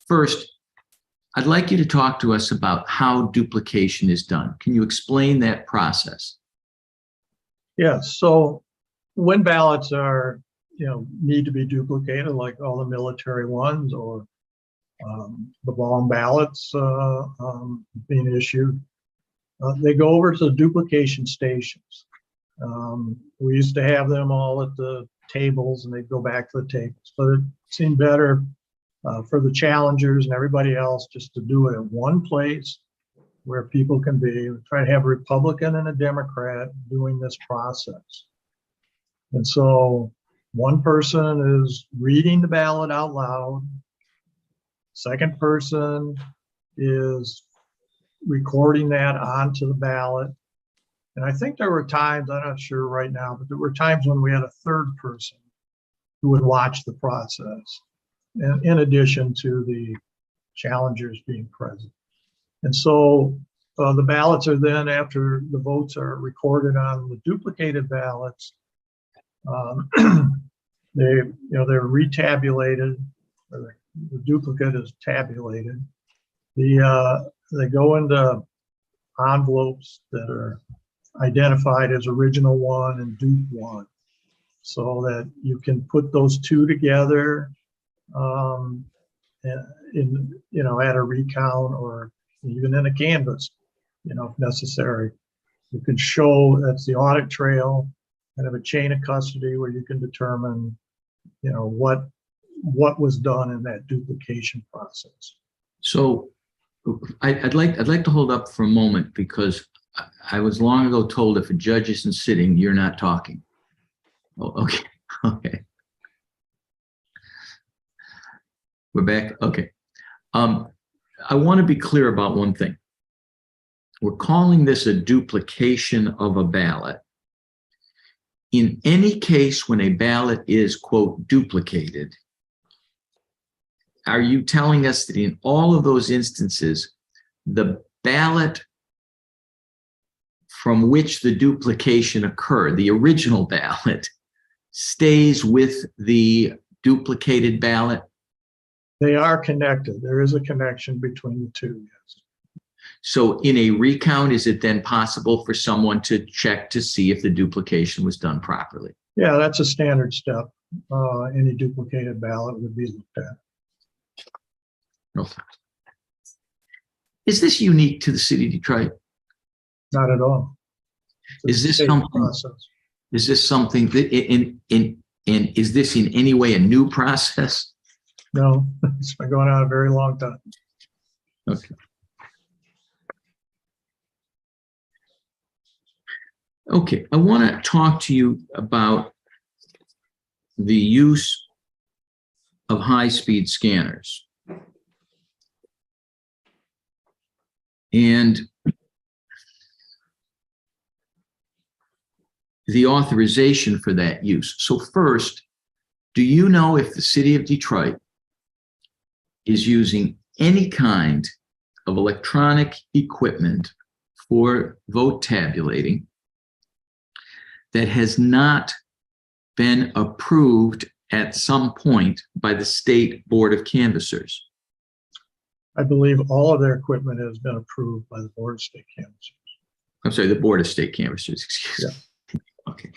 First, I'd like you to talk to us about how duplication is done. Can you explain that process? Yes, so when ballots are, need to be duplicated, like all the military ones or the bomb ballots being issued, they go over to the duplication stations. We used to have them all at the tables and they'd go back to the tables, but it seemed better for the challengers and everybody else just to do it at one place where people can be. We try to have a Republican and a Democrat doing this process. And so one person is reading the ballot out loud. Second person is recording that onto the ballot. And I think there were times, I'm not sure right now, but there were times when we had a third person who would watch the process, and in addition to the challengers being present. And so the ballots are then, after the votes are recorded on the duplicated ballots, they're retabulated, or the duplicate is tabulated. They go into envelopes that are identified as original one and dupe one, so that you can put those two together at a recount or even in a canvas, if necessary. You can show that's the audit trail and have a chain of custody where you can determine, what was done in that duplication process. So I'd like to hold up for a moment, because I was long ago told if a judge isn't sitting, you're not talking. Oh, okay. Okay. We're back. Okay. I want to be clear about one thing. We're calling this a duplication of a ballot. In any case, when a ballot is, quote, duplicated, are you telling us that in all of those instances, the ballot from which the duplication occurred, the original ballot, stays with the duplicated ballot? They are connected. There is a connection between the two, yes. So in a recount, is it then possible for someone to check to see if the duplication was done properly? Yeah, that's a standard step. Any duplicated ballot would be looked at. No. Is this unique to the city of Detroit? Not at all. It's Is a this state something? process. Is this something that is this in any way a new process? No, it's been going on a very long time. Okay. Okay, I want to talk to you about the use of high-speed scanners. And the authorization for that use. So first, do you know if the city of Detroit is using any kind of electronic equipment for vote tabulating that has not been approved at some point by the State Board of Canvassers? I believe all of their equipment has been approved by the Board of State Canvassers. I'm sorry, the Board of State Canvassers, excuse me. Okay.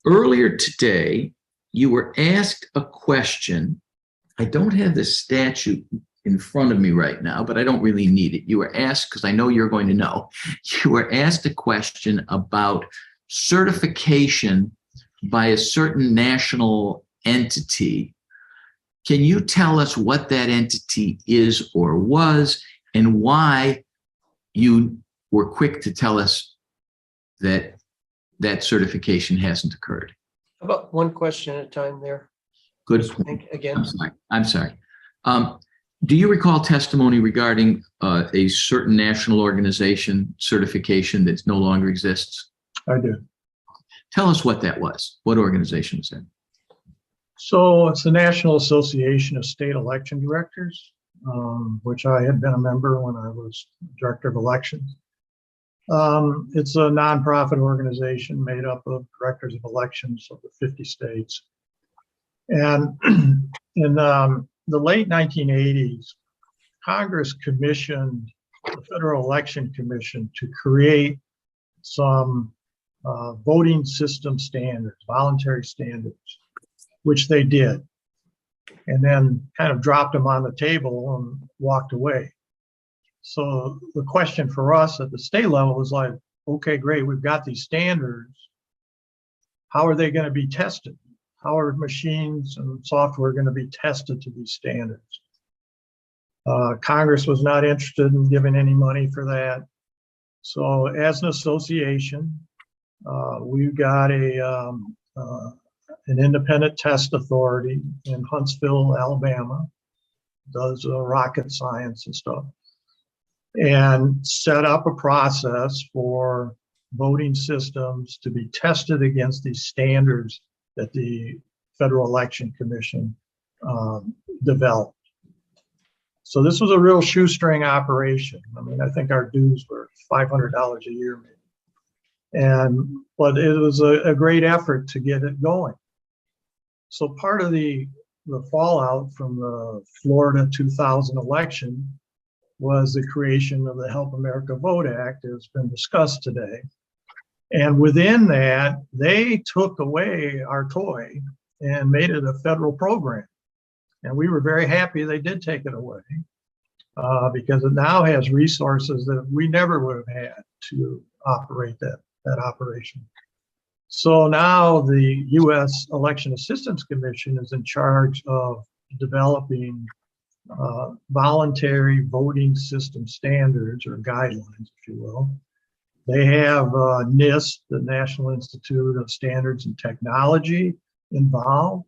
Earlier today, you were asked a question. I don't have the statute in front of me right now, but I don't really need it. You were asked, because I know you're going to know, you were asked a question about certification by a certain national entity. Can you tell us what that entity is or was, and why you were quick to tell us that that certification hasn't occurred? How about one question at a time there? Good I think, again, I'm sorry. Do you recall testimony regarding a certain national organization certification that no longer exists? I do. Tell us what that was. What organization was that? So it's the National Association of State Election Directors, which I had been a member when I was Director of Elections. It's a nonprofit organization made up of directors of elections of the 50 states. And in the late 1980s, Congress commissioned the Federal Election Commission to create some voting system standards, voluntary standards, which they did, and then kind of dropped them on the table and walked away. So the question for us at the state level is like, okay, great, we've got these standards. How are they going to be tested? How are machines and software going to be tested to these standards? Congress was not interested in giving any money for that. So as an association, we've got an independent test authority in Huntsville, Alabama, does rocket science and stuff, and set up a process for voting systems to be tested against these standards that the Federal Election Commission developed. So this was a real shoestring operation. I mean, I think our dues were $500 a year, maybe. But it was a great effort to get it going. So part of the fallout from the Florida 2000 election was the creation of the Help America Vote Act, as has been discussed today. And within that, they took away our toy and made it a federal program. And we were very happy they did take it away because it now has resources that we never would have had to operate that operation. So now the U.S. Election Assistance Commission is in charge of developing voluntary voting system standards or guidelines, if you will. They have NIST, the National Institute of Standards and Technology, involved,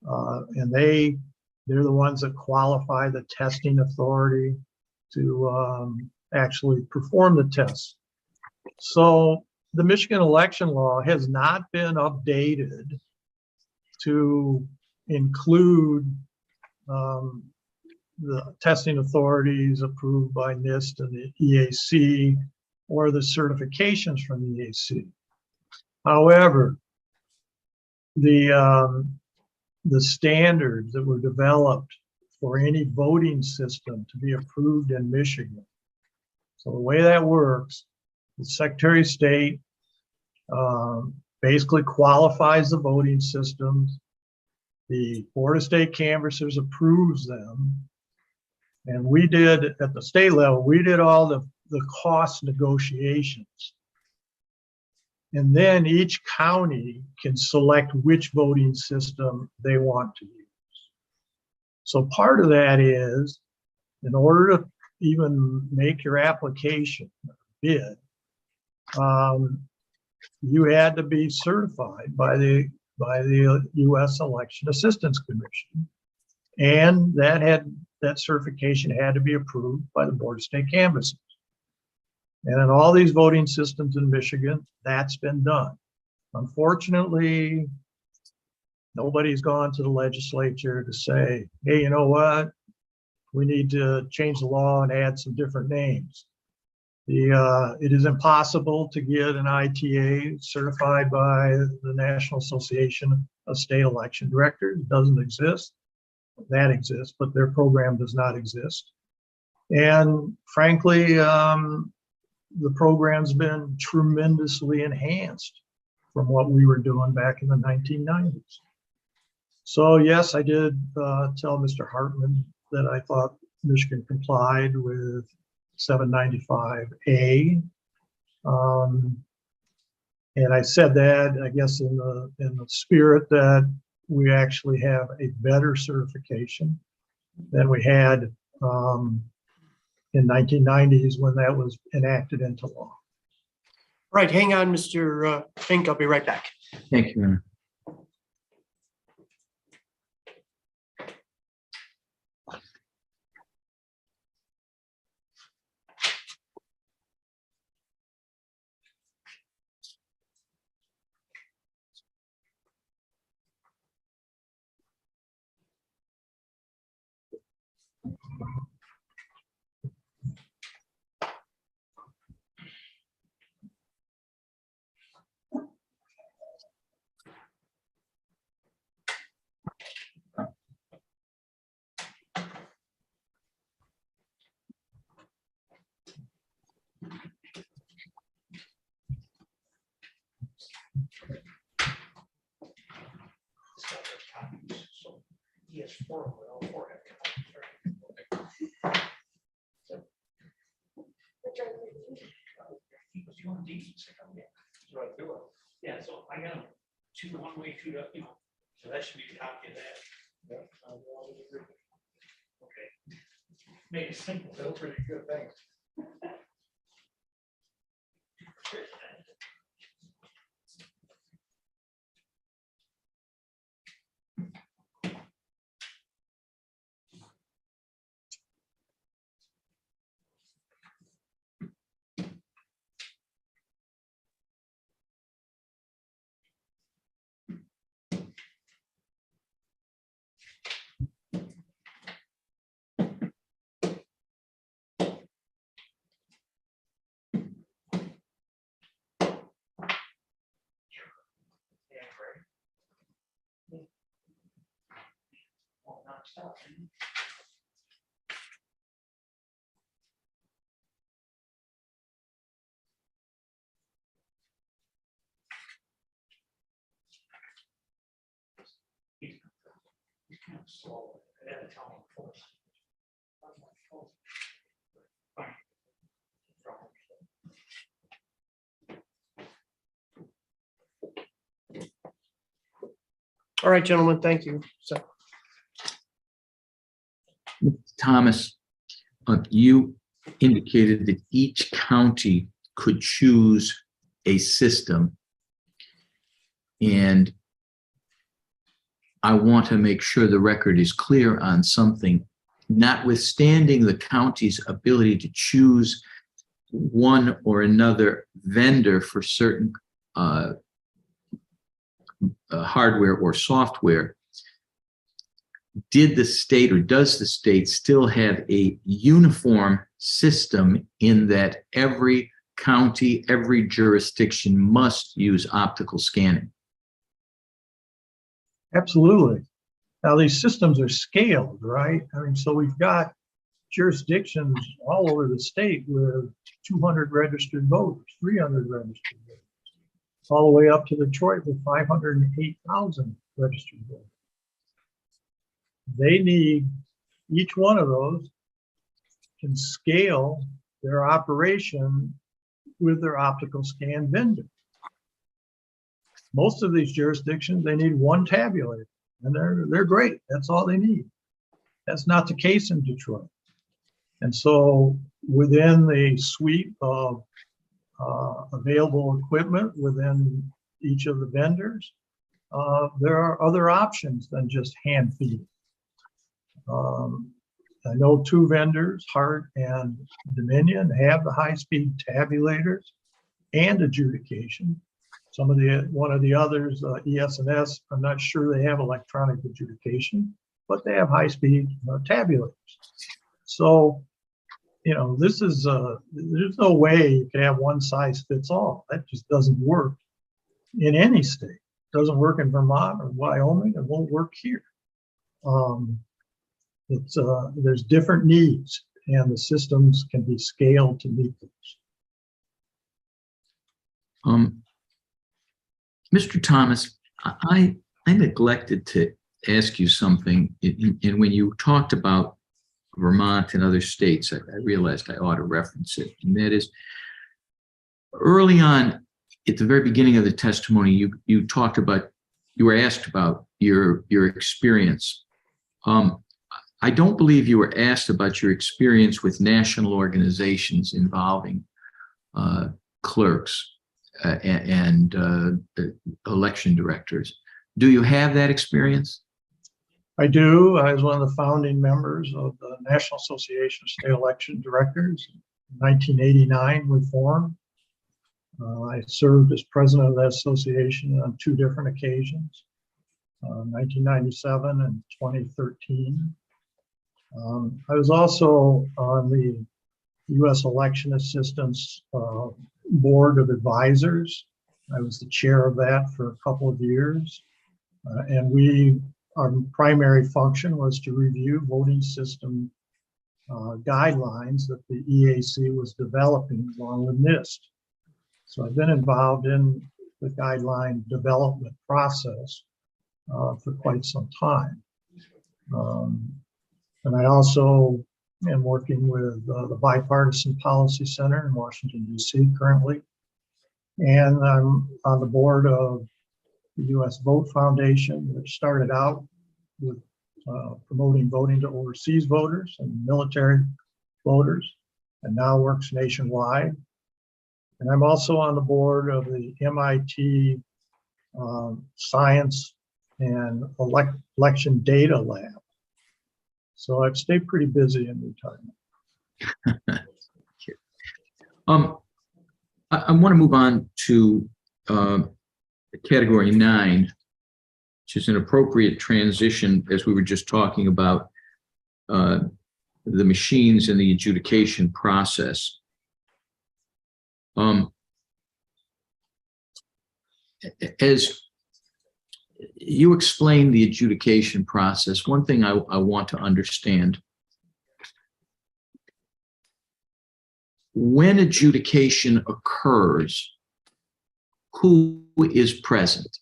and they're the ones that qualify the testing authority to actually perform the tests. So the Michigan election law has not been updated to include the testing authorities approved by NIST and the EAC or the certifications from the EAC. However, the standards that were developed for any voting system to be approved in Michigan. So the way that works, the Secretary of State basically qualifies the voting systems. The Board of State Canvassers approves them. And we did, at the state level, we did all the cost negotiations. And then each county can select which voting system they want to use. So part of that is, in order to even make your application bid, you had to be certified by the U.S. Election Assistance Commission, and that certification had to be approved by the Board of State Canvassers. And in all these voting systems in Michigan, that's been done. Unfortunately, nobody's gone to the legislature to say, hey, you know what? We need to change the law and add some different names. It is impossible to get an ITA certified by the National Association of State Election Directors. It doesn't exist. That exists, but their program does not exist. And frankly, the program's been tremendously enhanced from what we were doing back in the 1990s. So yes, I did tell Mr. Hartman that I thought Michigan complied with 795A. And I said that, I guess, in the spirit that we actually have a better certification than we had in 1990s when that was enacted into law. Right, hang on, Mr. Fink, I'll be right back. Thank you, Your Honor. Yes, four, all four have copies. Yeah, so I got two one-way, two, so that should be a copy of that. Okay. Make it simple. Feel pretty good, thanks. Well, nonstop. He's kind of slow. I gotta tell him first. Fine. All right, gentlemen, thank you. So, Thomas, you indicated that each county could choose a system. And I want to make sure the record is clear on something. Notwithstanding the county's ability to choose one or another vendor for certain hardware or software, did the state or does the state still have a uniform system in that every county, every jurisdiction must use optical scanning? Absolutely. Now, these systems are scaled, right? I mean, so we've got jurisdictions all over the state with 200 registered voters, 300 registered voters, all the way up to Detroit with 508,000 registered voters. They need, each one of those can scale their operation with their optical scan vendor. Most of these jurisdictions, they need one tabulator, and they're great. That's all they need. That's not the case in Detroit. And so within the suite of available equipment within each of the vendors, there are other options than just hand feeding. I know two vendors, Hart and Dominion, have the high-speed tabulators and adjudication. One of the others, ES&S, I'm not sure they have electronic adjudication, but they have high-speed tabulators. So, you know, this is there's no way you can have one size fits all. That just doesn't work in any state. It doesn't work in Vermont or Wyoming. It won't work here. There's different needs, and the systems can be scaled to meet those. Mr. Thomas, I neglected to ask you something, and when you talked about Vermont and other states, I realized I ought to reference it, and that is, early on, at the very beginning of the testimony, you talked about, you were asked about your experience. I don't believe you were asked about your experience with national organizations involving clerks and election directors. Do you have that experience? I do. I was one of the founding members of the National Association of State Election Directors. In 1989, we formed. I served as president of that association on two different occasions, 1997 and 2013. I was also on the U.S. Election Assistance Board of Advisors. I was the chair of that for a couple of years. And our primary function was to review voting system guidelines that the EAC was developing along with NIST. So I've been involved in the guideline development process for quite some time. And I also am working with the Bipartisan Policy Center in Washington, D.C. currently. And I'm on the board of the U.S. Vote Foundation, which started out with promoting voting to overseas voters and military voters, and now works nationwide. And I'm also on the board of the MIT Science and Election Data Lab. So I've stayed pretty busy in retirement. I want to move on to category 9, which is an appropriate transition, as we were just talking about the machines and the adjudication process. As you explain the adjudication process, one thing I want to understand: when adjudication occurs, who is present?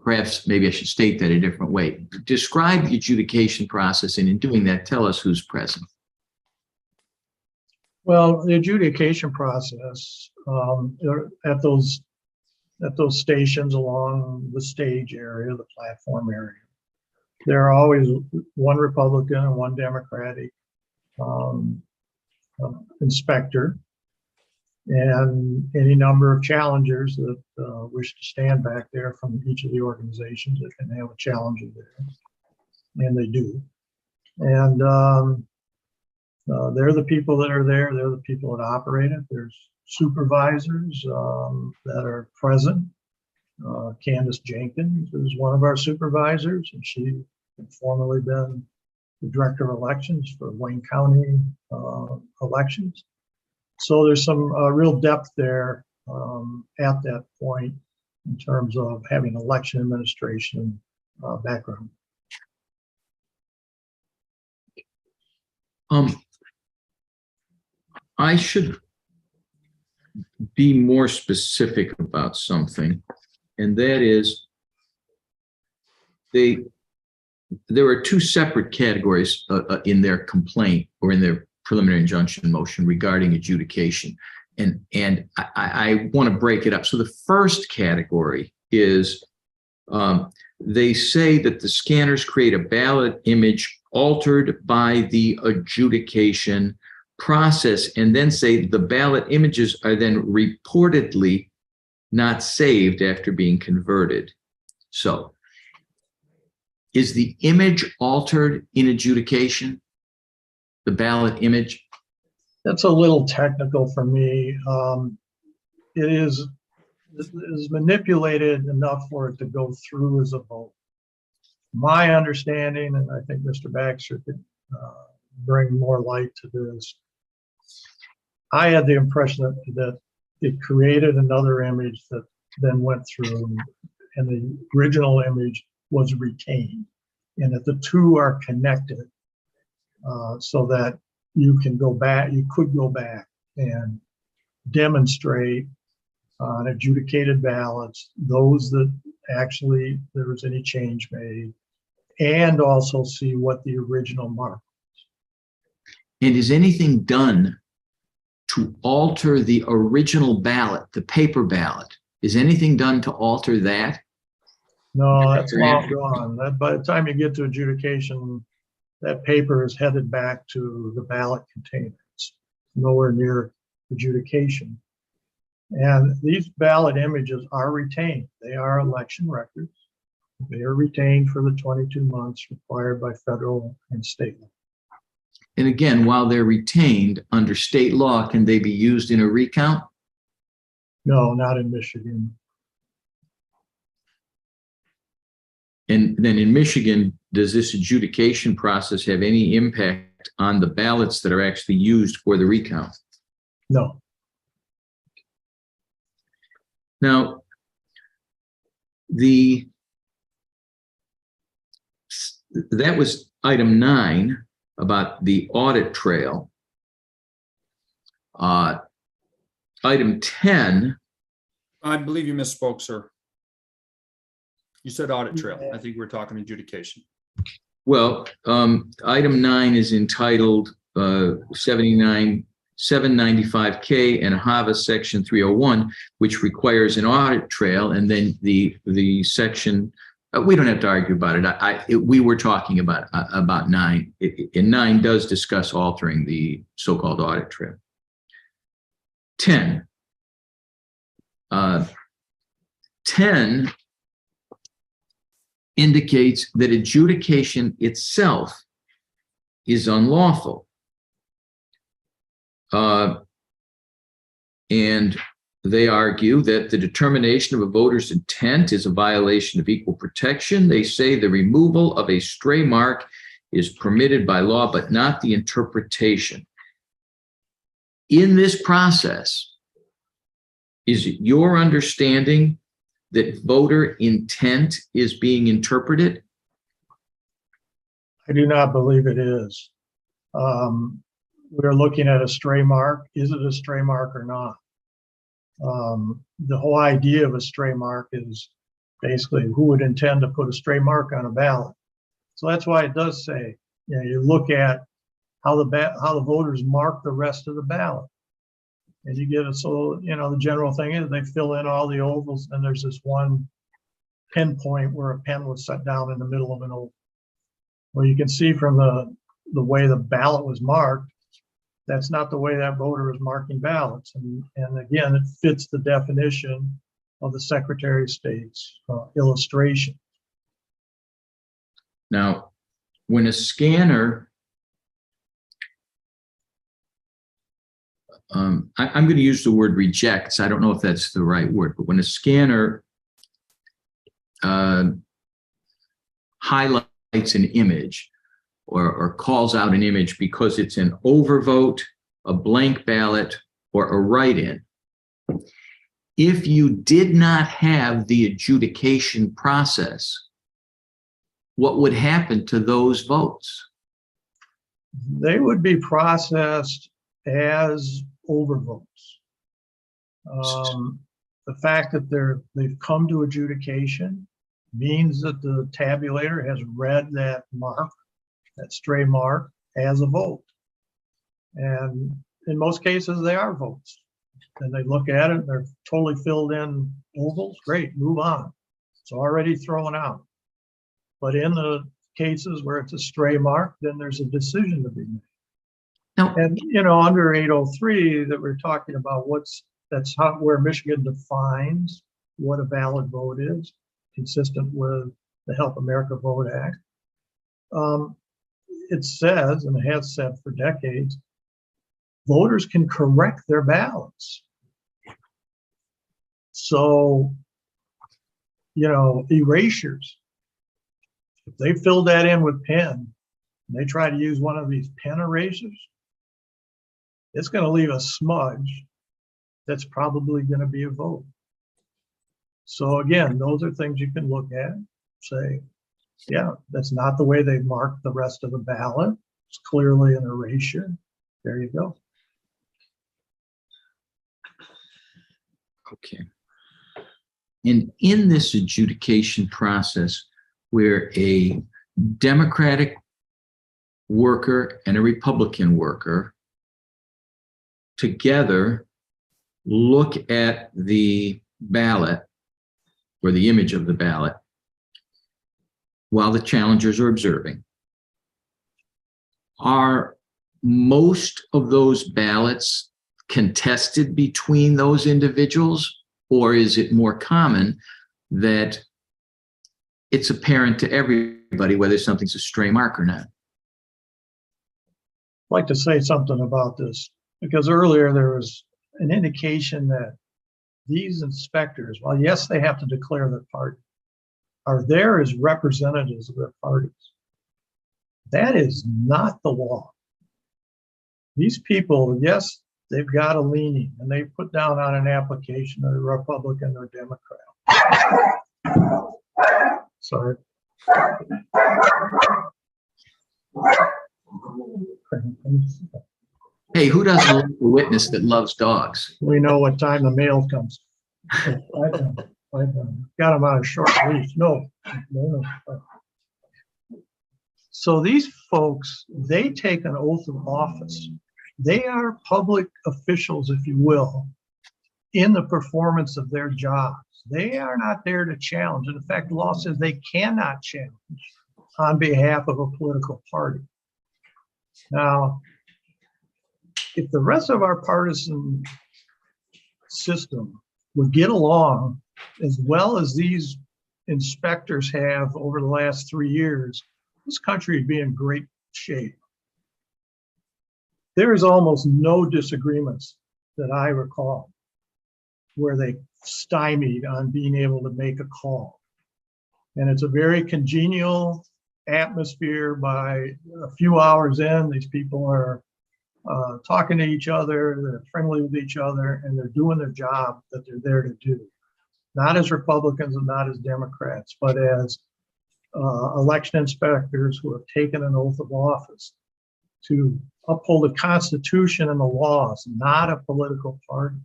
Perhaps maybe I should state that a different way. Describe the adjudication process, and in doing that, tell us who's present. Well, the adjudication process at those stations along the stage area, the platform area, there are always one Republican and one Democratic inspector, and any number of challengers that wish to stand back there from each of the organizations that can have a challenger there, and they do. And they're the people that are there. They're the people that operate it. There's supervisors that are present. Candace Jenkins is one of our supervisors, and she had formerly been the director of elections for Wayne County elections. So there's some real depth there at that point in terms of having election administration background. I should be more specific about something, and that is there are 2 separate categories in their complaint or in their preliminary injunction motion regarding adjudication. And I want to break it up. So the first category is they say that the scanners create a ballot image altered by the adjudication process, and then say the ballot images are then reportedly not saved after being converted. So is the image altered in adjudication? The ballot image? That's a little technical for me. It is manipulated enough for it to go through as a vote. My understanding, and I think Mr. Baxter could bring more light to this, I had the impression that it created another image that then went through, and the original image was retained, and that the 2 are connected so that you could go back and demonstrate on adjudicated ballots those that actually there was any change made, and also see what the original mark. And is anything done to alter the original ballot, the paper ballot? Is anything done to alter that? No, that's long gone. That by the time you get to adjudication, that paper is headed back to the ballot containers, nowhere near adjudication. And these ballot images are retained. They are election records. They are retained for the 22 months required by federal and state law. And again, while they're retained under state law, can they be used in a recount? No, not in Michigan. And then in Michigan, does this adjudication process have any impact on the ballots that are actually used for the recount? No. Now, that was item 9 about the audit trail. Item 10. I believe you misspoke, sir. You said audit trail. I think we're talking adjudication. Well, item 9 is entitled 795K and HAVA section 301, which requires an audit trail. And then the section, we don't have to argue about it. We were talking about 9. And 9 does discuss altering the so-called audit trail. 10. 10 indicates that adjudication itself is unlawful. And they argue that the determination of a voter's intent is a violation of equal protection. They say the removal of a stray mark is permitted by law, but not the interpretation. In this process, is it your understanding that voter intent is being interpreted? I do not believe it is. We're looking at a stray mark. Is it a stray mark or not? The whole idea of a stray mark is basically who would intend to put a stray mark on a ballot. So that's why it does say, you look at how the voters mark the rest of the ballot. And you get it, so, the general thing is they fill in all the ovals, and there's this one pinpoint where a pen was set down in the middle of an oval. Well, you can see from the way the ballot was marked, that's not the way that voter is marking ballots. And again, it fits the definition of the Secretary of State's illustration. Now, when a scanner, I'm going to use the word rejects. I don't know if that's the right word, but when a scanner highlights an image or calls out an image because it's an overvote, a blank ballot, or a write-in, if you did not have the adjudication process, what would happen to those votes? They would be processed as overvotes. The fact that they've come to adjudication means that the tabulator has read that mark, that stray mark, as a vote. And in most cases, they are votes. And they look at it, they're totally filled in ovals. Great, move on. It's already thrown out. But in the cases where it's a stray mark, then there's a decision to be made. Now, And, under 803 that we're talking about, where Michigan defines what a valid vote is, consistent with the Help America Vote Act. It says, and it has said for decades, voters can correct their ballots. So, erasures, if they fill that in with pen, and they try to use one of these pen erasers, it's going to leave a smudge that's probably going to be a vote. So again, those are things you can look at, say, yeah, that's not the way they marked the rest of the ballot. It's clearly an erasure. There you go. okay. And in this adjudication process, where a Democratic worker and a Republican worker together look at the ballot or the image of the ballot while the challengers are observing, are most of those ballots contested between those individuals, or is it more common that it's apparent to everybody whether something's a stray mark or not? I'd like to say something about this, because earlier there was an indication that these inspectors, well, yes, they have to declare their party, are there as representatives of their parties. That is not the law. These people, yes, they've got a leaning, and they put down on an application they're Republican or Democrat. Sorry. Hey, who doesn't love a witness that loves dogs? We know what time the mail comes. I've got them on a short leash. No. So these folks, they take an oath of office. They are public officials, if you will, in the performance of their jobs. They are not there to challenge. And in fact, the law says they cannot challenge on behalf of a political party. Now, if the rest of our partisan system would get along as well as these inspectors have over the last 3 years, this country would be in great shape. There is almost no disagreements that I recall where they stymied on being able to make a call. And it's a very congenial atmosphere. By a few hours in, these people are talking to each other, they're friendly with each other, and they're doing their job that they're there to do. Not as Republicans and not as Democrats, but as election inspectors who have taken an oath of office to uphold the Constitution and the laws, not a political party.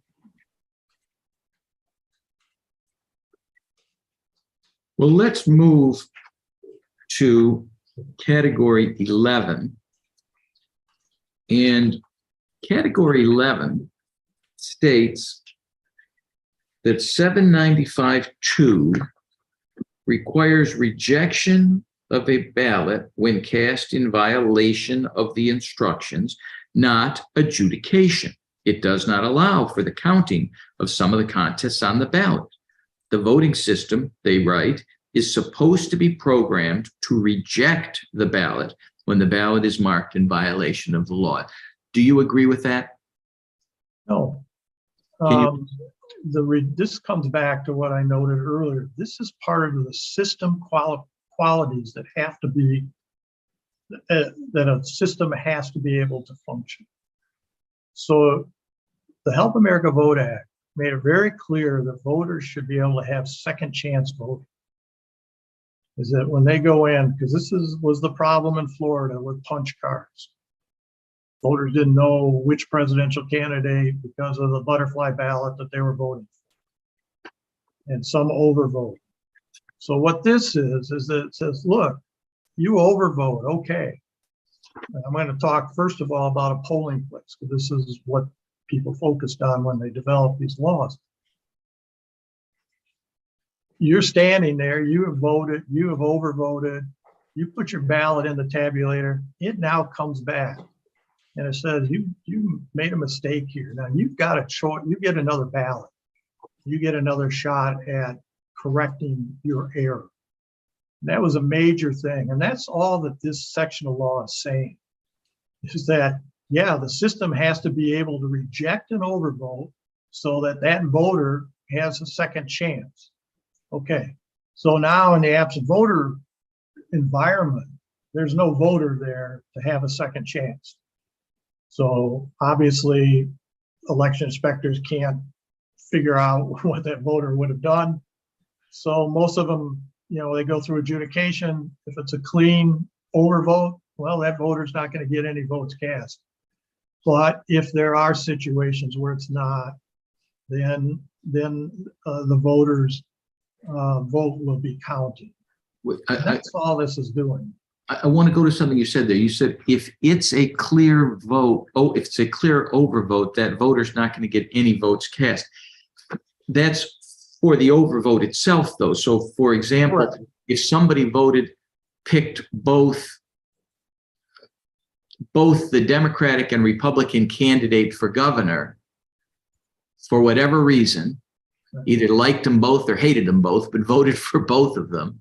Well, let's move to category 11. And category 11 states that 795-2 requires rejection of a ballot when cast in violation of the instructions, not adjudication. It does not allow for the counting of some of the contests on the ballot. The voting system, they write, is supposed to be programmed to reject the ballot when the ballot is marked in violation of the law. Do you agree with that? No. This comes back to what I noted earlier. This is part of the system qualities that have to be, that a system has to be able to function. So the Help America Vote Act made it very clear that voters should be able to have second chance voting. Is that when they go in, because was the problem in Florida with punch cards. Voters didn't know which presidential candidate because of the butterfly ballot that they were voting for. And some overvote. So what this is that it says, look, you overvote, okay. And I'm going to talk first of all about a polling place, because this is what people focused on when they developed these laws. You're standing there, you have voted, you have overvoted, you put your ballot in the tabulator, it now comes back. And it says, you made a mistake here. Now you've got a choice, you get another ballot. You get another shot at correcting your error. That was a major thing. And that's all that this section of law is saying, is that, yeah, the system has to be able to reject an overvote so that that voter has a second chance. Okay, so now in the absent voter environment, there's no voter there to have a second chance. So obviously, election inspectors can't figure out what that voter would have done. So most of them, they go through adjudication. If it's a clean overvote, well, that voter's not going to get any votes cast. But if there are situations where it's not, then the voters' vote will be counted. That's all this is doing. I want to go to something you said there. You said if it's a clear vote, if it's a clear overvote, that voter's not going to get any votes cast. That's for the overvote itself, though. So, for example, Correct. If somebody picked both the Democratic and Republican candidate for governor, for whatever reason, either liked them both or hated them both, but voted for both of them,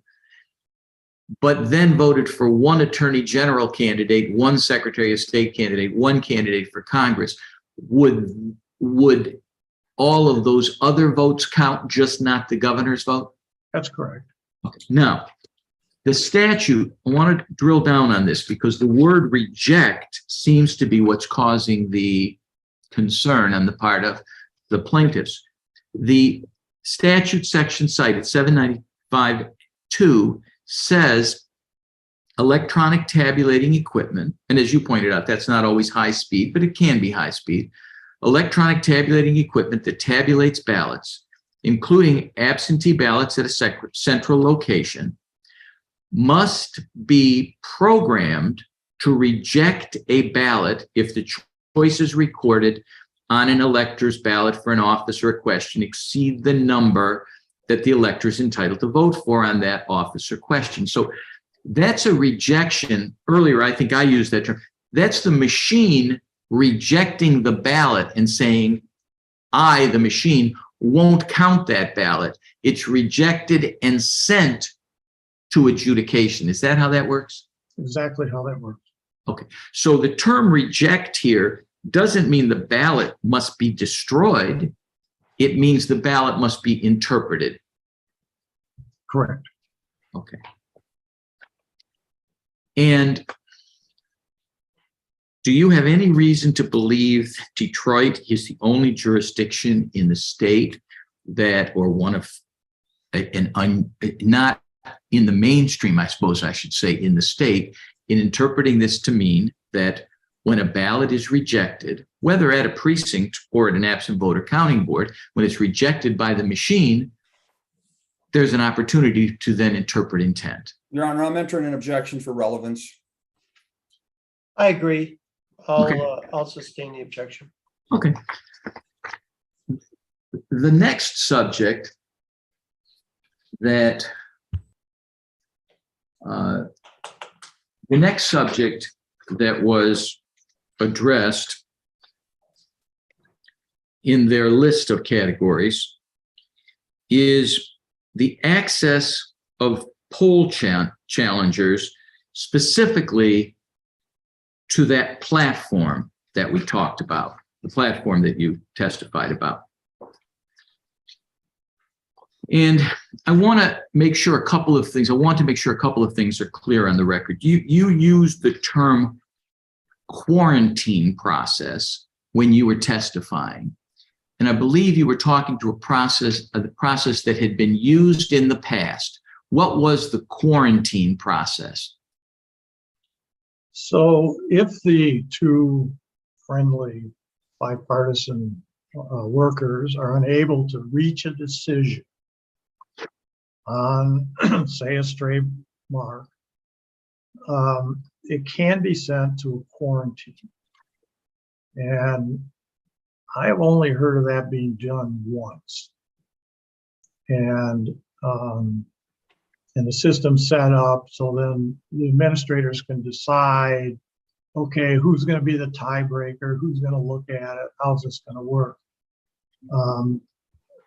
but then voted for one attorney general candidate, one secretary of state candidate, one candidate for Congress, would all of those other votes count, just not the governor's vote? That's correct. Okay. Now, the statute, I want to drill down on this because the word reject seems to be what's causing the concern on the part of the plaintiffs. The statute section cited 795-2 says electronic tabulating equipment, and as you pointed out, that's not always high speed, but it can be high speed. Electronic tabulating equipment that tabulates ballots including absentee ballots at a central location, must be programmed to reject a ballot if the choices recorded on an elector's ballot for an office or a question exceed the number that the elector is entitled to vote for on that office or question. So that's a rejection. Earlier, I think I used that term. That's the machine rejecting the ballot and saying, I, the machine, won't count that ballot. It's rejected and sent to adjudication. Is that how that works? Exactly how that works. Okay. So the term reject here doesn't mean the ballot must be destroyed. It means the ballot must be interpreted. Correct. Okay. And do you have any reason to believe Detroit is the only jurisdiction in the state that, or one of, not in the mainstream, I suppose I should say, in the state, in interpreting this to mean that when a ballot is rejected, whether at a precinct or at an absent voter counting board, when it's rejected by the machine, there's an opportunity to then interpret intent? Your Honor, I'm entering an objection for relevance. I agree. I'll, Okay. I'll sustain the objection. Okay. The next subject that was addressed in their list of categories is the access of poll challengers, specifically to that platform that we talked about, the platform that you testified about. And I want to make sure a couple of things are clear on the record. You used the term quarantine process when you were testifying. And I believe you were talking to the process that had been used in the past. What was the quarantine process? So if the two friendly bipartisan workers are unable to reach a decision on, say, a stray mark, it can be sent to a quarantine. And I have only heard of that being done once. And the system's set up so then the administrators can decide, okay, who's going to be the tiebreaker, who's going to look at it, how's this going to work?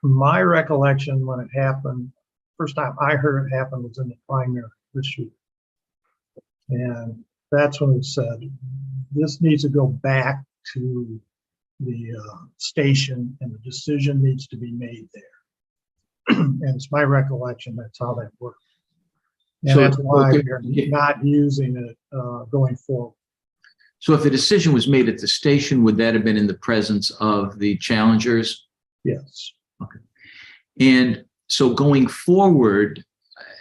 My recollection when it happened, first time I heard it happen was in the primary this year. And that's when it said, this needs to go back to the station and the decision needs to be made there. And it's my recollection that's how that works. And So that's why okay. we're not using it going forward. So if the decision was made at the station, would that have been in the presence of the challengers? Yes. Okay. And so going forward,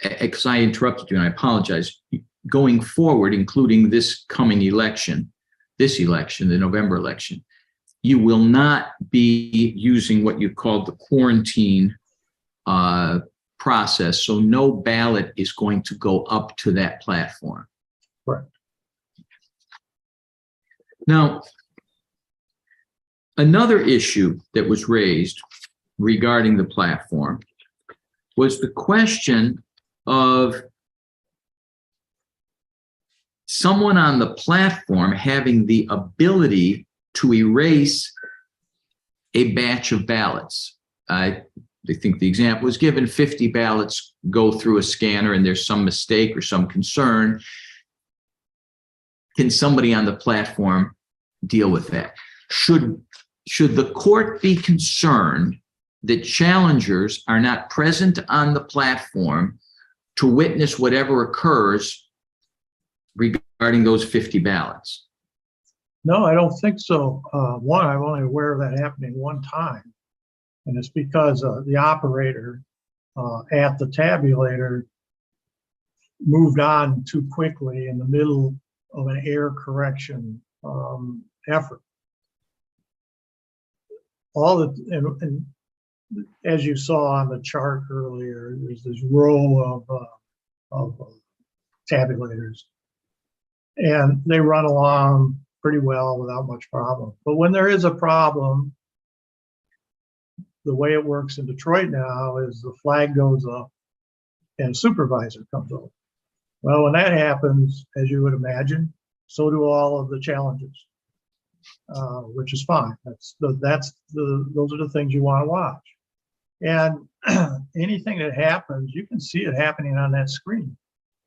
because I interrupted you and I apologize, going forward, including this coming election, the November election, you will not be using what you called the quarantine process. So no ballot is going to go up to that platform. Correct. Now, another issue that was raised regarding the platform was the question of someone on the platform having the ability to erase a batch of ballots. I think the example was given, 50 ballots go through a scanner and there's some mistake or some concern. Can somebody on the platform deal with that? Should the court be concerned that challengers are not present on the platform to witness whatever occurs regarding those 50 ballots? No, I don't think so. One, I'm only aware of that happening one time. And it's because the operator at the tabulator moved on too quickly in the middle of an error correction effort. And as you saw on the chart earlier, there's this row of tabulators. And they run along pretty well without much problem. But when there is a problem, the way it works in Detroit now is the flag goes up and a supervisor comes over. Well, when that happens, as you would imagine, so do all of the challenges, which is fine. Those are the things you want to watch. And anything that happens, you can see it happening on that screen,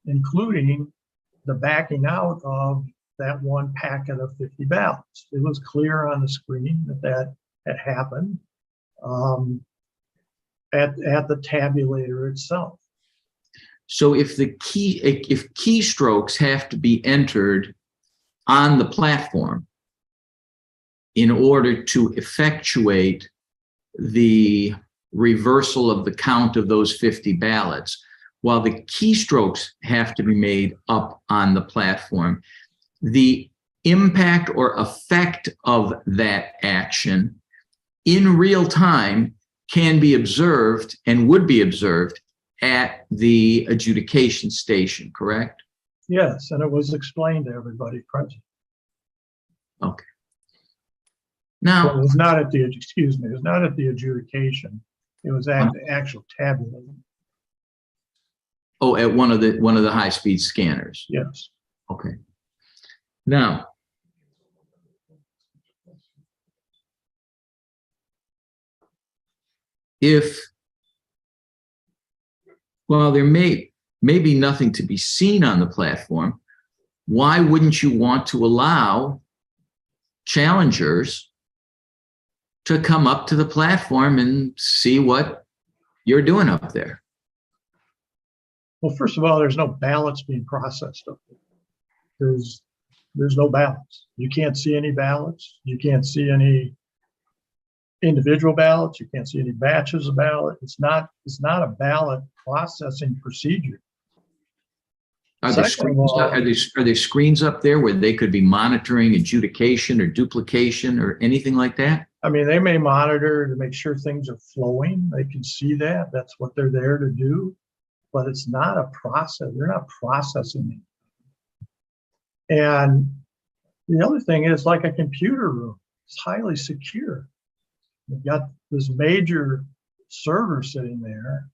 including the backing out of that one packet of 50 ballots. It was clear on the screen that had happened at the tabulator itself. So if keystrokes have to be entered on the platform in order to effectuate the reversal of the count of those 50 ballots, while the keystrokes have to be made up on the platform, the impact or effect of that action in real time can be observed and would be observed at the adjudication station, correct? Yes, and it was explained to everybody present. Okay. Well, Now, it was not at the, excuse me, it was not at the adjudication. It was at the actual tabulating. oh, at one of the high-speed scanners. Yes. Okay. Now, well, there may be nothing to be seen on the platform, why wouldn't you want to allow challengers to come up to the platform and see what you're doing up there? Well, first of all, there's no ballots being processed up there. There's no ballots. You can't see any ballots. You can't see any individual ballots. You can't see any batches of ballot. It's not a ballot processing procedure. Are there Second of screens, all- are there screens up there where they could be monitoring adjudication or duplication or anything like that? I mean, they may monitor to make sure things are flowing. They can see that. That's what they're there to do. But it's not a process. They're not processing it. And the other thing is, like a computer room, it's highly secure. You've got this major server sitting there.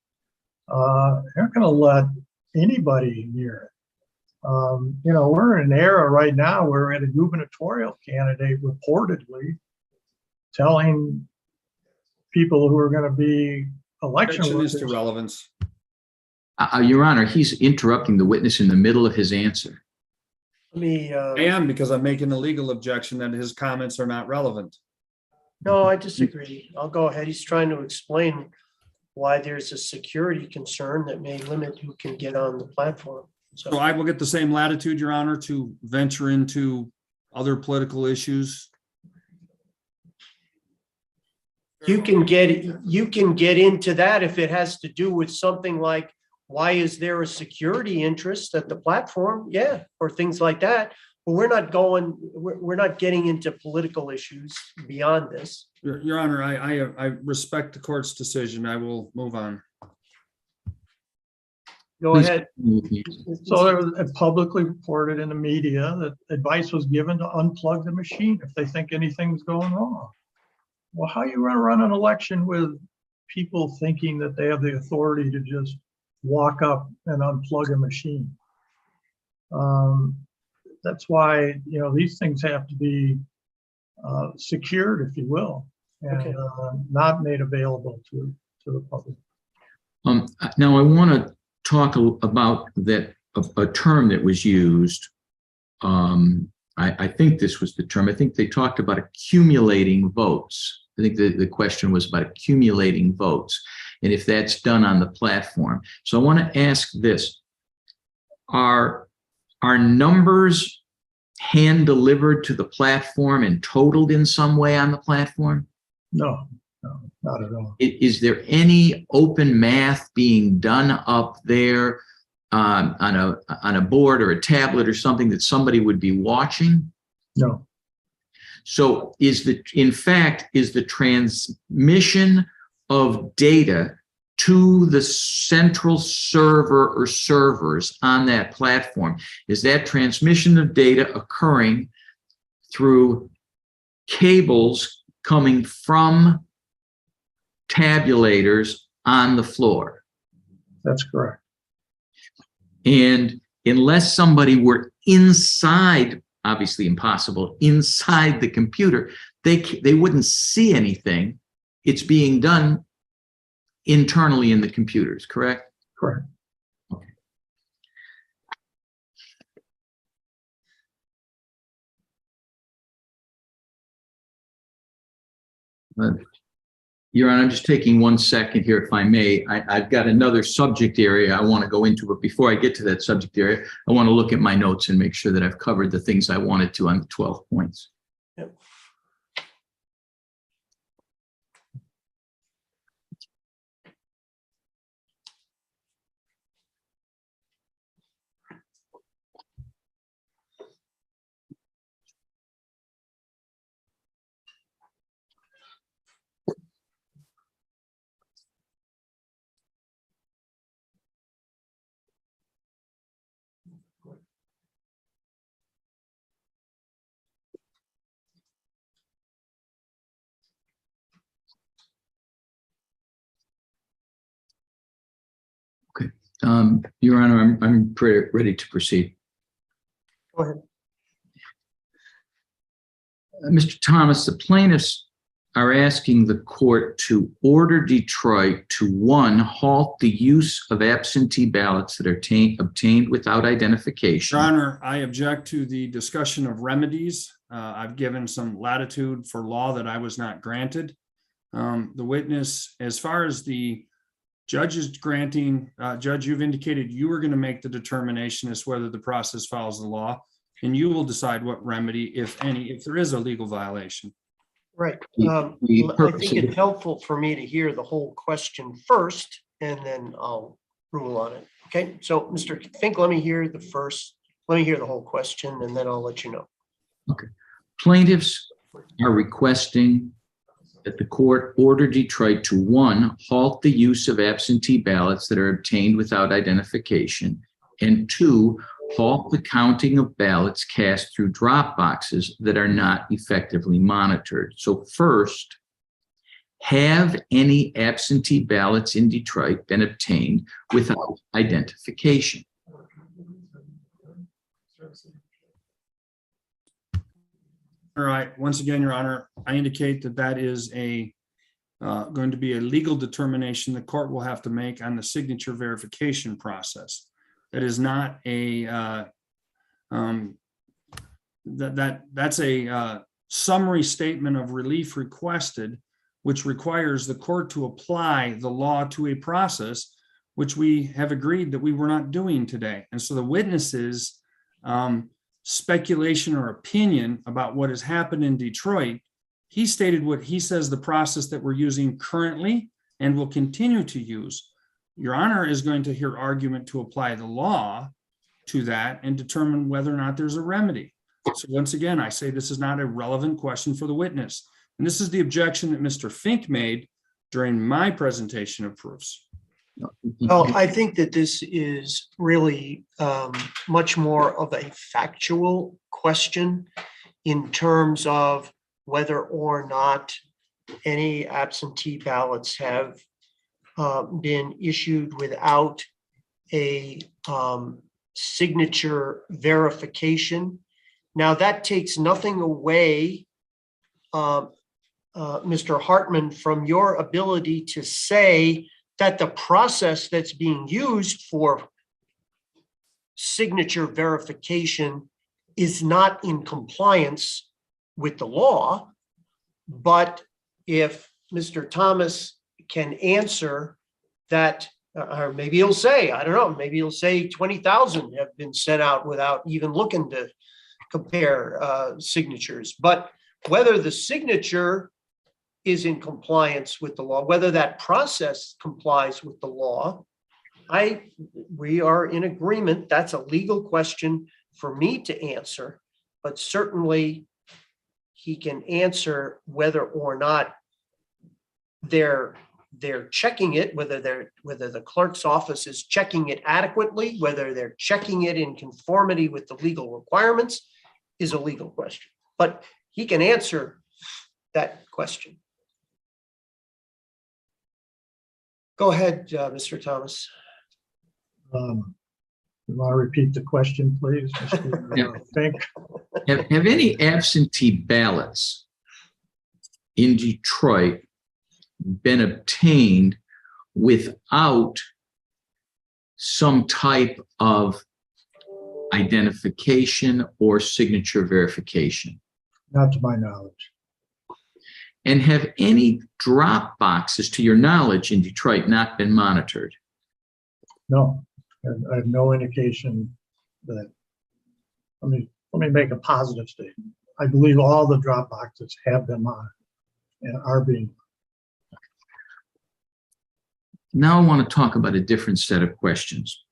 They're not going to let anybody near it. We're in an era right now where we had a gubernatorial candidate reportedly telling people who are going to be election Objection is workers. to relevance. Your Honor, he's interrupting the witness in the middle of his answer. Let me, I am, because I'm making a legal objection that his comments are not relevant. no, I disagree. I'll go ahead. He's trying to explain why there's a security concern that may limit who can get on the platform. So I will get the same latitude, Your Honor, to venture into other political issues. You can get into that if it has to do with something like, why is there a security interest at the platform? Yeah, or things like that. But we're not getting into political issues beyond this. Your Honor, I respect the court's decision. I will move on. Go Please ahead. continue with me. So there was publicly reported in the media that advice was given to unplug the machine if they think anything's going wrong. Well, how are you going to run an election with people thinking that they have the authority to just walk up and unplug a machine? That's why, these things have to be secured, if you will, and Okay. not made available to the public. Now, I want to talk about that a term that was used. I think this was the term. I think they talked about accumulating votes. I think the question was about accumulating votes and if that's done on the platform. So I want to ask this. Are numbers hand delivered to the platform and totaled in some way on the platform? No, not at all. Is there any open math being done up there on a board or a tablet or something that somebody would be watching? No. So in fact, is the transmission of data to the central server or servers on that platform? Is that transmission of data occurring through cables coming from tabulators on the floor? That's correct. And unless somebody were inside, obviously impossible, inside the computer, they wouldn't see anything. It's being done internally in the computers, correct? Correct. Your Honor, I'm just taking 1 second here, if I may. I've got another subject area I want to go into, but before I get to that subject area, I want to look at my notes and make sure that I've covered the things I wanted to on the 12 points. Yep. Your Honor, I'm ready to proceed. Go ahead. Mr. Thomas, the plaintiffs are asking the court to order Detroit to, 1, halt the use of absentee ballots that are obtained without identification. Your Honor, I object to the discussion of remedies. I've given some latitude for law that I was not granted. The witness, as far as the judge is granting, Judge, you've indicated you were going to make the determination as whether the process follows the law, and you will decide what remedy, if any, if there is a legal violation. Right. The I purpose think of it's helpful for me to hear the whole question first, and then I'll rule on it. Okay, so Mr. Fink, let me hear the whole question, and then I'll let you know. Okay. Plaintiffs are requesting that the court order Detroit to, 1, halt the use of absentee ballots that are obtained without identification, and 2, halt the counting of ballots cast through drop boxes that are not effectively monitored. So first, have any absentee ballots in Detroit been obtained without identification? All right, once again, Your Honor, I indicate that that is going to be a legal determination the court will have to make on the signature verification process. That is not a that's a summary statement of relief requested, which requires the court to apply the law to a process which we have agreed that we were not doing today. And so the witnesses speculation or opinion about what has happened in Detroit, he stated what he says the process that we're using currently and will continue to use. Your Honor is going to hear argument to apply the law to that and determine whether or not there's a remedy. So once again, I say this is not a relevant question for the witness. And this is the objection that Mr. Fink made during my presentation of proofs. Well, I think that this is really much more of a factual question in terms of whether or not any absentee ballots have been issued without a signature verification. Now, that takes nothing away, Mr. Hartman, from your ability to say that the process that's being used for signature verification is not in compliance with the law. But if Mr. Thomas can answer that, or maybe he'll say, I don't know, maybe he'll say 20,000 have been sent out without even looking to compare signatures. But whether the signature is in compliance with the law, whether that process complies with the law, we are in agreement. That's a legal question for me to answer, but certainly he can answer whether or not there they're checking it, whether the clerk's office is checking it adequately, whether they're checking it in conformity with the legal requirements, is a legal question. But he can answer that question. Go ahead, Mr. Thomas. You want to repeat the question, please, Mr. Fink? Have any absentee ballots in Detroit been obtained without some type of identification or signature verification? Not to my knowledge. And have any drop boxes, to your knowledge, in Detroit not been monitored? No, I have no indication that. Let me make a positive statement. I believe all the drop boxes have been monitored and are being. Now I want to talk about a different set of questions.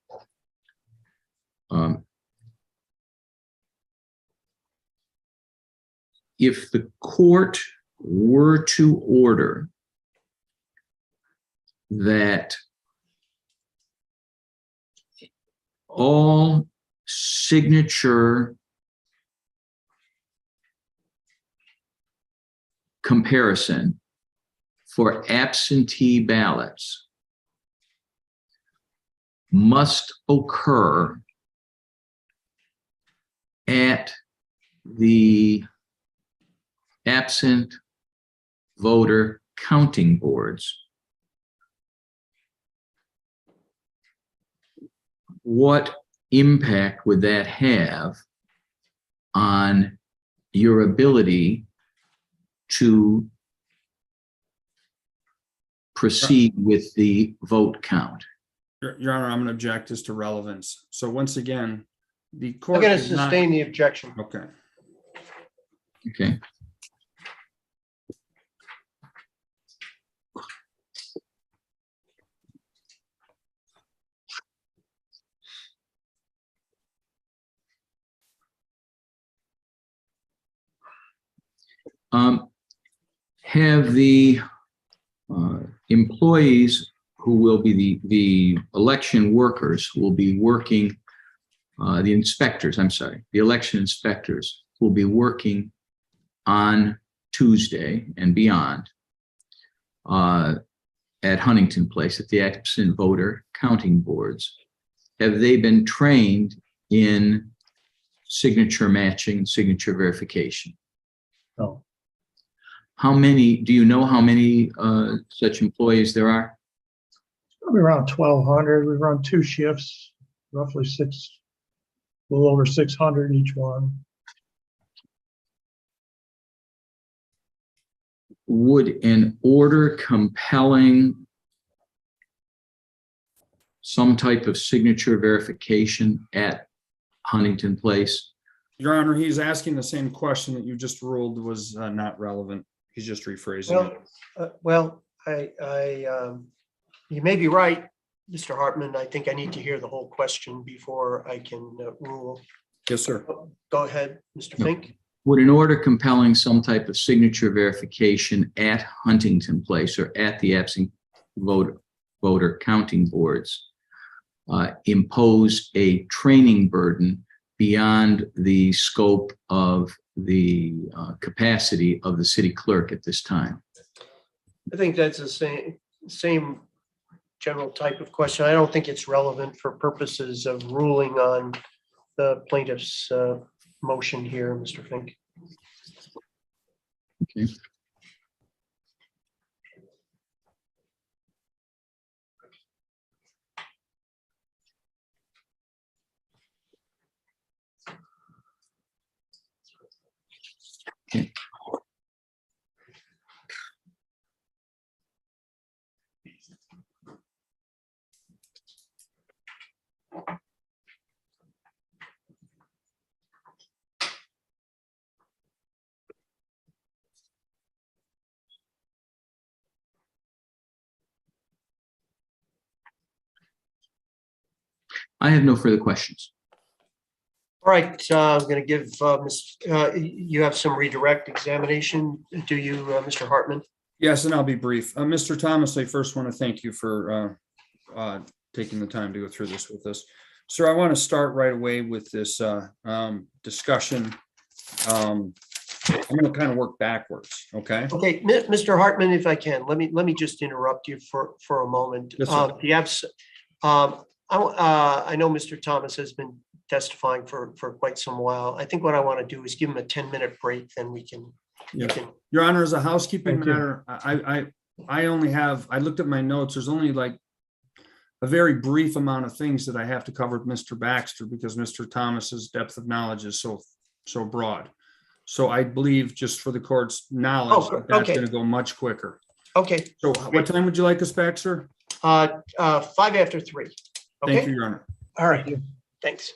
If the court were to order that all signature comparison for absentee ballots must occur at the absent voter counting boards, what impact would that have on your ability to proceed with the vote count? Your Honor, I'm going to object as to relevance. So once again, the I'm court going to is not. sustain the objection. Okay. Okay. Have the employees who will be the election workers who will be working, the inspectors, I'm sorry, the election inspectors who will be working on Tuesday and beyond at Huntington Place at the absent voter counting boards, have they been trained in signature matching, signature verification? No. How many, do you know how many such employees there are? Probably around 1,200. We run 2 shifts, roughly a little over 600 each one. Would an order compelling some type of signature verification at Huntington Place? Your Honor, he's asking the same question that you just ruled was not relevant. He's just rephrasing it. You may be right, Mr. Hartman. I think I need to hear the whole question before I can rule. Yes, sir. Go ahead, Mr. Fink. Would an order compelling some type of signature verification at Huntington Place or at the absent voter counting boards impose a training burden beyond the scope of the capacity of the city clerk at this time? I think that's the same general type of question. I don't think it's relevant for purposes of ruling on the plaintiff's motion here, Mr. Fink. Okay. Okay. I have no further questions. All right, I'm going to give you have some redirect examination. Do you, Mr. Hartman? Yes, and I'll be brief. Mr. Thomas, I first want to thank you for taking the time to go through this with us. Sir, I want to start right away with this discussion. I'm going to kind of work backwards, okay? Okay, Mr. Hartman, if I can, let me just interrupt you for a moment. Yes, sir. I know Mr. Thomas has been testifying for quite some while. I think what I want to do is give him a 10-minute break, then we can. Yeah. Your Honor, as a housekeeping Thank you. matter, I only have, I looked at my notes, there's only like a very brief amount of things that I have to cover with Mr. Baxter because Mr. Thomas's depth of knowledge is so broad. So I believe just for the court's knowledge, Oh, that's okay. going to go much quicker. Okay, So what time would you like us back, sir? 5 after 3. Thank Okay, you, Your Honor. all right, thanks.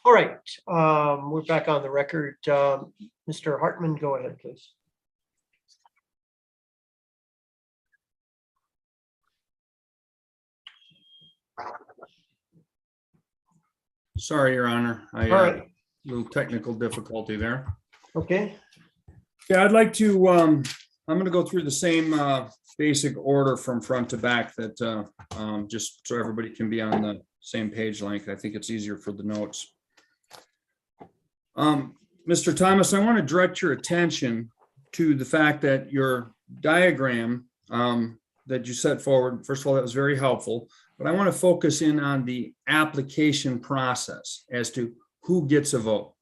All right, we're back on the record. Mr. Hartman, go ahead, please. Sorry, Your Honor. I, All right, little technical difficulty there. okay, Yeah, I'd like to, I'm going to go through the same basic order from front to back that just so everybody can be on the same page length. I think it's easier for the notes. Mr. Thomas, I want to direct your attention to the fact that your diagram that you set forward, first of all, that was very helpful, but I want to focus in on the application process as to who gets a vote.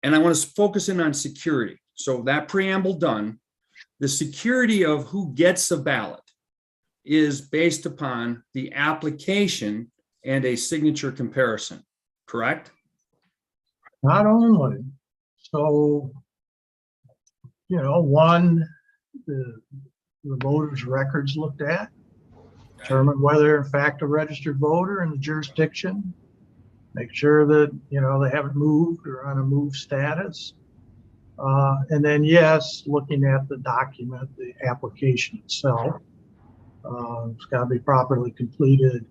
And I want to focus in on security. So that preamble done, the security of who gets a ballot is based upon the application and a signature comparison, correct? Not only, so, one, the voter's records looked at, determine whether in fact a registered voter in the jurisdiction, make sure that, they haven't moved or on a move status. And then, yes, looking at the document, the application itself, it's got to be properly completed.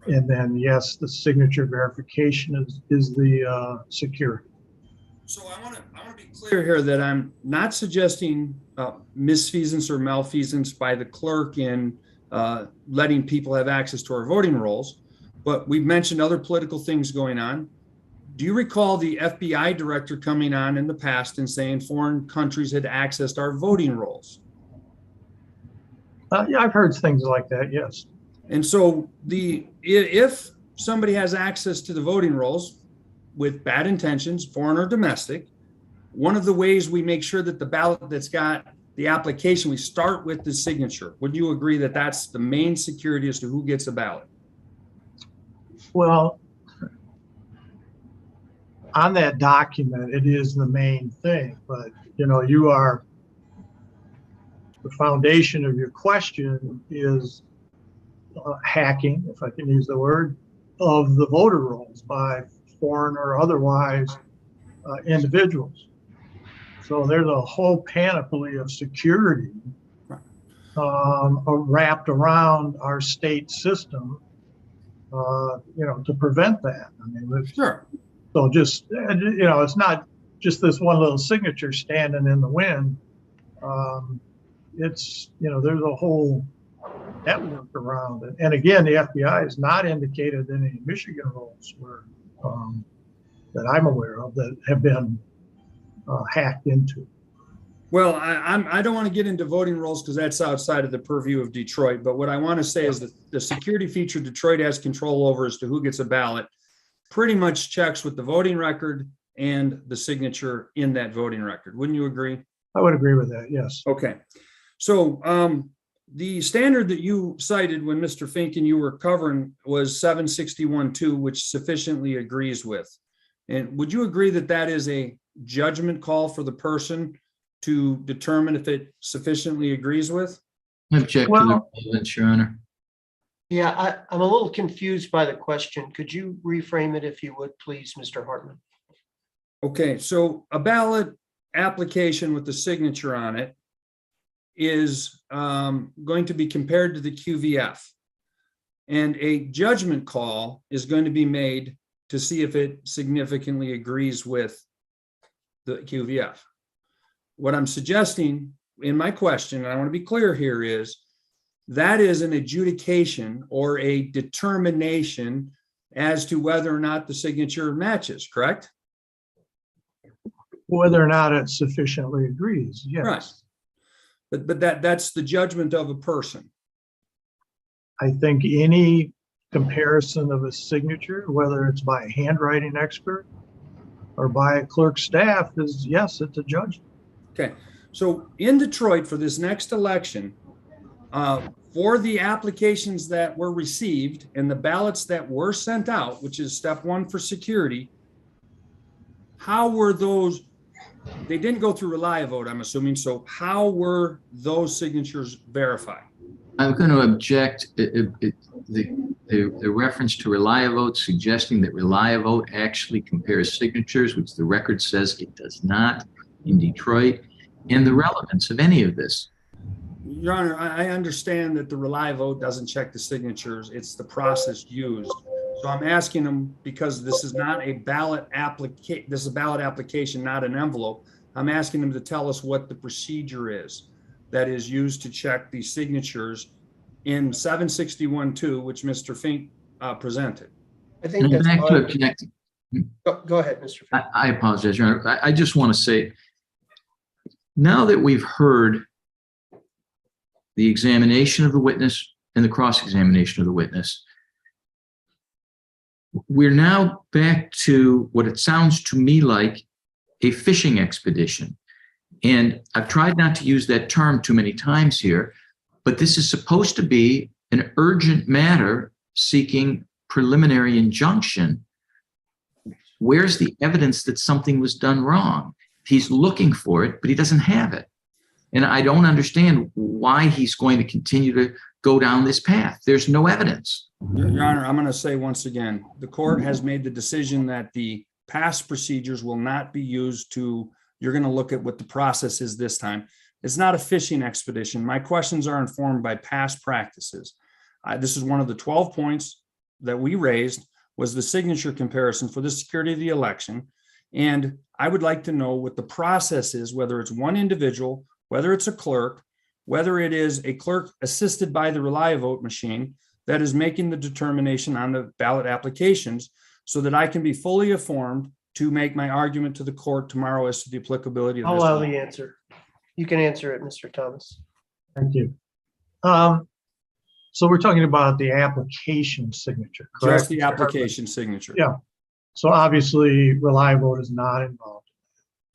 And then, yes, the signature verification is the security. So I want to be clear here that I'm not suggesting misfeasance or malfeasance by the clerk in letting people have access to our voting rolls, but we've mentioned other political things going on. Do you recall the FBI director coming on in the past and saying foreign countries had accessed our voting rolls? Yeah, I've heard things like that, yes. And so if somebody has access to the voting rolls with bad intentions, foreign or domestic, one of the ways we make sure that the ballot that's got the application, we start with the signature. Would you agree that that's the main security as to who gets a ballot? Well, on that document, it is the main thing, but the foundation of your question is hacking, if I can use the word, of the voter rolls by foreign or otherwise individuals. So there's a whole panoply of security wrapped around our state system, to prevent that. I mean, Sure. so just, it's not just this one little signature standing in the wind. It's, there's a whole network around it. And again, the FBI has not indicated any Michigan rolls where, that I'm aware of that have been hacked into. Well, I don't want to get into voting rolls because that's outside of the purview of Detroit. But what I want to say is that the security feature Detroit has control over as to who gets a ballot pretty much checks with the voting record and the signature in that voting record. Wouldn't you agree? I would agree with that, yes. Okay. So the standard that you cited when Mr. Fink and you were covering was 761-2, which sufficiently agrees with. And would you agree that that is a judgment call for the person to determine if it sufficiently agrees with? Object to the relevance, Your Honor. yeah, I'm a little confused by the question. Could you reframe it if you would, please, Mr. Hartman? Okay, so a ballot application with the signature on it is going to be compared to the QVF. And a judgment call is going to be made to see if it significantly agrees with the QVF. What I'm suggesting in my question, and I want to be clear here, is that is an adjudication or a determination as to whether or not the signature matches, correct? Whether or not it sufficiently agrees, yes. Right. But that's the judgment of a person. I think any comparison of a signature, whether it's by a handwriting expert or by a clerk staff, is yes, it's a judgment. Okay, so in Detroit for this next election, for the applications that were received and the ballots that were sent out, which is step one for security, how were those? They didn't go through ReliaVote, I'm assuming. So how were those signatures verified? I'm going to object. the reference to Reliavote suggesting that Reliavote actually compares signatures, which the record says it does not in Detroit, and the relevance of any of this. Your Honor, I understand that the Reliavote doesn't check the signatures. It's the process used. So I'm asking them, because this is not a ballot application, this is a ballot application, not an envelope. I'm asking them to tell us what the procedure is that is used to check the signatures in 761-2, which Mr. Fink presented. I think And that's back to fine. connecting. Go ahead, Mr. Fink. I apologize, Your Honor. I just want to say, now that we've heard the examination of the witness and the cross-examination of the witness, we're now back to what it sounds to me like a fishing expedition. And I've tried not to use that term too many times here, but this is supposed to be an urgent matter seeking preliminary injunction. Where's the evidence that something was done wrong? He's looking for it, but he doesn't have it. And I don't understand why he's going to continue to go down this path. There's no evidence. Your Honor, I'm going to say once again, the court has made the decision that the past procedures will not be used to, you're going to look at what the process is this time. It's not a fishing expedition. My questions are informed by past practices. This is one of the 12 points that we raised, was the signature comparison for the security of the election. And I would like to know what the process is, whether it's one individual, whether it's a clerk, whether it is a clerk assisted by the Reliavote machine that is making the determination on the ballot applications, so that I can be fully informed to make my argument to the court tomorrow as to the applicability of I'll this allow law. the answer. You can answer it, Mr. Thomas. Thank you. So we're talking about the application signature, correct? Just the application signature. Yeah. So obviously Reliavote is not involved.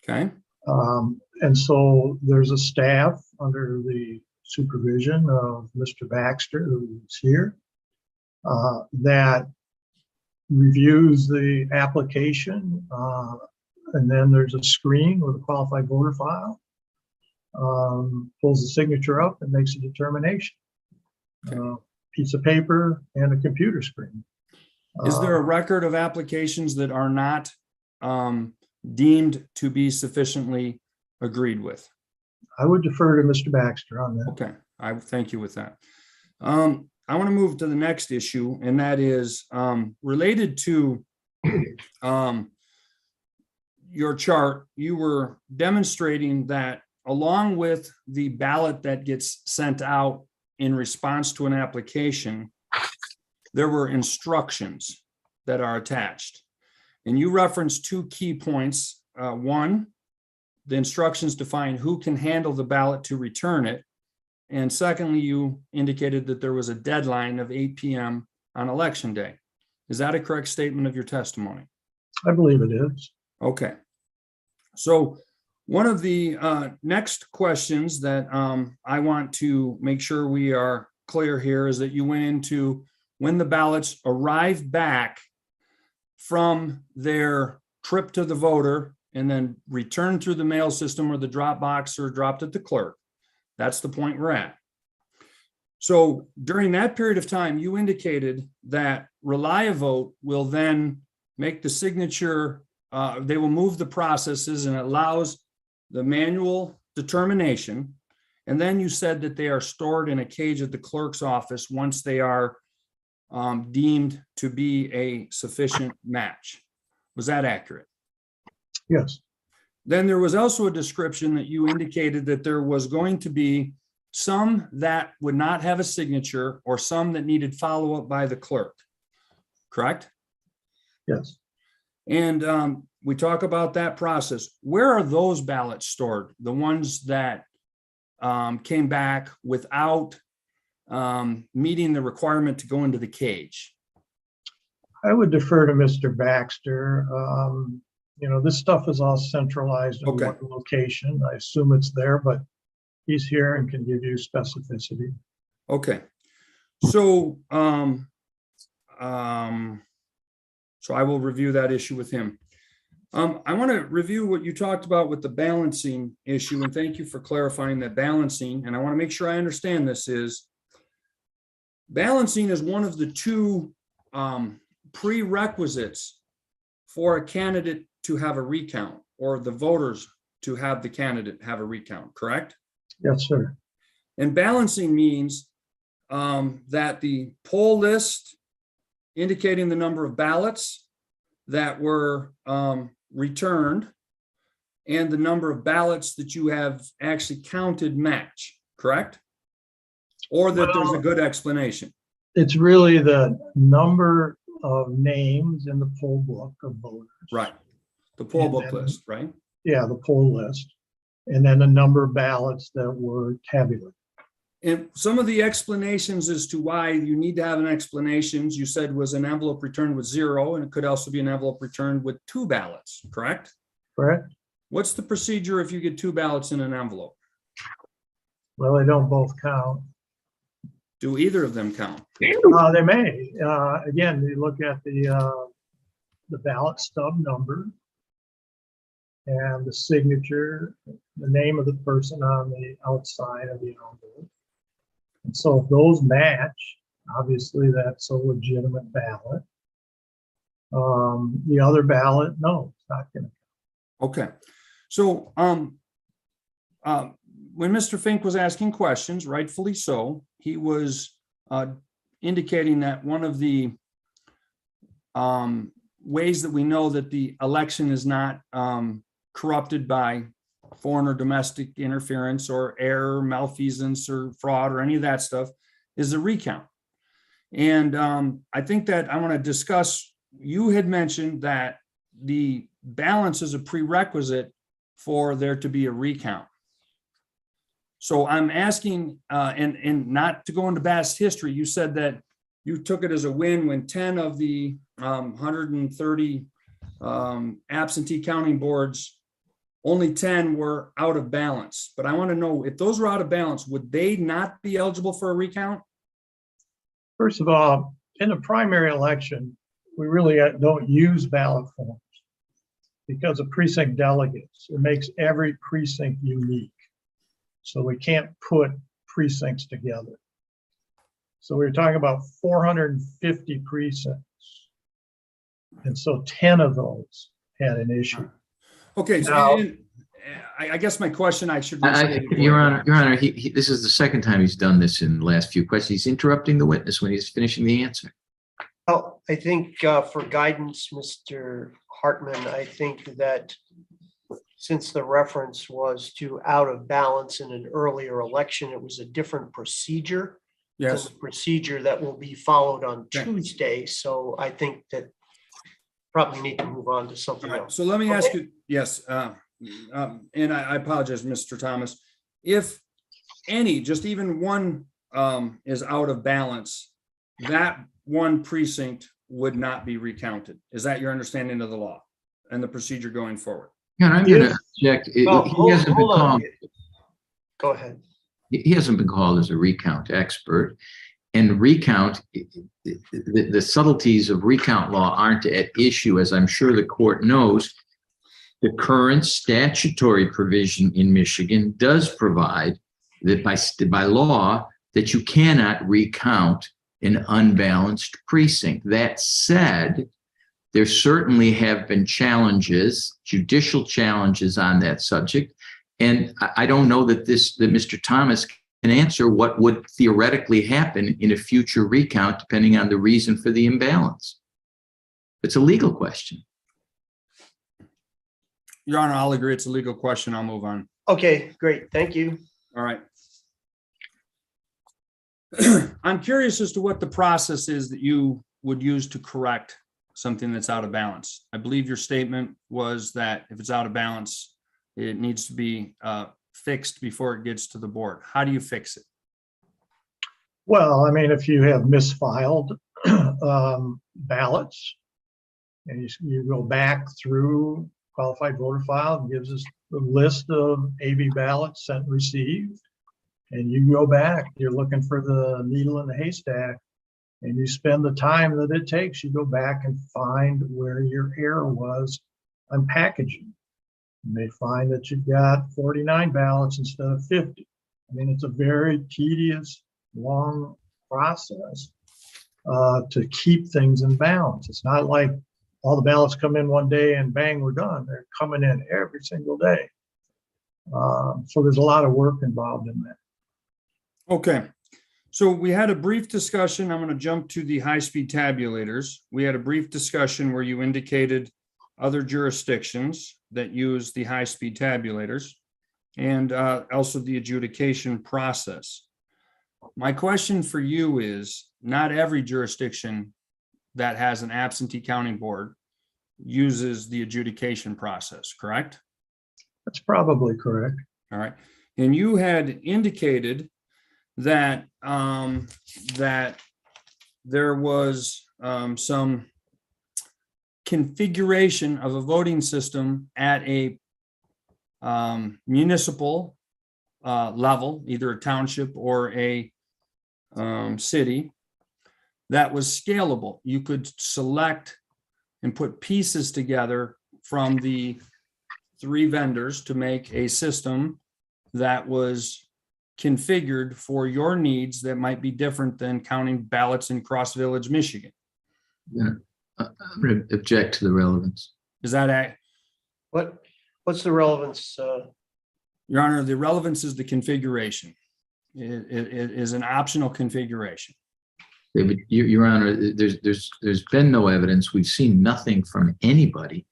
Okay, And so there's a staff under the supervision of Mr. Baxter, who's here, that reviews the application. And then there's a screen with a qualified voter file, pulls the signature up and makes a determination. Piece of paper and a computer screen. is there a record of applications that are not deemed to be sufficiently agreed with? I would defer to Mr. Baxter on that. Okay, I thank you with that. I want to move to the next issue, and that is related to your chart. You were demonstrating that along with the ballot that gets sent out in response to an application, there were instructions that are attached. And you referenced two key points. One, the instructions define who can handle the ballot to return it. And secondly, you indicated that there was a deadline of 8 p.m. on election day. Is that a correct statement of your testimony? I believe it is. Okay. So one of the next questions that I want to make sure we are clear here is that you went into when the ballots arrive back from their trip to the voter and then return through the mail system or the drop box or dropped at the clerk. That's the point we're at. So during that period of time, you indicated that Reliavote will then make the signature, they will move the processes and allows the manual determination. And then you said that they are stored in a cage at the clerk's office once they are deemed to be a sufficient match. Was that accurate? Yes. Then there was also a description that you indicated that there was going to be some that would not have a signature or some that needed follow-up by the clerk, correct? Yes. And we talk about that process. Where are those ballots stored? The ones that came back without meeting the requirement to go into the cage? I would defer to Mr. Baxter. This stuff is all centralized in Okay. one location. I assume it's there, but he's here and can give you specificity. Okay. So, so I will review that issue with him. I want to review what you talked about with the balancing issue, and thank you for clarifying that balancing. And I want to make sure I understand this is balancing is one of the two prerequisites for a candidate to have a recount, or the voters to have the candidate have a recount, correct? Yes, sir. And balancing means that the poll list indicating the number of ballots that were returned and the number of ballots that you have actually counted match, correct? Or that there's a Well- good explanation. It's really the number of names in the poll book of voters. Right. The poll And book then- list, right? Yeah, the poll list. And then the number of ballots that were tabulated. And some of the explanations as to why you need to have an explanation, you said was an envelope returned with 0, and it could also be an envelope returned with 2 ballots, correct? Correct? What's the procedure if you get 2 ballots in an envelope? Well, they don't both count. Do either of them count? They may. Again, you look at the ballot stub number and the signature, the name of the person on the outside of the envelope. And so if those match, obviously that's a legitimate ballot. The other ballot, no, it's not gonna. Okay. So when Mr. Fink was asking questions, rightfully so, he was indicating that one of the ways that we know that the election is not corrupted by foreign or domestic interference or error, malfeasance, or fraud, or any of that stuff is the recount. And I think that I want to discuss, you had mentioned that the balance is a prerequisite for there to be a recount. So I'm asking, and not to go into past history, you said that you took it as a win when 10 of the 130 absentee counting boards, only 10 were out of balance. But I want to know, if those were out of balance, would they not be eligible for a recount? First of all, in the primary election, we really don't use ballot forms because of precinct delegates. It makes every precinct unique. So we can't put precincts together. So we're talking about 450 precincts. And so 10 of those had an issue. Okay, so Now- and I guess my question I should. Your Honor, this is the second time he's done this in the last few questions. He's interrupting the witness when he's finishing the answer. Well, I think for guidance, Mr. Hartman, I think that since the reference was to out of balance in an earlier election, it was a different procedure than Yes, the procedure that will be followed on Okay. Tuesday. So I think that probably need to move on to something all right, else. so let me ask you, yes, and I apologize, Mr. Thomas. If any, just even one is out of balance, that one precinct would not be recounted. Is that your understanding of the law and the procedure going forward? Your Honor, I'm going to object. Well, He hasn't been hold on. called, Go ahead. he hasn't been called as a recount expert. And recount, the subtleties of recount law aren't at issue, as I'm sure the court knows. The current statutory provision in Michigan does provide that by law that you cannot recount an unbalanced precinct. That said, there certainly have been challenges, judicial challenges on that subject. And I don't know that Mr. Thomas can answer what would theoretically happen in a future recount, depending on the reason for the imbalance. It's a legal question. Your Honor, I'll agree. It's a legal question. I'll move on. Okay, great. Thank you. All right. I'm curious as to what the process is that you would use to correct something that's out of balance. I believe your statement was that if it's out of balance, it needs to be fixed before it gets to the board. How do you fix it? Well, I mean, if you have misfiled ballots and you go back through qualified voter file, it gives us the list of AV ballots sent and received. And you go back, you're looking for the needle in the haystack, and you spend the time that it takes, you go back and find where your error was on packaging. You may find that you've got 49 ballots instead of 50. I mean, it's a very tedious, long process to keep things in balance. It's not like all the ballots come in one day and bang, we're done. They're coming in every single day. So there's a lot of work involved in that. Okay, so we had a brief discussion. I'm going to jump to the high-speed tabulators. We had a brief discussion where you indicated other jurisdictions that use the high-speed tabulators and also the adjudication process. My question for you is, not every jurisdiction that has an absentee counting board uses the adjudication process, correct? That's probably correct. All right, and you had indicated that that there was some configuration of a voting system at a municipal level, either a township or a city, that was scalable. You could select and put pieces together from the 3 vendors to make a system that was configured for your needs that might be different than counting ballots in Cross Village, Michigan. Yeah. I'm going to object to the relevance. Is that What's the relevance? Your Honor? The relevance is the configuration. It is an optional configuration. David, Your Honor, there's been no evidence. We've seen nothing from anybody.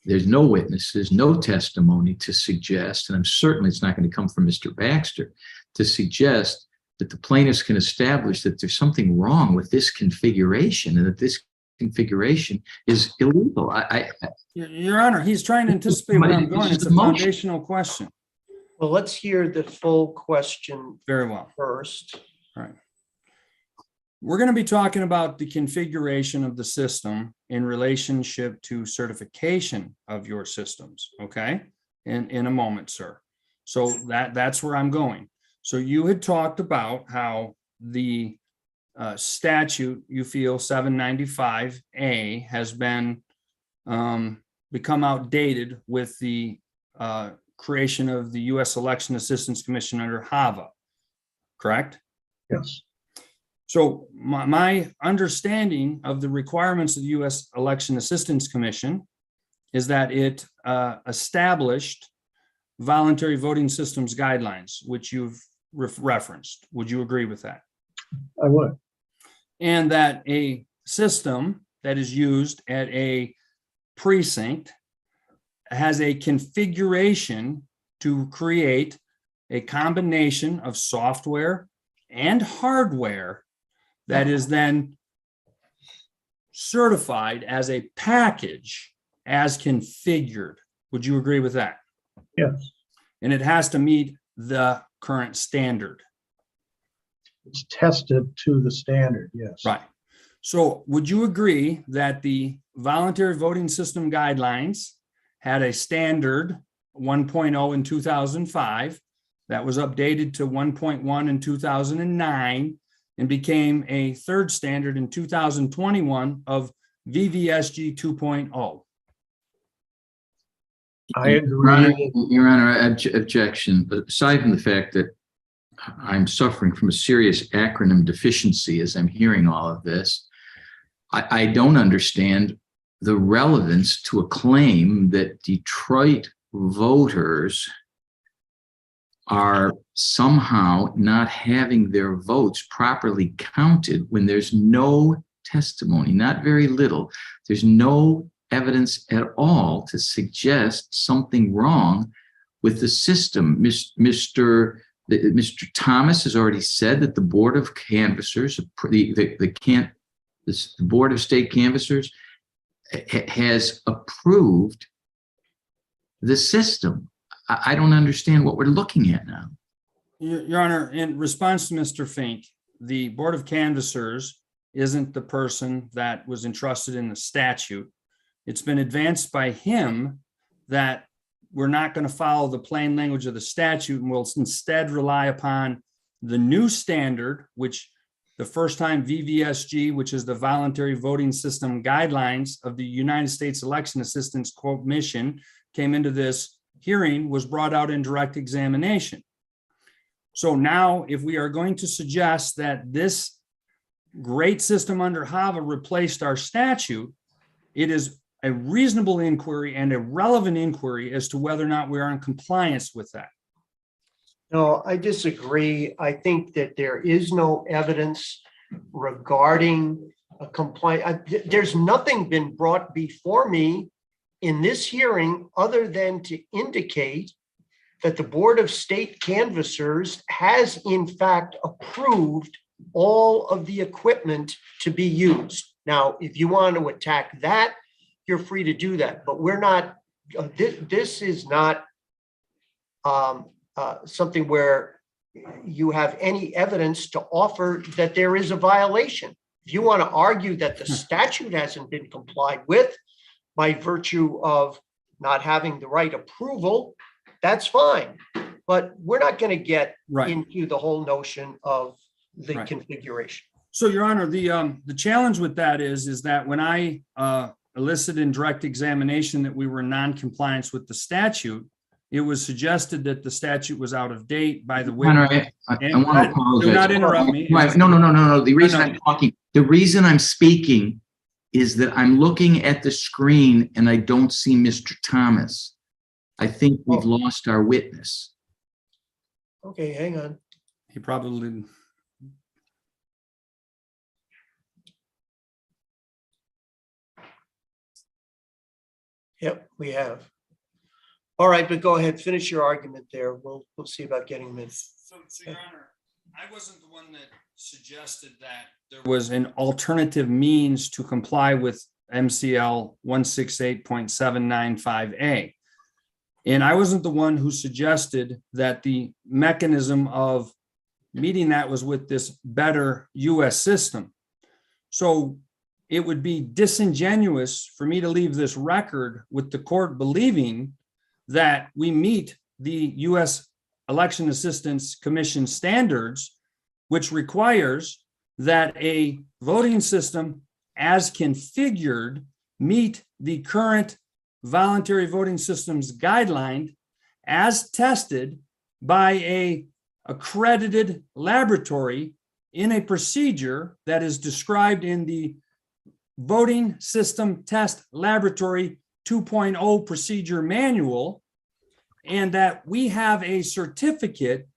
There's no witnesses, no testimony to suggest, and I'm certain it's not going to come from Mr. Baxter, to suggest that the plaintiffs can establish that there's something wrong with this configuration and that this configuration is illegal. Your Honor, he's trying to anticipate where I'm going. It's a foundational question. Well, let's hear the full question Very well. first. All right. We're going to be talking about the configuration of the system in relationship to certification of your systems, okay? In a moment, sir. So that's where I'm going. So you had talked about how the statute, you feel 795A, has been become outdated with the creation of the U.S. Election Assistance Commission under HAVA, correct? Yes. So my understanding of the requirements of the U.S. Election Assistance Commission is that it established voluntary voting systems guidelines, which you've referenced. Would you agree with that? I would. And that a system that is used at a precinct has a configuration to create a combination of software and hardware that is then certified as a package as configured. Would you agree with that? Yes. And it has to meet the current standard. It's tested to the standard. Yes. Right. So would you agree that the voluntary voting system guidelines had a standard 1.0 in 2005 that was updated to 1.1 in 2009 and became a third standard in 2021 of VVSG 2.0? I agree. Your Honor, objection. But aside from the fact that I'm suffering from a serious acronym deficiency as I'm hearing all of this, I don't understand the relevance to a claim that Detroit voters are somehow not having their votes properly counted when there's no testimony, not very little. There's no evidence at all to suggest something wrong with the system. Mr. Thomas has already said that the Board of Canvassers, the Board of State Canvassers, has approved the system. I don't understand what we're looking at now. Your Honor, in response to Mr. Fink, the Board of Canvassers isn't the person that was entrusted in the statute. It's been advanced by him that we're not going to follow the plain language of the statute and will instead rely upon the new standard, which the first time VVSG, which is the Voluntary Voting System Guidelines of the United States Election Assistance Commission, came into this hearing, was brought out in direct examination. So now, if we are going to suggest that this great system under HAVA replaced our statute, it is a reasonable inquiry and a relevant inquiry as to whether or not we are in compliance with that. No, I disagree. I think that there is no evidence regarding a complaint. There's nothing been brought before me in this hearing other than to indicate that the Board of State Canvassers has in fact approved all of the equipment to be used. Now, if you want to attack that, you're free to do that, but we're not, this is not something where you have any evidence to offer that there is a violation. If you want to argue that the statute hasn't been complied with by virtue of not having the right approval, that's fine. But we're not going to get Right. into the whole notion of the Right. configuration. So, Your Honor, the challenge with that is that when I elicited in direct examination that we were in non-compliance with the statute, it was suggested that the statute was out of date by the Your Honor, witness. I And want to apologize. do not interrupt me. No. The reason No. I'm talking, the reason I'm speaking is that I'm looking at the screen and I don't see Mr. Thomas. I think we've lost our witness. Okay, hang on. He probably didn't. Yep, we have. All right, but go ahead, finish your argument there. We'll see about getting them in. So, Your Honor, I wasn't the one that suggested that there was an alternative means to comply with MCL 168.795A. And I wasn't the one who suggested that the mechanism of meeting that was with this better US system. So it would be disingenuous for me to leave this record with the court believing that we meet the US Election Assistance Commission standards, which requires that a voting system as configured meet the current voluntary voting systems guideline as tested by a accredited laboratory in a procedure that is described in the Voting System Test Laboratory 2.0 procedure manual, and that we have a certificate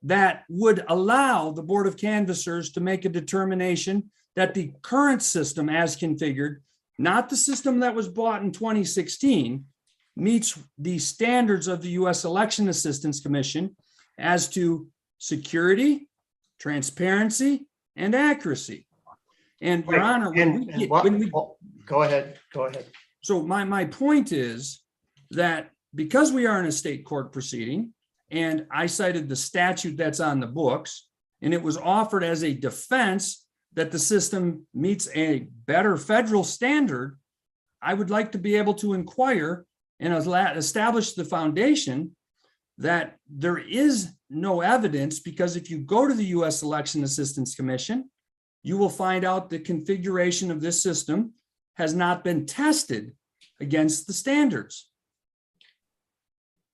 that would allow the Board of Canvassers to make a determination that the current system as configured, not the system that was bought in 2016, meets the standards of the U.S. Election Assistance Commission as to security, transparency, and accuracy. And Your Honor, Go ahead. so my point is that because we are in a state court proceeding, and I cited the statute that's on the books, and it was offered as a defense that the system meets a better federal standard, I would like to be able to inquire and establish the foundation that there is no evidence, because if you go to the U.S. Election Assistance Commission, you will find out the configuration of this system has not been tested against the standards.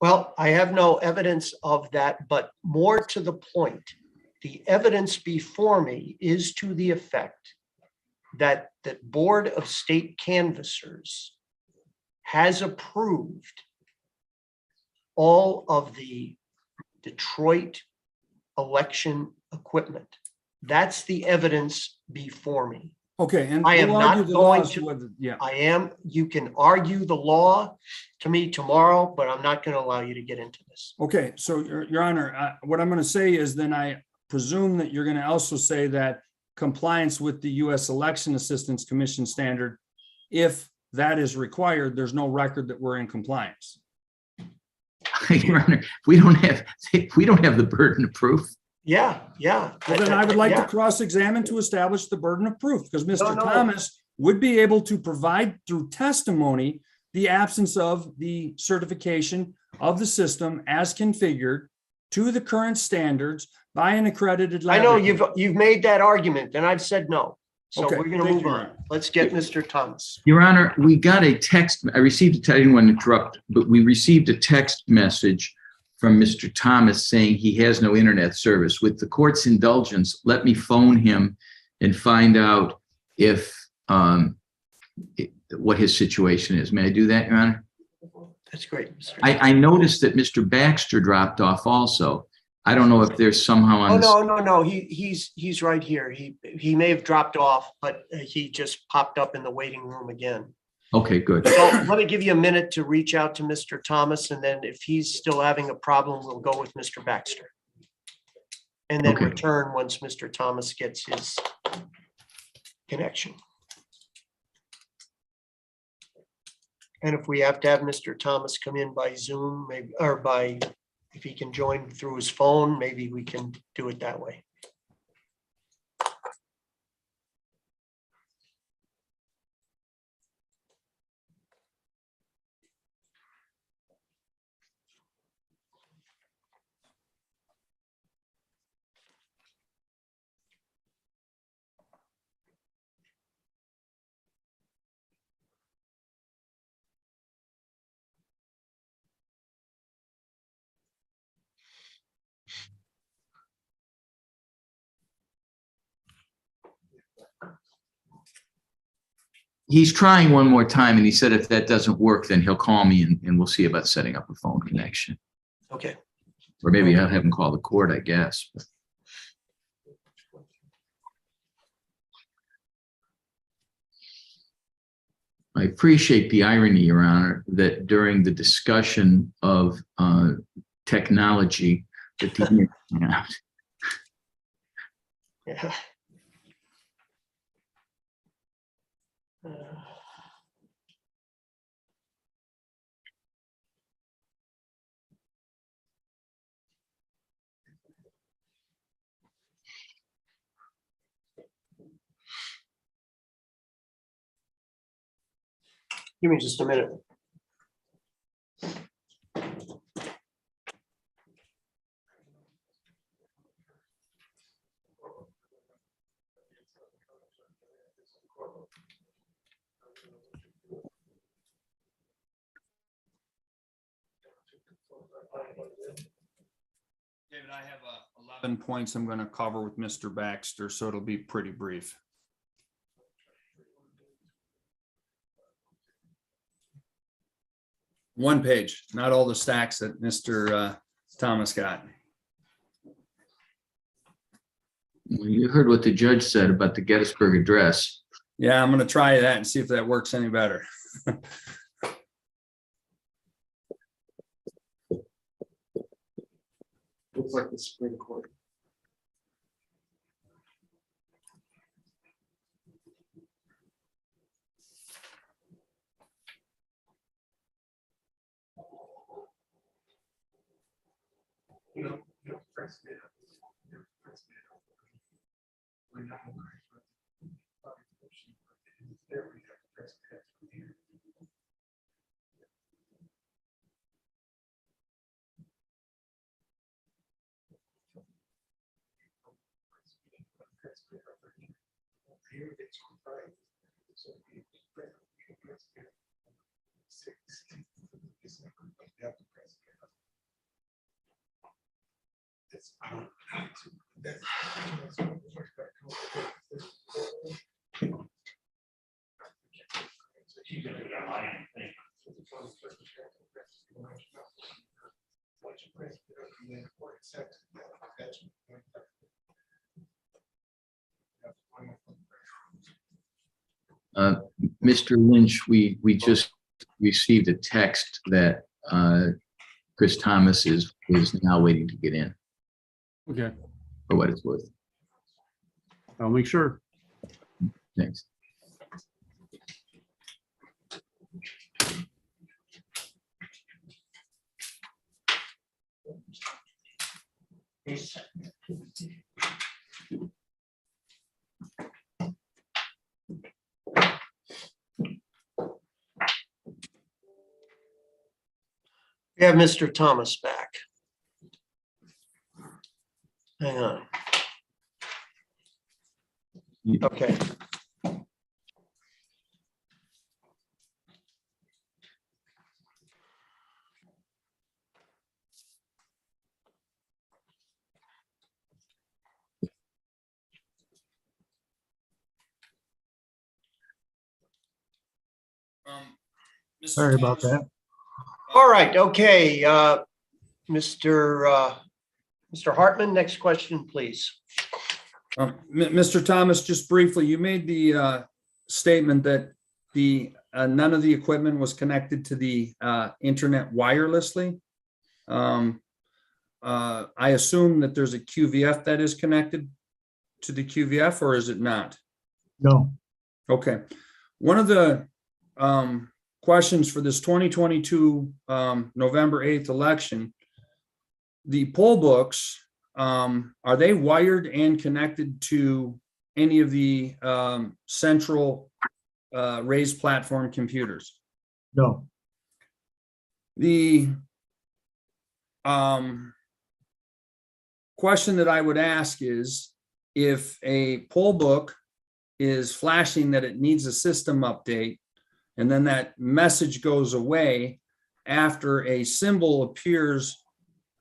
Well, I have no evidence of that, but more to the point, the evidence before me is to the effect that the Board of State Canvassers has approved all of the Detroit election equipment. That's the evidence before me. Okay, and I am we'll not argue the going laws to- whether- yeah. You can argue the law to me tomorrow, but I'm not going to allow you to get into this. Okay, so Your Honor, what I'm going to say is then I presume that you're going to also say that compliance with the U.S. Election Assistance Commission standard, if that is required, there's no record that we're in compliance. Your Honor, we don't have the burden of proof. Yeah. Well, then I would like to Yeah. cross-examine to establish the burden of proof, because Mr. No. Thomas would be able to provide through testimony the absence of the certification of the system as configured to the current standards by an accredited I know laboratory. you've made that argument and I've said no. So Okay, we're going to thank move you, Your on. Honor. Let's get Mr. Thomas. Your Honor, we got a text, I didn't want to interrupt, but we received a text message from Mr. Thomas saying he has no internet service. With the court's indulgence, let me phone him and find out if, what his situation is. May I do that, Your Honor? That's great. Mr. I noticed that Mr. Baxter dropped off also. I don't know if there's somehow Oh, on this. no. He's right here. He may have dropped off, but he just popped up in the waiting room again. Okay, good. So let me give you a minute to reach out to Mr. Thomas, and then if he's still having a problem, we'll go with Mr. Baxter. And then Okay. return once Mr. Thomas gets his connection. And if we have to have Mr. Thomas come in by Zoom, maybe, or by, if he can join through his phone, maybe we can do it that way. He's trying one more time, and he said if that doesn't work, then he'll call me and we'll see about setting up a phone connection. Okay. Or maybe I'll have him call the court, I guess. I appreciate the irony, Your Honor, that during the discussion of technology, that the Yeah. Give me just a minute. David, I have 11 points I'm going to cover with Mr. Baxter, so it'll be pretty brief. One page, not all the stacks that Mr. Thomas got. You heard what the judge said about the Gettysburg Address. Yeah, I'm going to try that and see if that works any better. Looks like the Supreme Court. Mr. Lynch, we just received a text that Chris Thomas is now waiting to get in, Okay, for what it's worth. I'll make sure. Thanks. We have Mr. Thomas back. Hang on. Okay. Sorry about that. All right, okay, Mr. Hartman, next question, please. Mr. Thomas, just briefly, you made the statement that none of the equipment was connected to the internet wirelessly. I assume that there's a QVF that is connected to the QVF, or is it not? No, Okay. One of the questions for this 2022 November 8th election, the poll books, are they wired and connected to any of the central raised platform computers? no. The question that I would ask is, if a poll book is flashing that it needs a system update, and then that message goes away after a symbol appears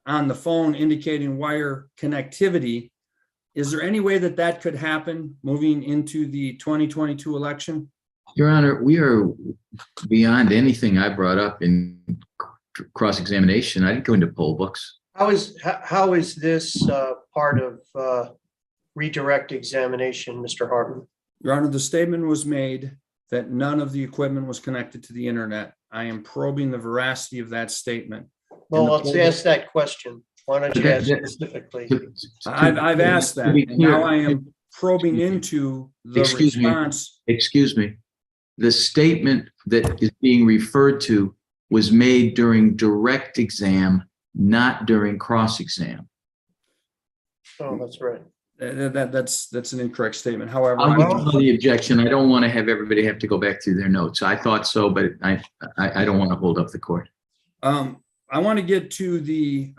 on the phone indicating wire connectivity, is there any way that that could happen moving into the 2022 election? Your Honor, we are beyond anything I brought up in cross-examination. I didn't go into poll books. How is this part of redirect examination, Mr. Hartman? Your Honor, the statement was made that none of the equipment was connected to the internet. I am probing the veracity of that statement. Well, And the let's poll ask that question. Why don't you ask That- specifically? I've asked that, and now I am probing into the Excuse me. response. Excuse me. The statement that is being referred to was made during direct exam, not during cross-exam. Oh, that's right. That's an incorrect statement. However, I'll I'm- withdraw the objection. I don't want to have everybody have to go back through their notes. I thought so, but I don't want to hold up the court. I want to get to the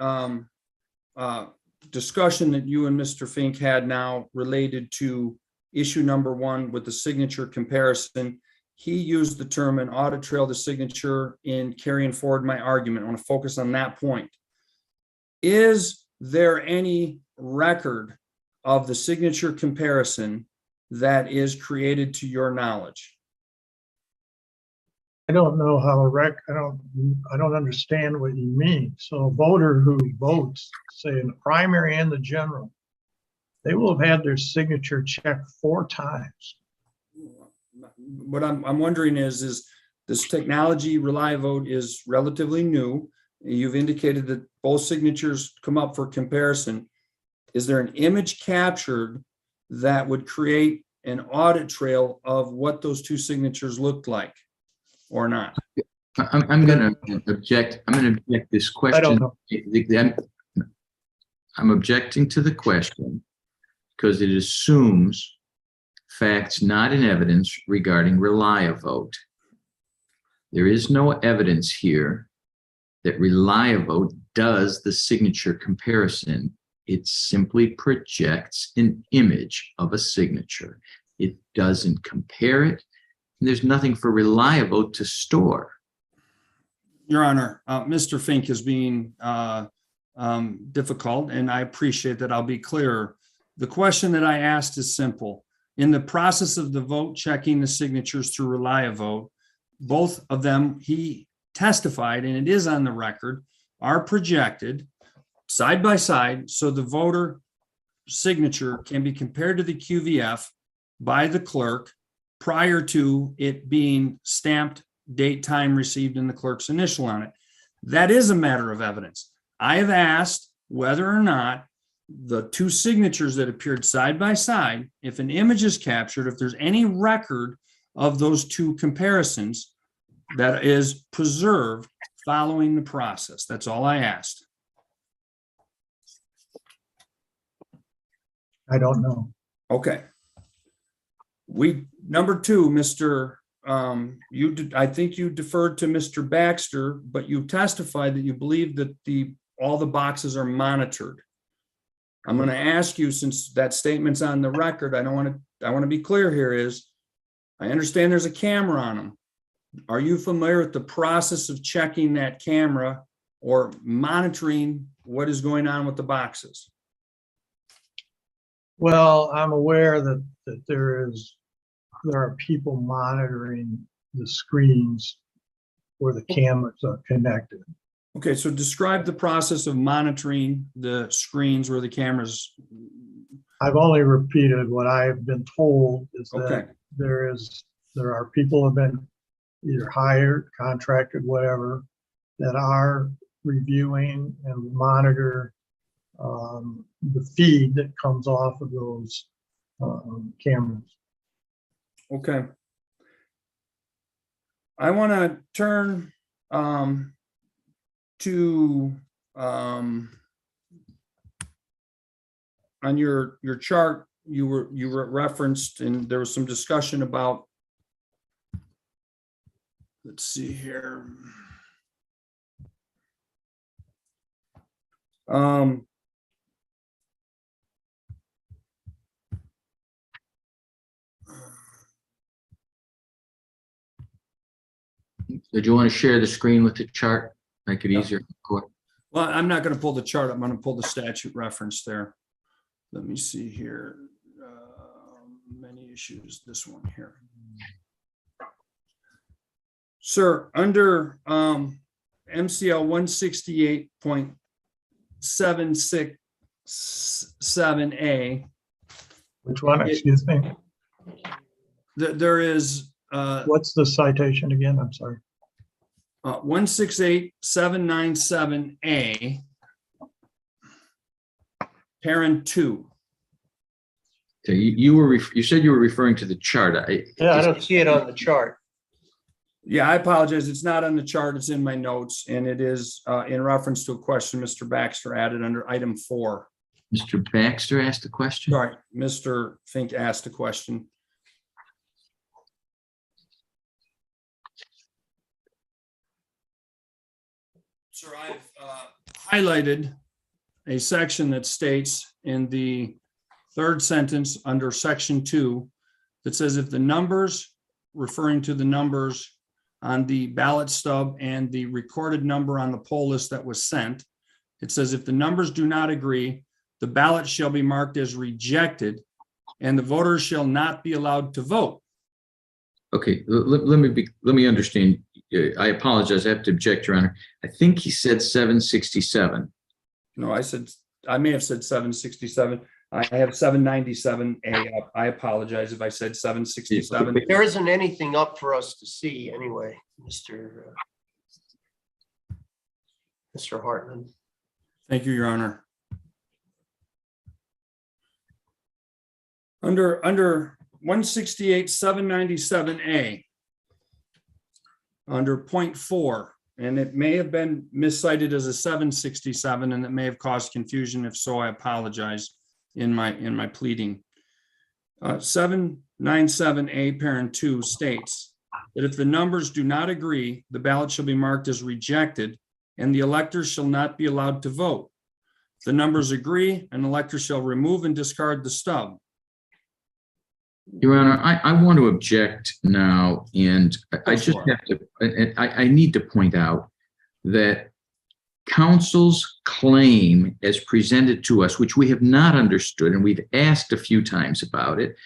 discussion that you and Mr. Fink had now related to issue number 1 with the signature comparison. He used the term an audit trail to signature in carrying forward my argument. I want to focus on that point. Is there any record of the signature comparison that is created to your knowledge? I don't know how I don't understand what you mean. So a voter who votes, say in the primary and the general, they will have had their signature checked 4 times. What I'm wondering is this technology, ReliVote, is relatively new. You've indicated that both signatures come up for comparison. Is there an image captured that would create an audit trail of what those 2 signatures looked like or not? I'm going to object. I'm going to object this I don't question. know. I'm objecting to the question because it assumes facts not in evidence regarding ReliVote. There is no evidence here that ReliVote does the signature comparison. It simply projects an image of a signature. It doesn't compare it. And there's nothing for ReliVote to store. Your Honor, Mr. Fink is being difficult, and I appreciate that. I'll be clearer. The question that I asked is simple. In the process of the vote checking the signatures through ReliVote, both of them, he testified, and it is on the record, are projected side by side, so the voter signature can be compared to the QVF by the clerk prior to it being stamped, date, time received, and the clerk's initial on it. That is a matter of evidence. I have asked whether or not the 2 signatures that appeared side by side, if an image is captured, if there's any record of those 2 comparisons that is preserved following the process. That's all I asked. I don't know. Okay. Number 2, Mr. I think you deferred to Mr. Baxter, but you testified that you believe that all the boxes are monitored. I'm going to ask you, since that statement's on the record, I want to be clear here is, I understand there's a camera on them. Are you familiar with the process of checking that camera or monitoring what is going on with the boxes? Well, I'm aware that there are people monitoring the screens where the cameras are connected. Okay, so describe the process of monitoring the screens where the cameras. I've only repeated what I've been told is Okay, that there are people who have been either hired, contracted, whatever, that are reviewing and monitor the feed that comes off of those cameras. okay. I want to turn to on your chart, you were referenced, and there was some discussion about, let's see here. So do you want to share the screen with the chart? Make it Yeah. easier. Court? Well, I'm not going to pull the chart. I'm going to pull the statute reference there. Let me see here. Many issues, this one here. Sir, under MCL 168.767A, Which one, excuse me? there is What's the citation again? I'm sorry. 168.797A, parent 2. Okay, you said you were referring to the chart. I don't see it on the chart. Yeah, I apologize. It's not on the chart. It's in my notes, and it is in reference to a question Mr. Baxter added under item 4. Mr. Baxter asked a question. Sorry, Mr. Fink asked a question. Sir, I've highlighted a section that states in the third sentence under section 2 that says if the numbers, referring to the numbers on the ballot stub and the recorded number on the poll list that was sent, it says if the numbers do not agree, the ballot shall be marked as rejected and the voters shall not be allowed to vote. Okay, let me understand. I apologize. I have to object, Your Honor. I think he said 767. No, I may have said 767. I have 797A up. I apologize if I said 767. There isn't anything up for us to see anyway, Mr. Hartman. Thank you, Your Honor. Under 168.797A, under point 4, and it may have been miscited as a 767, and it may have caused confusion. If so, I apologize in my pleading. 797A parent 2 states that if the numbers do not agree, the ballot shall be marked as rejected and the electors shall not be allowed to vote. If the numbers agree, an elector shall remove and discard the stub. Your Honor, I want to object now, and I just have to, I need to point out that counsel's claim as presented to us, which we have not understood, and we've asked a few times about it,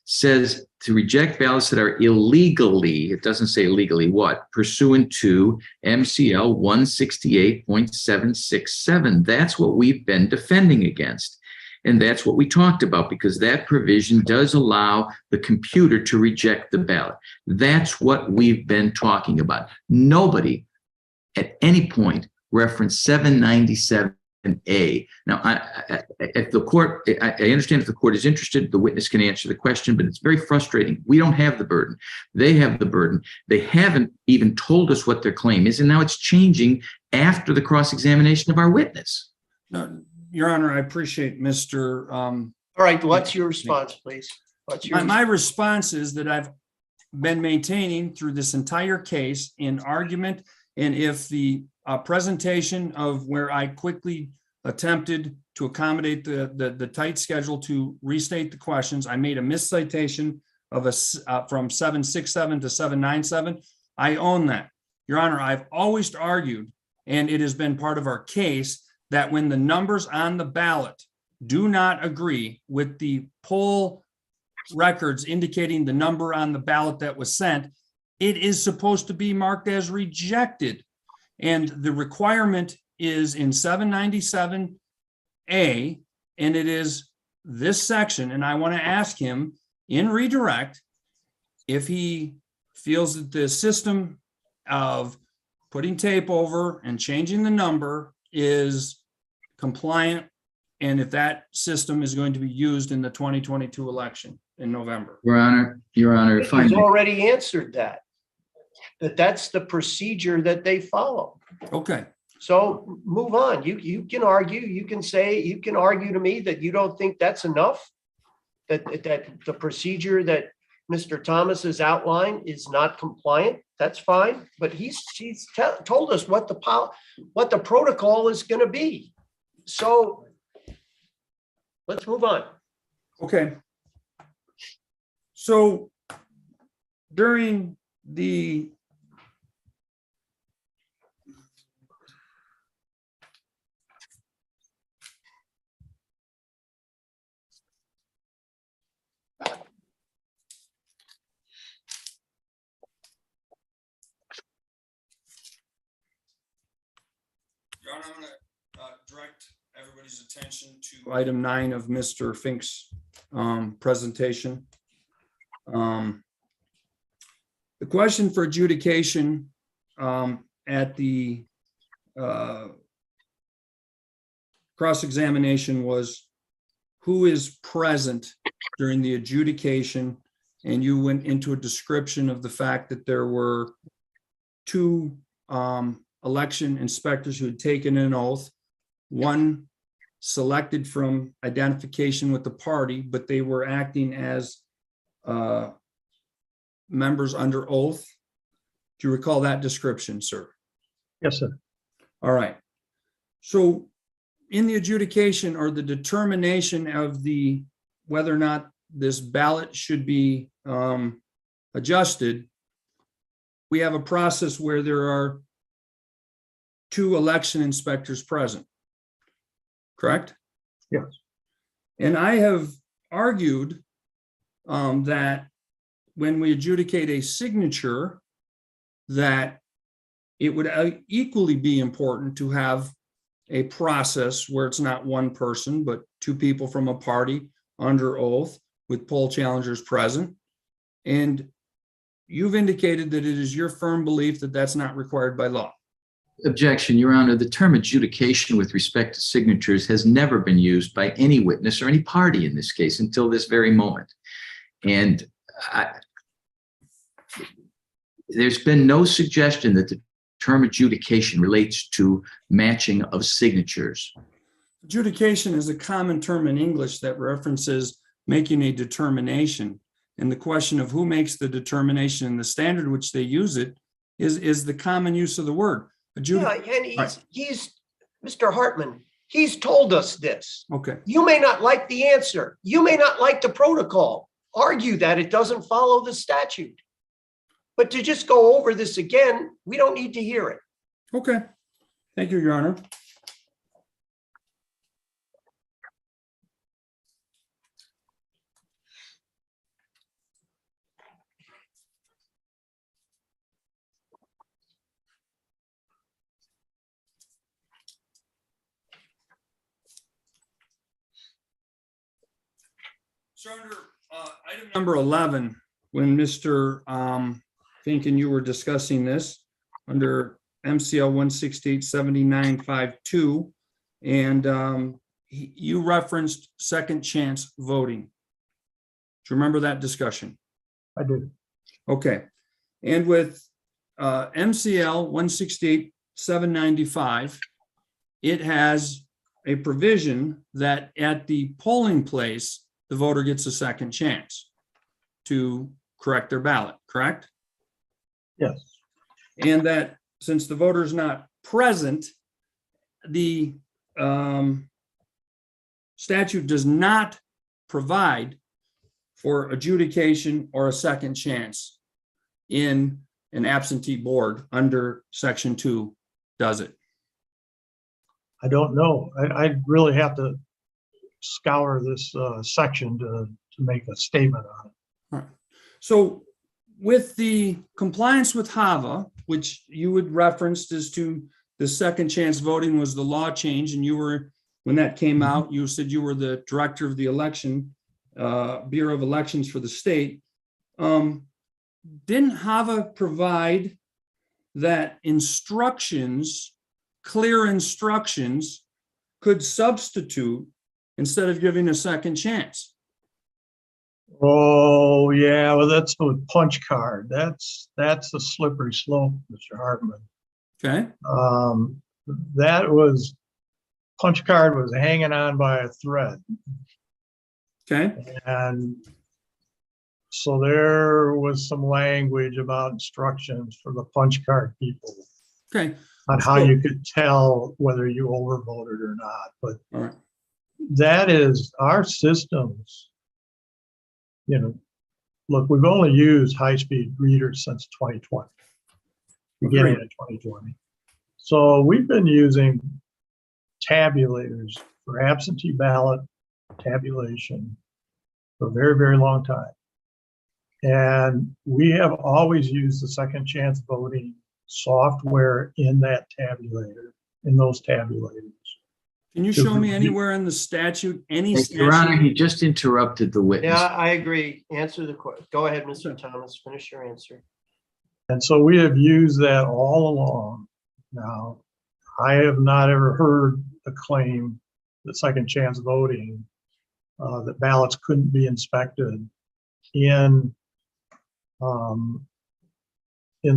says to reject ballots that are illegally, it doesn't say legally what, pursuant to MCL 168.767. That's what we've been defending against. And that's what we talked about, because that provision does allow the computer to reject the ballot. That's what we've been talking about. Nobody at any point referenced 797A. Now, if the court, I understand if the court is interested, the witness can answer the question, but it's very frustrating. We don't have the burden. They have the burden. They haven't even told us what their claim is, and now it's changing after the cross-examination of our witness. No, Your Honor, I appreciate Mr. All right, what's your response, please? My response is that I've been maintaining through this entire case in argument, and if the presentation of where I quickly attempted to accommodate the tight schedule to restate the questions, I made a miscitation of from 767 to 797. I own that. Your Honor, I've always argued, and it has been part of our case, that when the numbers on the ballot do not agree with the poll records indicating the number on the ballot that was sent, it is supposed to be marked as rejected. And the requirement is in 797A, and it is this section. And I want to ask him in redirect if he feels that the system of putting tape over and changing the number is compliant, and if that system is going to be used in the 2022 election in November. Your Honor, if I He's may. already answered that. That's the procedure that they follow. Okay, So move on. You can argue, you can argue to me that you don't think that's enough. That the procedure that Mr. Thomas has outlined is not compliant. That's fine, but he's told us what the protocol is going to be. So let's move on. okay. So during the Your Honor, I'm going to direct everybody's attention to item 9 of Mr. Fink's presentation. The question for adjudication at the cross-examination was, who is present during the adjudication? And you went into a description of the fact that there were 2 election inspectors who had taken an oath, one selected from identification with the party, but they were acting as members under oath. Do you recall that description, sir? Yes, sir. All right. So in the adjudication or the determination of the whether or not this ballot should be adjusted, we have a process where there are 2 election inspectors present, correct? Yes. And I have argued that when we adjudicate a signature, that it would equally be important to have a process where it's not one person, but 2 people from a party under oath with poll challengers present. And you've indicated that it is your firm belief that that's not required by law. Objection, Your Honor. The term adjudication with respect to signatures has never been used by any witness or any party in this case until this very moment. And there's been no suggestion that the term adjudication relates to matching of signatures. Adjudication is a common term in English that references making a determination. And the question of who makes the determination and the standard which they use it is the common use of the word. Yeah, and he's Mr. Hartman, he's told us this. Okay. You may not like the answer. You may not like the protocol. Argue that it doesn't follow the statute. But to just go over this again, we don't need to hear it. Okay. Thank you, Your Honor. So under item number 11, when Mr. Fink and you were discussing this under MCL 1687952, and you referenced second chance voting. Do you remember that discussion? I do. Okay. And with MCL 168-795, it has a provision that at the polling place, the voter gets a second chance to correct their ballot, correct? Yes. And that since the voter is not present, the statute does not provide for adjudication or a second chance in an absentee board under Section 2, does it? I don't know. I really have to scour this section to make a statement on it. All right. So with the compliance with HAVA, which you had referenced as to the second chance voting was the law change, and you were, when that came out, you said you were the director of the election, Bureau of Elections for the state. Didn't HAVA provide that instructions, clear instructions, could substitute instead of giving a second chance? Oh, yeah, well, that's the punch card. That's the slippery slope, Mr. Hartman. Okay, That was, punch card was hanging on by a thread. okay, And so there was some language about instructions for the punch card people okay, on how you could tell whether you overvoted or not. But all right, that is our systems. You know, look, we've only used high-speed readers since 2020, beginning of 2020. So we've been using tabulators for absentee ballot tabulation for a very, very long time. And we have always used the second chance voting software in that tabulator, in those tabulators. can you show me anywhere in the statute, any Your Honor, statute? he just interrupted the witness. Yeah, I agree. Answer the question. Go ahead, Mr. Thomas, finish your answer. And so we have used that all along. Now, I have not ever heard a claim that second chance voting, that ballots couldn't be inspected in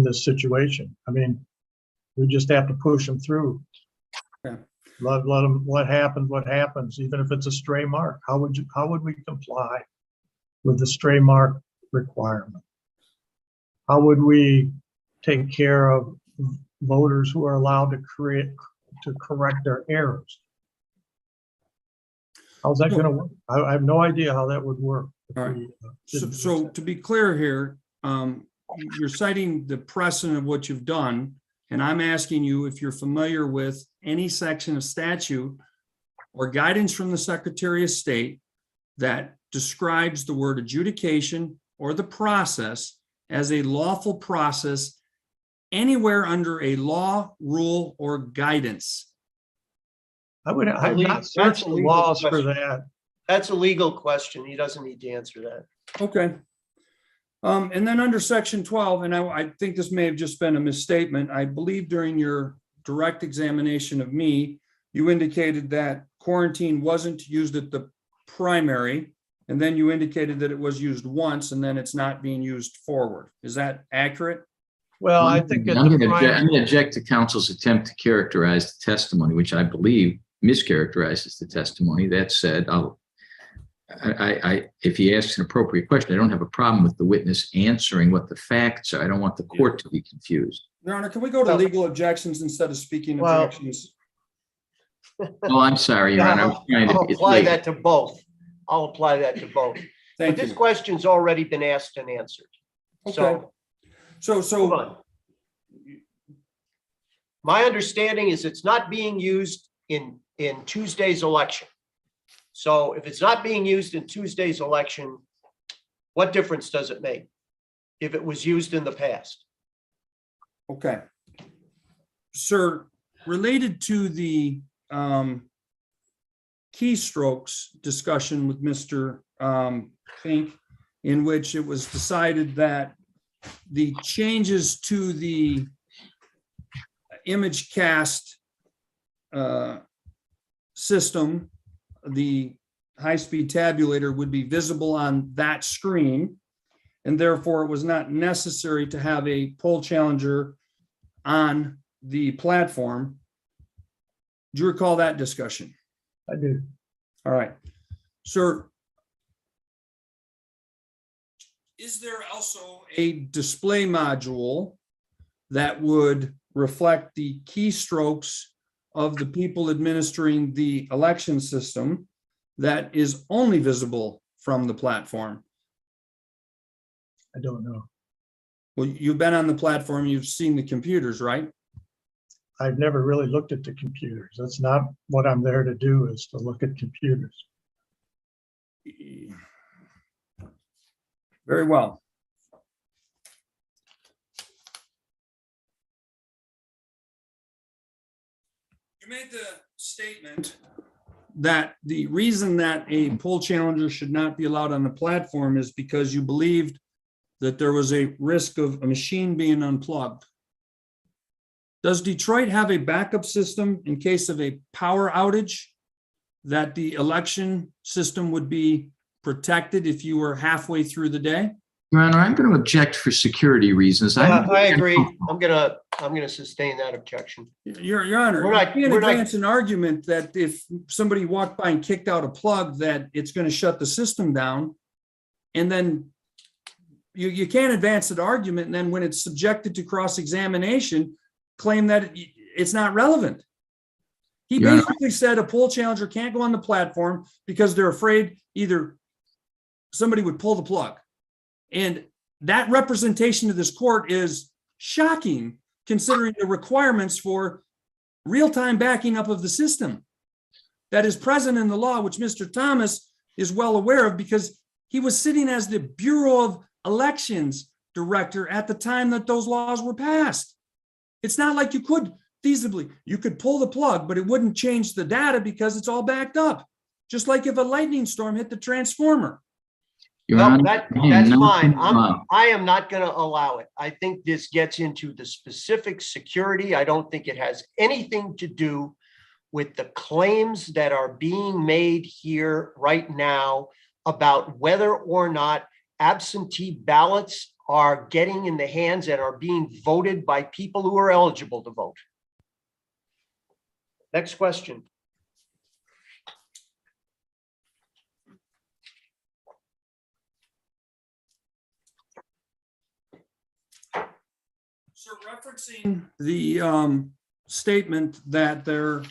this situation. I mean, we just have to push them through. Yeah. Let them, what happens, even if it's a stray mark. How would we comply with the stray mark requirement? How would we take care of voters who are allowed to correct their errors? How's that gonna work? I have no idea how that would work. if All right. we, So, didn't so use that. to be clear here, you're citing the precedent of what you've done, and I'm asking you if you're familiar with any section of statute or guidance from the Secretary of State that describes the word adjudication or the process as a lawful process anywhere under a law, rule, or guidance. I've legal- not that's searched a the legal laws for question. that. That's a legal question. He doesn't need to answer that. Okay. And then under section 12, and I think this may have just been a misstatement. I believe during your direct examination of me, you indicated that quarantine wasn't used at the primary, and then you indicated that it was used once, and then it's not being used forward. Is that accurate? Well, I think I'm going to object to counsel's attempt to characterize the testimony, which I believe mischaracterizes the testimony. That said, if he asks an appropriate question, I don't have a problem with the witness answering what the facts are. I don't want the court to be confused. Your Honor, can we go to legal objections instead of speaking Well- objections? Oh, I'm sorry, Your Honor. I was trying I'll to- it's apply late. that to both. I'll apply that to both. But Thank this you. question's already been asked and answered. Okay. So, So, hold on. My understanding is it's not being used in Tuesday's election. So if it's not being used in Tuesday's election, what difference does it make if it was used in the past? okay. Sir, related to the keystrokes discussion with Mr. Fink, in which it was decided that the changes to the image cast system, the high-speed tabulator, would be visible on that screen, and therefore it was not necessary to have a poll challenger on the platform. Do you recall that discussion? I do. All right. Sir, is there also a display module that would reflect the keystrokes of the people administering the election system that is only visible from the platform? I don't know. Well, you've been on the platform, you've seen the computers, right? I've never really looked at the computers. That's not what I'm there to do, is to look at computers. Very well. You made the statement that the reason that a poll challenger should not be allowed on the platform is because you believed that there was a risk of a machine being unplugged. Does Detroit have a backup system in case of a power outage that the election system would be protected if you were halfway through the day? Your Honor, I'm going to object for security reasons. I agree. I'm gonna sustain that objection. Your Honor, We're you not- can't we're not- advance an argument that if somebody walked by and kicked out a plug, that it's going to shut the system down. And then you can't advance that argument, and then when it's subjected to cross-examination, claim that it's not relevant. He Your Honor. basically said a poll challenger can't go on the platform because they're afraid either somebody would pull the plug. And that representation of this court is shocking, considering the requirements for real-time backing up of the system that is present in the law, which Mr. Thomas is well aware of because he was sitting as the Bureau of Elections director at the time that those laws were passed. It's not like you could feasibly, you could pull the plug, but it wouldn't change the data because it's all backed up. Just like if a lightning storm hit the transformer. Your No, Honor, that's I am not fine. gonna allow- I am not gonna allow it. I think this gets into the specific security. I don't think it has anything to do with the claims that are being made here right now about whether or not absentee ballots are getting in the hands and are being voted by people who are eligible to vote. Next question. So referencing the statement that their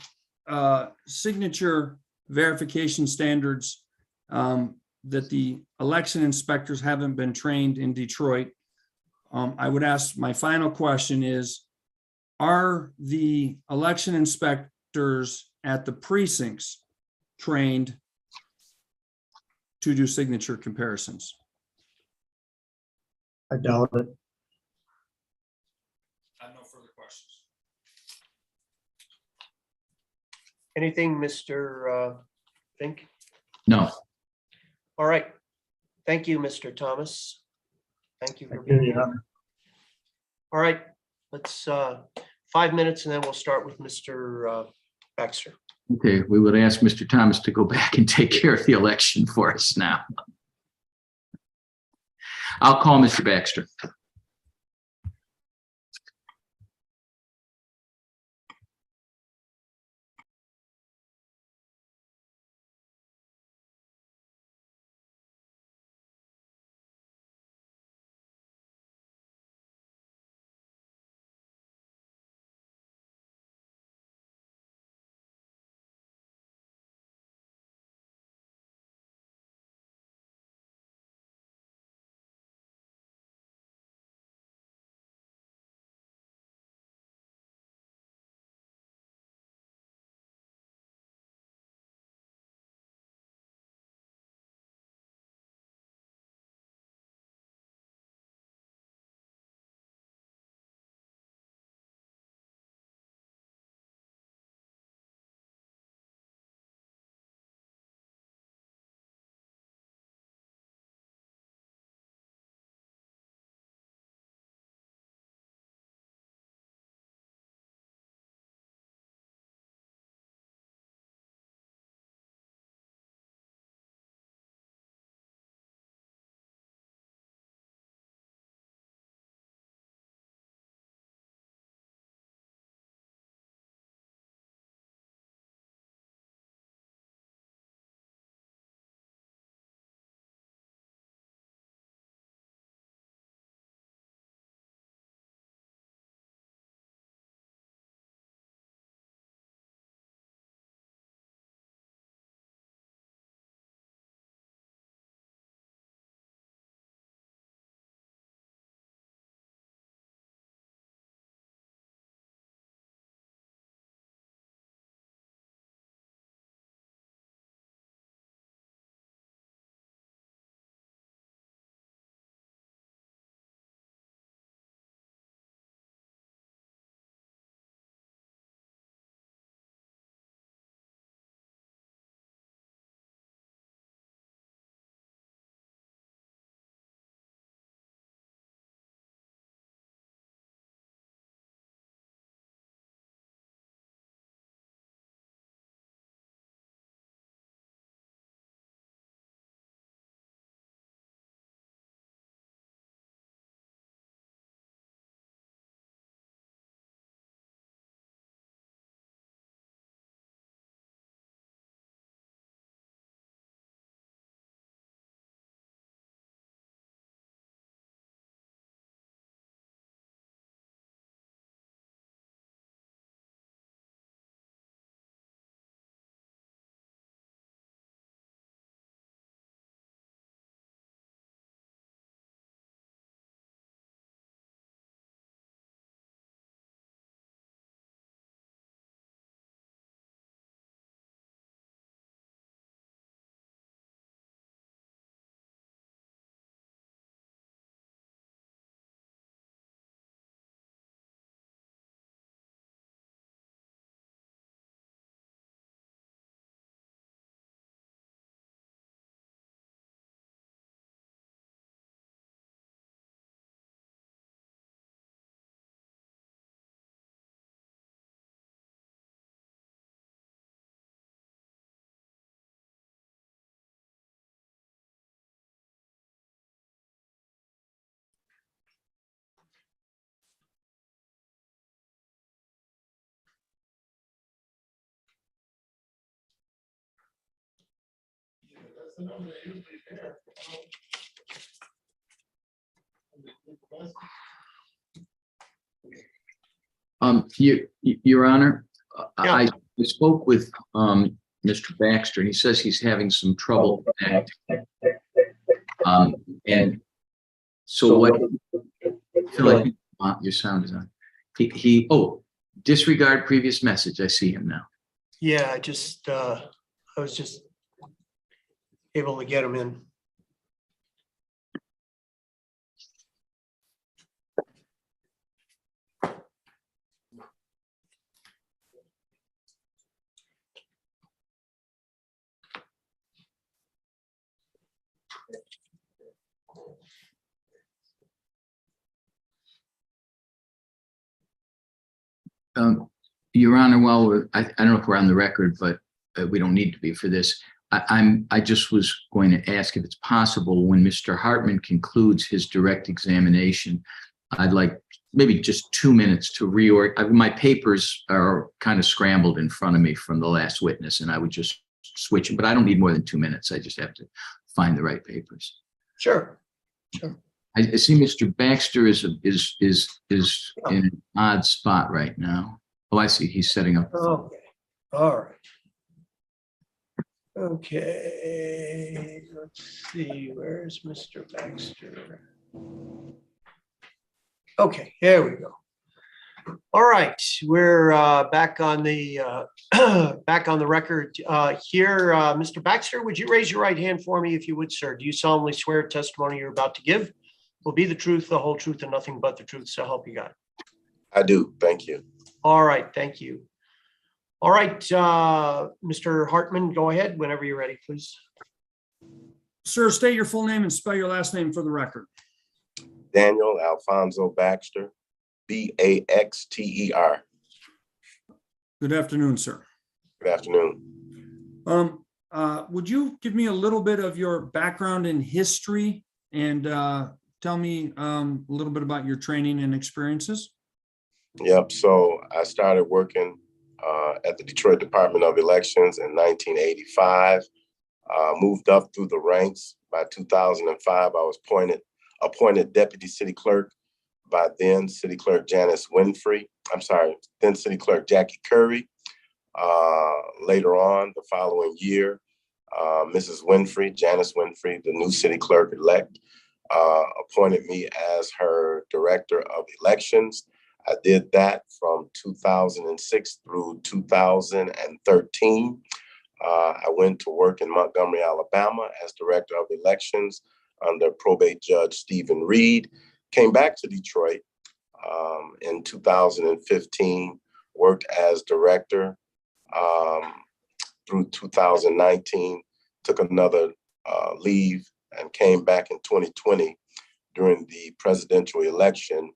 signature verification standards, that the election inspectors haven't been trained in Detroit, I would ask, my final question is, are the election inspectors at the precincts trained to do signature comparisons? I doubt it. I have no further questions. Anything, Mr. Fink? No. All right. Thank you, Mr. Thomas. Thank you for Thank you, being Your here. Honor. All right, let's 5 minutes and then we'll start with Mr. Baxter. Okay, we would ask Mr. Thomas to go back and take care of the election for us now. I'll call Mr. Baxter. Your Honor, Yeah. I spoke with Mr. Baxter, and he says he's having some trouble connecting. And so what? I feel like your sound is on. Disregard previous message. I see him now. Yeah, I was just able to get him in. Your Honor, I don't know if we're on the record, but we don't need to be for this. I just was going to ask if it's possible when Mr. Hartman concludes his direct examination, I'd like maybe just 2 minutes to my papers are kind of scrambled in front of me from the last witness, and I would just switch it, but I don't need more than 2 minutes. I just have to find the right papers. Sure. I see Mr. Baxter is in an odd spot right now. Oh, I see. He's setting up. Okay, all right. Okay, let's see, where's Mr. Baxter? Okay, here we go. All right, we're back on the record here. Mr. Baxter, would you raise your right hand for me if you would, sir? Do you solemnly swear testimony you're about to give will be the truth, the whole truth, and nothing but the truth, so help you God? I do. Thank you. All right, thank you. All right, Mr. Hartman, go ahead whenever you're ready, please. Sir, state your full name and spell your last name for the record. Daniel Alfonso Baxter, Baxter. Good afternoon, sir. Good afternoon. Would you give me a little bit of your background in history and tell me a little bit about your training and experiences? Yep. So I started working at the Detroit Department of Elections in 1985. Moved up through the ranks. By 2005, I was appointed deputy city clerk by then City Clerk Janice Winfrey. Then City Clerk Jackie Curry. Later on, the following year, Mrs. Winfrey, Janice Winfrey, the new city clerk elect, appointed me as her director of elections. I did that from 2006 through 2013. I went to work in Montgomery, Alabama as director of elections under probate judge Stephen Reed. Came back to Detroit in 2015, worked as director through 2019, took another leave and came back in 2020 during the presidential election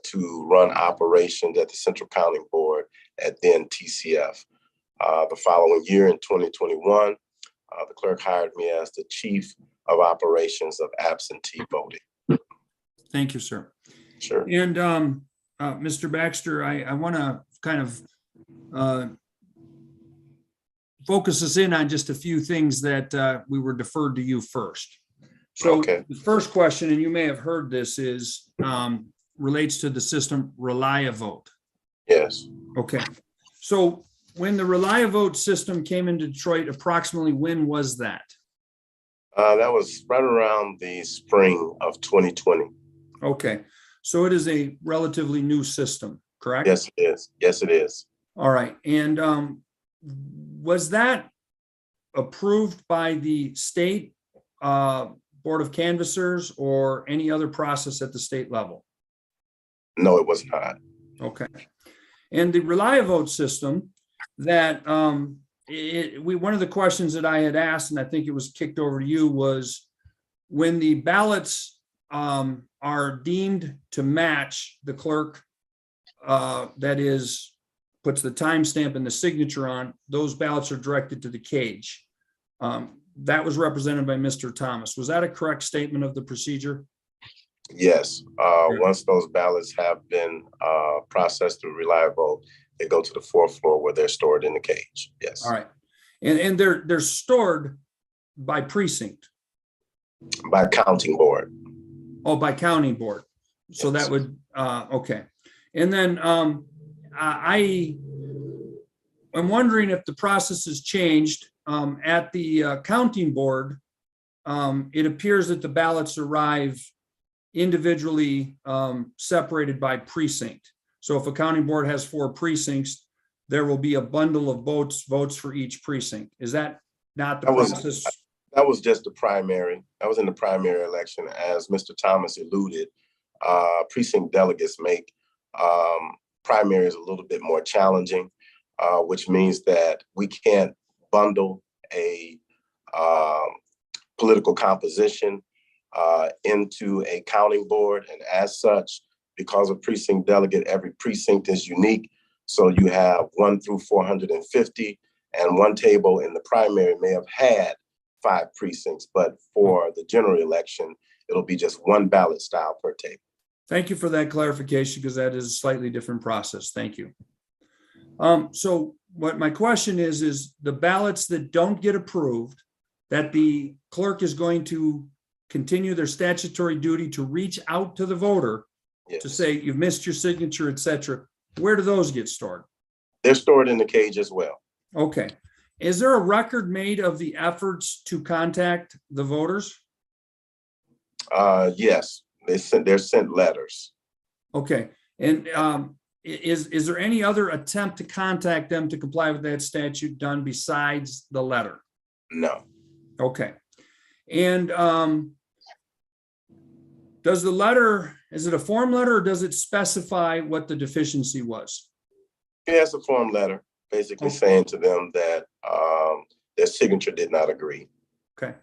to run operations at the Central Counting Board at then TCF. The following year in 2021, the clerk hired me as the chief of operations of absentee voting. Thank you, sir. Sure. And Mr. Baxter, I want to kind of focus us in on just a few things that we were deferred to you first. So Okay. The first question, and you may have heard this, is relates to the system ReliaVote. Yes. Okay. So when the ReliaVote system came into Detroit, approximately when was that? That was right around the spring of 2020. Okay. So it is a relatively new system, correct? Yes, it is. Yes, it is. All right. And was that approved by the state Board of Canvassers or any other process at the state level? No, it was not. Okay. And the ReliaVote system that one of the questions that I had asked, and I think it was kicked over to you, was when the ballots are deemed to match the clerk that is puts the timestamp and the signature on, those ballots are directed to the cage. That was represented by Mr. Thomas. Was that a correct statement of the procedure? Yes. Once those ballots have been processed through ReliaVote, they go to the fourth floor where they're stored in the cage. Yes. All right. And they're stored by precinct? by counting board. Oh, by county board. So Yes. that would, okay. And then I'm wondering if the process has changed. At the counting board, it appears that the ballots arrive individually separated by precinct. So if a county board has 4 precincts, there will be a bundle of votes for each precinct. Is that not the That was- process? That was just the primary. That was in the primary election. As Mr. Thomas alluded, precinct delegates make primaries a little bit more challenging, which means that we can't bundle a political composition into a counting board. And as such, because of precinct delegate, every precinct is unique. So you have 1 through 450, and one table in the primary may have had 5 precincts, but for the general election, it'll be just 1 ballot style per table. Thank you for that clarification, because that is a slightly different process. Thank you. So what my question is the ballots that don't get approved, that the clerk is going to continue their statutory duty to reach out to the voter to Yes. say you've missed your signature, et cetera. Where do those get stored? They're stored in the cage as well. Okay. Is there a record made of the efforts to contact the voters? Yes, they're sent letters. Okay. And is there any other attempt to contact them to comply with that statute done besides the letter? No, Okay. And does the letter, is it a form letter or does it specify what the deficiency was? he has a form letter basically saying to them that their signature did not agree. Okay.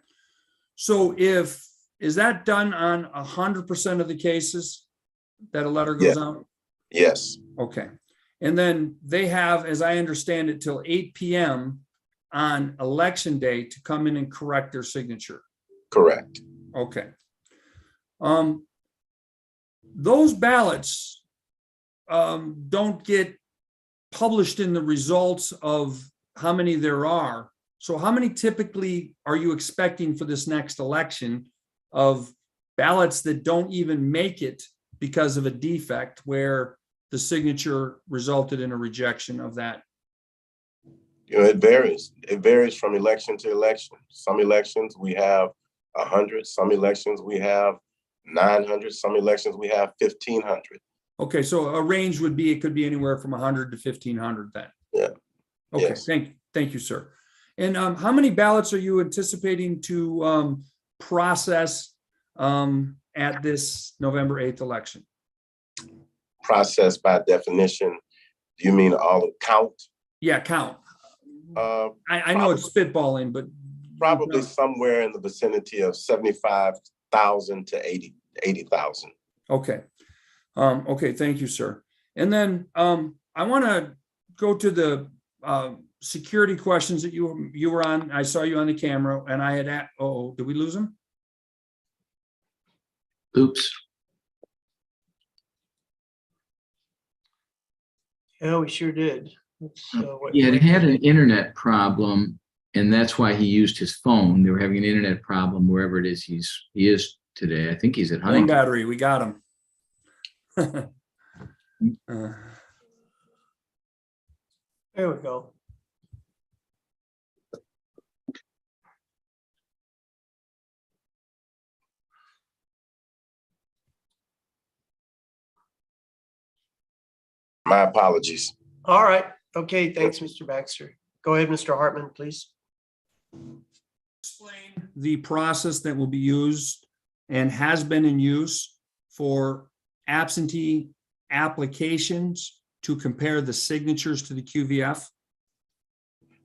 So is that done on 100% of the cases that a letter goes Yeah. out? Yes, Okay. And then they have, as I understand it, till 8 PM on election day to come in and correct their signature. correct. Okay. Those ballots don't get published in the results of how many there are. So how many typically are you expecting for this next election of ballots that don't even make it because of a defect where the signature resulted in a rejection of that? You know, it varies. It varies from election to election. Some elections we have 100, some elections we have 900, some elections we have 1,500. Okay, so a range would be, it could be anywhere from 100 to 1,500 then? Yeah. Okay, Yes. thank you, sir. And how many ballots are you anticipating to process at this November 8th election? Process by definition, do you mean all of count? Yeah, count. Uh, I know it's spitballing, but. Probably somewhere in the vicinity of 75,000 to 80,000. Okay. Okay, thank you, sir. And then I want to go to the security questions that you were on. I saw you on the camera and I had, did we lose him? Oops. Yeah, we sure did. He had had an internet problem, and that's why he used his phone. They were having an internet problem wherever it is he is today. I think he's at Phone Huntington. battery, we got him. There we go. My apologies. All right. Okay, thanks, Mr. Baxter. Go ahead, Mr. Hartman, please. Explain the process that will be used and has been in use for absentee applications to compare the signatures to the QVF?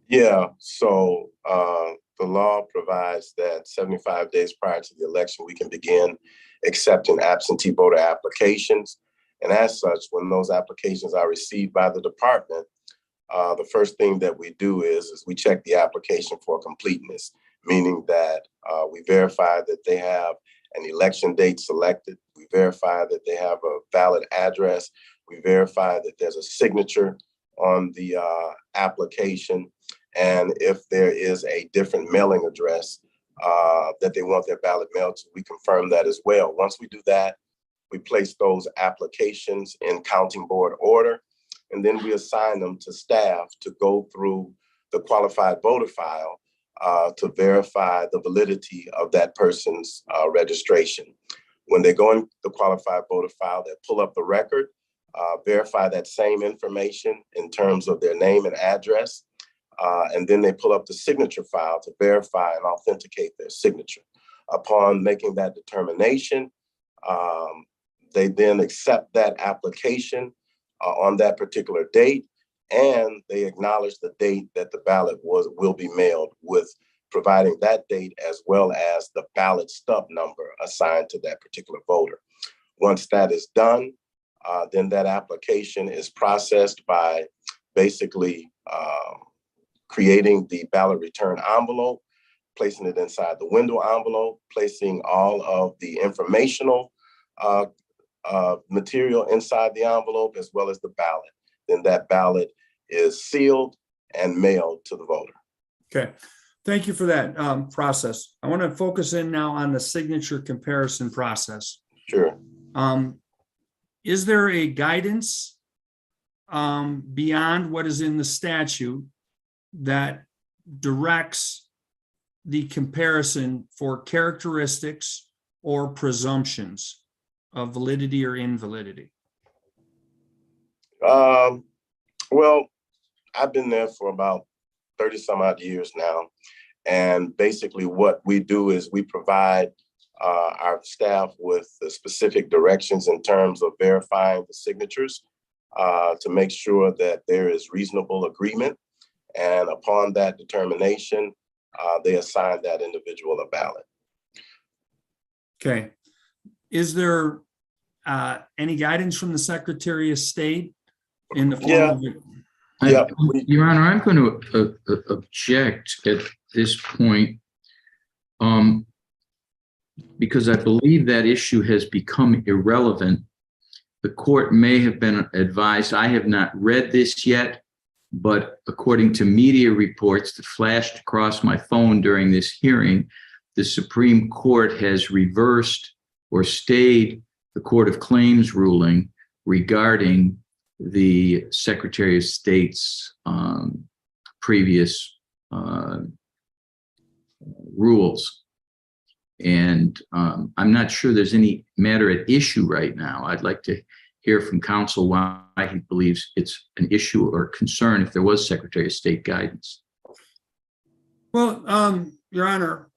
Yeah, so the law provides that 75 days prior to the election, we can begin accepting absentee voter applications. And as such, when those applications are received by the department, the first thing that we do is we check the application for completeness, meaning that we verify that they have an election date selected. We verify that they have a valid address. We verify that there's a signature on the application. And if there is a different mailing address, that they want their ballot mailed to. We confirm that as well. Once we do that, we place those applications in counting board order, and then we assign them to staff to go through the qualified voter file to verify the validity of that person's registration. When they go in the qualified voter file, they pull up the record, verify that same information in terms of their name and address, and then they pull up the signature file to verify and authenticate their signature. Upon making that determination, they then accept that application on that particular date, and they acknowledge the date that the ballot will be mailed, with providing that date as well as the ballot stub number assigned to that particular voter. Once that is done, then that application is processed by basically creating the ballot return envelope, placing it inside the window envelope, placing all of the informational material inside the envelope, as well as the ballot. Then that ballot is sealed and mailed to the voter. Okay, thank you for that process. I want to focus in now on the signature comparison process. Sure. Is there a guidance beyond what is in the statute that directs the comparison for characteristics or presumptions of validity or invalidity? Well, I've been there for about 30 some odd years now. And basically what we do is we provide our staff with the specific directions in terms of verifying the signatures to make sure that there is reasonable agreement. And upon that determination, they assign that individual a ballot. Okay. Is there any guidance from the Secretary of State in the form of? Yeah. Your Honor, I'm going to object at this point because I believe that issue has become irrelevant. The court may have been advised. I have not read this yet, but according to media reports that flashed across my phone during this hearing, the Supreme Court has reversed or stayed the Court of Claims ruling regarding the Secretary of State's previous rules. And I'm not sure there's any matter at issue right now. I'd like to hear from counsel why he believes it's an issue or concern if there was Secretary of State guidance. Well, Your Honor,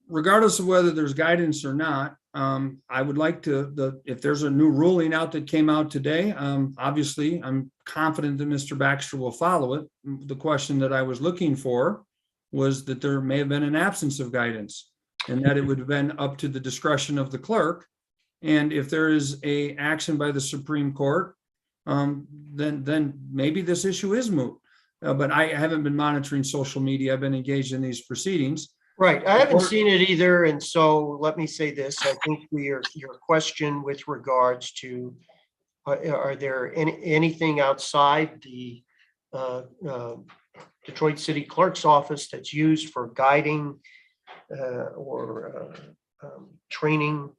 regardless of whether there's guidance or not, I would like to, if there's a new ruling out that came out today, obviously, I'm confident that Mr. Baxter will follow it. The question that I was looking for was that there may have been an absence of guidance and that it would have been up to the discretion of the clerk. And if there is a action by the Supreme Court, then maybe this issue is moot. But I haven't been monitoring social media. I've been engaged in these proceedings. Right. I haven't seen it either. And so let me say this. I think your question with regards to are there anything outside the Detroit City Clerk's office that's used for guiding or training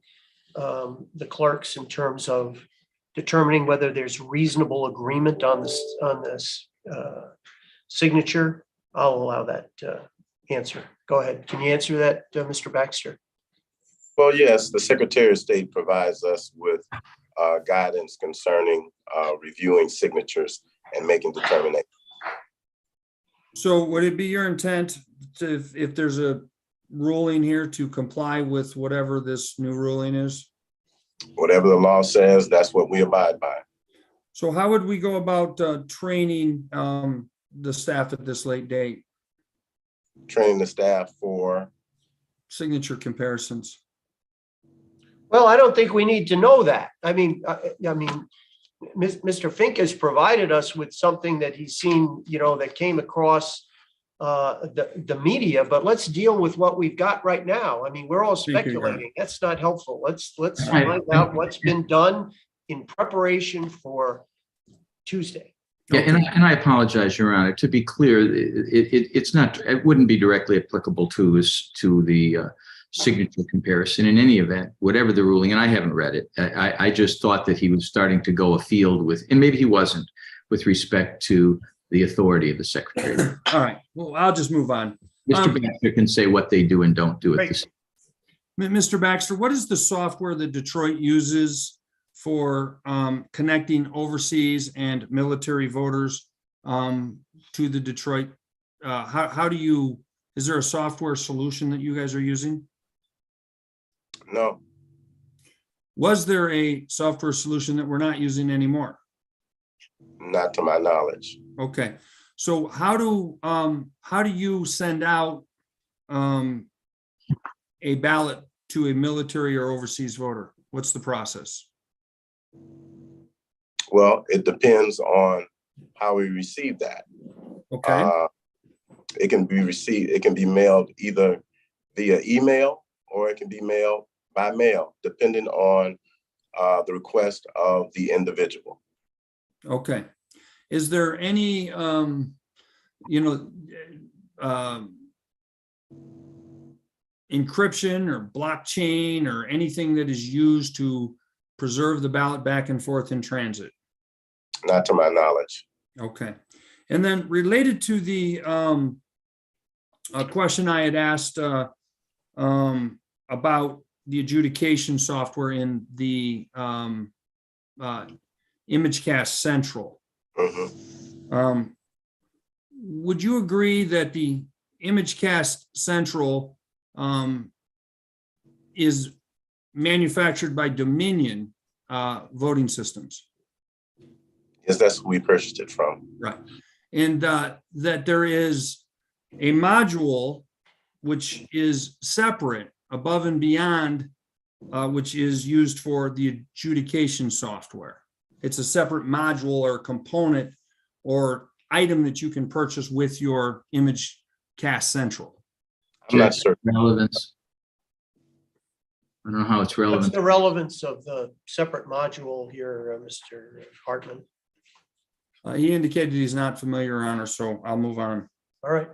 the clerks in terms of determining whether there's reasonable agreement on this signature? I'll allow that answer. Go ahead. Can you answer that, Mr. Baxter? Well, yes, the Secretary of State provides us with guidance concerning reviewing signatures and making determinations. So would it be your intent to, if there's a ruling here, to comply with whatever this new ruling is? Whatever the law says, that's what we abide by. So how would we go about training the staff at this late date? Training the staff for Signature comparisons. Well, I don't think we need to know that. I mean, Mr. Fink has provided us with something that he's seen, that came across the media, but let's deal with what we've got right now. I mean, we're all speculating. That's not helpful. Let's find out what's been done in preparation for Tuesday. Yeah, and I apologize, Your Honor. To be clear, it's not, it wouldn't be directly applicable to the signature comparison in any event, whatever the ruling, and I haven't read it. I just thought that he was starting to go afield with, and maybe he wasn't, with respect to the authority of the secretary. All right, well, I'll just move on. Mr. Baxter can say what they do and don't do at Great. this. Mr. Baxter, what is the software that Detroit uses for connecting overseas and military voters to the Detroit? How do you, is there a software solution that you guys are using? No, Was there a software solution that we're not using anymore? not to my knowledge. Okay, so how do you send out a ballot to a military or overseas voter? What's the process? Well, it depends on how we receive that. Okay, It can be received, it can be mailed either via email or it can be mailed by mail, depending on the request of the individual. okay. Is there any, encryption or blockchain or anything that is used to preserve the ballot back and forth in transit? Not to my knowledge. Okay. And then related to the a question I had asked about the adjudication software in the ImageCast Central. Mhm. Would you agree that the ImageCast Central is manufactured by Dominion Voting Systems? Yes, that's who we purchased it from. Right. And that there is a module which is separate above and beyond, which is used for the adjudication software. It's a separate module or component or item that you can purchase with your ImageCast Central. I'm not certain. Relevance. I don't know how it's What's relevant. the relevance of the separate module here, Mr. Hartman? He indicated he's not familiar, Your Honor, so I'll move on. All right.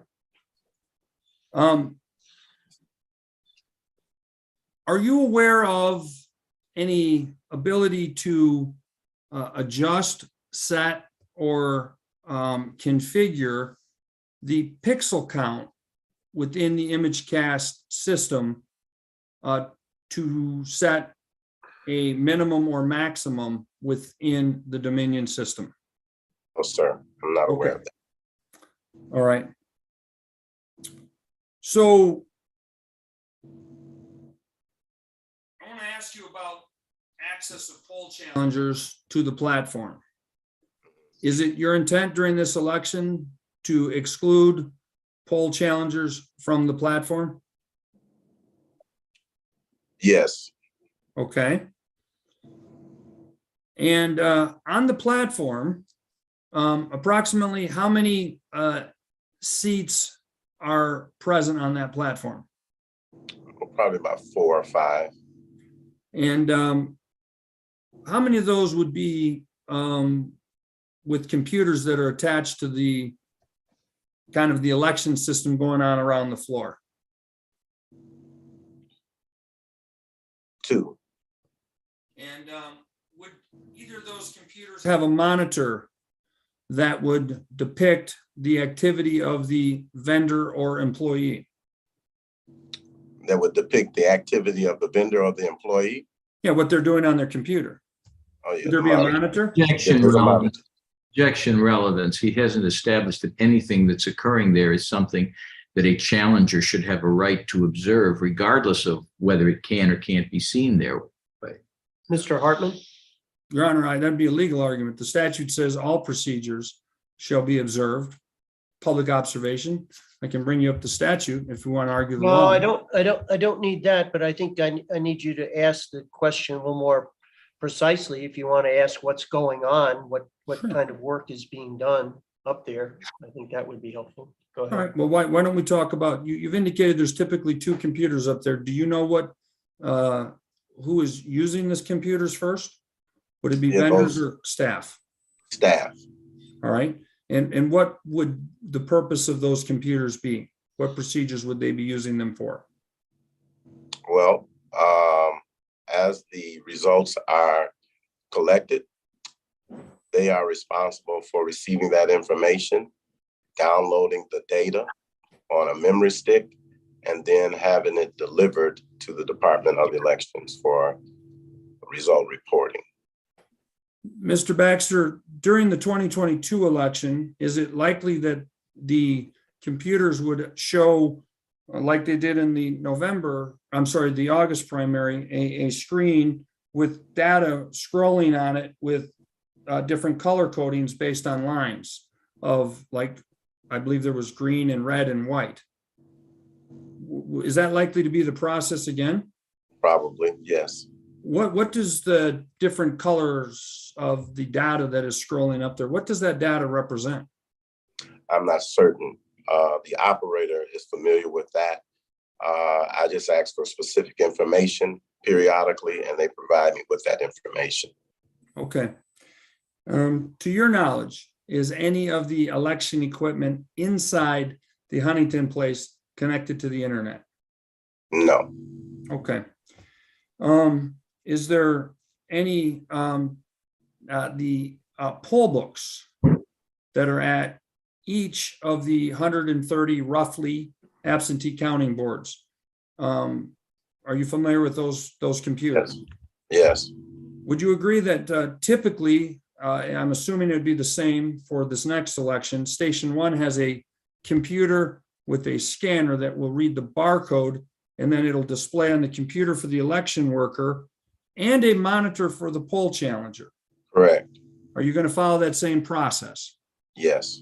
Are you aware of any ability to adjust, set, or configure the pixel count within the ImageCast system to set a minimum or maximum within the Dominion system? No, sir. I'm not aware of that. All right. So I want to ask you about access of poll challengers to the platform. Is it your intent during this election to exclude poll challengers from the platform? Yes, Okay. And on the platform, approximately how many seats are present on that platform? probably about 4 or 5. And how many of those would be with computers that are attached to the kind of the election system going on around the floor? 2. And would either of those computers have a monitor that would depict the activity of the vendor or employee? That would depict the activity of the vendor or the employee. Yeah, what they're doing on their computer. Oh, yeah. Would there be a monitor? Objection There's a relevance. Objection relevance. He hasn't established that anything that's occurring there is something that a challenger should have a right to observe, regardless of whether it can or can't be seen there. Mr. Hartman? Your Honor, that'd be a legal argument. The statute says all procedures shall be observed, public observation. I can bring you up the statute if you want to argue the No, law. I don't need that, but I think I need you to ask the question a little more precisely. If you want to ask what's going on, what Sure. kind of work is being done up there, I think that would be helpful. Go All ahead. right, well, why don't we talk about, you've indicated there's typically 2 computers up there. Do you know what, who is using this computers first? Would it be Yeah, vendors both. or staff? Staff. All right. And what would the purpose of those computers be? What procedures would they be using them for? Well, as the results are collected, they are responsible for receiving that information, downloading the data on a memory stick, and then having it delivered to the Department of Elections for result reporting. Mr. Baxter, during the 2022 election, is it likely that the computers would show, like they did in the the August primary, a screen with data scrolling on it with different color codings based on lines of, like, I believe there was green and red and white. Is that likely to be the process again? Probably, yes. What does the different colors of the data that is scrolling up there, what does that data represent? I'm not certain. The operator is familiar with that. I just ask for specific information periodically, and they provide me with that information. Okay. To your knowledge, is any of the election equipment inside the Huntington Place connected to the internet? No, Okay. Is there any, the poll books that are at each of the 130 roughly absentee counting boards? Are you familiar with those computers? yes, Would you agree that typically, I'm assuming it would be the same for this next election, Station 1 has a computer with a scanner that will read the barcode, and then it'll display on the computer for the election worker and a monitor for the poll challenger. correct, Are you going to follow that same process? yes,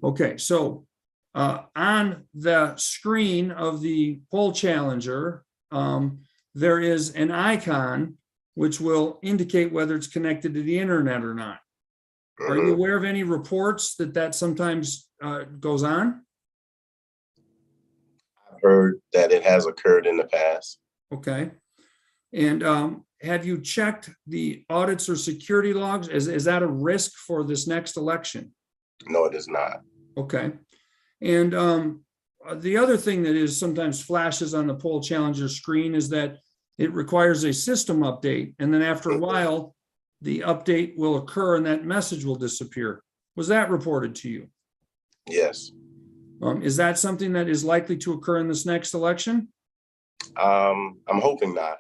Okay, so on the screen of the poll challenger, there is an icon which will indicate whether it's connected to the internet or not. Are you Mhm. aware of any reports that sometimes goes on? I've heard that it has occurred in the past. Okay. And have you checked the audits or security logs? Is that a risk for this next election? No, it is not. Okay. And the other thing that is sometimes flashes on the poll challenger screen is that it requires a system update. And then after a while, the update will occur and that message will disappear. Was that reported to you? Yes. Is that something that is likely to occur in this next election? I'm hoping not.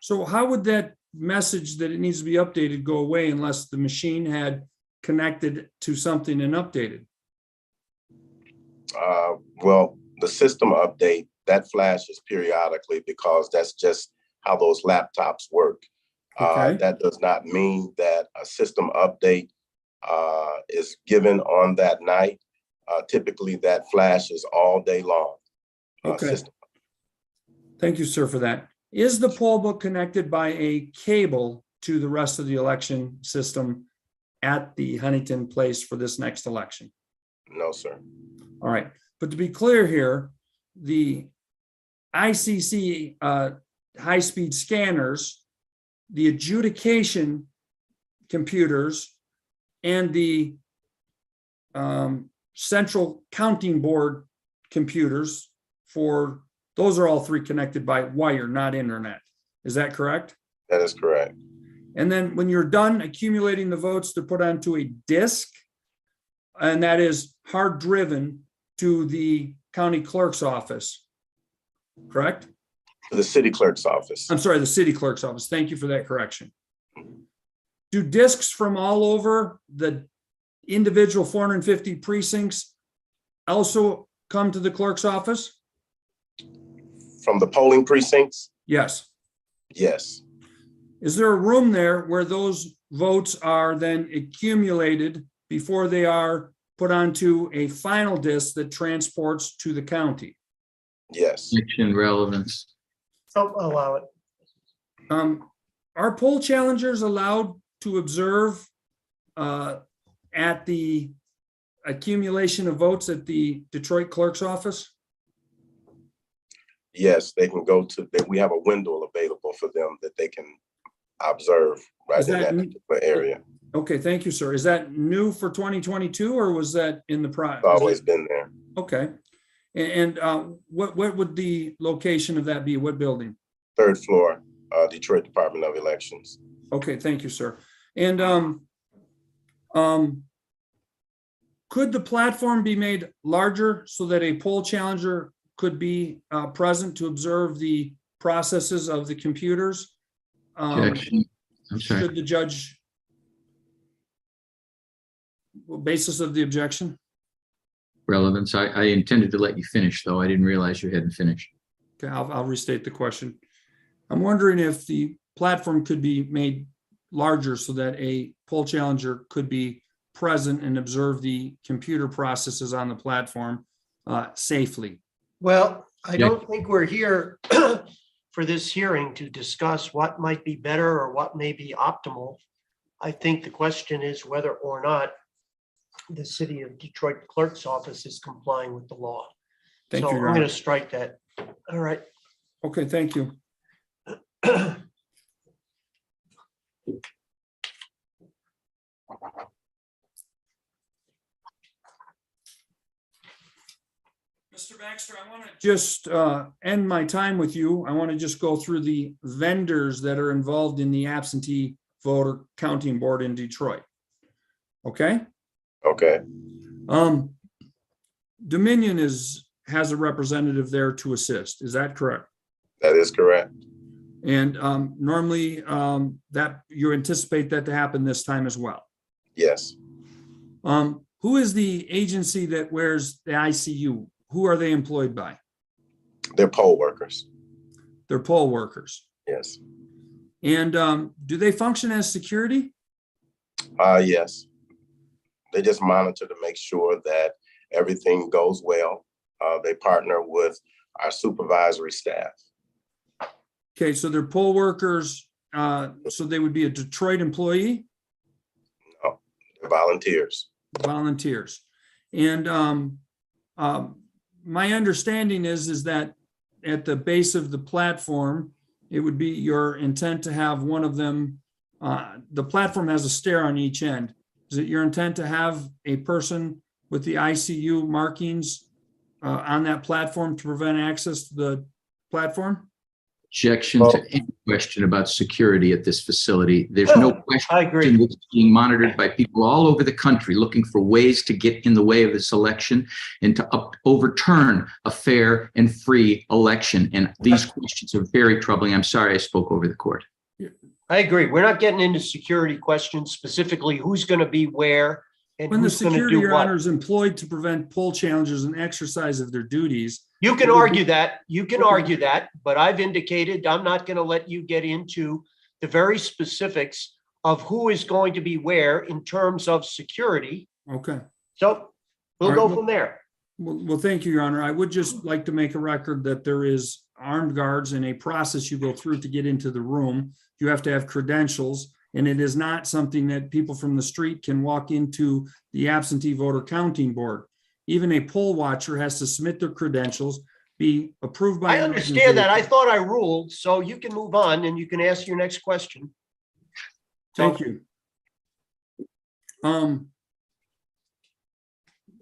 So how would that message that it needs to be updated go away unless the machine had connected to something and updated? Well, the system update, that flashes periodically because that's just how those laptops work. Okay. That does not mean that a system update is given on that night. Typically, that flashes all day long. Okay. Thank you, sir, for that. Is the poll book connected by a cable to the rest of the election system at the Huntington Place for this next election? No, sir. All right. But to be clear here, the ICC high-speed scanners, the adjudication computers, and the central counting board computers those are all three connected by wire, not internet. Is that correct? That is correct. And then when you're done accumulating the votes, they're put onto a disk, and that is hard driven to the county clerk's office, correct? The city clerk's office. I'm sorry, the city clerk's office. Thank you for that correction. Do disks from all over the individual 450 precincts also come to the clerk's office? From the polling precincts? Yes. Yes. Is there a room there where those votes are then accumulated before they are put onto a final disc that transports to the county? Yes. Election relevance. I'll allow it. Are poll challengers allowed to observe at the accumulation of votes at the Detroit clerk's office? Yes, they can go to, we have a window available for them that they can observe right Is in that that- particular area. Okay, thank you, sir. Is that new for 2022 or was that in the prior? It's always been there. Okay. And what would the location of that be? What building? 3rd floor, Detroit Department of Elections. Okay, thank you, sir. And could the platform be made larger so that a poll challenger could be present to observe the processes of the computers? Objection. I'm sorry. Should the judge, basis of the objection? Relevance. I intended to let you finish, though. I didn't realize you hadn't finished. Okay, I'll restate the question. I'm wondering if the platform could be made larger so that a poll challenger could be present and observe the computer processes on the platform safely. Well, I don't think we're here for this hearing to discuss what might be better or what may be optimal. I think the question is whether or not the city of Detroit clerk's office is complying with the law. Thank So you, Your I'm going Honor. to strike that. All right. Okay, thank you. Mr. Baxter, I want to just end my time with you. I want to just go through the vendors that are involved in the absentee voter counting board in Detroit. Okay? Okay, Dominion has a representative there to assist. Is that correct? that is correct. And normally that you anticipate that to happen this time as well. Yes, Who is the agency that wears the ICU? Who are they employed by? they're poll workers. They're poll workers. Yes, And do they function as security? yes. They just monitor to make sure that everything goes well. They partner with our supervisory staff. Okay, so they're poll workers. So they would be a Detroit employee, They're volunteers. volunteers. And my understanding is that at the base of the platform, it would be your intent to have one of them. The platform has a stair on each end. Is it your intent to have a person with the ICU markings on that platform to prevent access to the platform? Objection to any question about security at this facility. There's no question. I agree. It's being monitored by people all over the country looking for ways to get in the way of this election and to overturn a fair and free election. And these questions are very troubling. I'm sorry I spoke over the court. I agree. We're not getting into security questions, specifically who's going to be where and When the who's going to security, do Your what. Honor, is employed to prevent poll challengers and exercise of their duties. You can it would argue be- that, you can argue that, but I've indicated I'm not going to let you get into the very specifics of who is going to be where in terms of security. Okay. So we'll All right, go well- from there. Well, thank you, Your Honor. I would just like to make a record that there is armed guards and a process you go through to get into the room. You have to have credentials, and it is not something that people from the street can walk into the absentee voter counting board. Even a poll watcher has to submit their credentials, be approved by. I an understand that. I organization. thought I ruled, so you can move on and you can ask your next question. Thank you.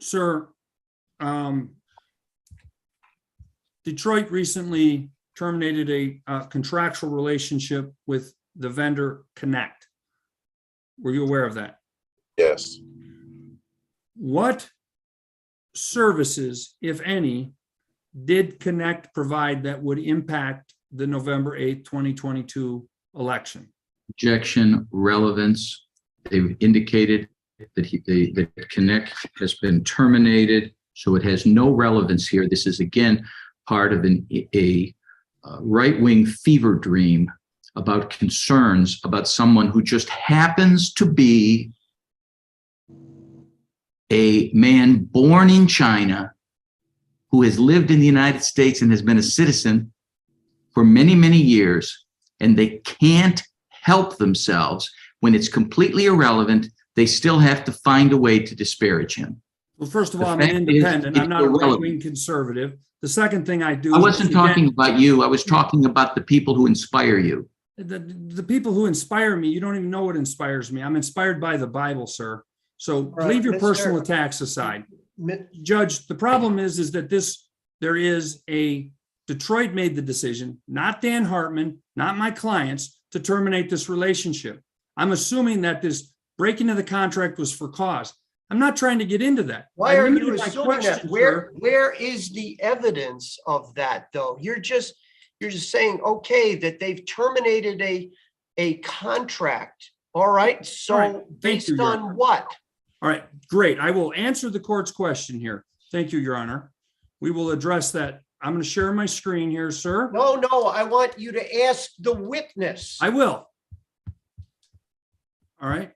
Sir, Detroit recently terminated a contractual relationship with the vendor Connect. Were you aware of that? Yes, What services, if any, did Connect provide that would impact the November 8th, 2022 election? Objection, relevance. They've indicated that that Connect has been terminated, so it has no relevance here. This is again part of a right-wing fever dream about concerns about someone who just happens to be a man born in China who has lived in the United States and has been a citizen for many, many years, and they can't help themselves. When it's completely irrelevant, they still have to find a way to disparage him. Well, first of The all, I'm an fact is, independent. I'm it's not a irrelevant. right-wing conservative. The second thing I do. I is wasn't again- talking about you. I was talking about the people who inspire you. the people who inspire me, you don't even know what inspires me. I'm inspired by the Bible, sir. So right, leave your Mr. personal attacks aside. Mi- Judge, the problem is that there is Detroit made the decision, not Dan Hartman, not my clients, to terminate this relationship. I'm assuming that this breaking of the contract was for cause. I'm not trying to get into that. Why I are you limited my assuming that? question, sir. Where is the evidence of that, though? You're just saying, okay, that they've terminated a contract. All right, All so right, thank based you, Your on Honor. what? All right, great. I will answer the court's question here. Thank you, Your Honor. We will address that. I'm going to share my screen here, sir. No, I want you to ask the witness. I will. All right.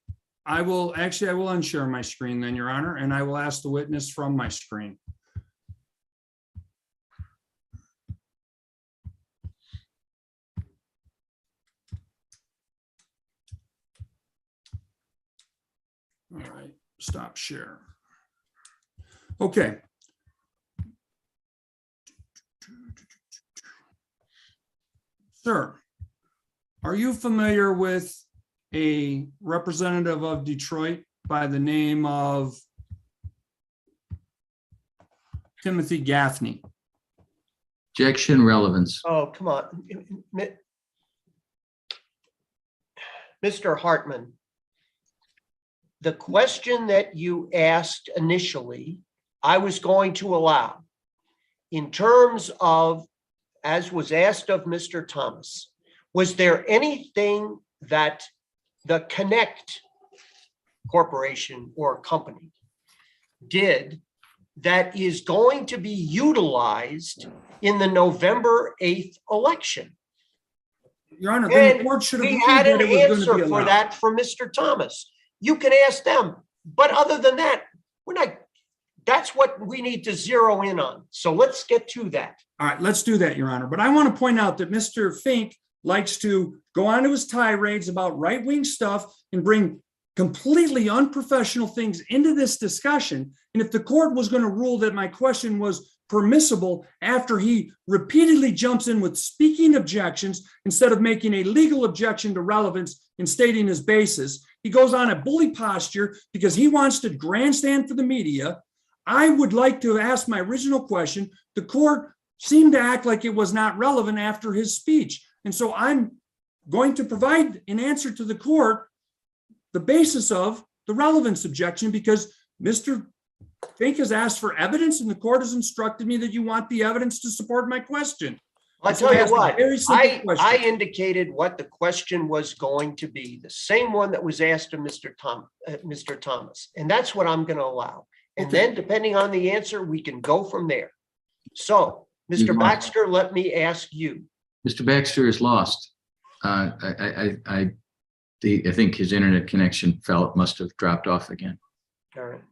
I will unshare my screen then, Your Honor, and I will ask the witness from my screen. All right, stop share. Okay. Sir, are you familiar with a representative of Detroit by the name of Timothy Gaffney? Objection, relevance. Oh, come on. Mr. Hartman, the question that you asked initially, I was going to allow in terms of, as was asked of Mr. Thomas, was there anything that the Connect Corporation or company did that is going to be utilized in the November 8th election? Your Honor, then the And court should have we ruled had that an it was going to answer be for allowed. that from Mr. Thomas. You can ask them, but other than that, we're not, that's what we need to zero in on. So let's get to that. All right, let's do that, Your Honor. But I want to point out that Mr. Fink likes to go on to his tirades about right-wing stuff and bring completely unprofessional things into this discussion. And if the court was going to rule that my question was permissible after he repeatedly jumps in with speaking objections instead of making a legal objection to relevance and stating his basis, he goes on a bully posture because he wants to grandstand for the media. I would like to ask my original question. The court seemed to act like it was not relevant after his speech. And so I'm going to provide an answer to the court, the basis of the relevance objection, because Mr. Fink has asked for evidence and the court has instructed me that you want the evidence to support my question. I'll So tell you ask a what, very simple question. I indicated what the question was going to be, the same one that was asked of Mr. Thomas. And that's what I'm going to allow. And Okay. then depending on the answer, we can go from there. So, Mr. You- Baxter, let me ask you. Mr. Baxter is lost. I think his internet connection must have dropped off again. All right.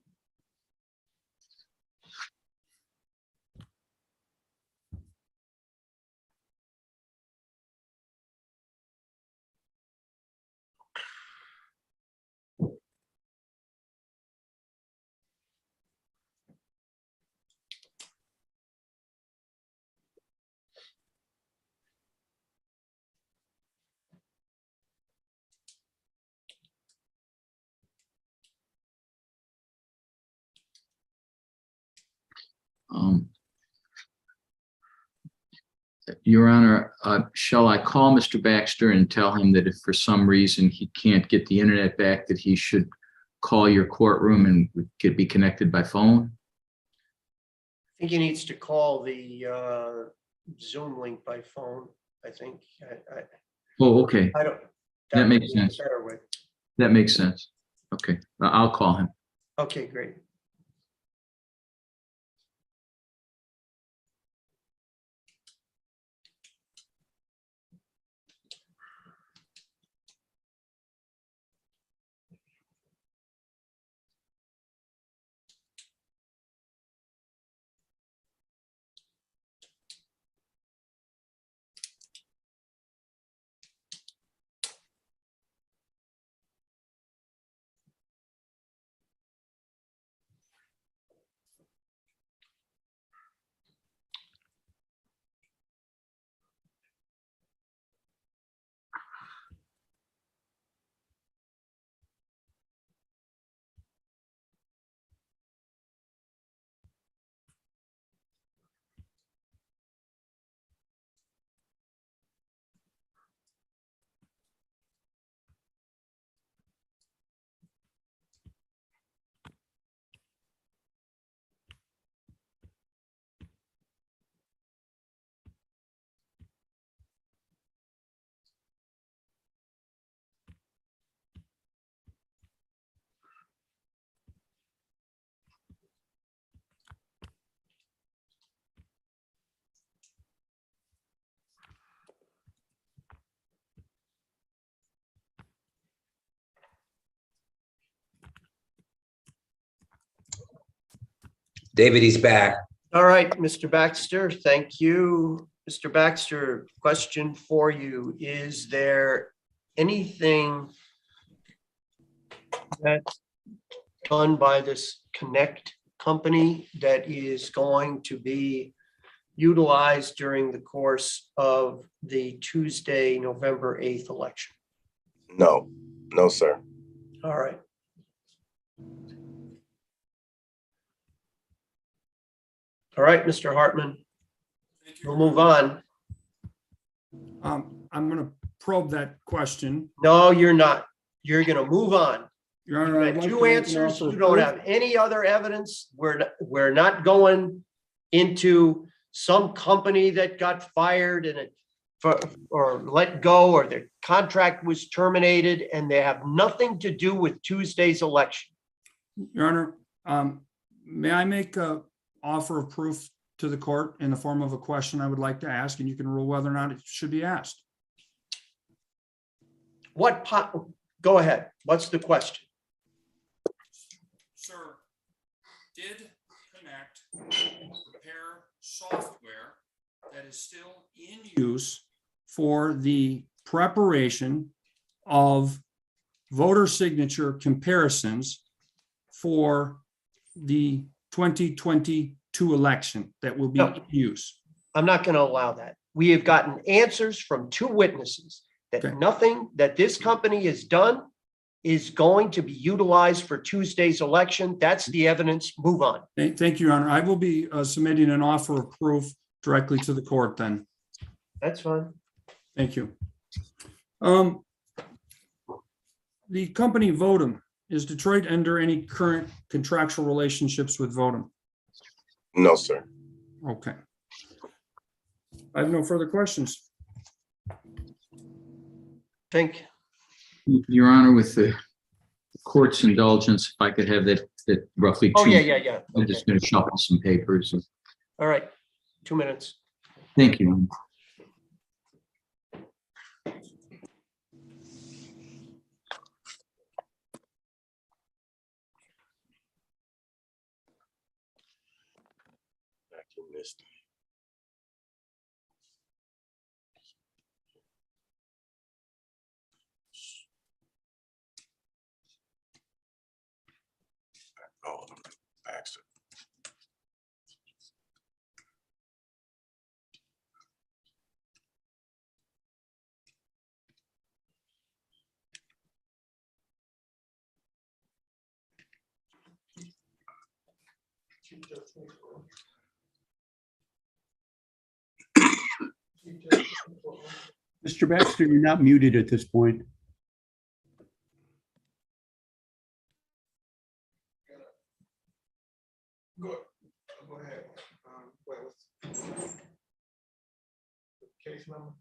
Your Honor, shall I call Mr. Baxter and tell him that if for some reason he can't get the internet back, that he should call your courtroom and we could be connected by phone? I think he needs to call the Zoom link by phone, I think. Oh, okay. I don't. That makes would be a sense. better way. That makes sense. Okay, I'll call him. Okay, great. David, he's back. All right, Mr. Baxter, thank you. Mr. Baxter, question for you. Is there anything that's done by this Connect company that is going to be utilized during the course of the Tuesday, November 8th election? No, no, sir. All right. All right, Mr. Hartman, we'll move on. I'm going to probe that question. No, you're not. You're going to move on. Your You Honor, I'd had like to two make an answers. offer You of don't proof. have any other evidence. We're not going into some company that got fired and or let go, or their contract was terminated, and they have nothing to do with Tuesday's election. Your Honor, may I make a offer of proof to the court in the form of a question I would like to ask, and you can rule whether or not it should be asked? Go ahead. What's the question? Sir, did Connect prepare software that is still in use for the preparation of voter signature comparisons for the 2022 election that will be No. in use? I'm not going to allow that. We have gotten answers from two witnesses that Okay. nothing that this company has done is going to be utilized for Tuesday's election. That's the evidence. Move on. Thank you, Your Honor. I will be submitting an offer of proof directly to the court then. That's fine. Thank you. The company Votum, is Detroit under any current contractual relationships with Votum? No, sir. Okay. I have no further questions. Think. Your Honor, with the court's indulgence, if I could have that roughly Oh, two. yeah. I'm Okay. just going to shuffle some papers. All right. 2 minutes. Thank you. Vacuum this. Oh, Baxter. Mr. Baxter, you're not muted at this point. Go ahead. Case number?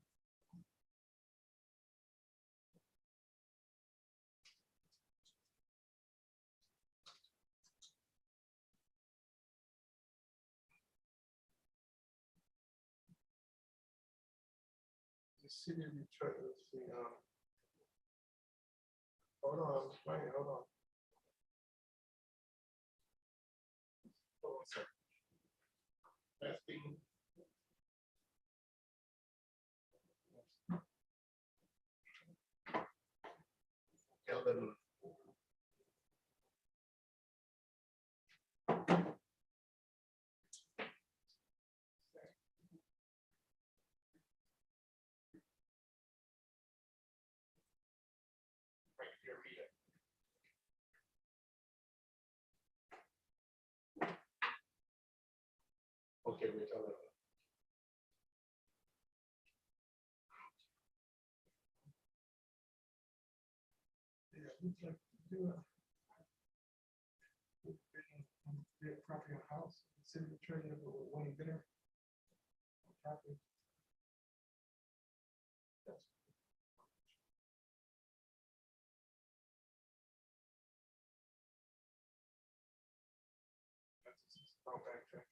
The city of Detroit, let's see, hold on, wait, hold on. Hold on a second. That's the. Okay, we're talking. Yeah, we'd like to do a property on house, city attorney of Wayne Bidder. Property. I'll backtrack.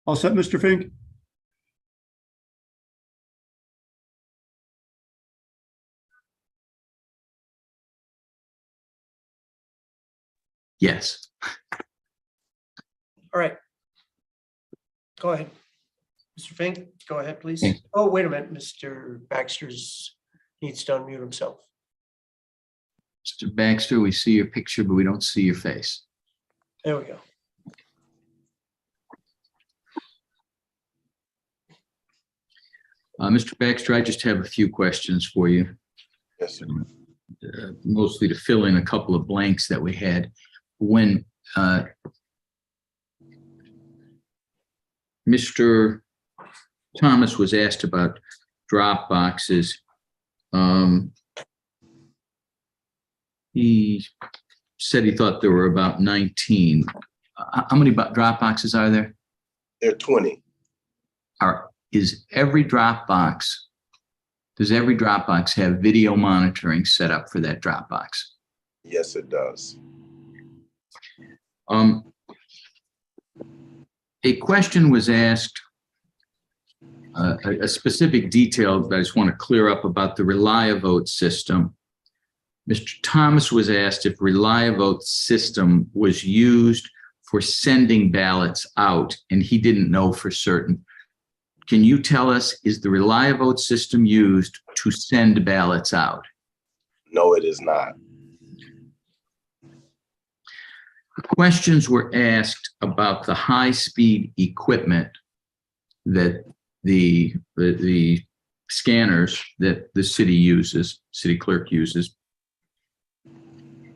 All set, Mr. Fink? Yes. All right. Go ahead. Mr. Fink, go ahead, please. Okay. Oh, wait a minute, Mr. Baxter's needs to unmute himself. Mr. Baxter, we see your picture, but we don't see your face. There we go. Mr. Baxter, I just have a few questions for you, Yes, sir. mostly to fill in a couple of blanks that we had. When Mr. Thomas was asked about drop boxes, he said he thought there were about 19. How many drop boxes are there? There are 20. Does every Dropbox have video monitoring set up for that Dropbox? Yes, it does. A question was asked, a specific detail that I just want to clear up about the ReliaVote system. Mr. Thomas was asked if ReliaVote system was used for sending ballots out, and he didn't know for certain. Can you tell us, is the ReliaVote system used to send ballots out? No, it is not. Questions were asked about the high-speed equipment that the scanners that the city clerk uses,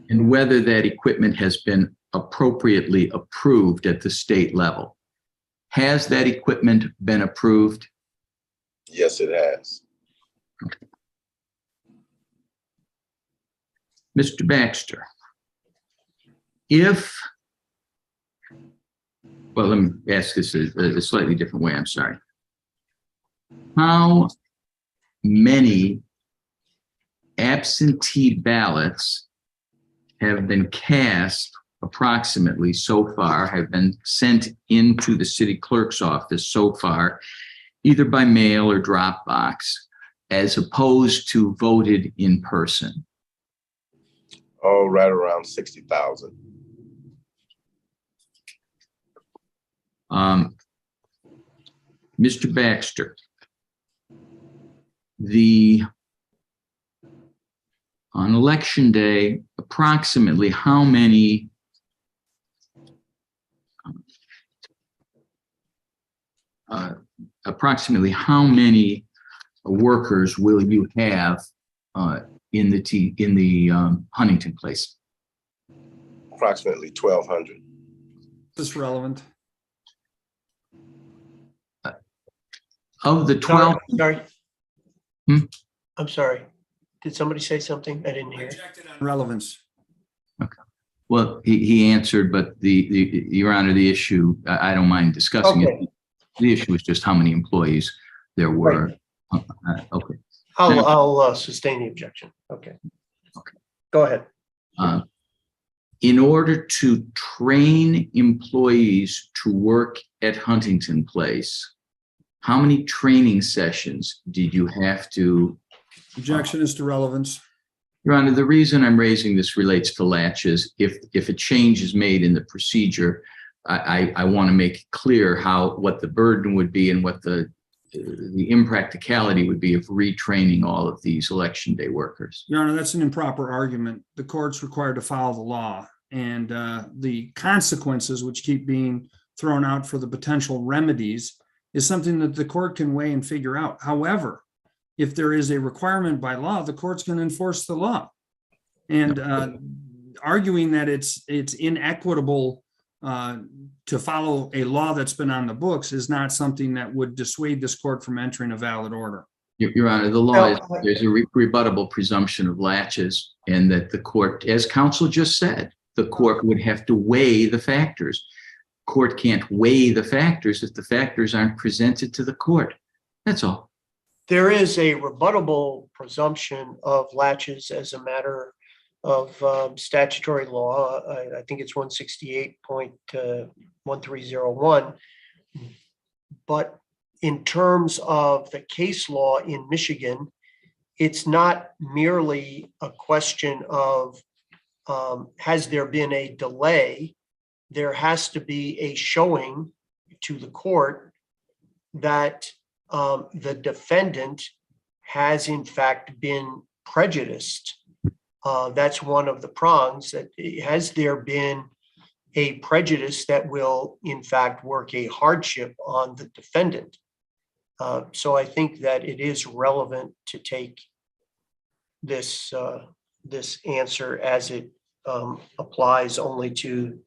and whether that equipment has been appropriately approved at the state level. Has that equipment been approved? Yes, it has. Mr. Baxter, well, let me ask this a slightly different way, I'm sorry. How many absentee ballots have been cast approximately so far, have been sent into the city clerk's office so far, either by mail or Dropbox, as opposed to voted in person? Oh, right around 60,000. Mr. Baxter, on election day, approximately how many workers will you have in the Huntington place? Approximately 1,200. Is this relevant? Of the 12, Sorry. Hmm? I'm sorry. Did somebody say something? I didn't hear. Rejected on relevance. well, he answered, but Your Honor, the issue, I don't mind discussing Okay. it. The issue is just how many employees there were. Okay. I'll sustain the objection. Okay. Go ahead. In order to train employees to work at Huntington Place, how many training sessions did you have to? Objection is to relevance. Your Honor, the reason I'm raising this relates to latches. If a change is made in the procedure, I want to make it clear what the burden would be and what the impracticality would be of retraining all of these election day workers. Your Honor, that's an improper argument. The court's required to follow the law, and the consequences which keep being thrown out for the potential remedies is something that the court can weigh and figure out. However, if there is a requirement by law, the court's going to enforce the law. And arguing that it's inequitable to follow a law that's been on the books is not something that would dissuade this court from entering a valid order. Your Honor, the law is there's a rebuttable presumption of latches, and that the court, as counsel just said, the court would have to weigh the factors. Court can't weigh the factors if the factors aren't presented to the court. That's all. There is a rebuttable presumption of latches as a matter of statutory law. I think it's 168.1301. But in terms of the case law in Michigan, it's not merely a question of has there been a delay? There has to be a showing to the court that the defendant has in fact been prejudiced. That's one of the prongs. That has there been a prejudice that will in fact work a hardship on the defendant? So I think that it is relevant to take this answer as it applies only to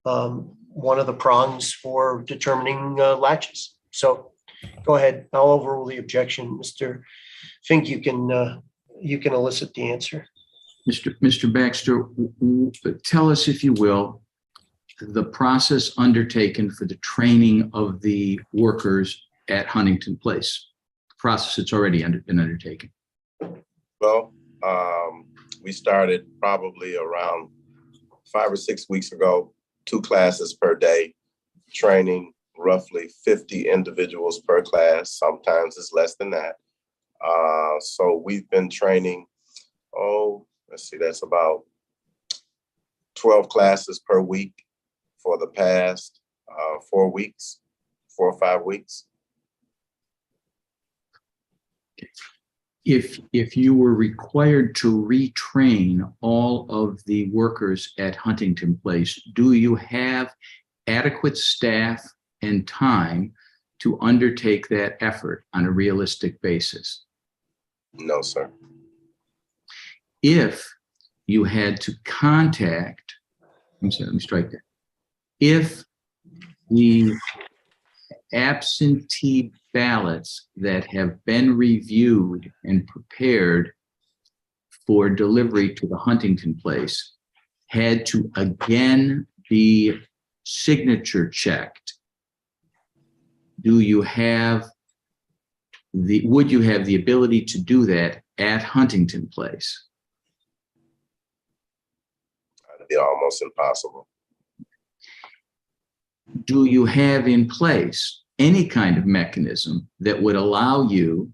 one of the prongs for determining latches. So go ahead. I'll overrule the objection. Mr. Fink, you can elicit the answer. Mr. Baxter, tell us, if you will, the process undertaken for the training of the workers at Huntington Place, process that's already been undertaken. Well, we started probably around 5 or 6 weeks ago, 2 classes per day, training roughly 50 individuals per class. Sometimes it's less than that. So we've been training, let's see, that's about 12 classes per week for the past 4 weeks, 4 or 5 weeks. If you were required to retrain all of the workers at Huntington Place, do you have adequate staff and time to undertake that effort on a realistic basis? No, sir. If you had to contact, let me strike that. If the absentee ballots that have been reviewed and prepared for delivery to the Huntington Place had to again be signature checked, would you have the ability to do that at Huntington Place? It'd be almost impossible. Do you have in place any kind of mechanism that would allow you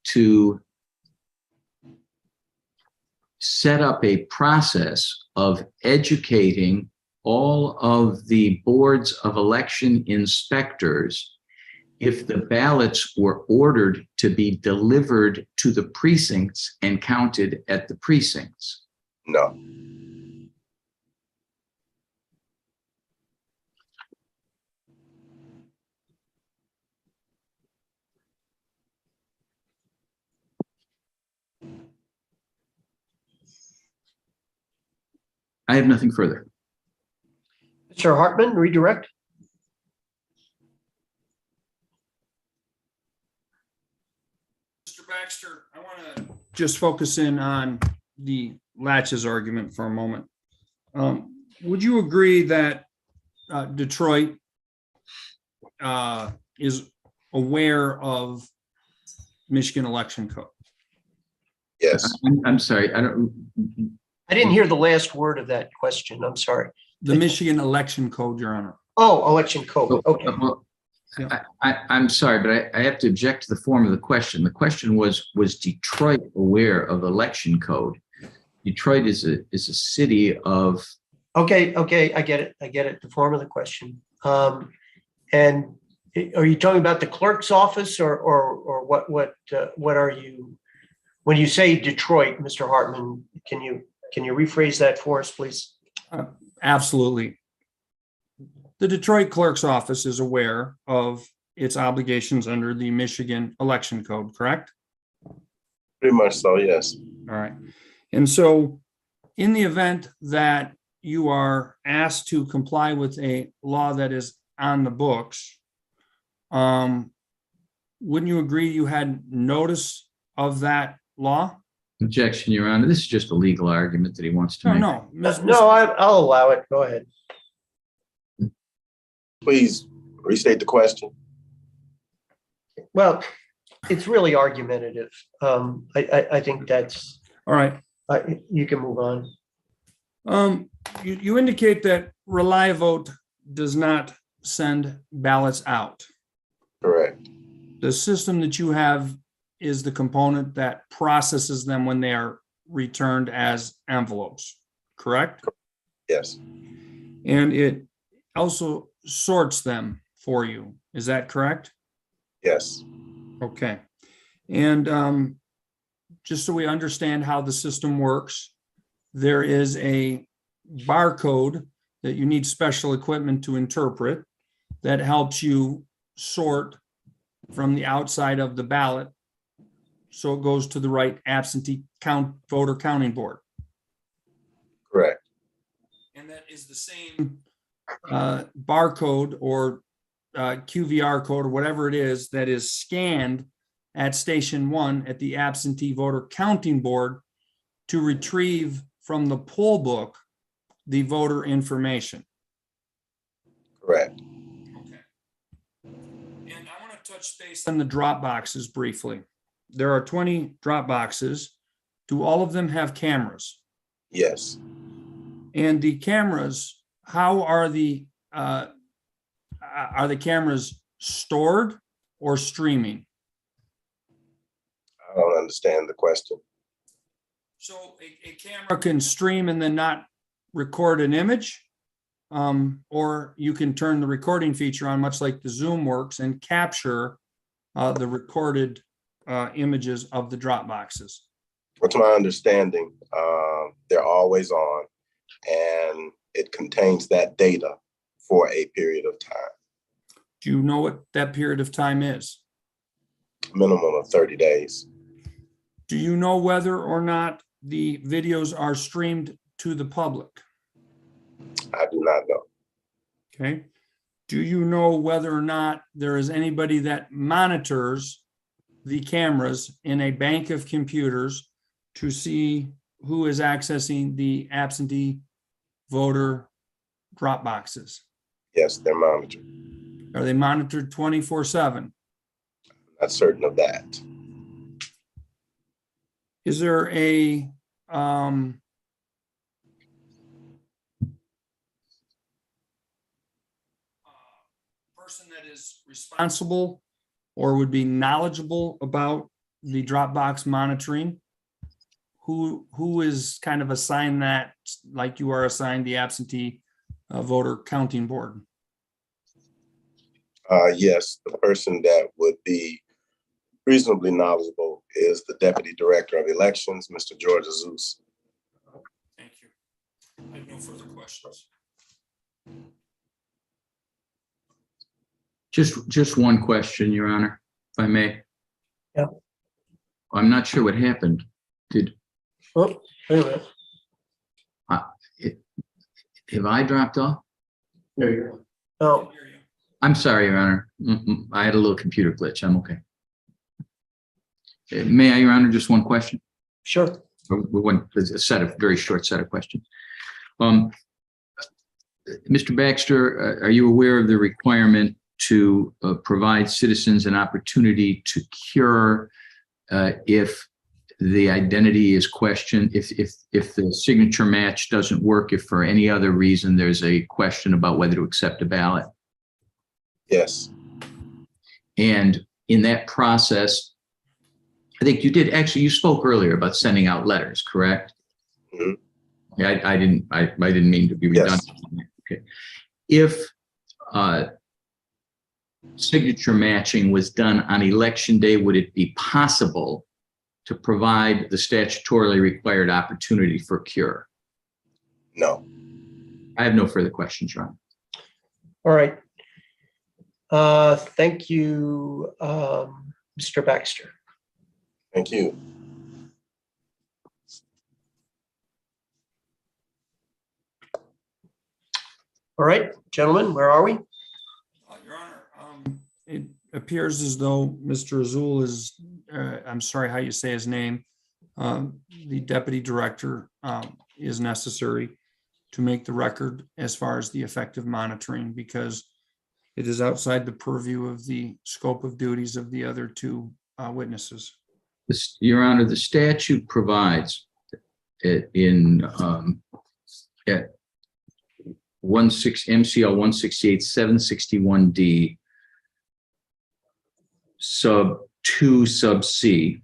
to set up a process of educating all of the boards of election inspectors if the ballots were ordered to be delivered to the precincts and counted at the precincts? No. I have nothing further. Mr. Hartman, redirect. Mr. Baxter, I want to just focus in on the latches argument for a moment. Would you agree that Detroit is aware of Michigan election code? Yes. I'm sorry. I didn't hear the last word of that question. I'm sorry. The Michigan election code, Your Honor. Oh, election code. Okay. Well, I'm sorry, but I have to object to the form of the question. The question was Detroit aware of election code? Detroit is a city of. Okay. I get it. The form of the question. And are you talking about the clerk's office or what are you, when you say Detroit, Mr. Hartman, can you rephrase that for us, please? Absolutely. The Detroit clerk's office is aware of its obligations under the Michigan election code, correct? Pretty much so, yes. All right. And so in the event that you are asked to comply with a law that is on the books, wouldn't you agree you had notice of that law? Objection, Your Honor. This is just a legal argument that he wants to make. No. No, I'll allow it. Go ahead. Please restate the question. Well, it's really argumentative. I think that's, All right. you can move on. You indicate that Reliavote does not send ballots out. Correct. The system that you have is the component that processes them when they are returned as envelopes, correct? Yes. And it also sorts them for you. Is that correct? Yes. Okay. And just so we understand how the system works, there is a barcode that you need special equipment to interpret that helps you sort from the outside of the ballot so it goes to the right absentee voter counting board. Correct. And that is the same barcode or QVR code or whatever it is that is scanned at Station 1 at the absentee voter counting board to retrieve from the poll book the voter information. Correct. Okay. And I want to touch base on the drop boxes briefly. There are 20 drop boxes. Do all of them have cameras? Yes. And the cameras, how are the cameras stored or streaming? I don't understand the question. So a camera can stream and then not record an image, or you can turn the recording feature on, much like the Zoom works, and capture the recorded images of the drop boxes. To my understanding, they're always on, and it contains that data for a period of time, Do you know what that period of time is? minimum of 30 days. Do you know whether or not the videos are streamed to the public? I do not know. Okay. Do you know whether or not there is anybody that monitors the cameras in a bank of computers to see who is accessing the absentee voter drop boxes? Yes, they're monitored. Are they monitored 24/7? Not certain of that. Is there a person that is responsible or would be knowledgeable about the Dropbox monitoring? Who is kind of assigned that, like you are assigned the absentee voter counting board? Yes, the person that would be reasonably knowledgeable is the Deputy Director of Elections, Mr. George Azus. Thank you. I have no further questions. Just one question, Your Honor, if I may. Yeah. I'm not sure what happened. Oh, wait a minute. Have I dropped off? There you go. Oh, I'm sorry, Your Honor. I had a little computer glitch. I'm okay. May I, Your Honor, just one question? sure. A very short set of questions. Mr. Baxter, are you aware of the requirement to provide citizens an opportunity to cure if the identity is questioned, if the signature match doesn't work, if for any other reason there's a question about whether to accept a ballot? Yes. And in that process, I think you spoke earlier about sending out letters, correct? Mhm. Yeah, I didn't mean to be redundant. Yes. Okay. If signature matching was done on election day, would it be possible to provide the statutorily required opportunity for cure? No. I have no further questions, Ron. All right. Thank you, Mr. Baxter. Thank you. All right, gentlemen, where are we? Your Honor, it appears as though Mr. Azul is, I'm sorry how you say his name, the Deputy Director is necessary to make the record as far as the effective monitoring, because it is outside the purview of the scope of duties of the other two witnesses. Your Honor, the statute provides it in at MCL 168 761D sub 2 sub C,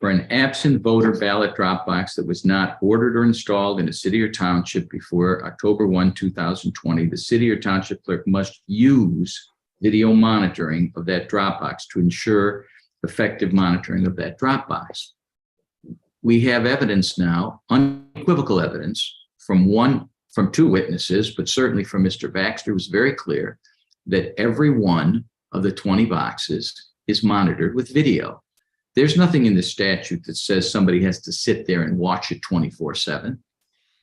for an absent voter ballot drop box that was not ordered or installed in a city or township before October 1, 2020, the city or township clerk must use video monitoring of that drop box to ensure effective monitoring of that drop box. We have evidence now, unequivocal evidence from two witnesses, but certainly from Mr. Baxter, was very clear that every one of the 20 boxes is monitored with video. There's nothing in the statute that says somebody has to sit there and watch it 24/7.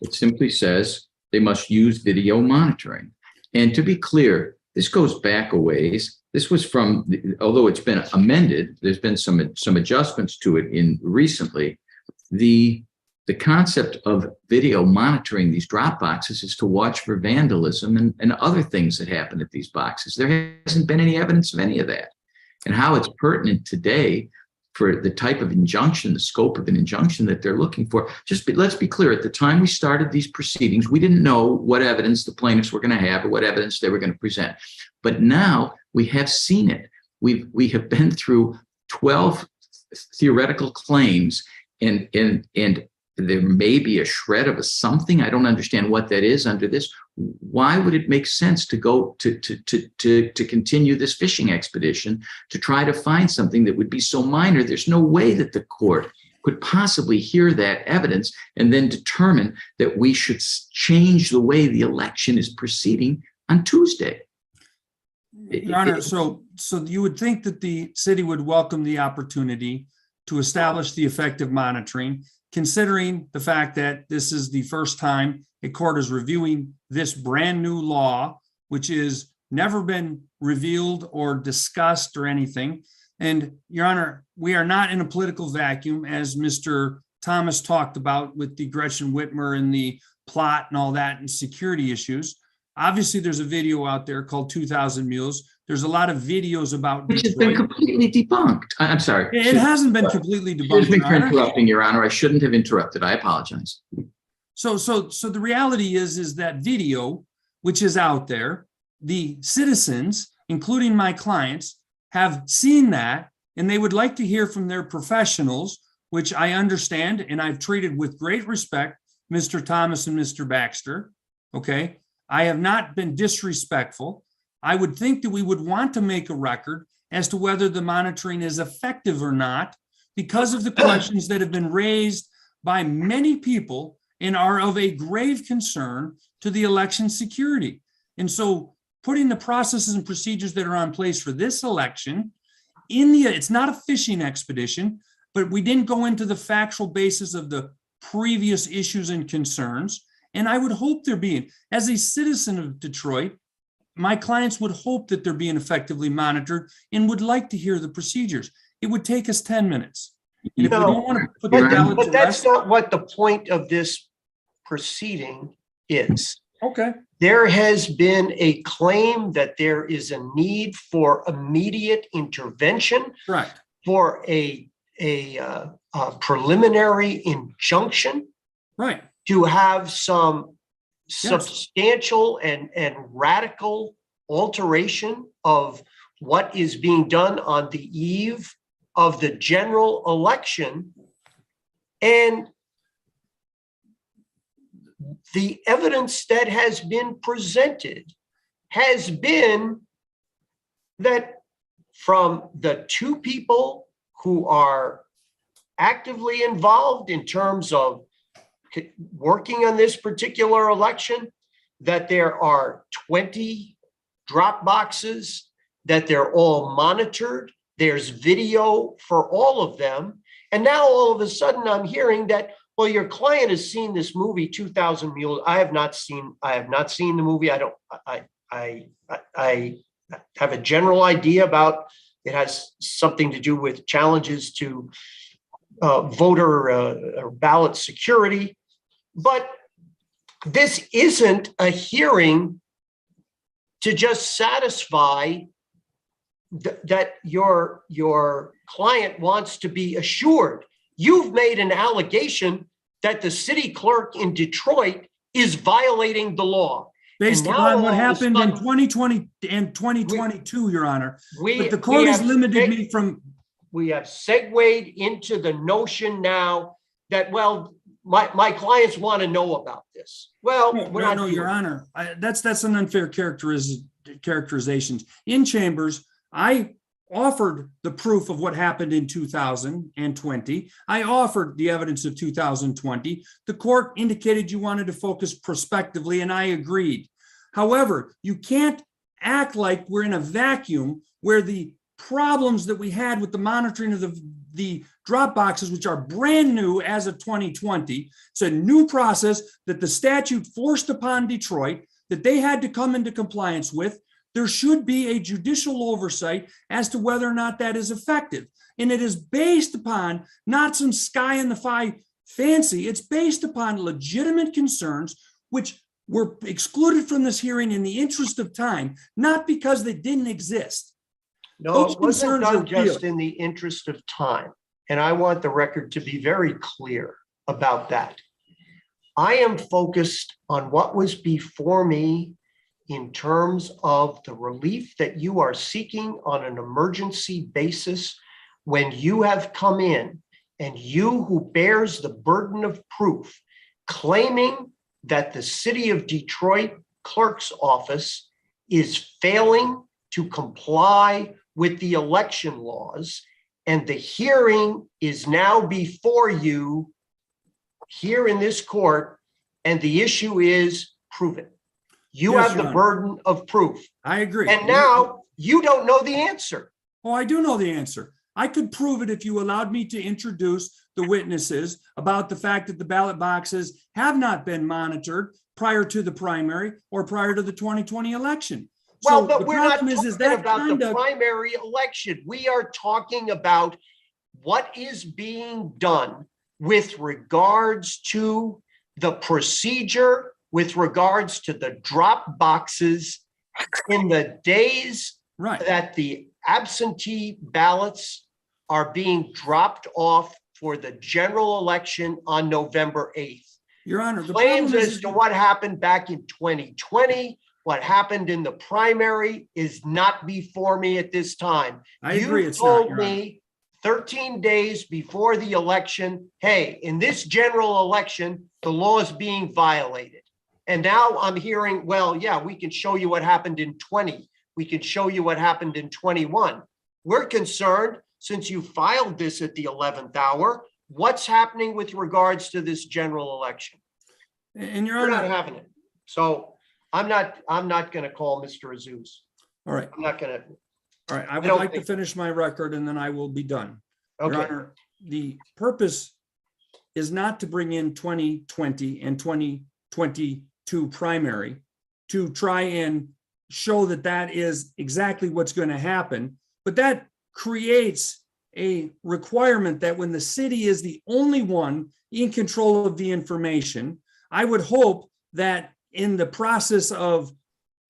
It simply says they must use video monitoring. And to be clear, this goes back a ways. This was from, although it's been amended, there's been some adjustments to it in recently. The concept of video monitoring these drop boxes is to watch for vandalism and other things that happen at these boxes. There hasn't been any evidence of any of that. And how it's pertinent today for the type of injunction, the scope of an injunction that they're looking for. Let's be clear, at the time we started these proceedings, we didn't know what evidence the plaintiffs were going to have or what evidence they were going to present. But now we have seen it. We have been through 12 theoretical claims, and there may be a shred of a something. I don't understand what that is under this. Why would it make sense to go to continue this fishing expedition to try to find something that would be so minor? There's no way that the court could possibly hear that evidence and then determine that we should change the way the election is proceeding on Tuesday. Your Honor, so you would think that the city would welcome the opportunity to establish the effective monitoring, considering the fact that this is the first time a court is reviewing this brand new law, which has never been revealed or discussed or anything. And Your Honor, we are not in a political vacuum, as Mr. Thomas talked about with the Gretchen Whitmer and the plot and all that and security issues. Obviously, there's a video out there called 2000 Mules. There's a lot of videos about Which has been completely debunked. I'm sorry. It hasn't been completely debunked. Excuse me for interrupting, Your Honor. I shouldn't have interrupted. I apologize. So the reality is that video, which is out there, the citizens, including my clients, have seen that, and they would like to hear from their professionals, which I understand, and I've treated with great respect, Mr. Thomas and Mr. Baxter. Okay, I have not been disrespectful. I would think that we would want to make a record as to whether the monitoring is effective or not, because of the questions that have been raised by many people and are of a grave concern to the election security. And so putting the processes and procedures that are in place for this election it's not a fishing expedition, but we didn't go into the factual basis of the previous issues and concerns. And I would hope there being, as a citizen of Detroit, my clients would hope that they're being effectively monitored and would like to hear the procedures. It would take us 10 minutes. And if we don't want to put the ballot But to that's rest, not what the point of this proceeding is. okay. There has been a claim that there is a need for immediate intervention, Correct. for a preliminary injunction Right. to have some Yes. substantial and radical alteration of what is being done on the eve of the general election. And the evidence that has been presented has been that from the two people who are actively involved in terms of working on this particular election, that there are 20 drop boxes, that they're all monitored. There's video for all of them. And now all of a sudden I'm hearing that, well, your client has seen this movie, 2000 Mules. I have not seen the movie. I have a general idea about it. Has something to do with challenges to voter or ballot security. But this isn't a hearing to just satisfy that your client wants to be assured. You've made an allegation that the city clerk in Detroit is violating the law. based now upon all what of a happened in sudden- 2020 and 2022, Your Honor. But the we court has have limited me from, we have segued into the notion now that, well, my clients want to know about this. Well, we're not no, doing Your it. Honor, that's an unfair characterization. In chambers, I offered the proof of what happened in 2020. I offered the evidence of 2020. The court indicated you wanted to focus prospectively, and I agreed. However, you can't act like we're in a vacuum where the problems that we had with the monitoring of the drop boxes, which are brand new as of 2020, it's a new process that the statute forced upon Detroit that they had to come into compliance with. There should be a judicial oversight as to whether or not that is effective. And it is based upon not some sky in the fancy, it's based upon legitimate concerns, which were excluded from this hearing in the interest of time, not because they didn't exist. No, Those it wasn't concerns are done just real. in the interest of time. And I want the record to be very clear about that. I am focused on what was before me in terms of the relief that you are seeking on an emergency basis when you have come in and you who bears the burden of proof claiming that the city of Detroit clerk's office is failing to comply with the election laws, and the hearing is now before you here in this court, and the issue is prove it. You Yes, have Your the Honor. burden of proof. I agree. And now you don't know the answer. Oh, I do know the answer. I could prove it if you allowed me to introduce the witnesses about the fact that the ballot boxes have not been monitored prior to the primary or prior to the 2020 election. Well, So but the we're not problem talking is that about the conduct, primary election. We are talking about what is being done with regards to the procedure, with regards to the drop boxes in the days right. that the absentee ballots are being dropped off for the general election on November 8th. Your Honor, the Claims problem as is, to what happened back in 2020, what happened in the primary is not before me at this time. I agree, You it's not, told Your Honor. me 13 days before the election, hey, in this general election, the law is being violated. And now I'm hearing, well, yeah, we can show you what happened in 20. We can show you what happened in 21. We're concerned, since you filed this at the 11th hour, what's happening with regards to this general election? and Your We're not Honor, having it. So I'm not going to call Mr. Azouz. all right, I'm not going to. all right. I would don't like to think- finish my record and then I will be done. Your Okay. Honor, the purpose is not to bring in 2020 and 2022 primary to try and show that that is exactly what's going to happen, but that creates a requirement that when the city is the only one in control of the information, I would hope that in the process of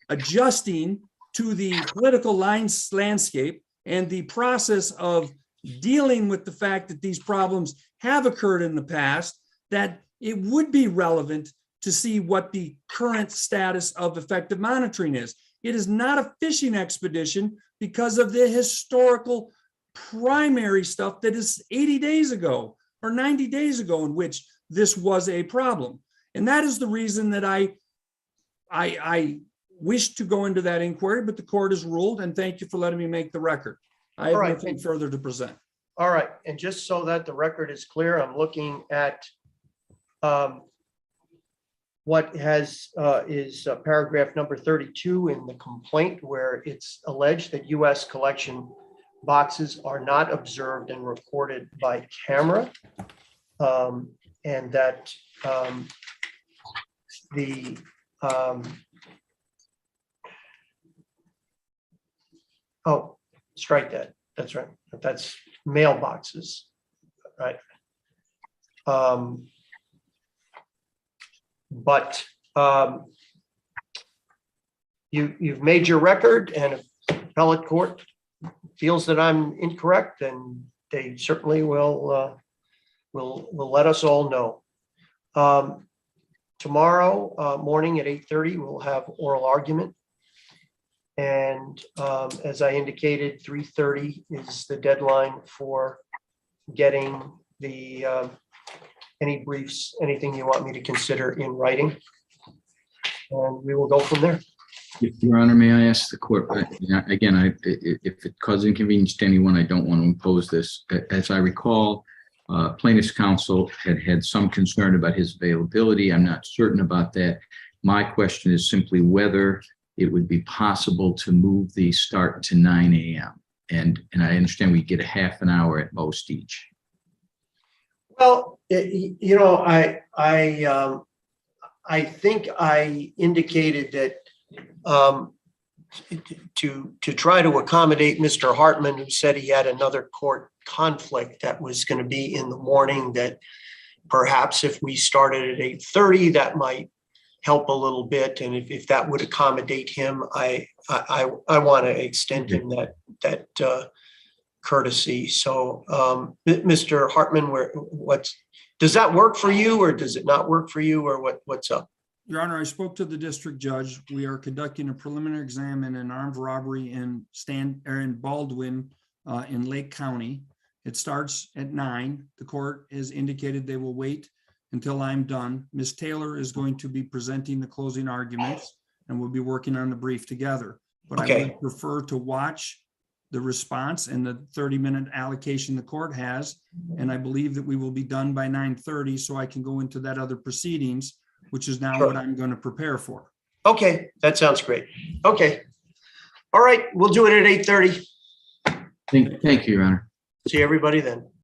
adjusting to the political landscape and the process of dealing with the fact that these problems have occurred in the past, that it would be relevant to see what the current status of effective monitoring is. It is not a fishing expedition because of the historical primary stuff that is 80 days ago or 90 days ago in which this was a problem. And that is the reason that I wish to go into that inquiry, but the court has ruled, and thank you for letting me make the record. I have All right. nothing further to present. All right, and just so that the record is clear, I'm looking at what is paragraph number 32 in the complaint, where it's alleged that US collection boxes are not observed and recorded by camera. And that oh, strike that. That's right. That's mailboxes, right? But you've made your record, and if appellate court feels that I'm incorrect, then they certainly will let us all know. Tomorrow morning at 8:30, we'll have oral argument. And as I indicated, 3:30 is the deadline for getting the any briefs, anything you want me to consider in writing. And we will go from there. Your Honor, may I ask the court, again, if it causes inconvenience to anyone, I don't want to impose this. As I recall, plaintiff's counsel had some concern about his availability. I'm not certain about that. My question is simply whether it would be possible to move the start to 9 a.m. And I understand we get a half an hour at most each. Well, I think I indicated that to try to accommodate Mr. Hartman, who said he had another court conflict that was going to be in the morning, that perhaps if we started at 8:30, that might help a little bit. And if that would accommodate him, I want to extend him that courtesy. So, Mr. Hartman, does that work for you, or does it not work for you, or what's up? Your Honor, I spoke to the district judge. We are conducting a preliminary exam in an armed robbery in Baldwin in Lake County. It starts at 9. The court has indicated they will wait until I'm done. Ms. Taylor is going to be presenting the closing arguments, and we'll be working on the brief together. But I would prefer to watch the response and the 30-minute allocation the court has. And I believe that we will be done by 9:30, so I can go into that other proceedings, which is now what I'm going to prepare for. Okay, that sounds great. Okay. All right, we'll do it at 8:30. Thank you, Your Honor. See everybody then.